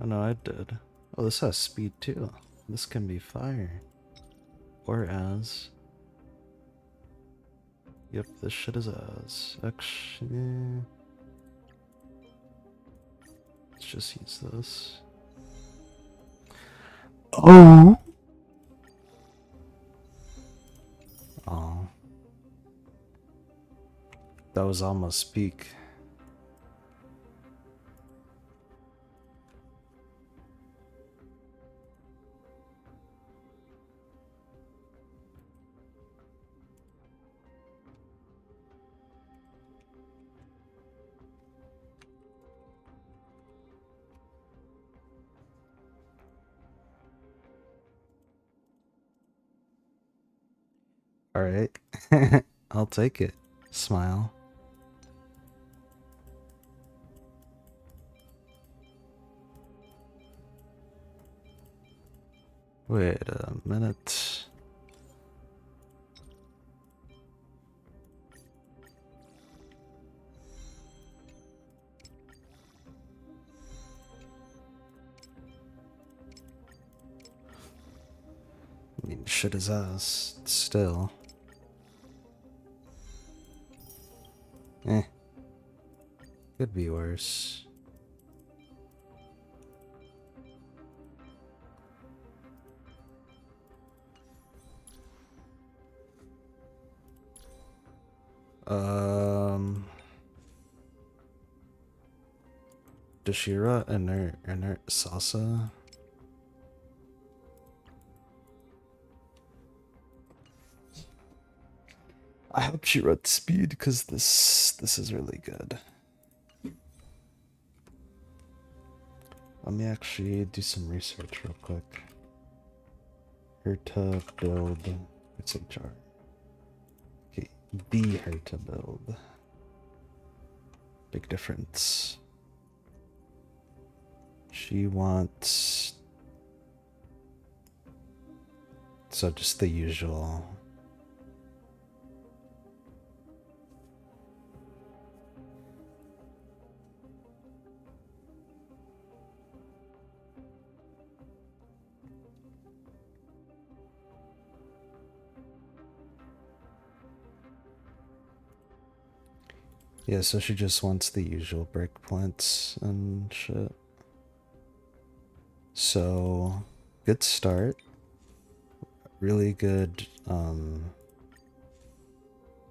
Oh no, I did. Oh, this has speed too. This can be fire. Or as. Yep, this shit is as. Actually, let's just use this. Oh! Oh. That was almost peak. Alright. I'll take it. Smile. Wait a minute. I mean, shit is ass. Still. Eh. Could be worse. Dashira inert salsa. I hope she wrote speed because this is really good. Let me actually do some research real quick. Herta build. It's HR. Okay, the Herta build. Big difference. She wants So just the usual. Yeah, so she just wants the usual breakpoints and shit. So, good start. Really good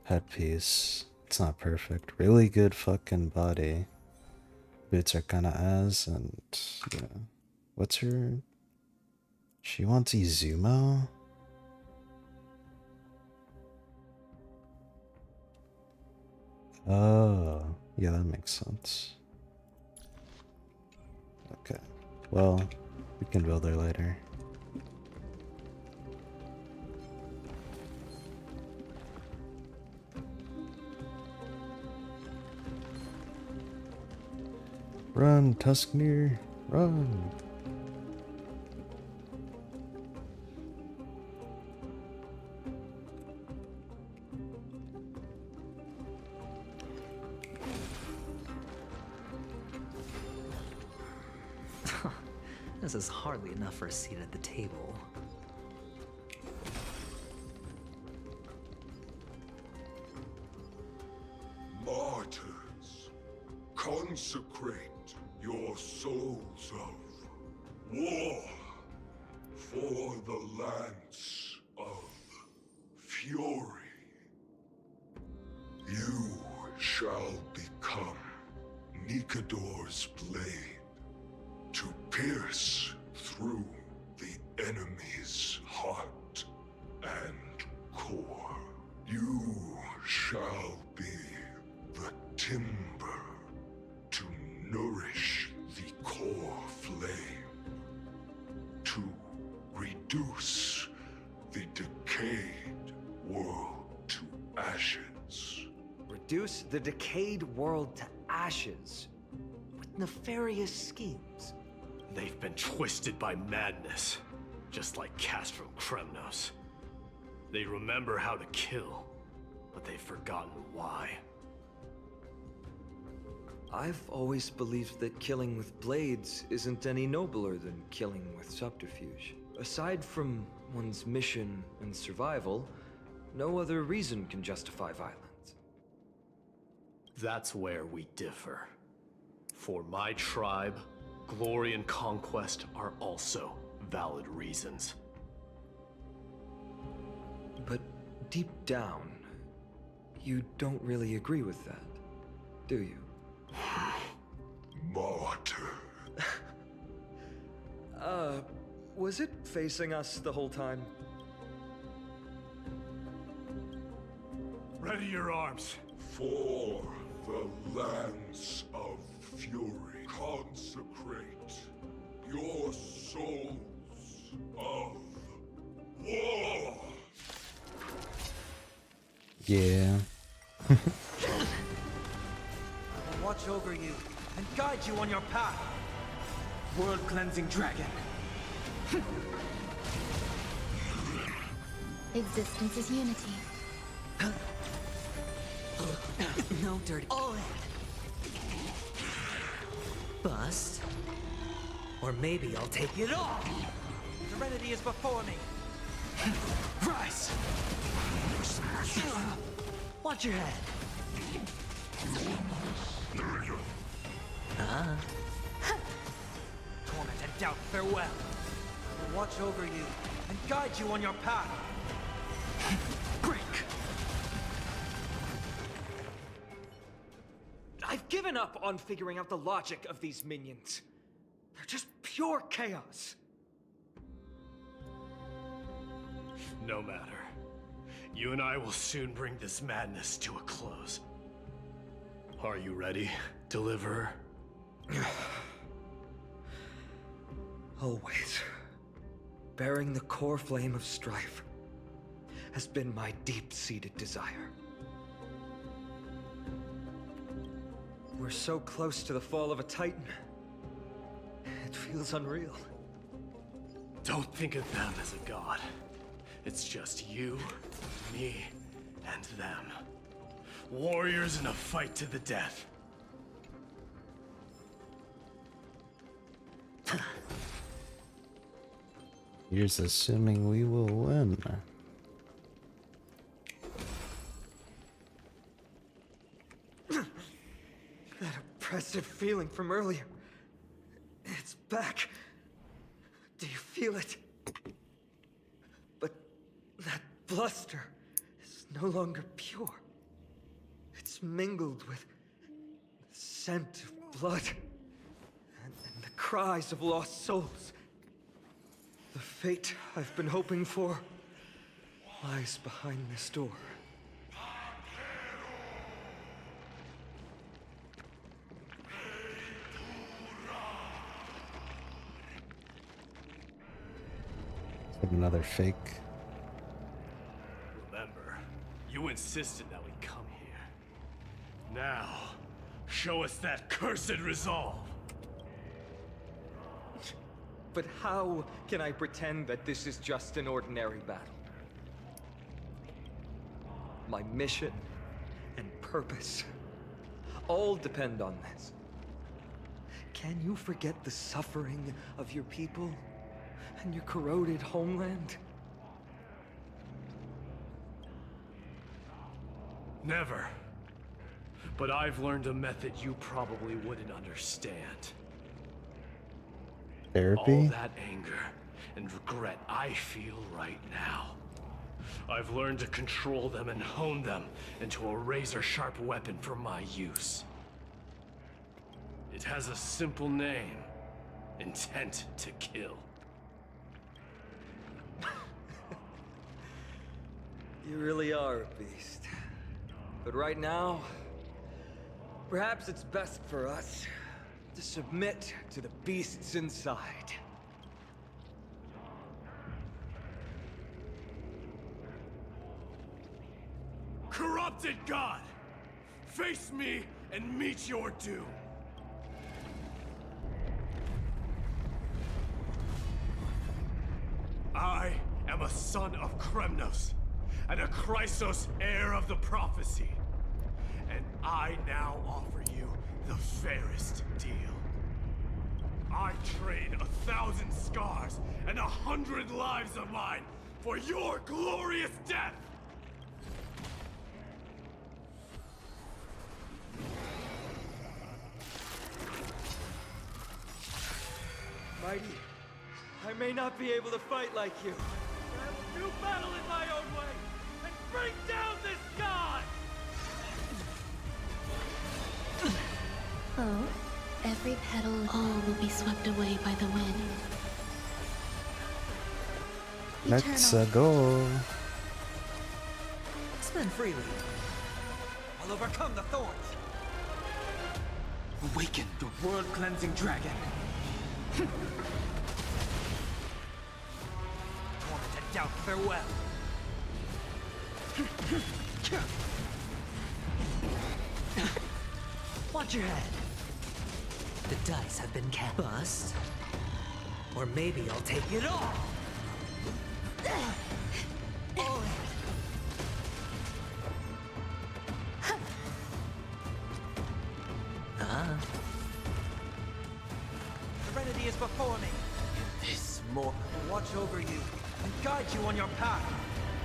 headpiece. It's not perfect. Really good fucking body. Boots are kind of ass, and yeah. What's her? She wants Izumo? Oh, yeah, that makes sense. Okay. Well, we can build her later. Run, Tusknir, run! This is hardly enough for a seat at the table. Martyrs, consecrate your souls of war for the lance of fury. You shall become Nikador's blade to pierce through the enemy's heart and core. You shall be the timber to nourish the core flame, to reduce the decayed world to ashes. Reduce the decayed world to ashes with nefarious schemes. They've been twisted by madness, just like Castro Kremnos. They remember how to kill, but they've forgotten why. I've always believed that killing with blades isn't any nobler than killing with subterfuge. Aside from one's mission and survival, no other reason can justify violence. That's where we differ. For my tribe, glory and conquest are also valid reasons. But deep down, you don't really agree with that, do you? Martyr. Was it facing us the whole time? Ready your arms. For the lance of fury, consecrate your souls of war. Yeah. I will watch over you and guide you on your path. World-cleansing dragon. Existence is unity. No dirty. All in. Bust. Or maybe I'll take it off. Serenity is before me. Rise. Watch your head. Torment and doubt, farewell. I will watch over you and guide you on your path. Break. I've given up on figuring out the logic of these minions. They're just pure chaos. No matter. You and I will soon bring this madness to a close. Are you ready, Deliverer? Always. Bearing the core flame of strife has been my deep-seated desire. We're so close to the fall of a Titan. It feels unreal. Don't think of them as a god. It's just you, me, and them. Warriors in a fight to the death. Here's assuming we will win. That oppressive feeling from earlier. It's back. Do you feel it? But that bluster is no longer pure. It's mingled with the scent of blood and the cries of lost souls. The fate I've been hoping for lies behind this door. Another fake. Remember, you insisted that we come here. Now, show us that cursed resolve. But how can I pretend that this is just an ordinary battle? My mission and purpose all depend on this. Can you forget the suffering of your people and your corroded homeland? Never. But I've learned a method you probably wouldn't understand. Therapy? All that anger and regret I feel right now. I've learned to control them and hone them into a razor-sharp weapon for my use. It has a simple name. Intent to kill. You really are a beast. But right now, perhaps it's best for us to submit to the beasts inside. Corrupted God! Face me and meet your doom! I am a son of Kremnos, and a Chrysos heir of the prophecy. And I now offer you the fairest deal. I trade 1,000 scars and 100 lives of mine for your glorious death! Mighty, I may not be able to fight like you. I will do battle in my own way and bring down this god! Oh, every petal, all will be swept away by the wind. Let's go. Spend freely. I'll overcome the thorns. Awaken the world-cleansing dragon. Tormented doubt, farewell. Watch your head. The dice have been cast. Bust. Or maybe I'll take it all. All in. Serenity is before me. This more will watch over you and guide you on your path.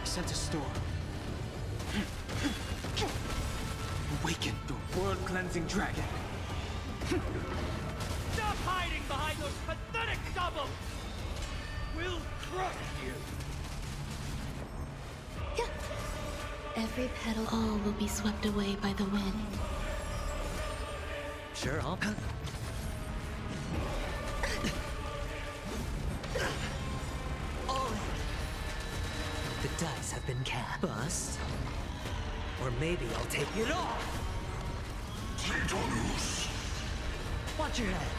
I sent a storm. Awaken the world-cleansing dragon. Stop hiding behind those pathetic doubles! We'll crush you! Every petal, all will be swept away by the wind. Sure, I'll... All in. The dice have been cast. Bust. Or maybe I'll take it all. Watch your head.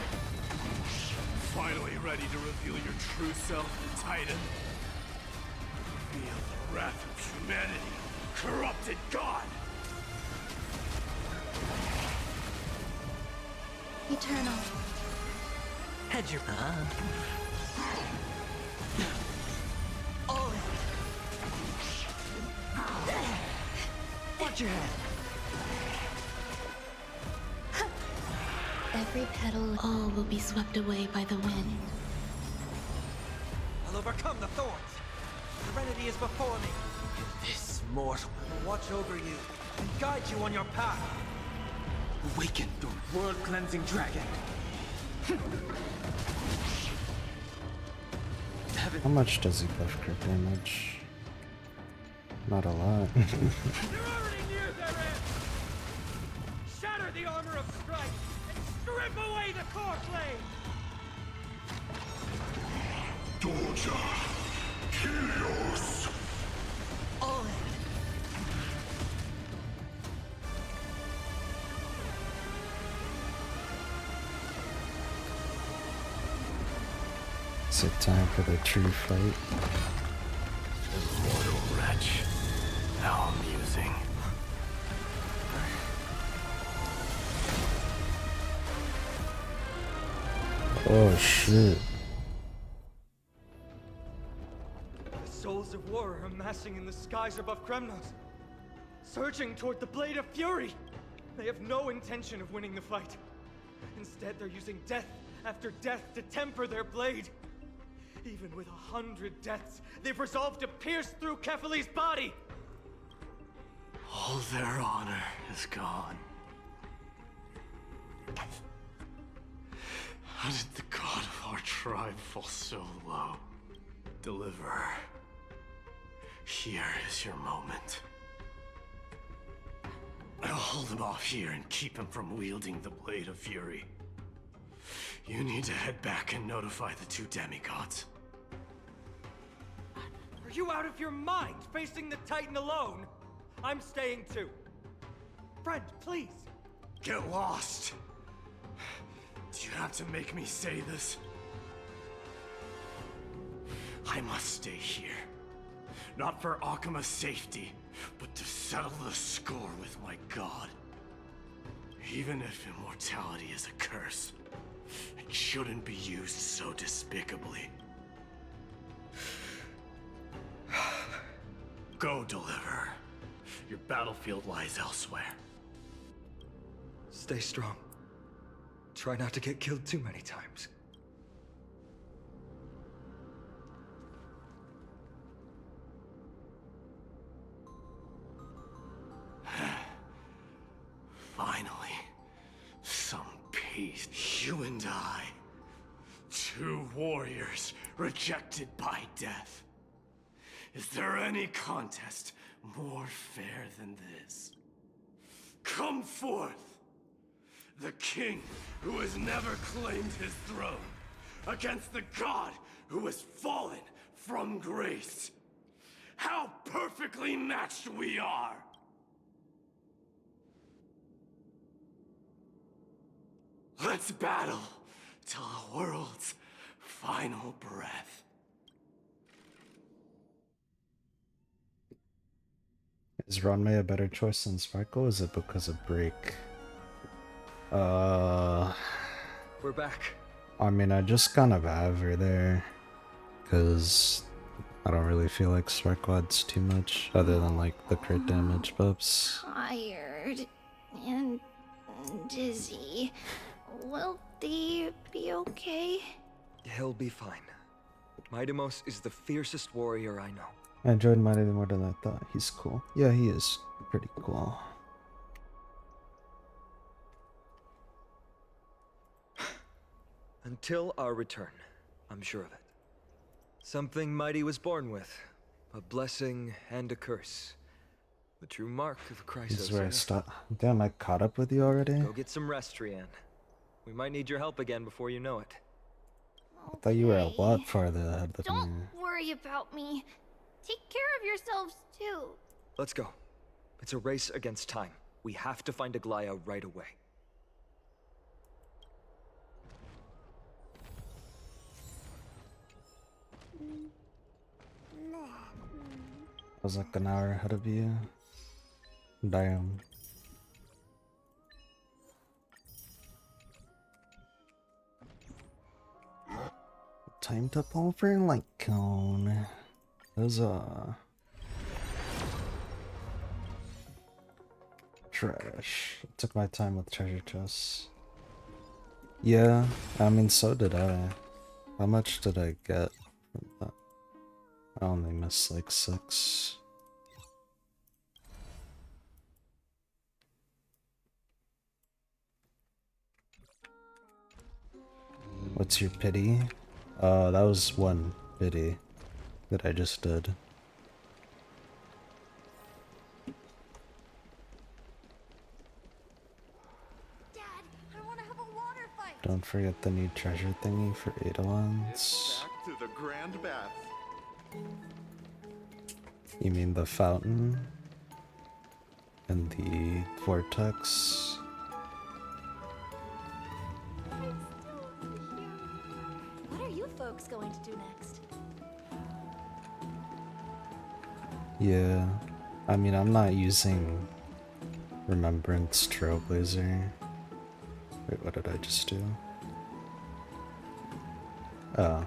Finally ready to reveal your true self, Titan? Feel the wrath of humanity, corrupted God! Eternal. Head your... All in. Watch your head. Every petal, all will be swept away by the wind. I'll overcome the thorns. Serenity is before me. This mortal will watch over you and guide you on your path. Awaken the world-cleansing dragon. How much does he buff crit damage? Not a lot. You're already near their end! Shatter the armor of strife and strip away the core flame! Torture. Kilios. All in. Is it time for the true fight? Immortal wretch. How amusing. Oh shit. The souls of war are amassing in the skies above Kremnos, surging toward the Blade of Fury. They have no intention of winning the fight. Instead, they're using death after death to temper their blade. Even with 100 deaths, they've resolved to pierce through Kephali's body. All their honor is gone. How did the god of our tribe fall so low? Deliverer, here is your moment. I'll hold him off here and keep him from wielding the Blade of Fury. You need to head back and notify the two demigods. Are you out of your mind, facing the Titan alone? I'm staying too. Friend, please. Get lost! Do you have to make me say this? I must stay here. Not for Akima's safety, but to settle the score with my god. Even if immortality is a curse, it shouldn't be used so despicably. Go, Deliverer. Your battlefield lies elsewhere. Stay strong. Try not to get killed too many times. Finally, some peace. You and I, two warriors rejected by death. Is there any contest more fair than this? Come forth! The king who has never claimed his throne, against the god who has fallen from grace. How perfectly matched we are! Let's battle till the world's final breath. Is Ronmei a better choice than Sparkle? Is it because of Break? We're back. I mean, I just kind of have her there, because I don't really feel like Sparkle adds too much, other than like the crit damage buffs. Tired and dizzy. Will they be okay? He'll be fine. Midamos is the fiercest warrior I know. I enjoyed Mighty more than I thought. He's cool. Yeah, he is pretty cool. Until our return, I'm sure of it. Something Mighty was born with. A blessing and a curse. The true mark of a This is Chrysos. where I stop. Damn, I caught up with you already? Go get some rest, Trian. We might need your help again before you know it. I thought you were a lot farther ahead than Don't me. worry about me. Take care of yourselves too. Let's go. It's a race against time. We have to find Aglaya right away. I was like an hour ahead of you. Damn. Time to pull for light cone. Huzzah. Trash. Took my time with treasure chests. Yeah, I mean, so did I. How much did I get from that? I only missed like 6. What's your pity? That was 1 pity that I just did. Don't forget the new treasure thingy for Eidolons. Back to the Grand Bath. You mean the fountain? And the vortex? What are you folks going to do next? Yeah. I mean, I'm not using Remembrance Trailblazer. Wait, what did I just do? Oh.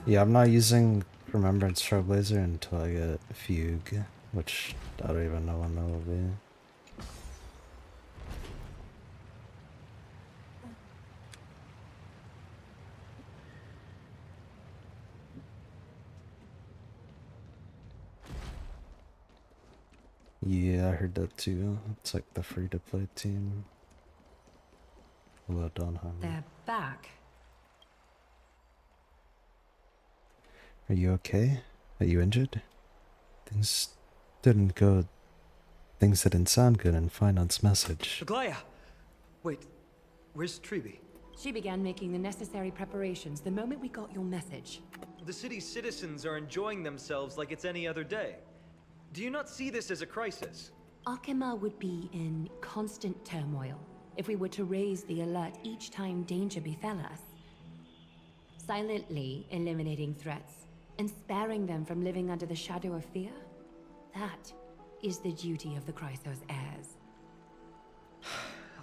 Yeah, I'm not using Remembrance Trailblazer until I get Fugue, which I don't even know when that will be. Yeah, I heard that too. It's like the free-to-play team. Well done, honey. They're back. Are you okay? Are you injured? Things didn't go... Things didn't sound good in Finance message. Aglaya! Wait, where's Treeby? She began making the necessary preparations the moment we got your message. The city's citizens are enjoying themselves like it's any other day. Do you not see this as a crisis? Akima would be in constant turmoil if we were to raise the alert each time danger befell us. Silently eliminating threats and sparing them from living under the shadow of fear, that is the duty of the Chrysos heirs.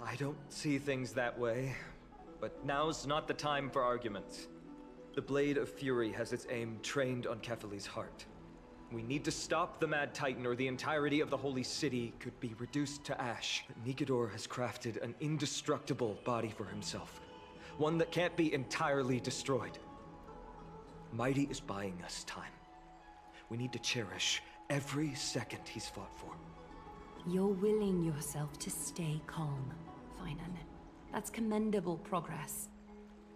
I don't see things that way, but now's not the time for arguments. The Blade of Fury has its aim trained on Kefali's heart. We need to stop the Mad Titan or the entirety of the Holy City could be reduced to ash. But Nikedor has crafted an indestructible body for himself. One that can't be entirely destroyed. Mighty is buying us time. We need to cherish every second he's fought for. You're willing yourself to stay calm, Finan. That's commendable progress.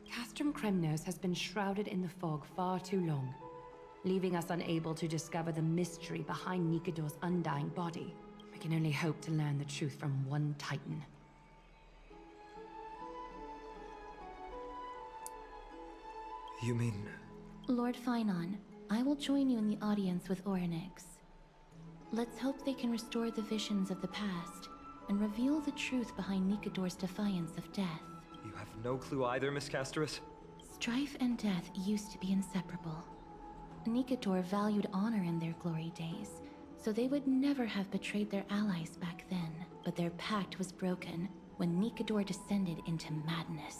Castrum Kremnos has been shrouded in the fog far too long, leaving us unable to discover the mystery behind Nikedor's undying body. We can only hope to learn the truth from one Titan. You mean... Lord Finon, I will join you in the audience with Orynyx. Let's hope they can restore the visions of the past and reveal the truth behind Nikedor's defiance of death. You have no clue either, Miss Casterus? Strife and death used to be inseparable. Nikedor valued honor in their glory days, so they would never have betrayed their allies back then. But their pact was broken when Nikedor descended into madness.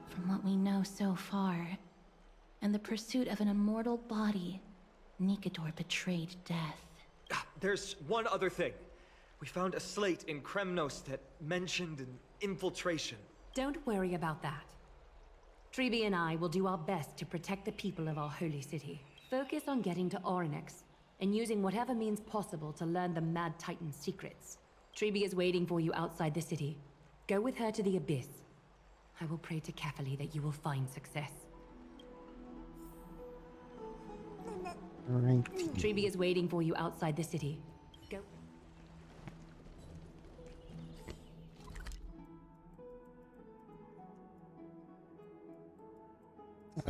From what we know so far, and the pursuit of an immortal body, Nikedor betrayed death. There's one other thing. We found a slate in Kremnos that mentioned an infiltration. Don't worry about that. Treeby and I will do our best to protect the people of our holy city. Focus on getting to Orynyx, and using whatever means possible to learn the Mad Titan's secrets. Treeby is waiting for you outside the city. Go with her to the Abyss. I will pray to Kefali that you will find success. Treeby is waiting for you outside the city. Go.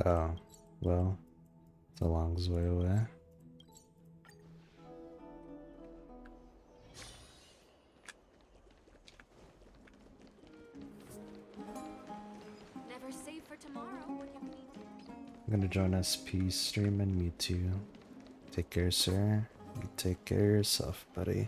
Oh, well, it's a long way away. Never save for tomorrow. I'm gonna join SP stream and meet you. Take care, sir. You take care of yourself, buddy.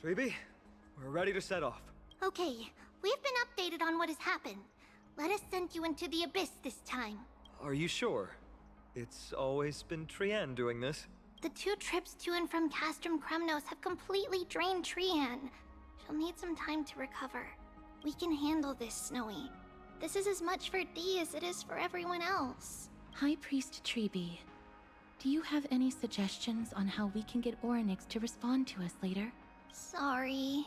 Treeby, we're ready to set off. Okay, we've been updated on what has happened. Let us send you into the abyss this time. Are you sure? It's always been Trian doing this. The 2 trips to and from Castrum Kremnos have completely drained Trian. She'll need some time to recover. We can handle this, Snowy. This is as much for Dee as it is for everyone else. High Priest Treeby, do you have any suggestions on how we can get Orynyx to respond to us later? Sorry.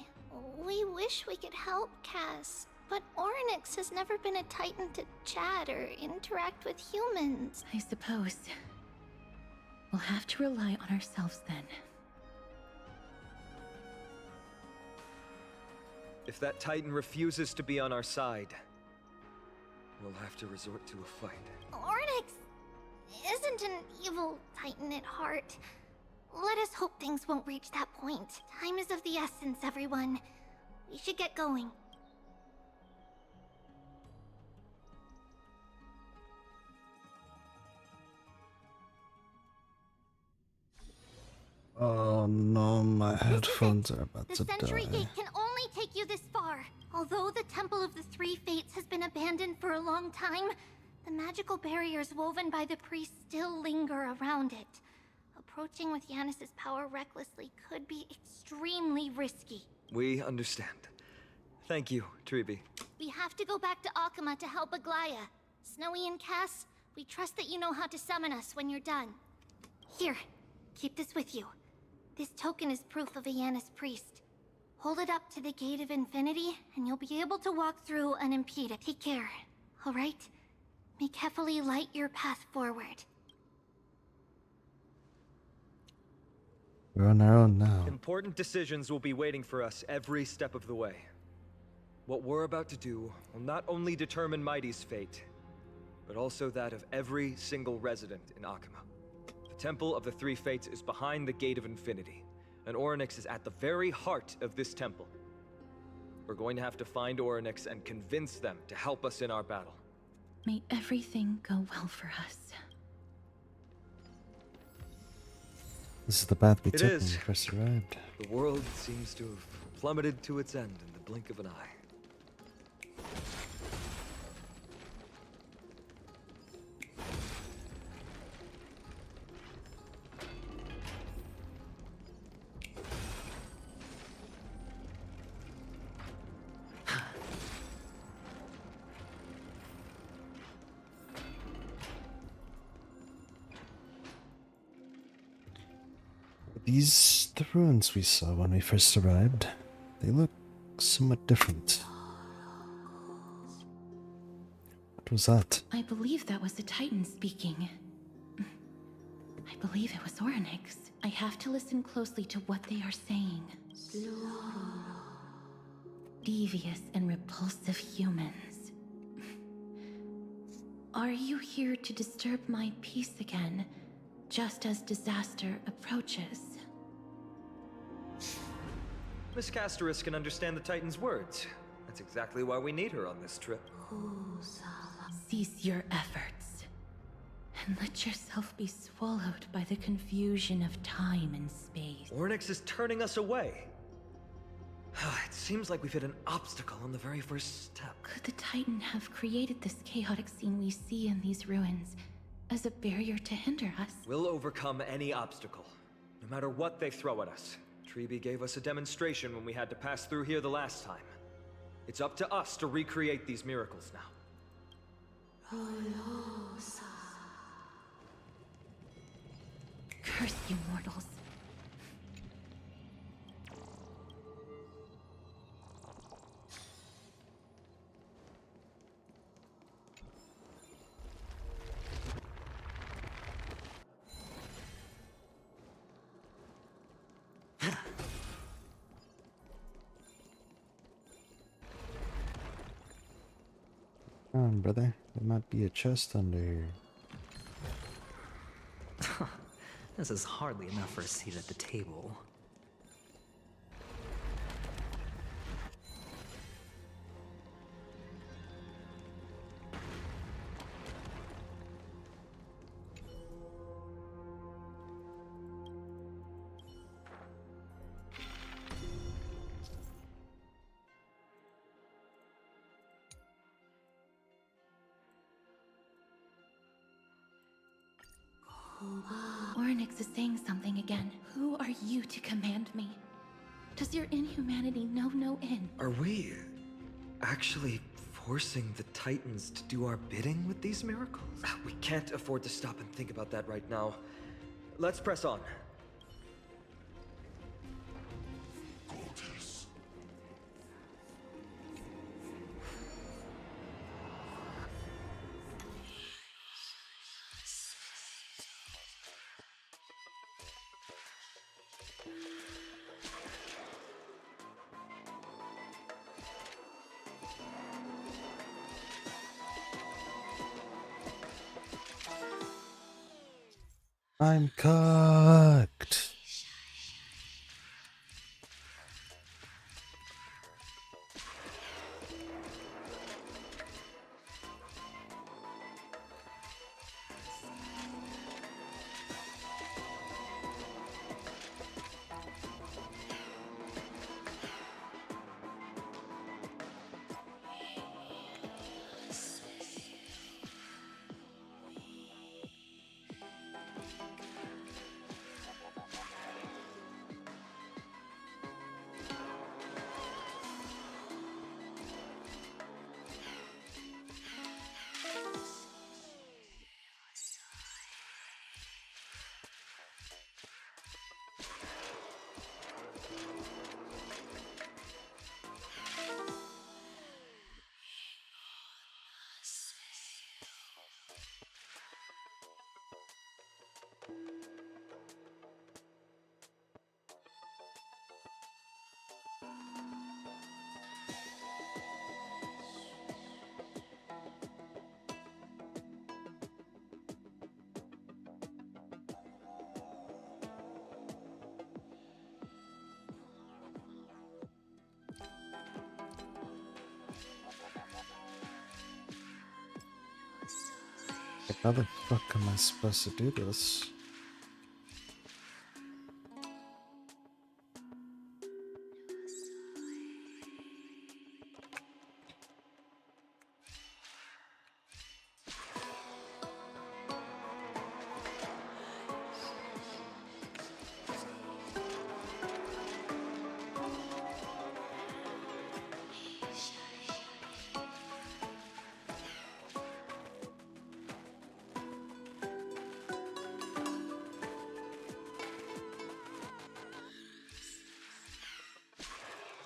We wish we could help, Cass. But Orynyx has never been a Titan to chat or interact with humans. I suppose. We'll have to rely on ourselves then. If that Titan refuses to be on our side, we'll have to resort to a fight. Orynyx isn't an evil Titan at heart. Let us hope things won't reach that point. Time is of the essence, everyone. We should get going. Oh no, my headphones are about The to Century die. Gate can only take you this far. Although the Temple of the Three Fates has been abandoned for a long time, the magical barriers woven by the priests still linger around it. Approaching with Yanis's power recklessly could be extremely risky. We understand. Thank you, Treeby. We have to go back to Akama to help Aglaya. Snowy and Cass, we trust that you know how to summon us when you're done. Here, keep this with you. This token is proof of a Yanis priest. Hold it up to the Gate of Infinity, and you'll be able to walk through unimpeded. Take care, alright? May Kefali light your path forward. We're on our own now. Important decisions will be waiting for us every step of the way. What we're about to do will not only determine Mighty's fate, but also that of every single resident in Akama. The Temple of the Three Fates is behind the Gate of Infinity, and Orynyx is at the very heart of this temple. We're going to have to find Orynyx and convince them to help us in our battle. May everything go well for us. This is the path we It took is. when we first arrived. The world seems to have plummeted to its end in the blink of an eye. These the ruins we saw when we first arrived. They look somewhat different. What was that? I believe that was the Titan speaking. I believe it was Orynyx. I have to listen closely to what they are saying. Devious and repulsive humans. Are you here to disturb my peace again, just as disaster approaches? Miss Casterus can understand the Titan's words. That's exactly why we need her on this trip. Cease your efforts, and let yourself be swallowed by the confusion of time and space. Orynyx is turning us away. It seems like we've hit an obstacle on the very first step. Could the Titan have created this chaotic scene we see in these ruins as a barrier to hinder us? We'll overcome any obstacle, no matter what they throw at us. Treeby gave us a demonstration when we had to pass through here the last time. It's up to us to recreate these miracles now. Curse you mortals. Come on, brother. There might be a chest under here. This is hardly enough for a seat at the table. Phoenix is saying something again. Who are you to command me? Does your inhumanity know no end? Are we actually forcing the Titans to do our bidding with these miracles? We can't afford to stop and think about that right now. Let's press on. I'm cooked. How the fuck am I supposed to do this?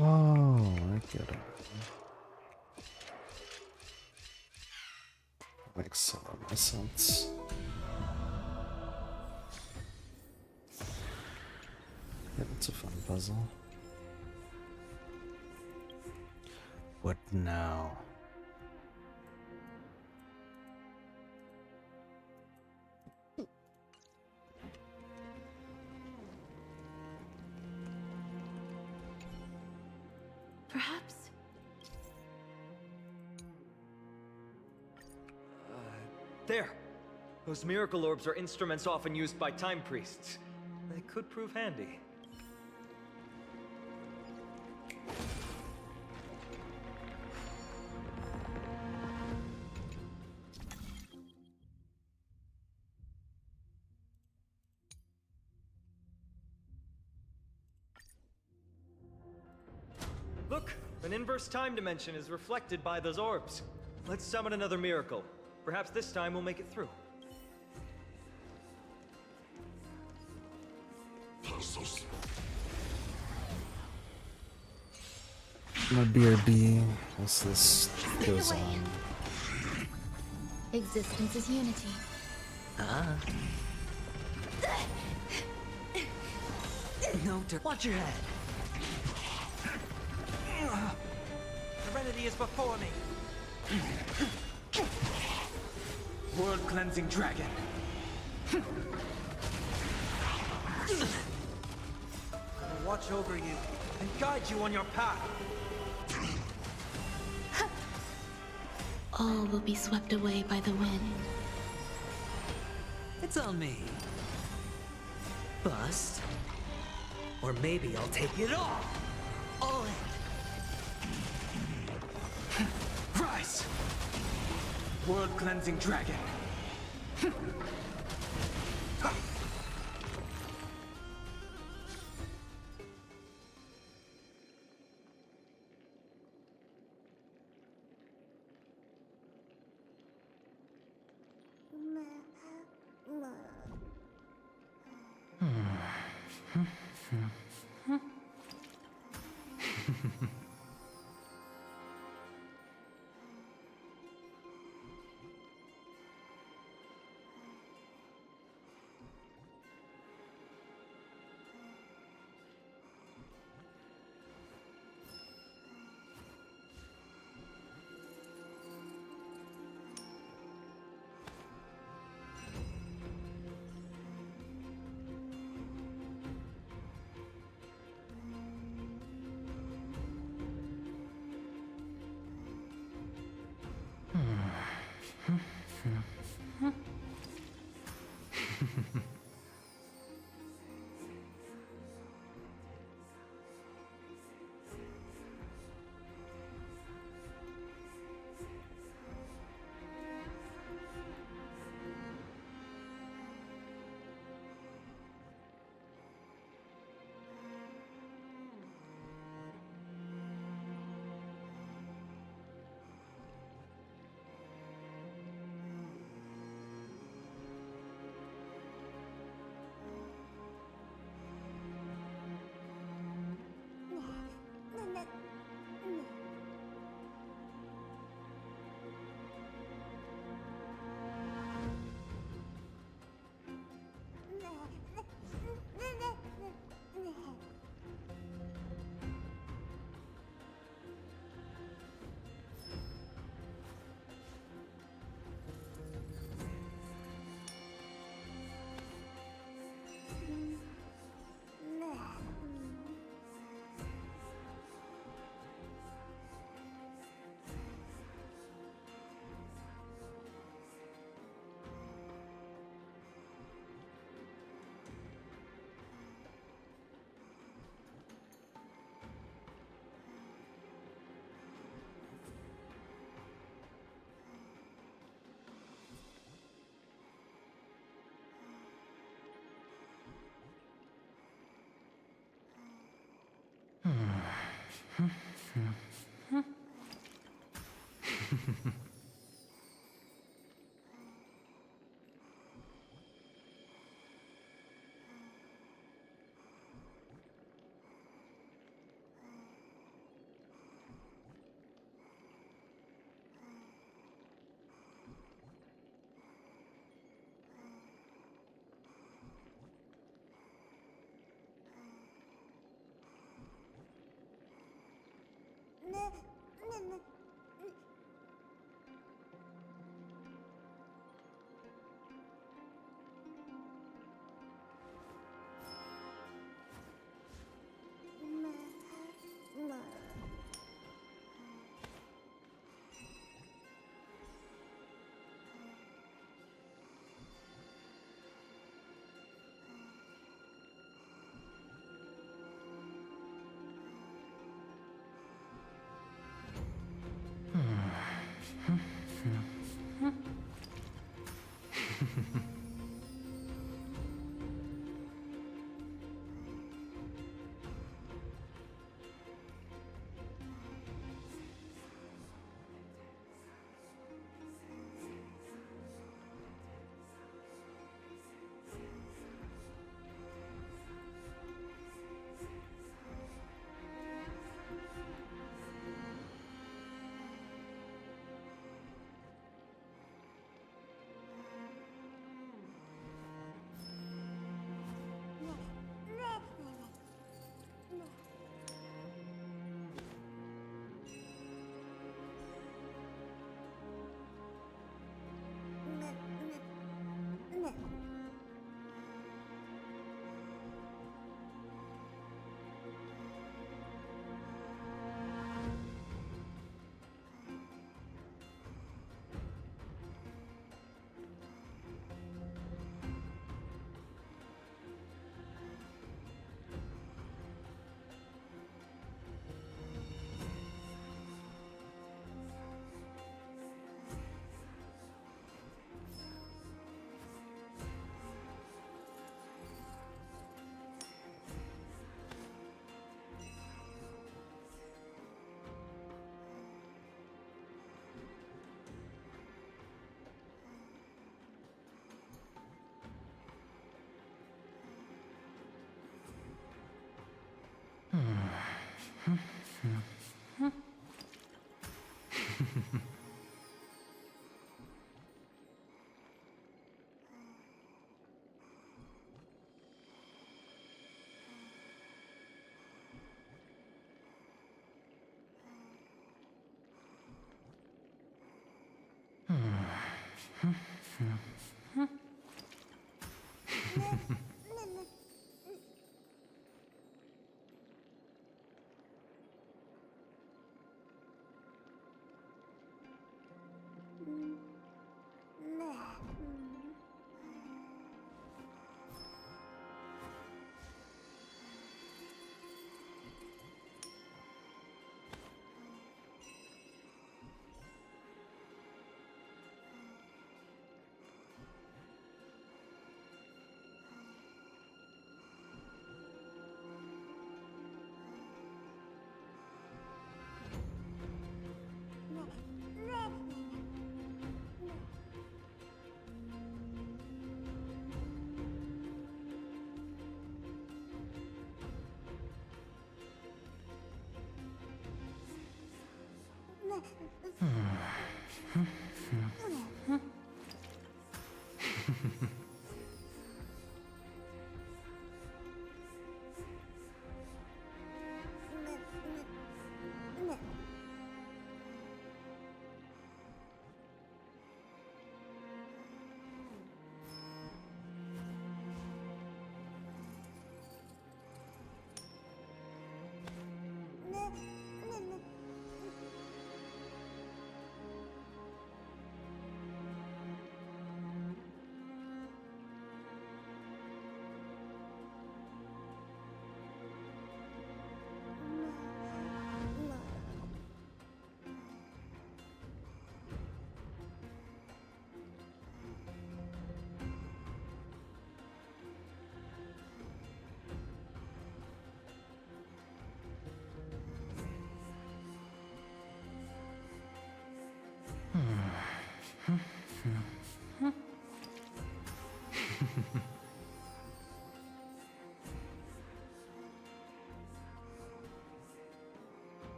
Oh, I get it. Makes a lot of sense. Yeah, it's a fun puzzle. What now? Perhaps. There! Those miracle orbs are instruments often used by time priests. They could prove handy. Look! An inverse time dimension is reflected by those orbs. Let's summon another miracle. Perhaps this time we'll make it through. My BRB as this goes on. Existence is unity. Ah. No, watch your head. Serenity is before me. World cleansing dragon. I'll watch over you and guide you on your path. All will be swept away by the wind. It's on me. Bust. Or maybe I'll take it all. All in. Rise! World cleansing dragon.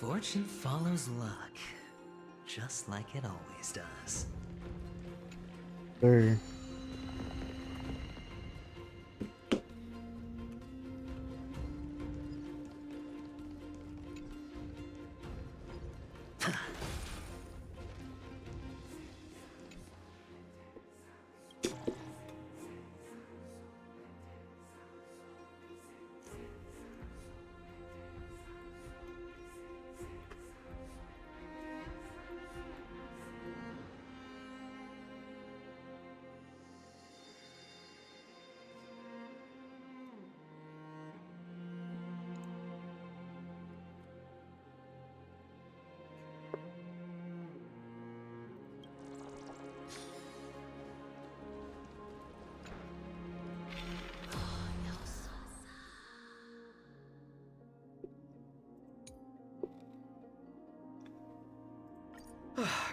Fortune follows luck, just like it always does. Sure.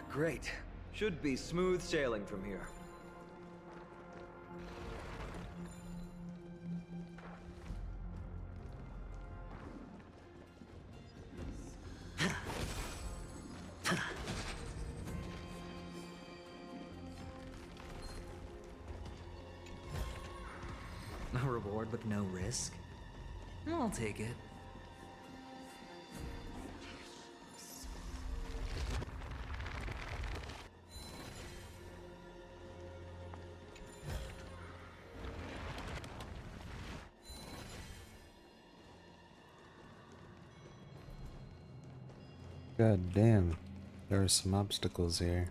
Great. Should be smooth sailing from here. A reward with no risk? I'll take it. God damn, there are some obstacles here.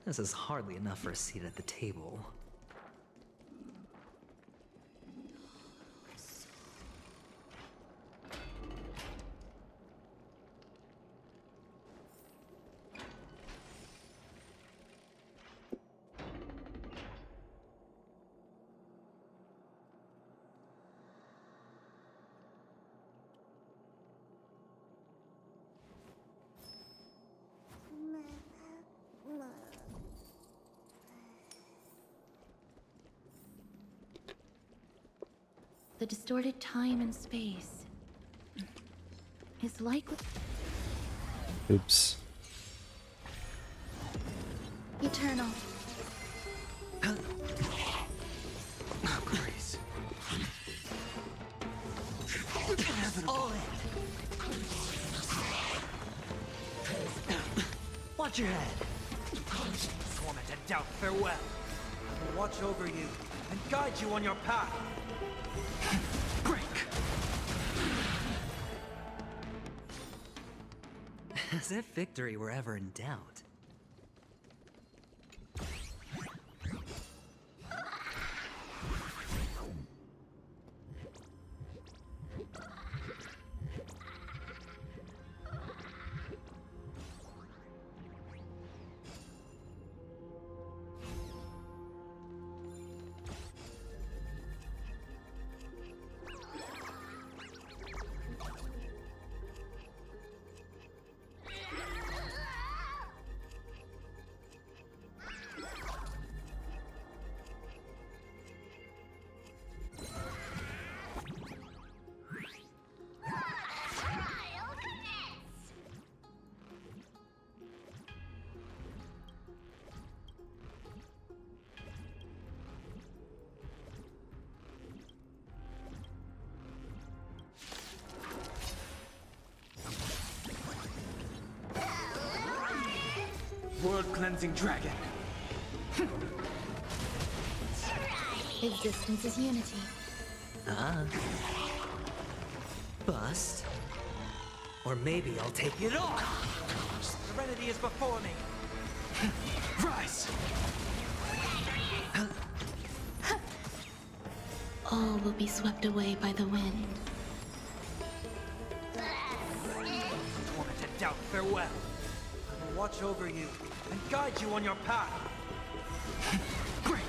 This is hardly enough for a seat at the table. The distorted time and space is likely. Oops. Eternal. Oh, Grace. All in. Watch your head. Tormented doubt, farewell. I will watch over you and guide you on your path. Break. As if victory were ever in doubt. World-cleansing dragon. Existence is unity. Bust. Or maybe I'll take it all. Serenity is before me. Rise! All will be swept away by the wind. Tormented doubt, farewell. I will watch over you and guide you on your path. Break!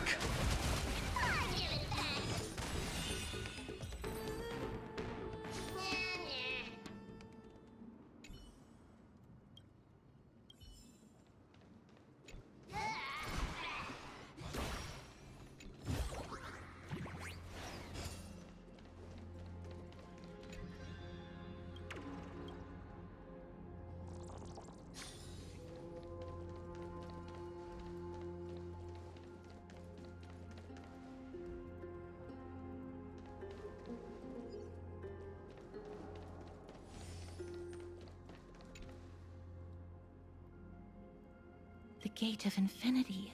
The Gate of Infinity.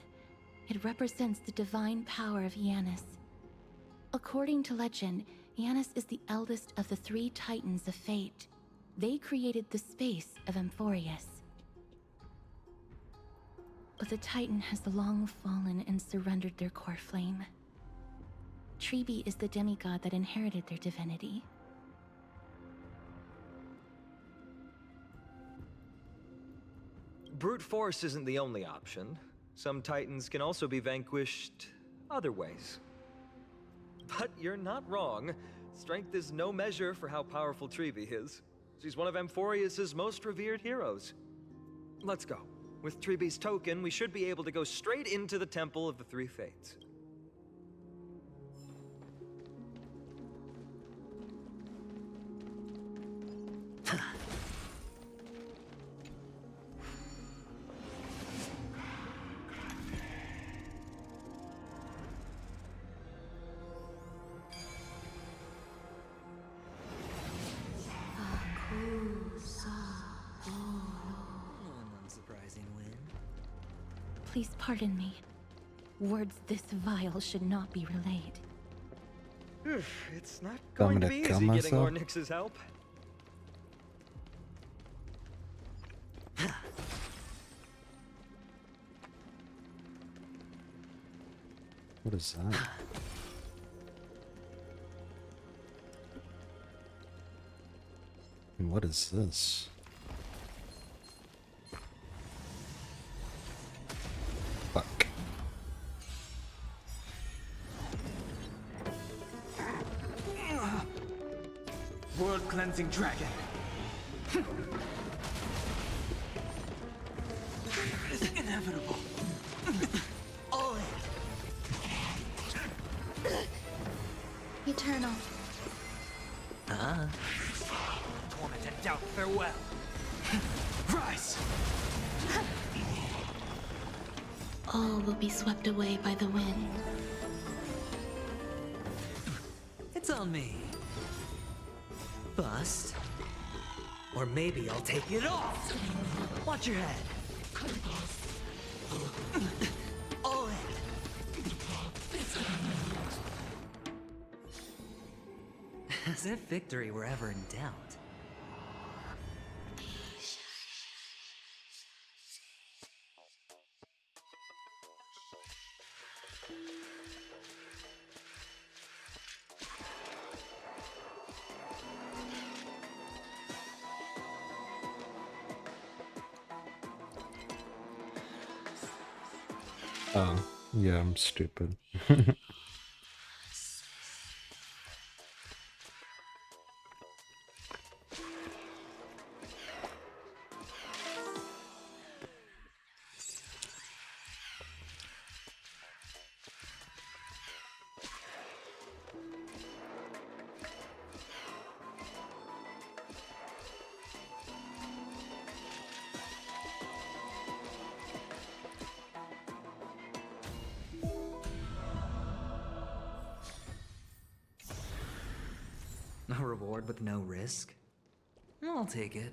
It represents the divine power of Yanis. According to legend, Yanis is the eldest of the 3 Titans of Fate. They created the space of Amphoreus. But the Titan has long fallen and surrendered their core flame. Treeby is the demigod that inherited their divinity. Brute force isn't the only option. Some Titans can also be vanquished other ways. But you're not wrong. Strength is no measure for how powerful Treeby is. She's one of Amphoreus' most revered heroes. Let's go. With Treeby's token, we should be able to go straight into the Temple of the Three Fates. Please pardon me. Words this vile should not be relayed. It's not going to be easy getting Ornyx's help. What is that? And what is this? Fuck. World cleansing dragon. It's inevitable. Eternal. Torment and doubt, farewell. Rise! All will be swept away by the wind. It's on me. Bust. Or maybe I'll take it off. Watch your head. All in. As if victory were ever in doubt. Oh, yeah, I'm stupid. A reward with no risk? I'll take it.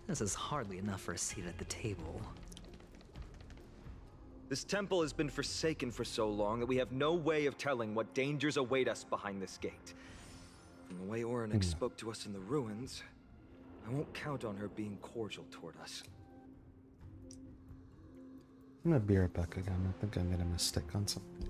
This is hardly enough for a seat at the table. This temple has been forsaken for so long that we have no way of telling what dangers await us behind this gate. From the way Ornyx spoke to us in the ruins, I won't count on her being cordial toward us. I'm gonna be right back again. I think I made a mistake on something.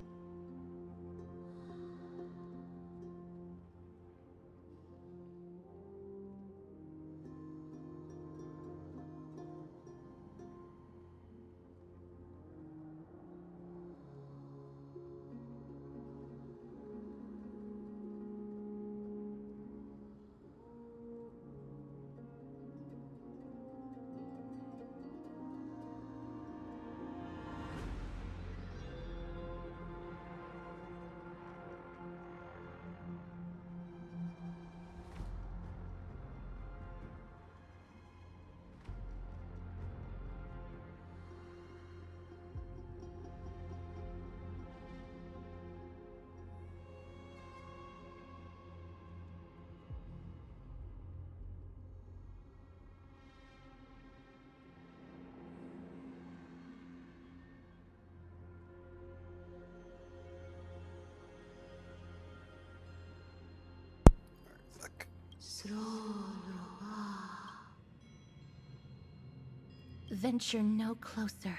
Venture no closer.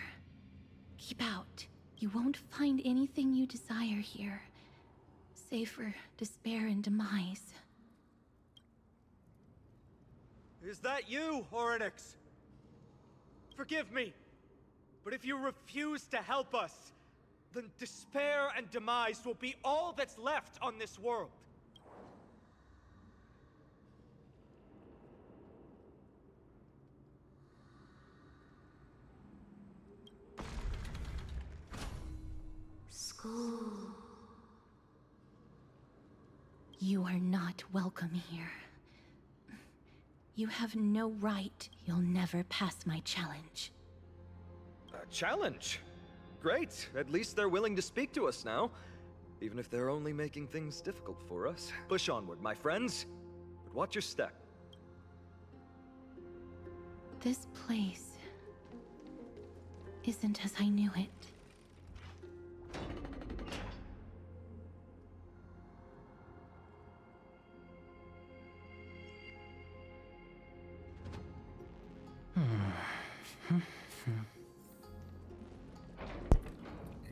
Keep out. You won't find anything you desire here, save for despair and demise. Is that you, Orynyx? Forgive me, but if you refuse to help us, then despair and demise will be all that's left on this world. School. You are not welcome here. You have no right. You'll never pass my challenge. A challenge? Great. At least they're willing to speak to us now. Even if they're only making things difficult for us. Push onward, my friends. But watch your step. This place isn't as I knew it.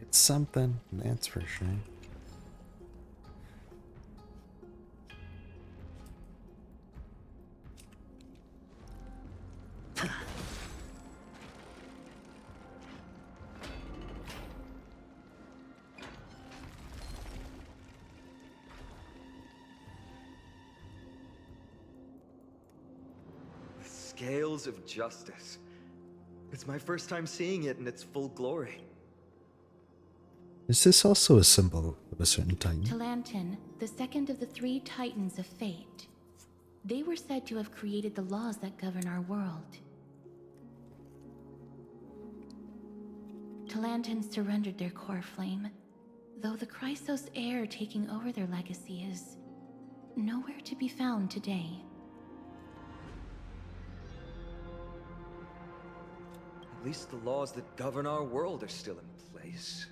It's something, that's for sure. The scales of justice. It's my first time seeing it in its full glory. Is this also a symbol of a certain titan? Talantin, the second of the three titans of fate. They were said to have created the laws that govern our world. Talantin surrendered their core flame, though the Chrysos heir taking over their legacy is nowhere to be found today. At least the laws that govern our world are still in place.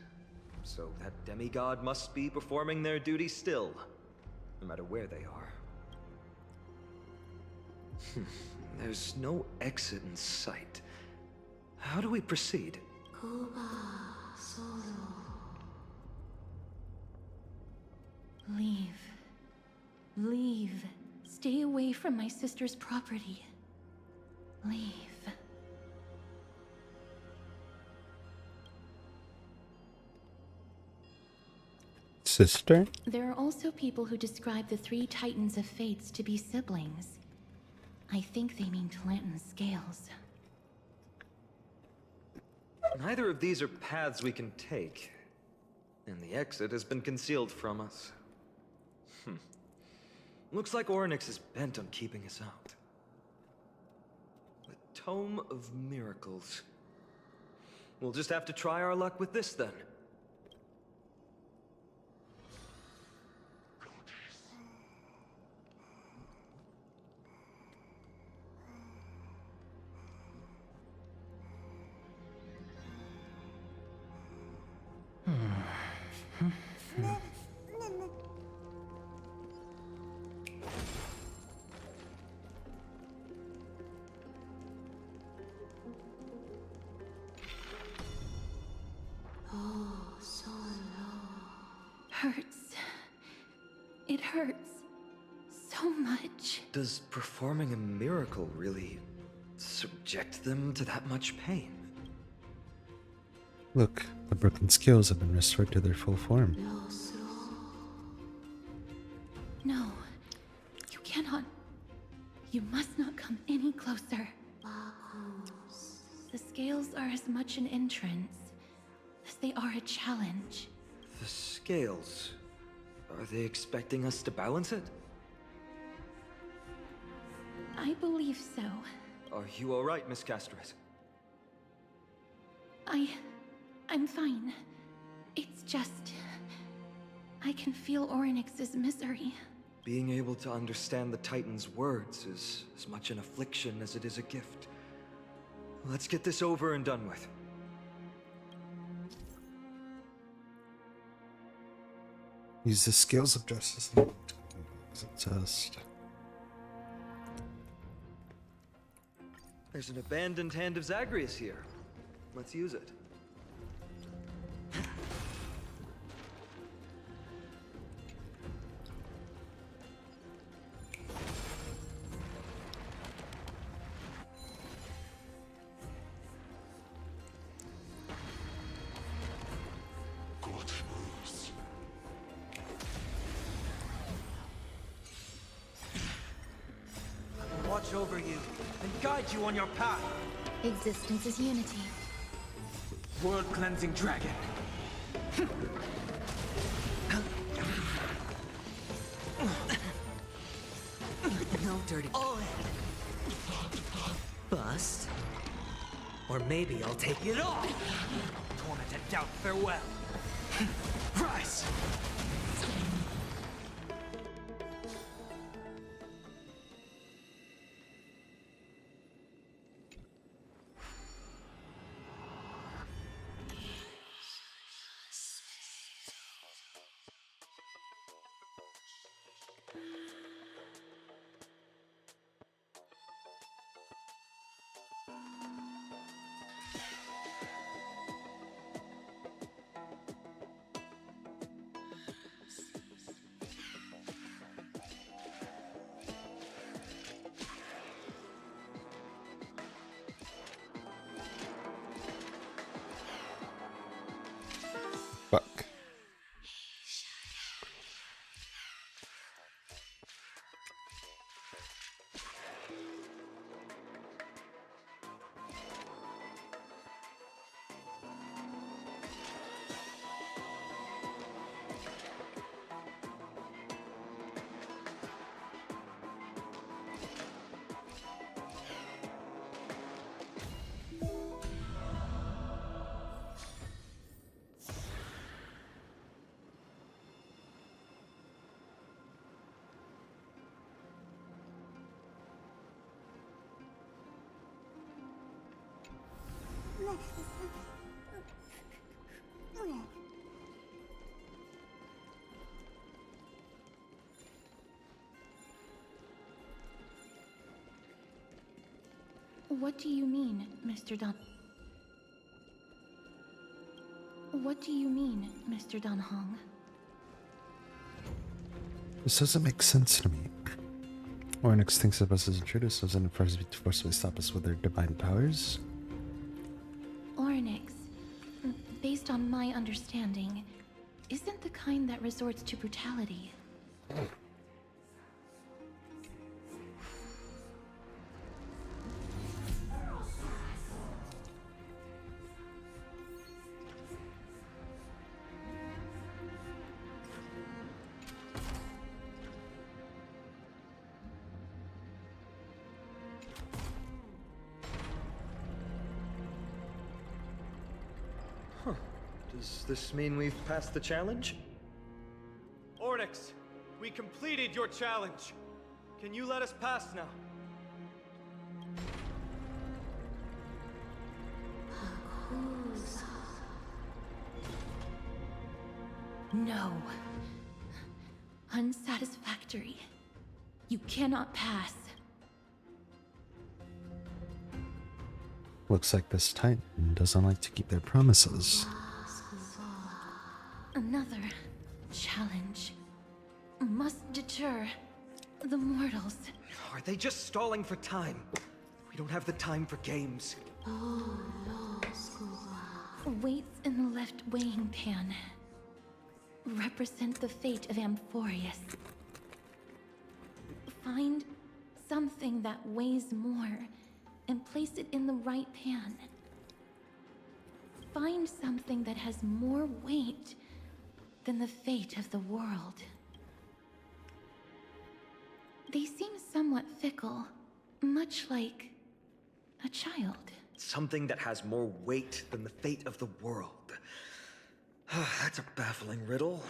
So that demigod must be performing their duty still, no matter where they are. There's no exit in sight. How do we proceed? Leave. Leave. Stay away from my sister's property. Leave. Sister? There are also people who describe the three titans of fates to be siblings. I think they mean Talantin's scales. Neither of these are paths we can take, and the exit has been concealed from us. Looks like Orynyx is bent on keeping us out. The Tome of Miracles. We'll just have to try our luck with this then. Hurts. It hurts so much. Does performing a miracle really subject them to that much pain? Look, the broken scales have been restored to their full form. No, you cannot. You must not come any closer. The scales are as much an entrance as they are a challenge. The scales. Are they expecting us to balance it? I believe so. Are you alright, Miss Castret? I'm fine. It's just... I can feel Orynyx's misery. Being able to understand the Titan's words is as much an affliction as it is a gift. Let's get this over and done with. Use the scales of justice as a test. There's an abandoned hand of Zagreus here. Let's use it. Watch over you and guide you on your path. Existence is unity. World-cleansing dragon. No dirty. Bust. Or maybe I'll take it all. Torment and doubt, farewell. Rise! Fuck. What do you mean, Mr. Don? What do you mean, Mr. Don Hong? This doesn't make sense to me. Ornyx thinks of us as intruders, doesn't it forcibly stop us with their divine powers? Ornyx, based on my understanding, isn't the kind that resorts to brutality. Huh. Does this mean we've passed the challenge? Ornyx, we completed your challenge. Can you let us pass now? No. Unsatisfactory. You cannot pass. Looks like this Titan doesn't like to keep their promises. Another challenge must deter the mortals. Are they just stalling for time? We don't have the time for games. Weights in the left weighing pan represent the fate of Amphoreus. Find something that weighs more and place it in the right pan. Find something that has more weight than the fate of the world. They seem somewhat fickle, much like a child. Something that has more weight than the fate of the world. That's a baffling riddle.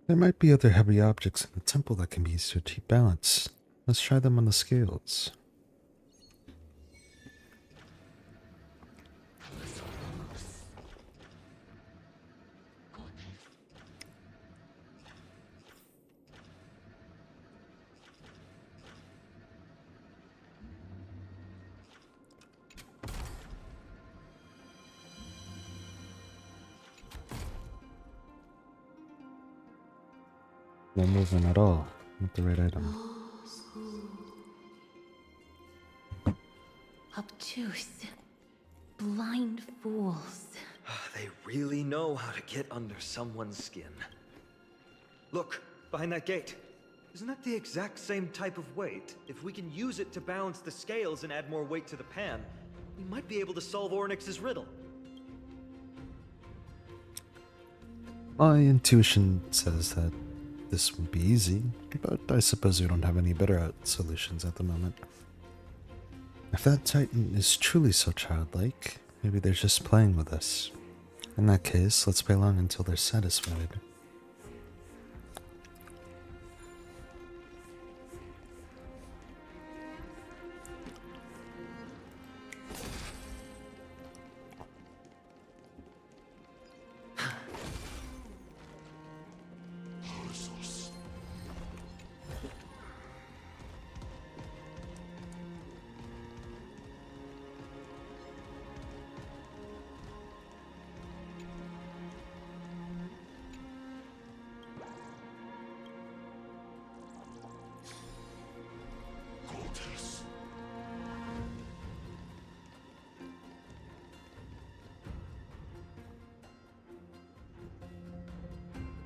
There might be other heavy objects in the temple that can be used to achieve balance. Let's try them on the scales. No movement at all. Not the right item. Obtuse. Blind fools. They really know how to get under someone's skin. Look, behind that gate. Isn't that the exact same type of weight? If we can use it to balance the scales and add more weight to the pan, we might be able to solve Ornyx's riddle. My intuition says that this won't be easy, but I suppose we don't have any better solutions at the moment. If that Titan is truly so childlike, maybe they're just playing with us. In that case, let's play along until they're satisfied.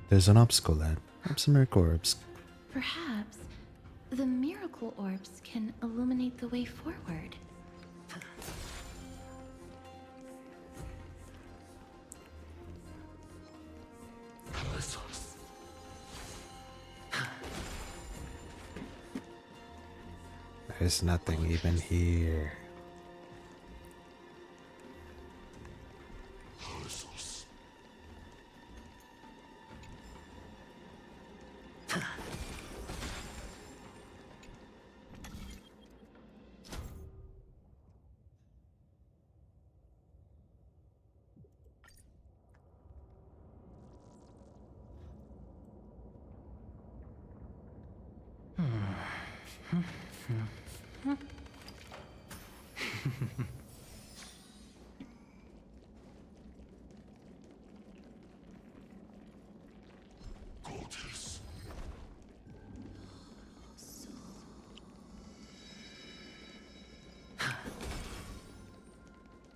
There's an obstacle lad. Have some miracle orbs. Perhaps the miracle orbs can illuminate the way forward. There's nothing even here.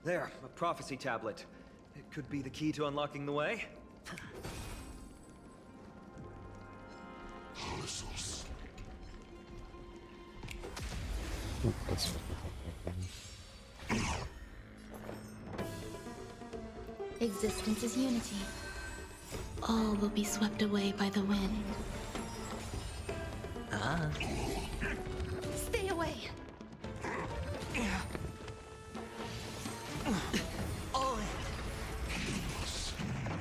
There, a prophecy tablet. It could be the key to unlocking the way. Existence is unity. All will be swept away by the wind. Stay away!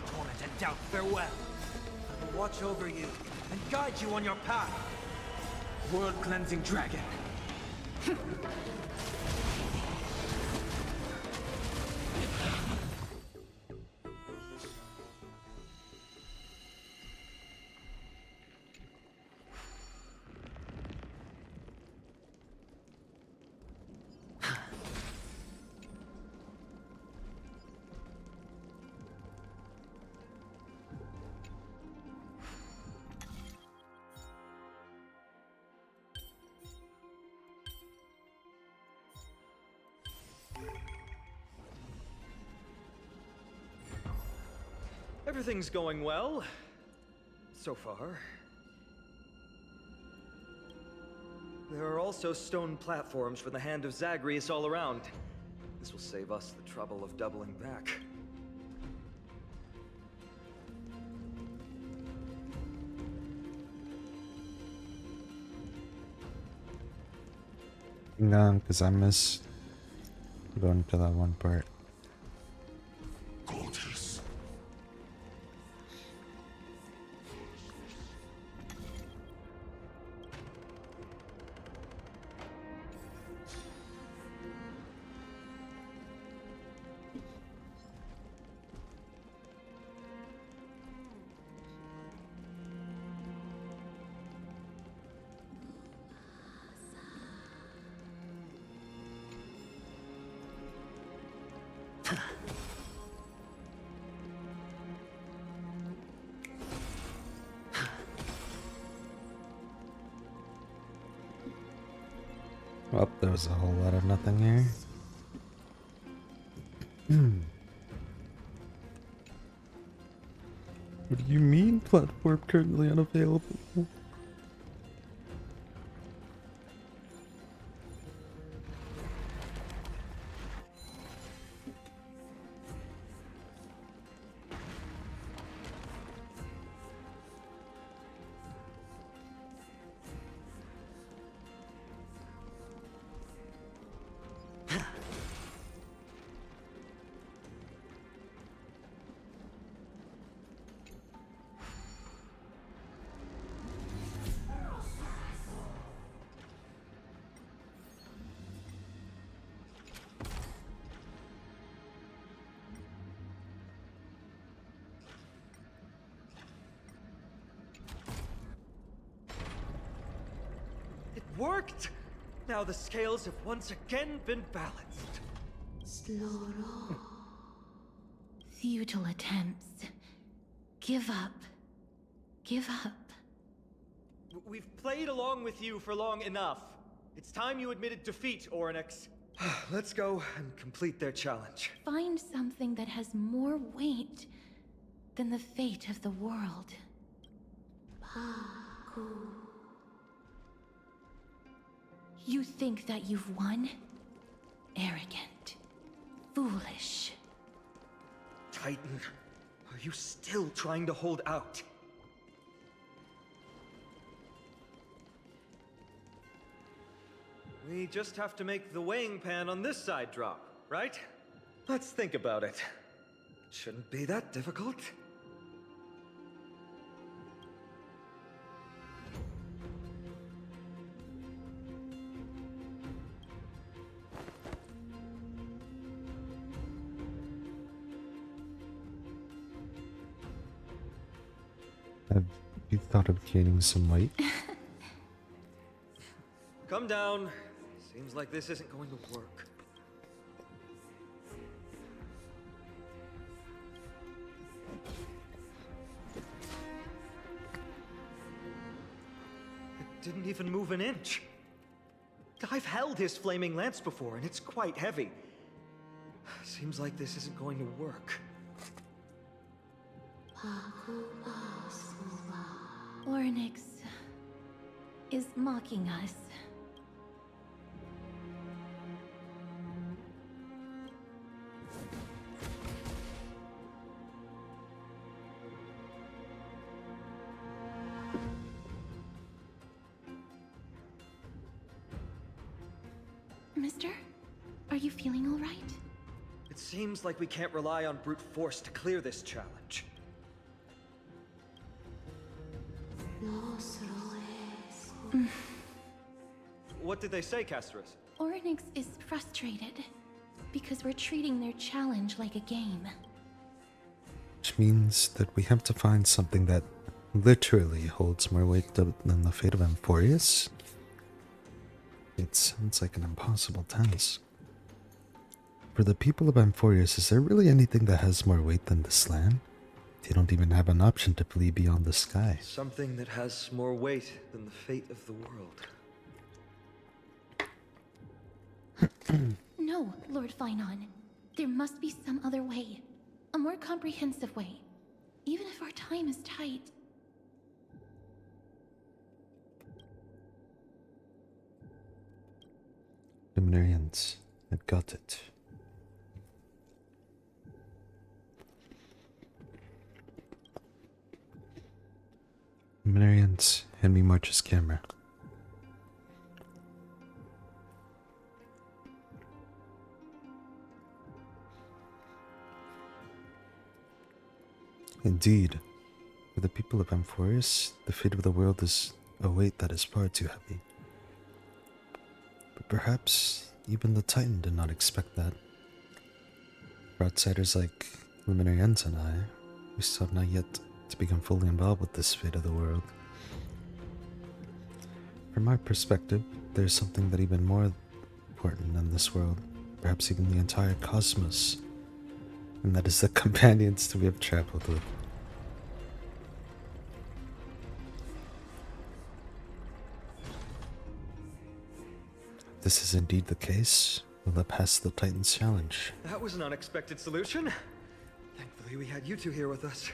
Torment and doubt, farewell. I will watch over you and guide you on your path. World-cleansing dragon. Everything's going well. So far. There are also stone platforms for the hand of Zagreus all around. This will save us the trouble of doubling back. Hang on, because I missed going to that one part. Oh, there was a whole lot of nothing here. What do you mean, platform currently unavailable? It worked! Now the scales have once again been balanced. Futile attempts. Give up. Give up. We've played along with you for long enough. It's time you admitted defeat, Oryx. Let's go and complete their challenge. Find something that has more weight than the fate of the world. You think that you've won? Arrogant. Foolish. Titan, are you still trying to hold out? We just have to make the weighing pan on this side drop, right? Let's think about it. Shouldn't be that difficult. Have you thought of gaining some weight? Come down. Seems like this isn't going to work. It didn't even move an inch. I've held his flaming lance before, and it's quite heavy. Seems like this isn't going to work. Ornyx is mocking us. Mister, are you feeling all right? It seems like we can't rely on brute force to clear this challenge. What did they say, Castris? Ornyx is frustrated because we're treating their challenge like a game. Which means that we have to find something that literally holds more weight than the fate of Amphoreus. It sounds like an impossible task. For the people of Amphoreus, is there really anything that has more weight than this land? They don't even have an option to flee beyond the sky. Something that has more weight than the fate of the world. No, Lord Finon. There must be some other way. A more comprehensive way. Even if our time is tight. Luminarians, I've got it. Luminarians, hand me March's camera. Indeed, for the people of Amphoreus, the fate of the world is a weight that is far too heavy. But perhaps even the Titan did not expect that. For outsiders like Luminarians and I, we still have not yet to become fully involved with this fate of the world. From my perspective, there's something that even more important than this world, perhaps even the entire cosmos, and that is the companions that we have traveled with. this is indeed the case, will it pass the Titan's challenge? That was an unexpected solution. Thankfully, we had you two here with us.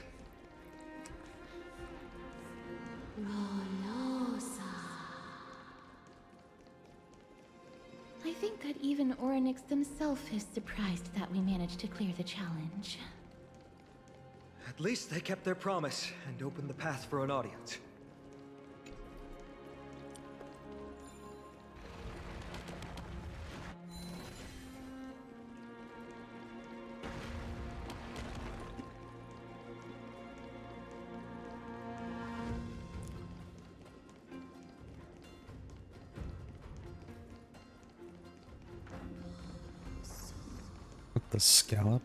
I think that even Orynyx himself is surprised that we managed to clear the challenge. At least they kept their promise and opened the path for an audience. What the scallop?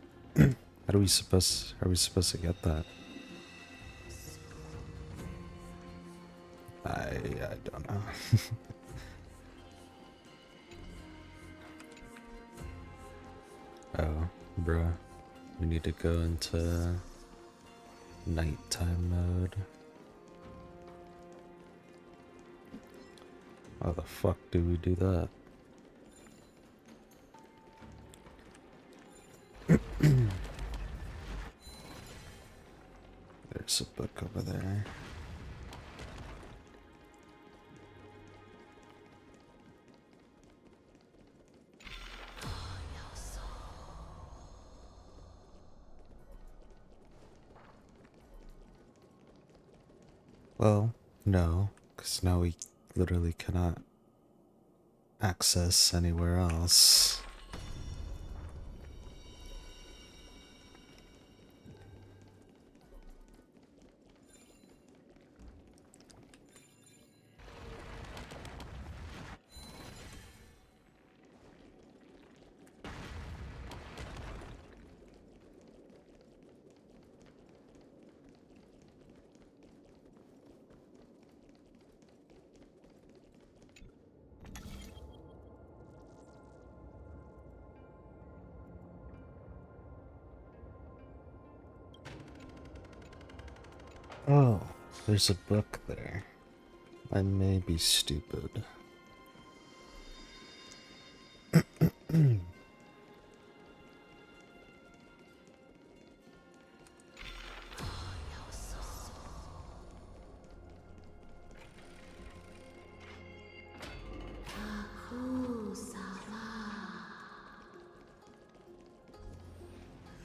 Are we supposed to get that? I don't know. Oh, bruh. We need to go into nighttime mode. How the fuck do we do that? There's a book over there. Well, no, because now we literally cannot access anywhere else. Oh, there's a book there. I may be stupid.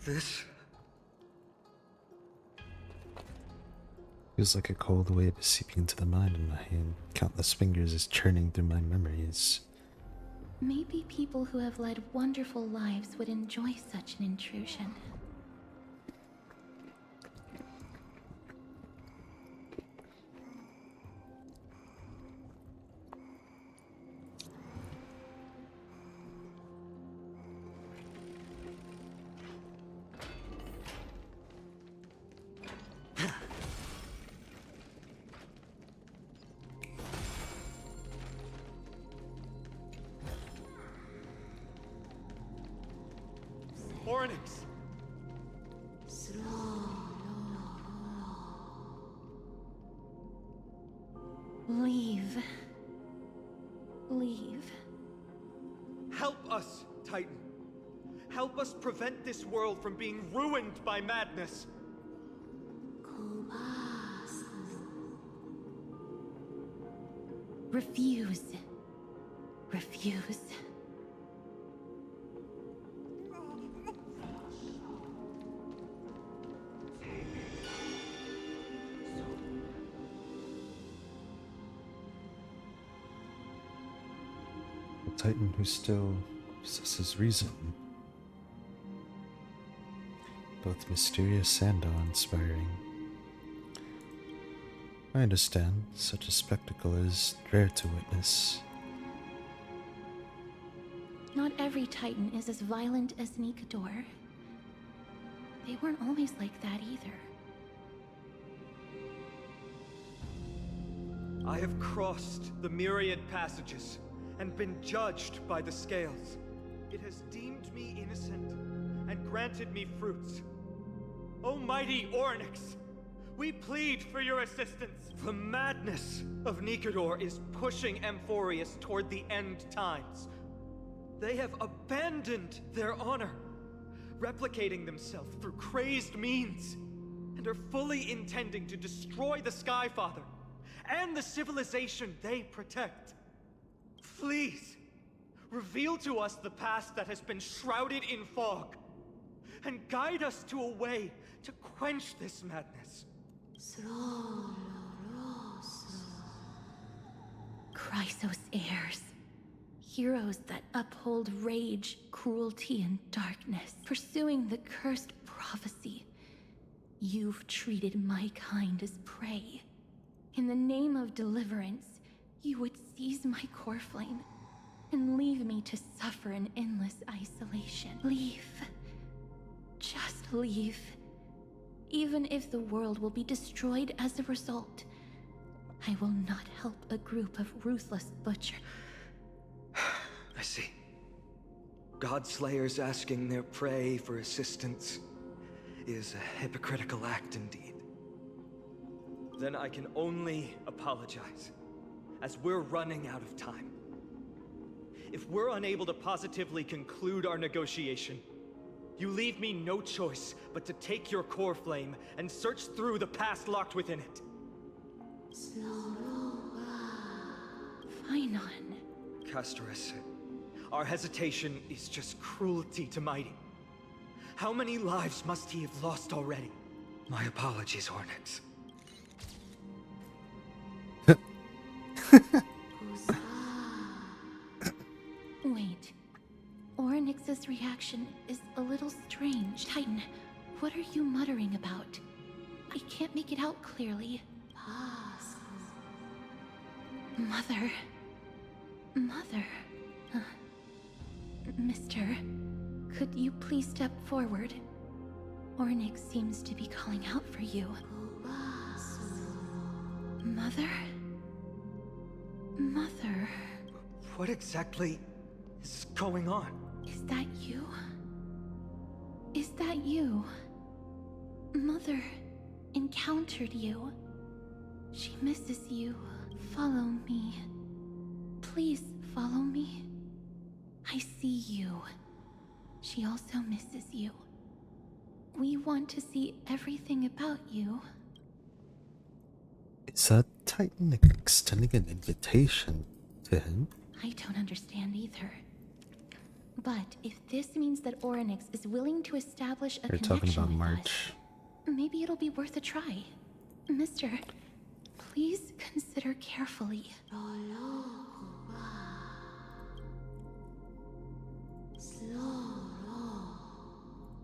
This Feels like a cold wave is seeping into the mind, and my countless fingers is churning through my memories. Maybe people who have led wonderful lives would enjoy such an intrusion. Orynyx! Leave. Leave. Help us, Titan. Help us prevent this world from being ruined by madness. Refuse. Refuse. A Titan who still possesses reason. Both mysterious and awe-inspiring. I understand such a spectacle is rare to witness. Not every Titan is as violent as Nikador. They weren't always like that either. I have crossed the myriad passages and been judged by the scales. It has deemed me innocent and granted me fruits. O mighty Orynyx, we plead for your assistance. The madness of Nikador is pushing Amphoreus toward the end times. They have abandoned their honor, replicating themselves through crazed means, and are fully intending to destroy the Skyfather and the civilization they protect. Please, reveal to us the past that has been shrouded in fog, and guide us to a way to quench this madness. Chrysos heirs. Heroes that uphold rage, cruelty, and darkness, pursuing the cursed prophecy. You've treated my kind as prey. In the name of deliverance, you would seize my core flame and leave me to suffer in endless isolation. Leave. Just leave. Even if the world will be destroyed as a result, I will not help a group of ruthless butchers. I see. God Slayers asking their prey for assistance is a hypocritical act indeed. Then I can only apologize, as we're running out of time. If we're unable to positively conclude our negotiation, you leave me no choice but to take your core flame and search through the past locked within it. Phainon. Castorus, our hesitation is just cruelty to Mighty. How many lives must he have lost already? My apologies, Ornyx. Wait. Ornyx's reaction is a little strange. Titan, what are you muttering about? I can't make it out clearly. Mother. Mother. Mister, could you please step forward? Ornyx seems to be calling out for you. Mother? Mother. What exactly is going on? Is that you? Is that you? Mother encountered you. She misses you. Follow me. Please follow me. I see you. She also misses you. We want to see everything about you. Is that Titan extending an invitation to him? I don't understand either. But if this means that Ornyx is willing to establish a They're connection talking about with March. us, maybe it'll be worth a try. Mister, please consider carefully.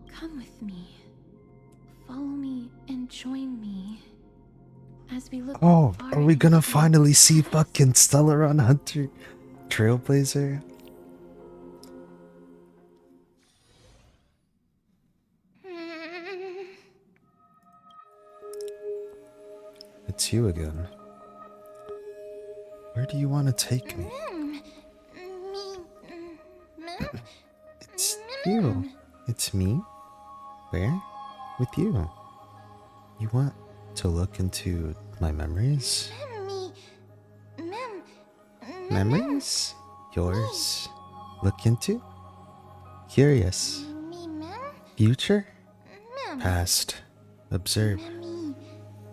Come with me. Follow me and join me as we look. Oh, far are we into gonna the finally see fucking Stellaron Hunter Trailblazer? It's you again. Where do you want to take me? It's you. It's me. Where? With you. You want to look into my memories? Memories? Yours? Look into? Curious. Future? Past. Observe.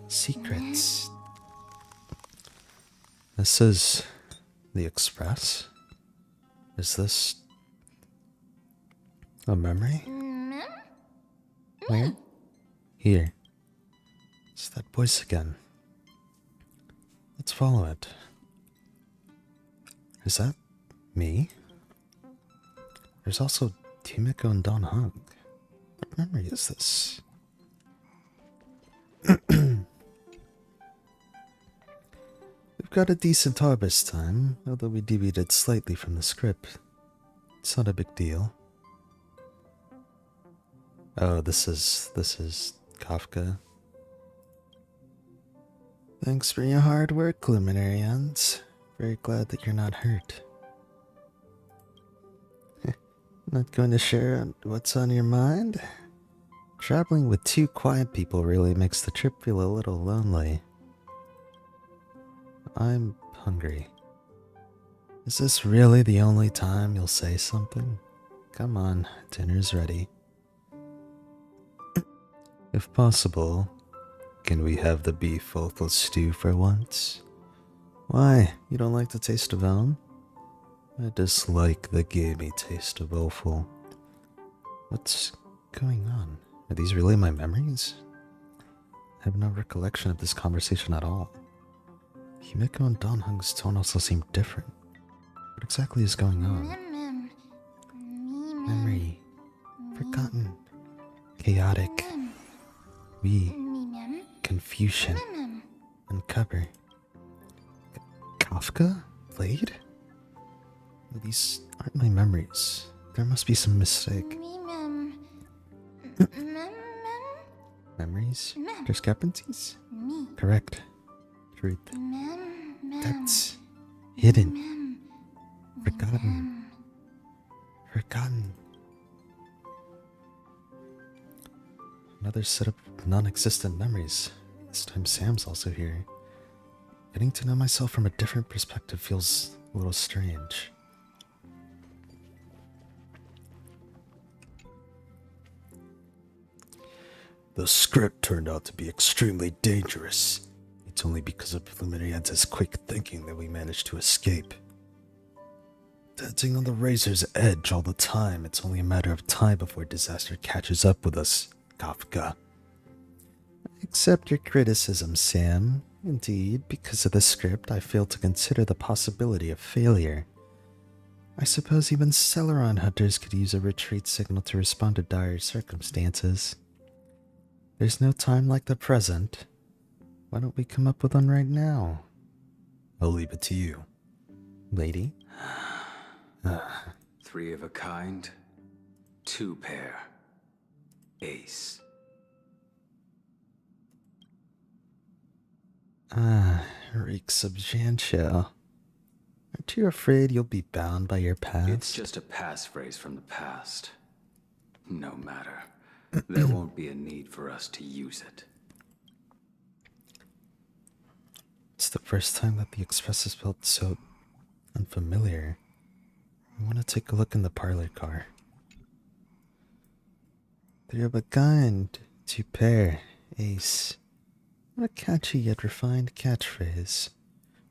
Secrets. This is the Express. Is this a memory? Where? Here. It's that voice again. Let's follow it. Is that me? There's also Timiko and Don Hug. What memory is this? We've got a decent harvest time, although we deviated slightly from the script. It's not a big deal. Oh, this is Kafka. Thanks for your hard work, Luminarians. Very glad that you're not hurt. Not going to share what's on your mind? Traveling with two quiet people really makes the trip feel a little lonely. I'm hungry. Is this really the only time you'll say something? Come on, dinner's ready. If possible, can we have the beef offal stew for once? Why, you don't like the taste of elm? I dislike the gamey taste of offal. What's going on? Are these really my memories? I have no recollection of this conversation at all. Himeko and Donhung's tone also seem different. What exactly is going on? Memory. Forgotten. Chaotic. We. Confusion. Uncover. Kafka? Blade? These aren't my memories. There must be some mistake. Memories? Discrepancies? Correct. Truth. That's hidden. Forgotten. Forgotten. Another set of non-existent memories. This time Sam's also here. Getting to know myself from a different perspective feels a little strange. The script turned out to be extremely dangerous. It's only because of Luminarian's quick thinking that we managed to escape. Dancing on the razor's edge all the time, it's only a matter of time before disaster catches up with us, Kafka. I accept your criticism, Sam. Indeed, because of the script, I failed to consider the possibility of failure. I suppose even Celeron hunters could use a retreat signal to respond to dire circumstances. There's no time like the present. Why don't we come up with one right now? I'll leave it to you. Lady? 3 of a kind, 2 pair. Ace. Reeks of Janshell. Aren't you afraid you'll be bound by your past? It's just a passphrase from the past. No matter. There won't be a need for us to use it. It's the first time that the Express has felt so unfamiliar. I want to take a look in the parlor car. 3 of a kind, 2 pair, ace. What a catchy yet refined catchphrase.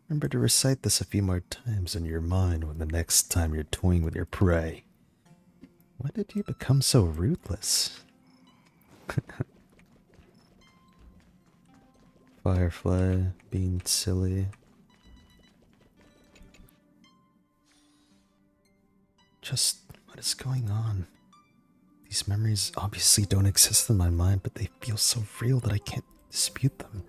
Remember to recite this a few more times in your mind when the next time you're toying with your prey. Why did you become so ruthless? Firefly being silly. Just what is going on? These memories obviously don't exist in my mind, but they feel so real that I can't dispute them.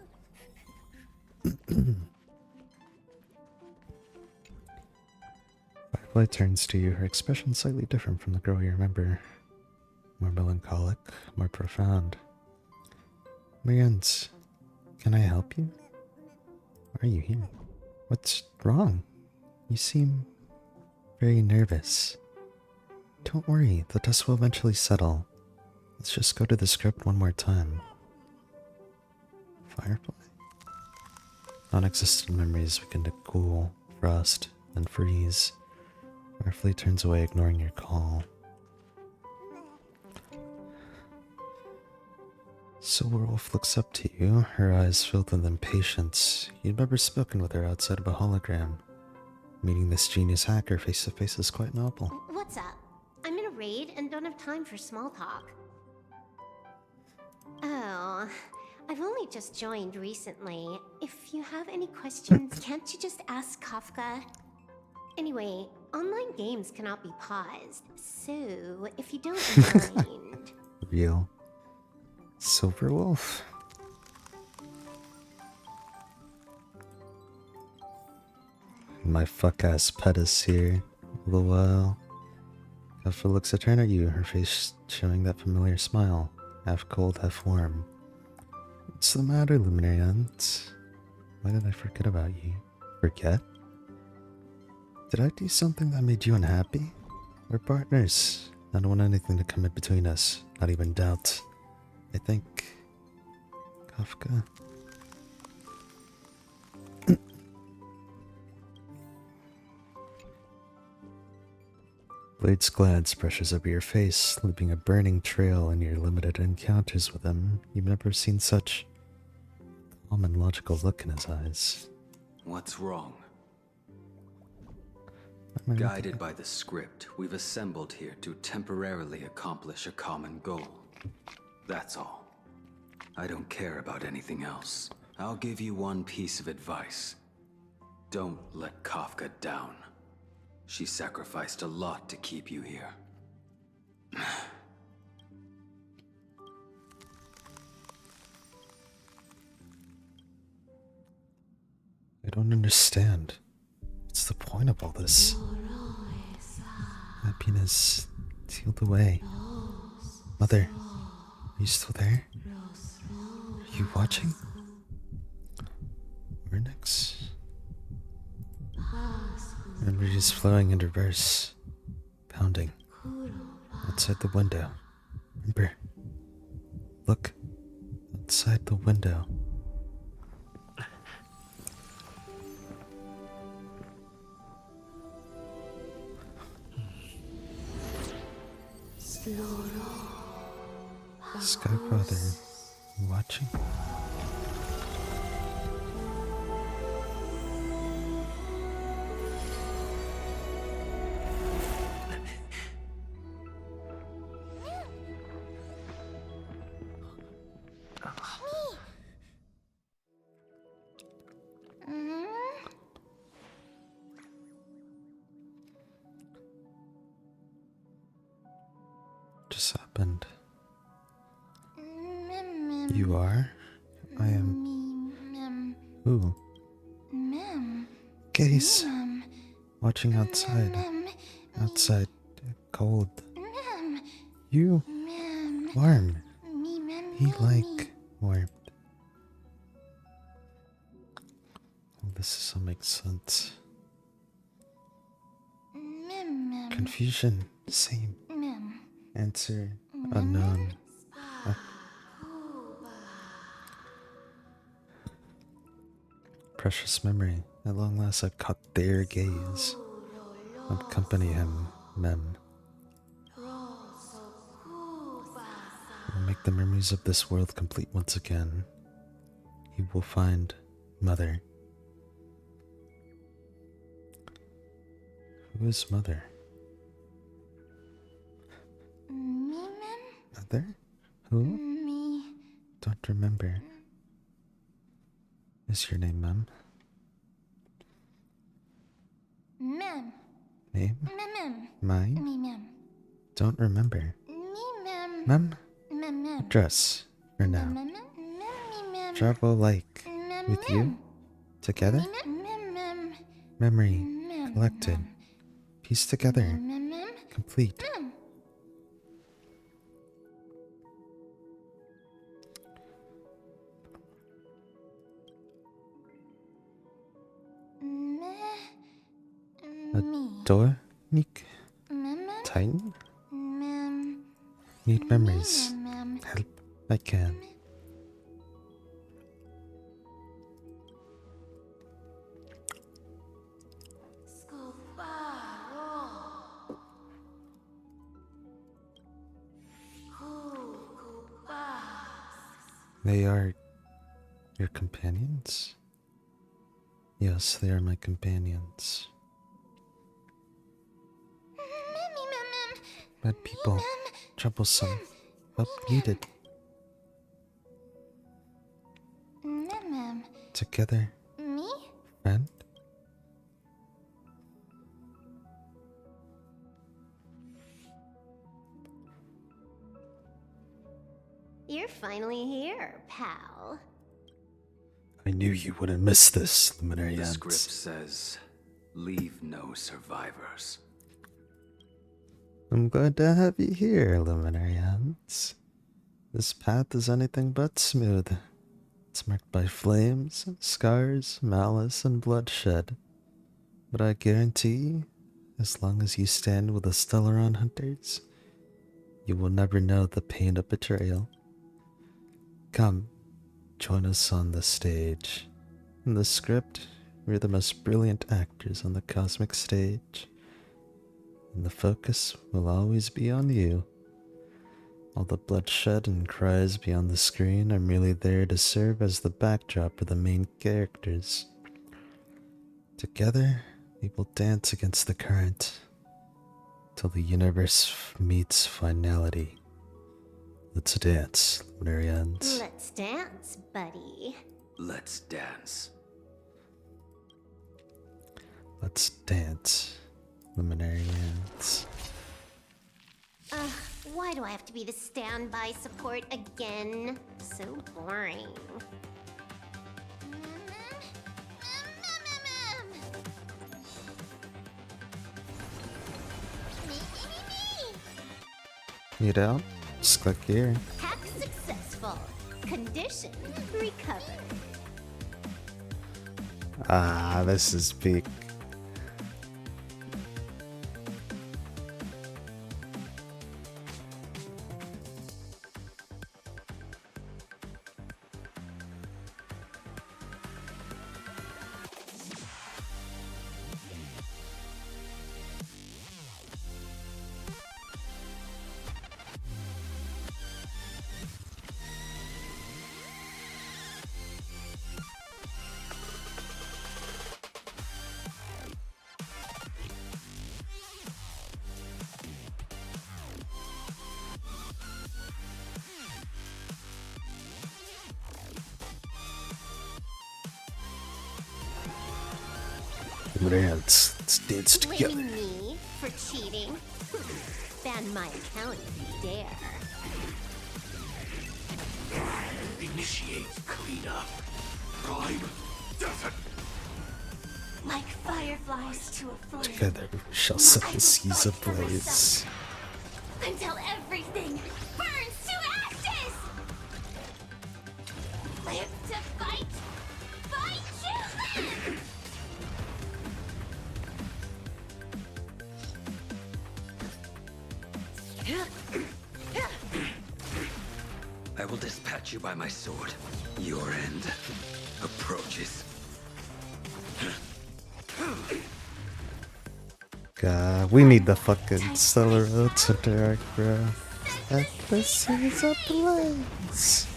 Firefly turns to you, her expression slightly different from the girl you remember. More melancholic, more profound. Marianne, can I help you? Why are you here? What's wrong? You seem very nervous. Don't worry, the dust will eventually settle. Let's just go to the script one more time. Firefly? Non-existent memories begin to cool, frost, and freeze. Firefly turns away, ignoring your call. Silverwolf looks up to you, her eyes filled with impatience. You'd never spoken with her outside of a hologram. Meeting this genius hacker face to face is quite novel. What's up? I'm in a raid and don't have time for small talk. Oh, I've only just joined recently. If you have any questions, can't you just ask Kafka? Anyway, online games cannot be paused, so if you don't mind... Real. Silverwolf? My fuck-ass pet is here. All the while. Kafka looks at you, her face showing that familiar smile. Half cold, half warm. What's the matter, Luminarian? Why did I forget about you? Forget? Did I do something that made you unhappy? We're partners. I don't want anything to come in between us. Not even doubt. I think... Kafka? Blade's glance brushes over your face, leaving a burning trail in your limited encounters with him. You've never seen such calm and logical look in his eyes. What's wrong? I mean, Guided by the script, we've assembled here to temporarily accomplish a common goal. That's all. I don't care about anything else. I'll give you one piece of advice. Don't let Kafka down. She sacrificed a lot to keep you here. I don't understand. What's the point of all this? Happiness sealed away. Mother, are you still there? Are you watching? Vernix? Memories flowing in reverse, pounding outside the window. Remember, look outside the window. Skyfather, you watching? Just happened. You are? I am. Who? Gaze. Watching outside. Outside. Cold. You. Warm. He like warmth. Well, this all makes sense. Confusion. Same. Answer unknown. Precious memory. At long last I've caught their gaze. Accompany him, Mem. Will make the memories of this world complete once again. He will find Mother. Who is Mother? Mother? Who? Don't remember. Is your name Mem? Mem. Name? Mem. Mine? Me mem. Don't remember. Me mem. Mem? Mem mem. Address for now. Mem mem. Mem. Travel like with you? Together? Mem. Memory collected. Piece together. Mem. Complete. A door? Nick? Titan? Need memories. Help I can. They are your companions? Yes, they are my companions. Bad people, troublesome, help needed. Together, Me? friend? You're finally here, pal. I knew you wouldn't miss this, Luminary The Ants. script says, leave no survivors. I'm glad to have you here, Luminary Ants. This path is anything but smooth. It's marked by flames, scars, malice, and bloodshed. But I guarantee, as long as you stand with the Stellaron Hunters, you will never know the pain of betrayal. Come, join us on the stage. In the script, we're the most brilliant actors on the cosmic stage. and the focus will always be on you. All the bloodshed and cries beyond the screen are merely there to serve as the backdrop for the main characters. Together, we will dance against the current till the universe meets finality. Let's dance, Lunarians. Let's dance, buddy. Let's dance. Let's dance, Luminarians. Ugh, why do I have to be the standby support again? So boring. Need out? Just click here. Hack successful. Condition recovered. Ah, this is peak. Let's dance together. Blaming me for cheating? Ban my account if you dare. Initiate cleanup. Bribe death. Like fireflies to a flame. Together we shall set the seas ablaze. Until everything burns to ashes! Live to fight! Fight to live! I will dispatch you by my sword. Your end approaches. God, we need the fucking stellar roads into our bro. Set the seas ablaze.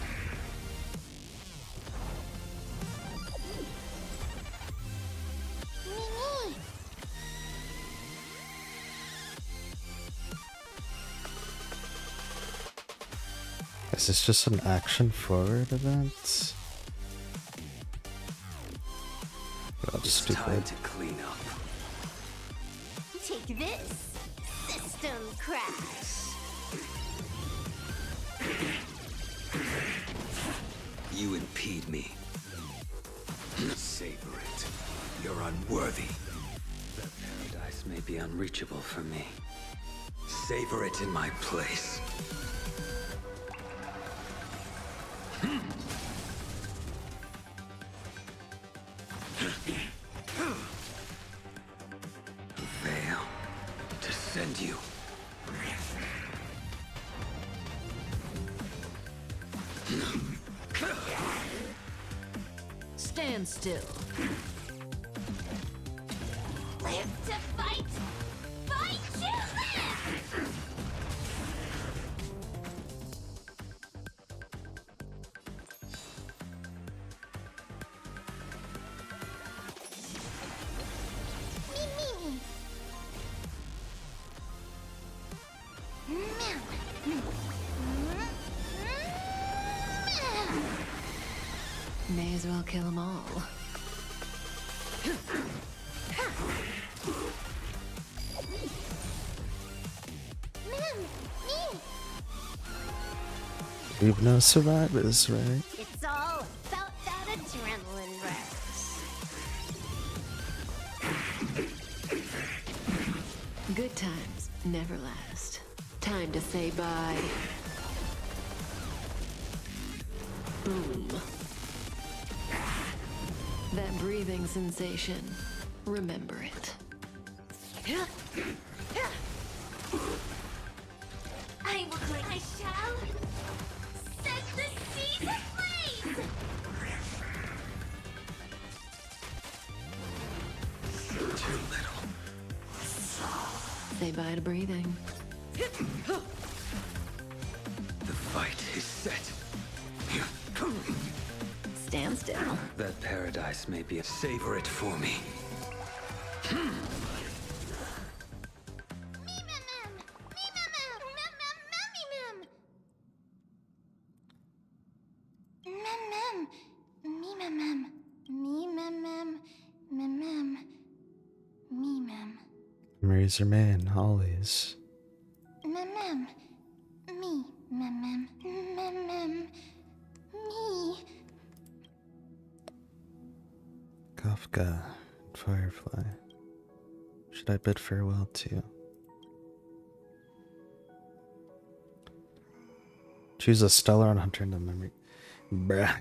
Is this just an action forward event? Well, stupid. Time to clean up. Take this, system crash. You impede me. Savor it. You're unworthy. That paradise may be unreachable for me. Savor it in my place. Veil to send you. Stand still. Live to fight! Fight to live! May as well kill them all. We've no survivors, right? It's all about that adrenaline rush. Good times never last. Time to say bye. Boom. That breathing sensation. Remember it. I will click. I shall set the seas ablaze! Too little. Say bye to breathing. The fight is set. Stand still. That paradise may be a savor it for me. Memories remain, always. Kafka and Firefly. Should I bid farewell to? Choose a stellar and hunter into memory. Bruh.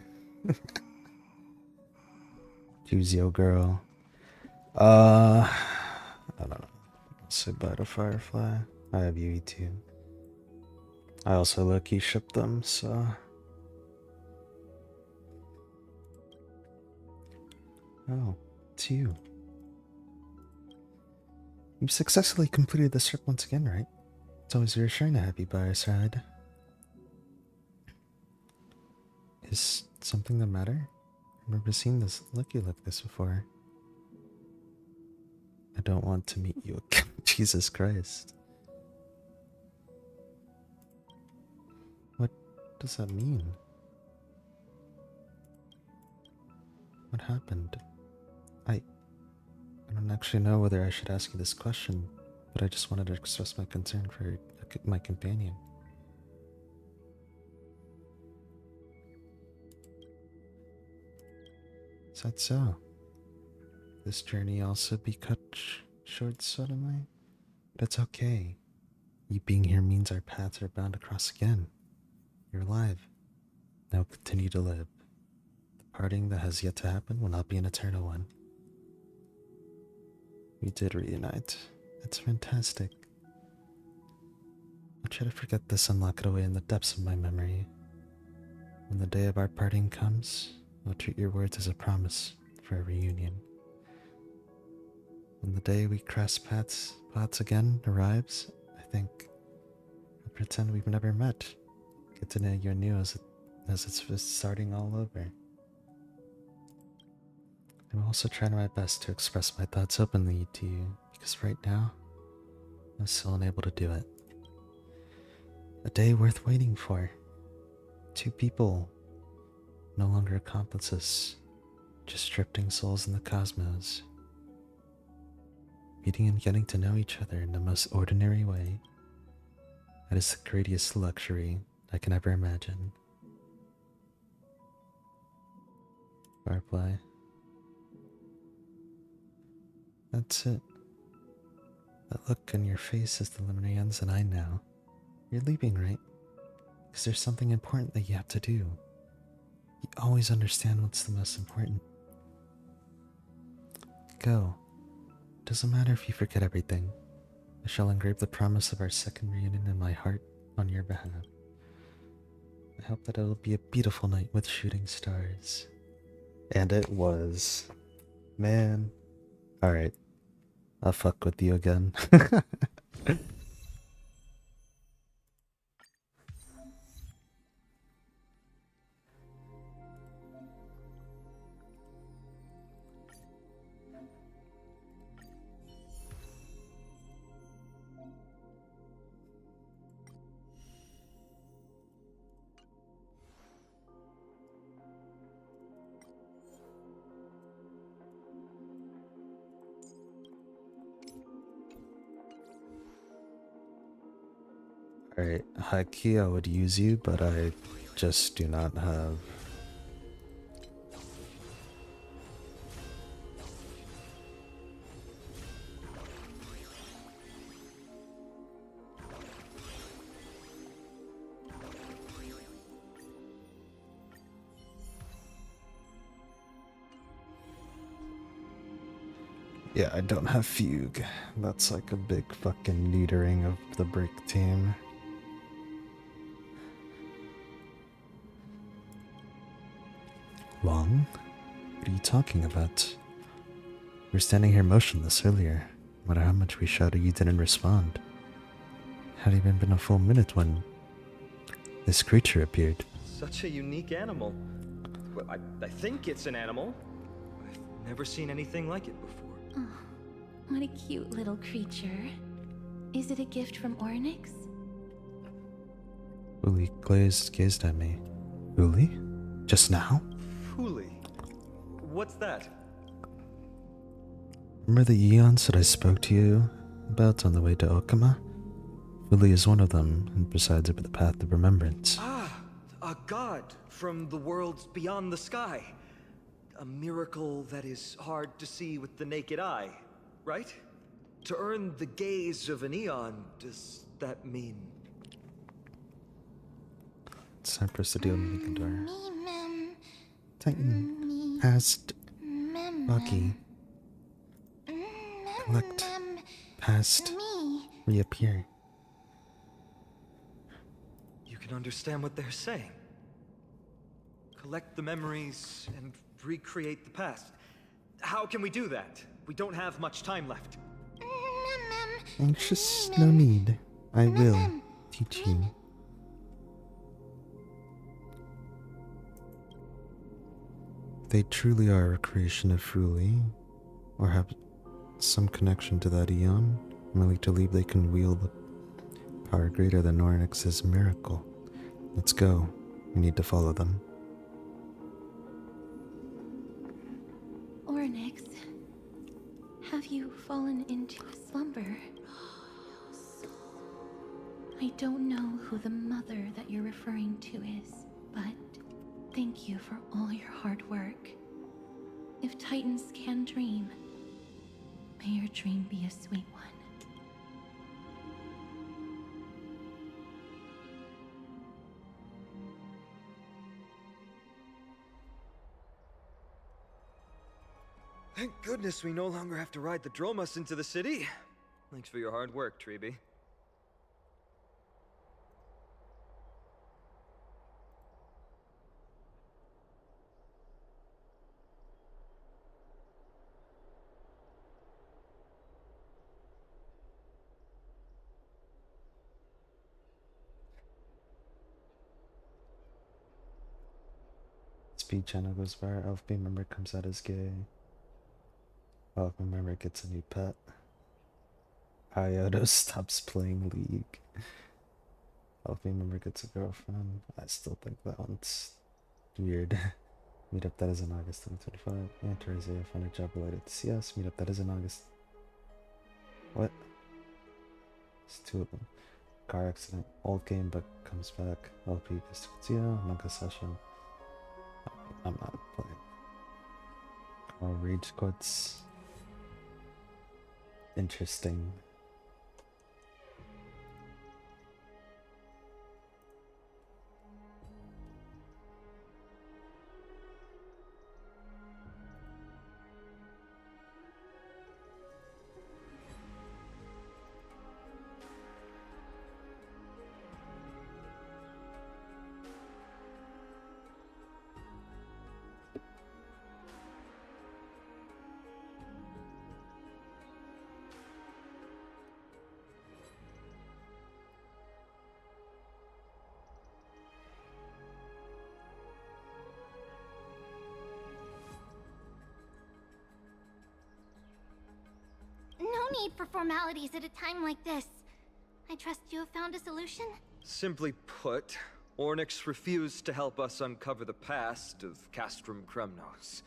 Choose yo girl. I don't know. Say bye to Firefly. I have Yui too. I also low-key ship them, so. Oh, it's you. You've successfully completed this trip once again, right? It's always reassuring to have you by our side. Is something the matter? I've never seen this look you like this before. I don't want to meet you again. Jesus Christ. What does that mean? What happened? I don't actually know whether I should ask you this question, but I just wanted to express my concern for my companion. Is that so? This journey also be cut short suddenly? But it's okay. You being here means our paths are bound to cross again. You're alive. Now continue to live. The parting that has yet to happen will not be an eternal one. We did reunite. It's fantastic. I'll try to forget this and lock it away in the depths of my memory. When the day of our parting comes, I'll treat your words as a promise for a reunion. When the day we cross paths again arrives, I think I'll pretend we've never met. Get to know you anew as it's just starting all over. I'm also trying my best to express my thoughts openly to you, because right now, I'm still unable to do it. A day worth waiting for. Two people, no longer accomplices, just drifting souls in the cosmos. Meeting and getting to know each other in the most ordinary way. That is the greatest luxury I can ever imagine. Firefly. That's it. That look on your face as the limit ends, and I know. You're leaving, right? Because there's something important that you have to do. You always understand what's the most important. Go. Doesn't matter if you forget everything. I shall engrave the promise of our second reunion in my heart on your behalf. I hope that it'll be a beautiful night with shooting stars. And it was. Man. Alright. I'll fuck with you again. Alright, high key I would use you, but I just do not have. Yeah, I don't have Fugue. That's like a big fucking neutering of the brick team. Long? What are you talking about? We were standing here motionless earlier. No matter how much we shouted, you didn't respond. Had even been a full minute when this creature appeared. Such a unique animal. Well, I think it's an animal. I've never seen anything like it before. Oh, what a cute little creature. Is it a gift from Ornyx? Uli gazed at me. Uli? Just now? Fuli. What's that? Remember the eons that I spoke to you about on the way to Okama? Uli is one of them, and presides over the Path of Remembrance. Ah, a god from the worlds beyond the sky. A miracle that is hard to see with the naked eye, right? To earn the gaze of an eon, does that mean? It's time for us to deal with Nicanor. Titan past Bucky. Collect past reappear. You can understand what they're saying. Collect the memories and recreate the past. How can we do that? We don't have much time left. Anxious, no need. I will teach you. They truly are a creation of Fuli, or have some connection to that eon. I'm willing to believe they can wield power greater than Ornyx's miracle. Let's go. We need to follow them. Ornyx, have you fallen into a slumber? I don't know who the mother that you're referring to is, but thank you for all your hard work. If Titans can dream, may your dream be a sweet one. Thank goodness we no longer have to ride the Dromus into the city. Thanks for your hard work, Treeby. Speed channel goes viral. Elf B member comes out as gay. Elf B member gets a new pet. Iodo stops playing League. Elf B member gets a girlfriend. I still think that one's weird. Meetup that is in August 2025. Enter Isaiah, find a job related to CS. Meetup that is in August. What? It's two of them. Car accident. Old game but comes back. LP Pistukatio. Manga session. I'm not playing. Carl Rage Quits. Interesting. No need for formalities at a time like this. I trust you have found a solution? Simply put, Ornyx refused to help us uncover the past of Castrum Kremnos.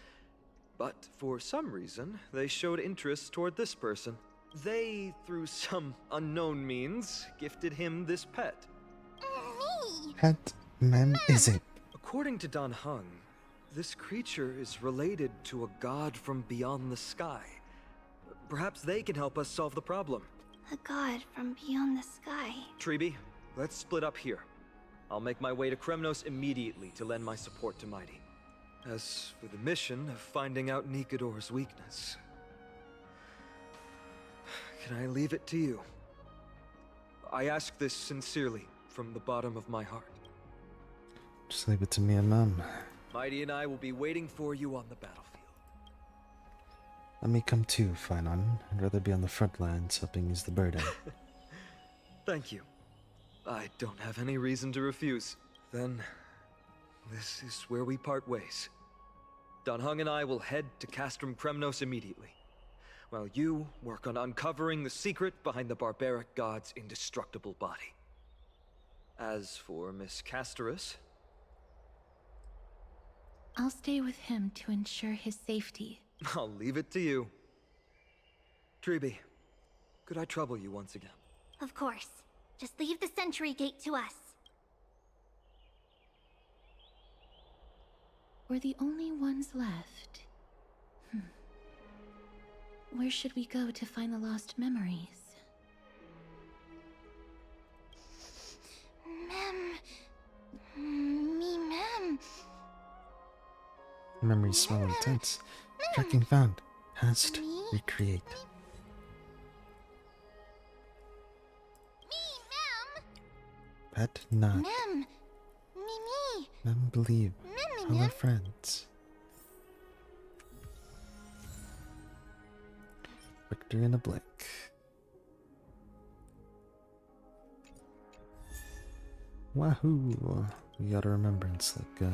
But for some reason, they showed interest toward this person. They, through some unknown means, gifted him this pet. Me? Pet? Mem, is it? According to Dan Heng, this creature is related to a god from beyond the sky. Perhaps they can help us solve the problem. A god from beyond the sky. Treeby, let's split up here. I'll make my way to Kremnos immediately to lend my support to Mighty. As for the mission of finding out Nikador's weakness, can I leave it to you? I ask this sincerely, from the bottom of my heart. Just leave it to me and Mom. Mighty and I will be waiting for you on the battlefield. Let me come too, Finon. I'd rather be on the front lines helping ease the burden. Thank you. I don't have any reason to refuse. Then, this is where we part ways. Don Hung and I will head to Castrum Kremnos immediately, while you work on uncovering the secret behind the barbaric god's indestructible body. As for Miss Castorus, I'll stay with him to ensure his safety. I'll leave it to you. Treeby, could I trouble you once again? Of course. Just leave the sentry gate to us. We're the only ones left. Where should we go to find the lost memories? Mem. Memories smell intense. Tracking found. Hast. Recreate. Pet not. Mem. Mimi. Mem believe. Mem. Hello friends. Victory in a blink. Wahoo! We got a remembrance, let go.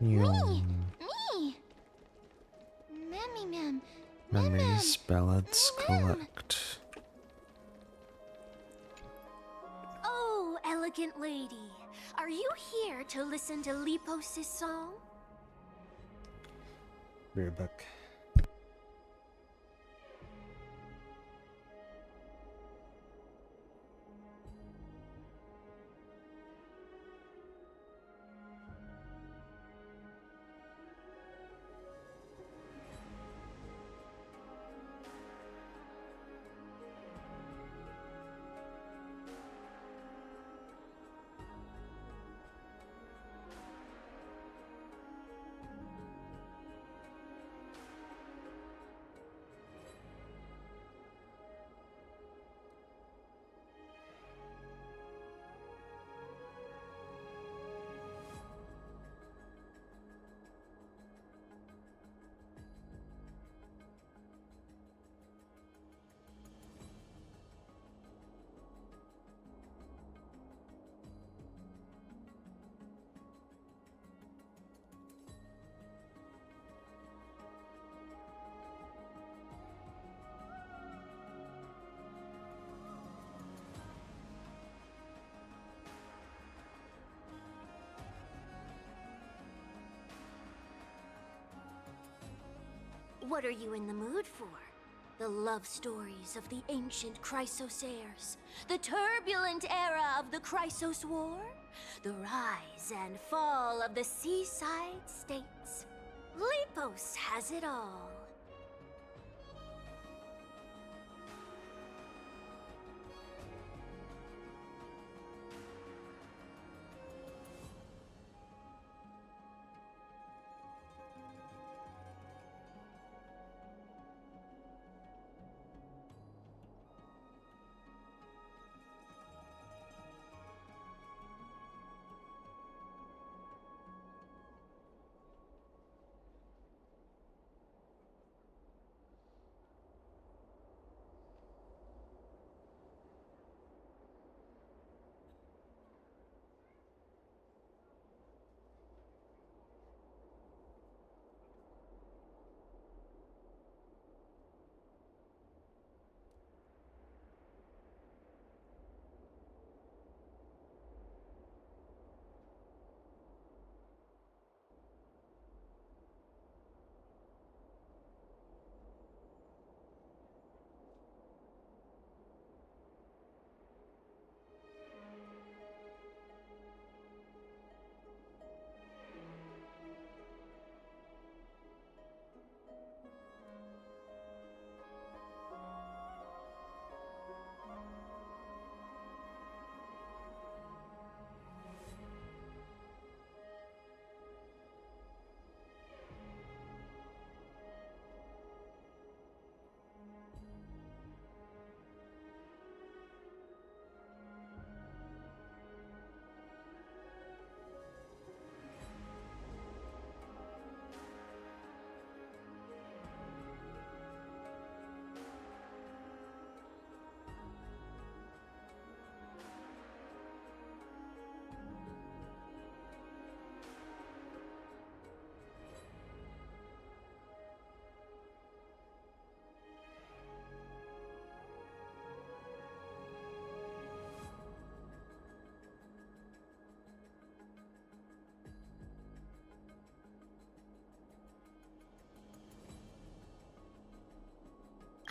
Me. Mem. Memories, ballads, collect. Oh, elegant lady. Are you here to listen to Lepos' song? Beer book. What are you in the mood for? The love stories of the ancient Chrysosaurs, the turbulent era of the Chrysos War, the rise and fall of the seaside states. Lepos has it all.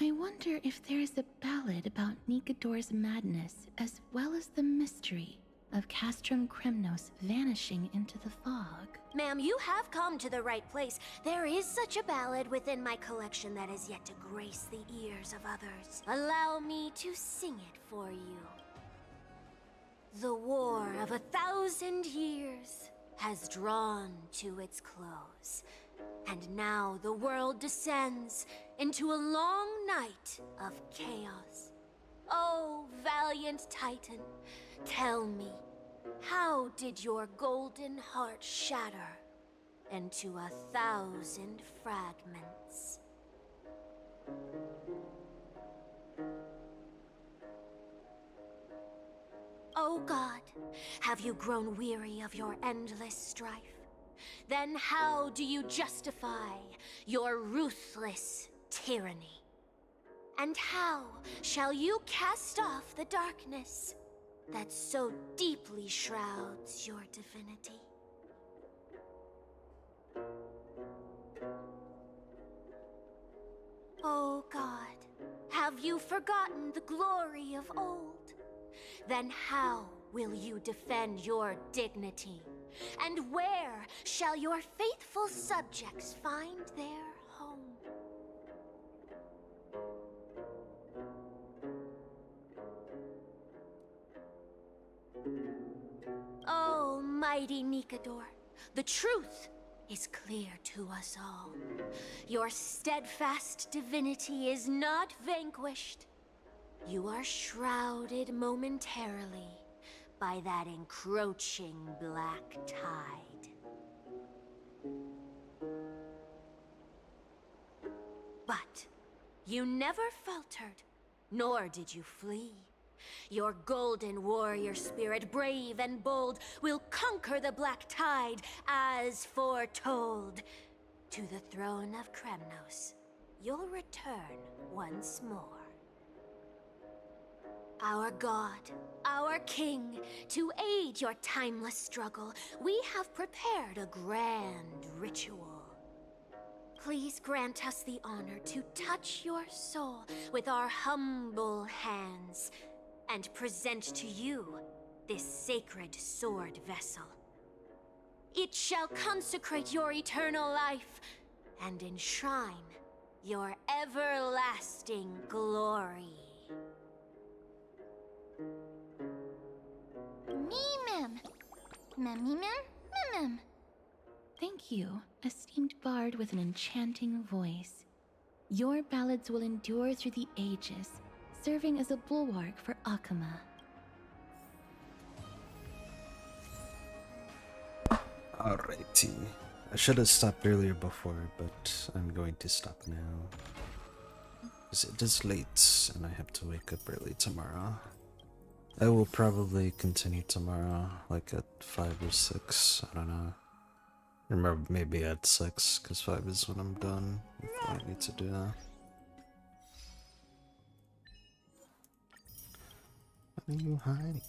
I wonder if there is a ballad about Nikador's madness as well as the mystery of Castrum Kremnos vanishing into the fog. Ma'am, you have come to the right place. There is such a ballad within my collection that is yet to grace the ears of others. Allow me to sing it for you. The war of 1,000 years has drawn to its close, and now the world descends into a long night of chaos. Oh, valiant Titan, tell me, how did your golden heart shatter into 1,000 fragments? Oh God, have you grown weary of your endless strife? Then how do you justify your ruthless tyranny? And how shall you cast off the darkness that so deeply shrouds your divinity? Oh God, have you forgotten the glory of old? Then how will you defend your dignity? And where shall your faithful subjects find their home? Oh, mighty Nikador, the truth is clear to us all. Your steadfast divinity is not vanquished. You are shrouded momentarily by that encroaching black tide. But you never faltered, nor did you flee. Your golden warrior spirit, brave and bold, will conquer the black tide as foretold. To the throne of Kremnos, you'll return once more. Our God, our King, to aid your timeless struggle, we have prepared a grand ritual. Please grant us the honor to touch your soul with our humble hands and present to you this sacred sword vessel. It shall consecrate your eternal life and enshrine your everlasting glory. Mem. Mem. Thank you, esteemed bard with an enchanting voice. Your ballads will endure through the ages, serving as a bulwark for Akama. Alrighty. I should have stopped earlier before, but I'm going to stop now. Because it is late, and I have to wake up early tomorrow. I will probably continue tomorrow, like at 5 or 6, I don't know. Or maybe at 6, because 5 is when I'm done with what I need to do. What are you hiding?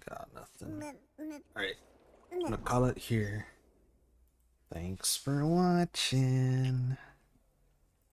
Got nothing. Alright, I'm gonna call it here. Thanks for watching.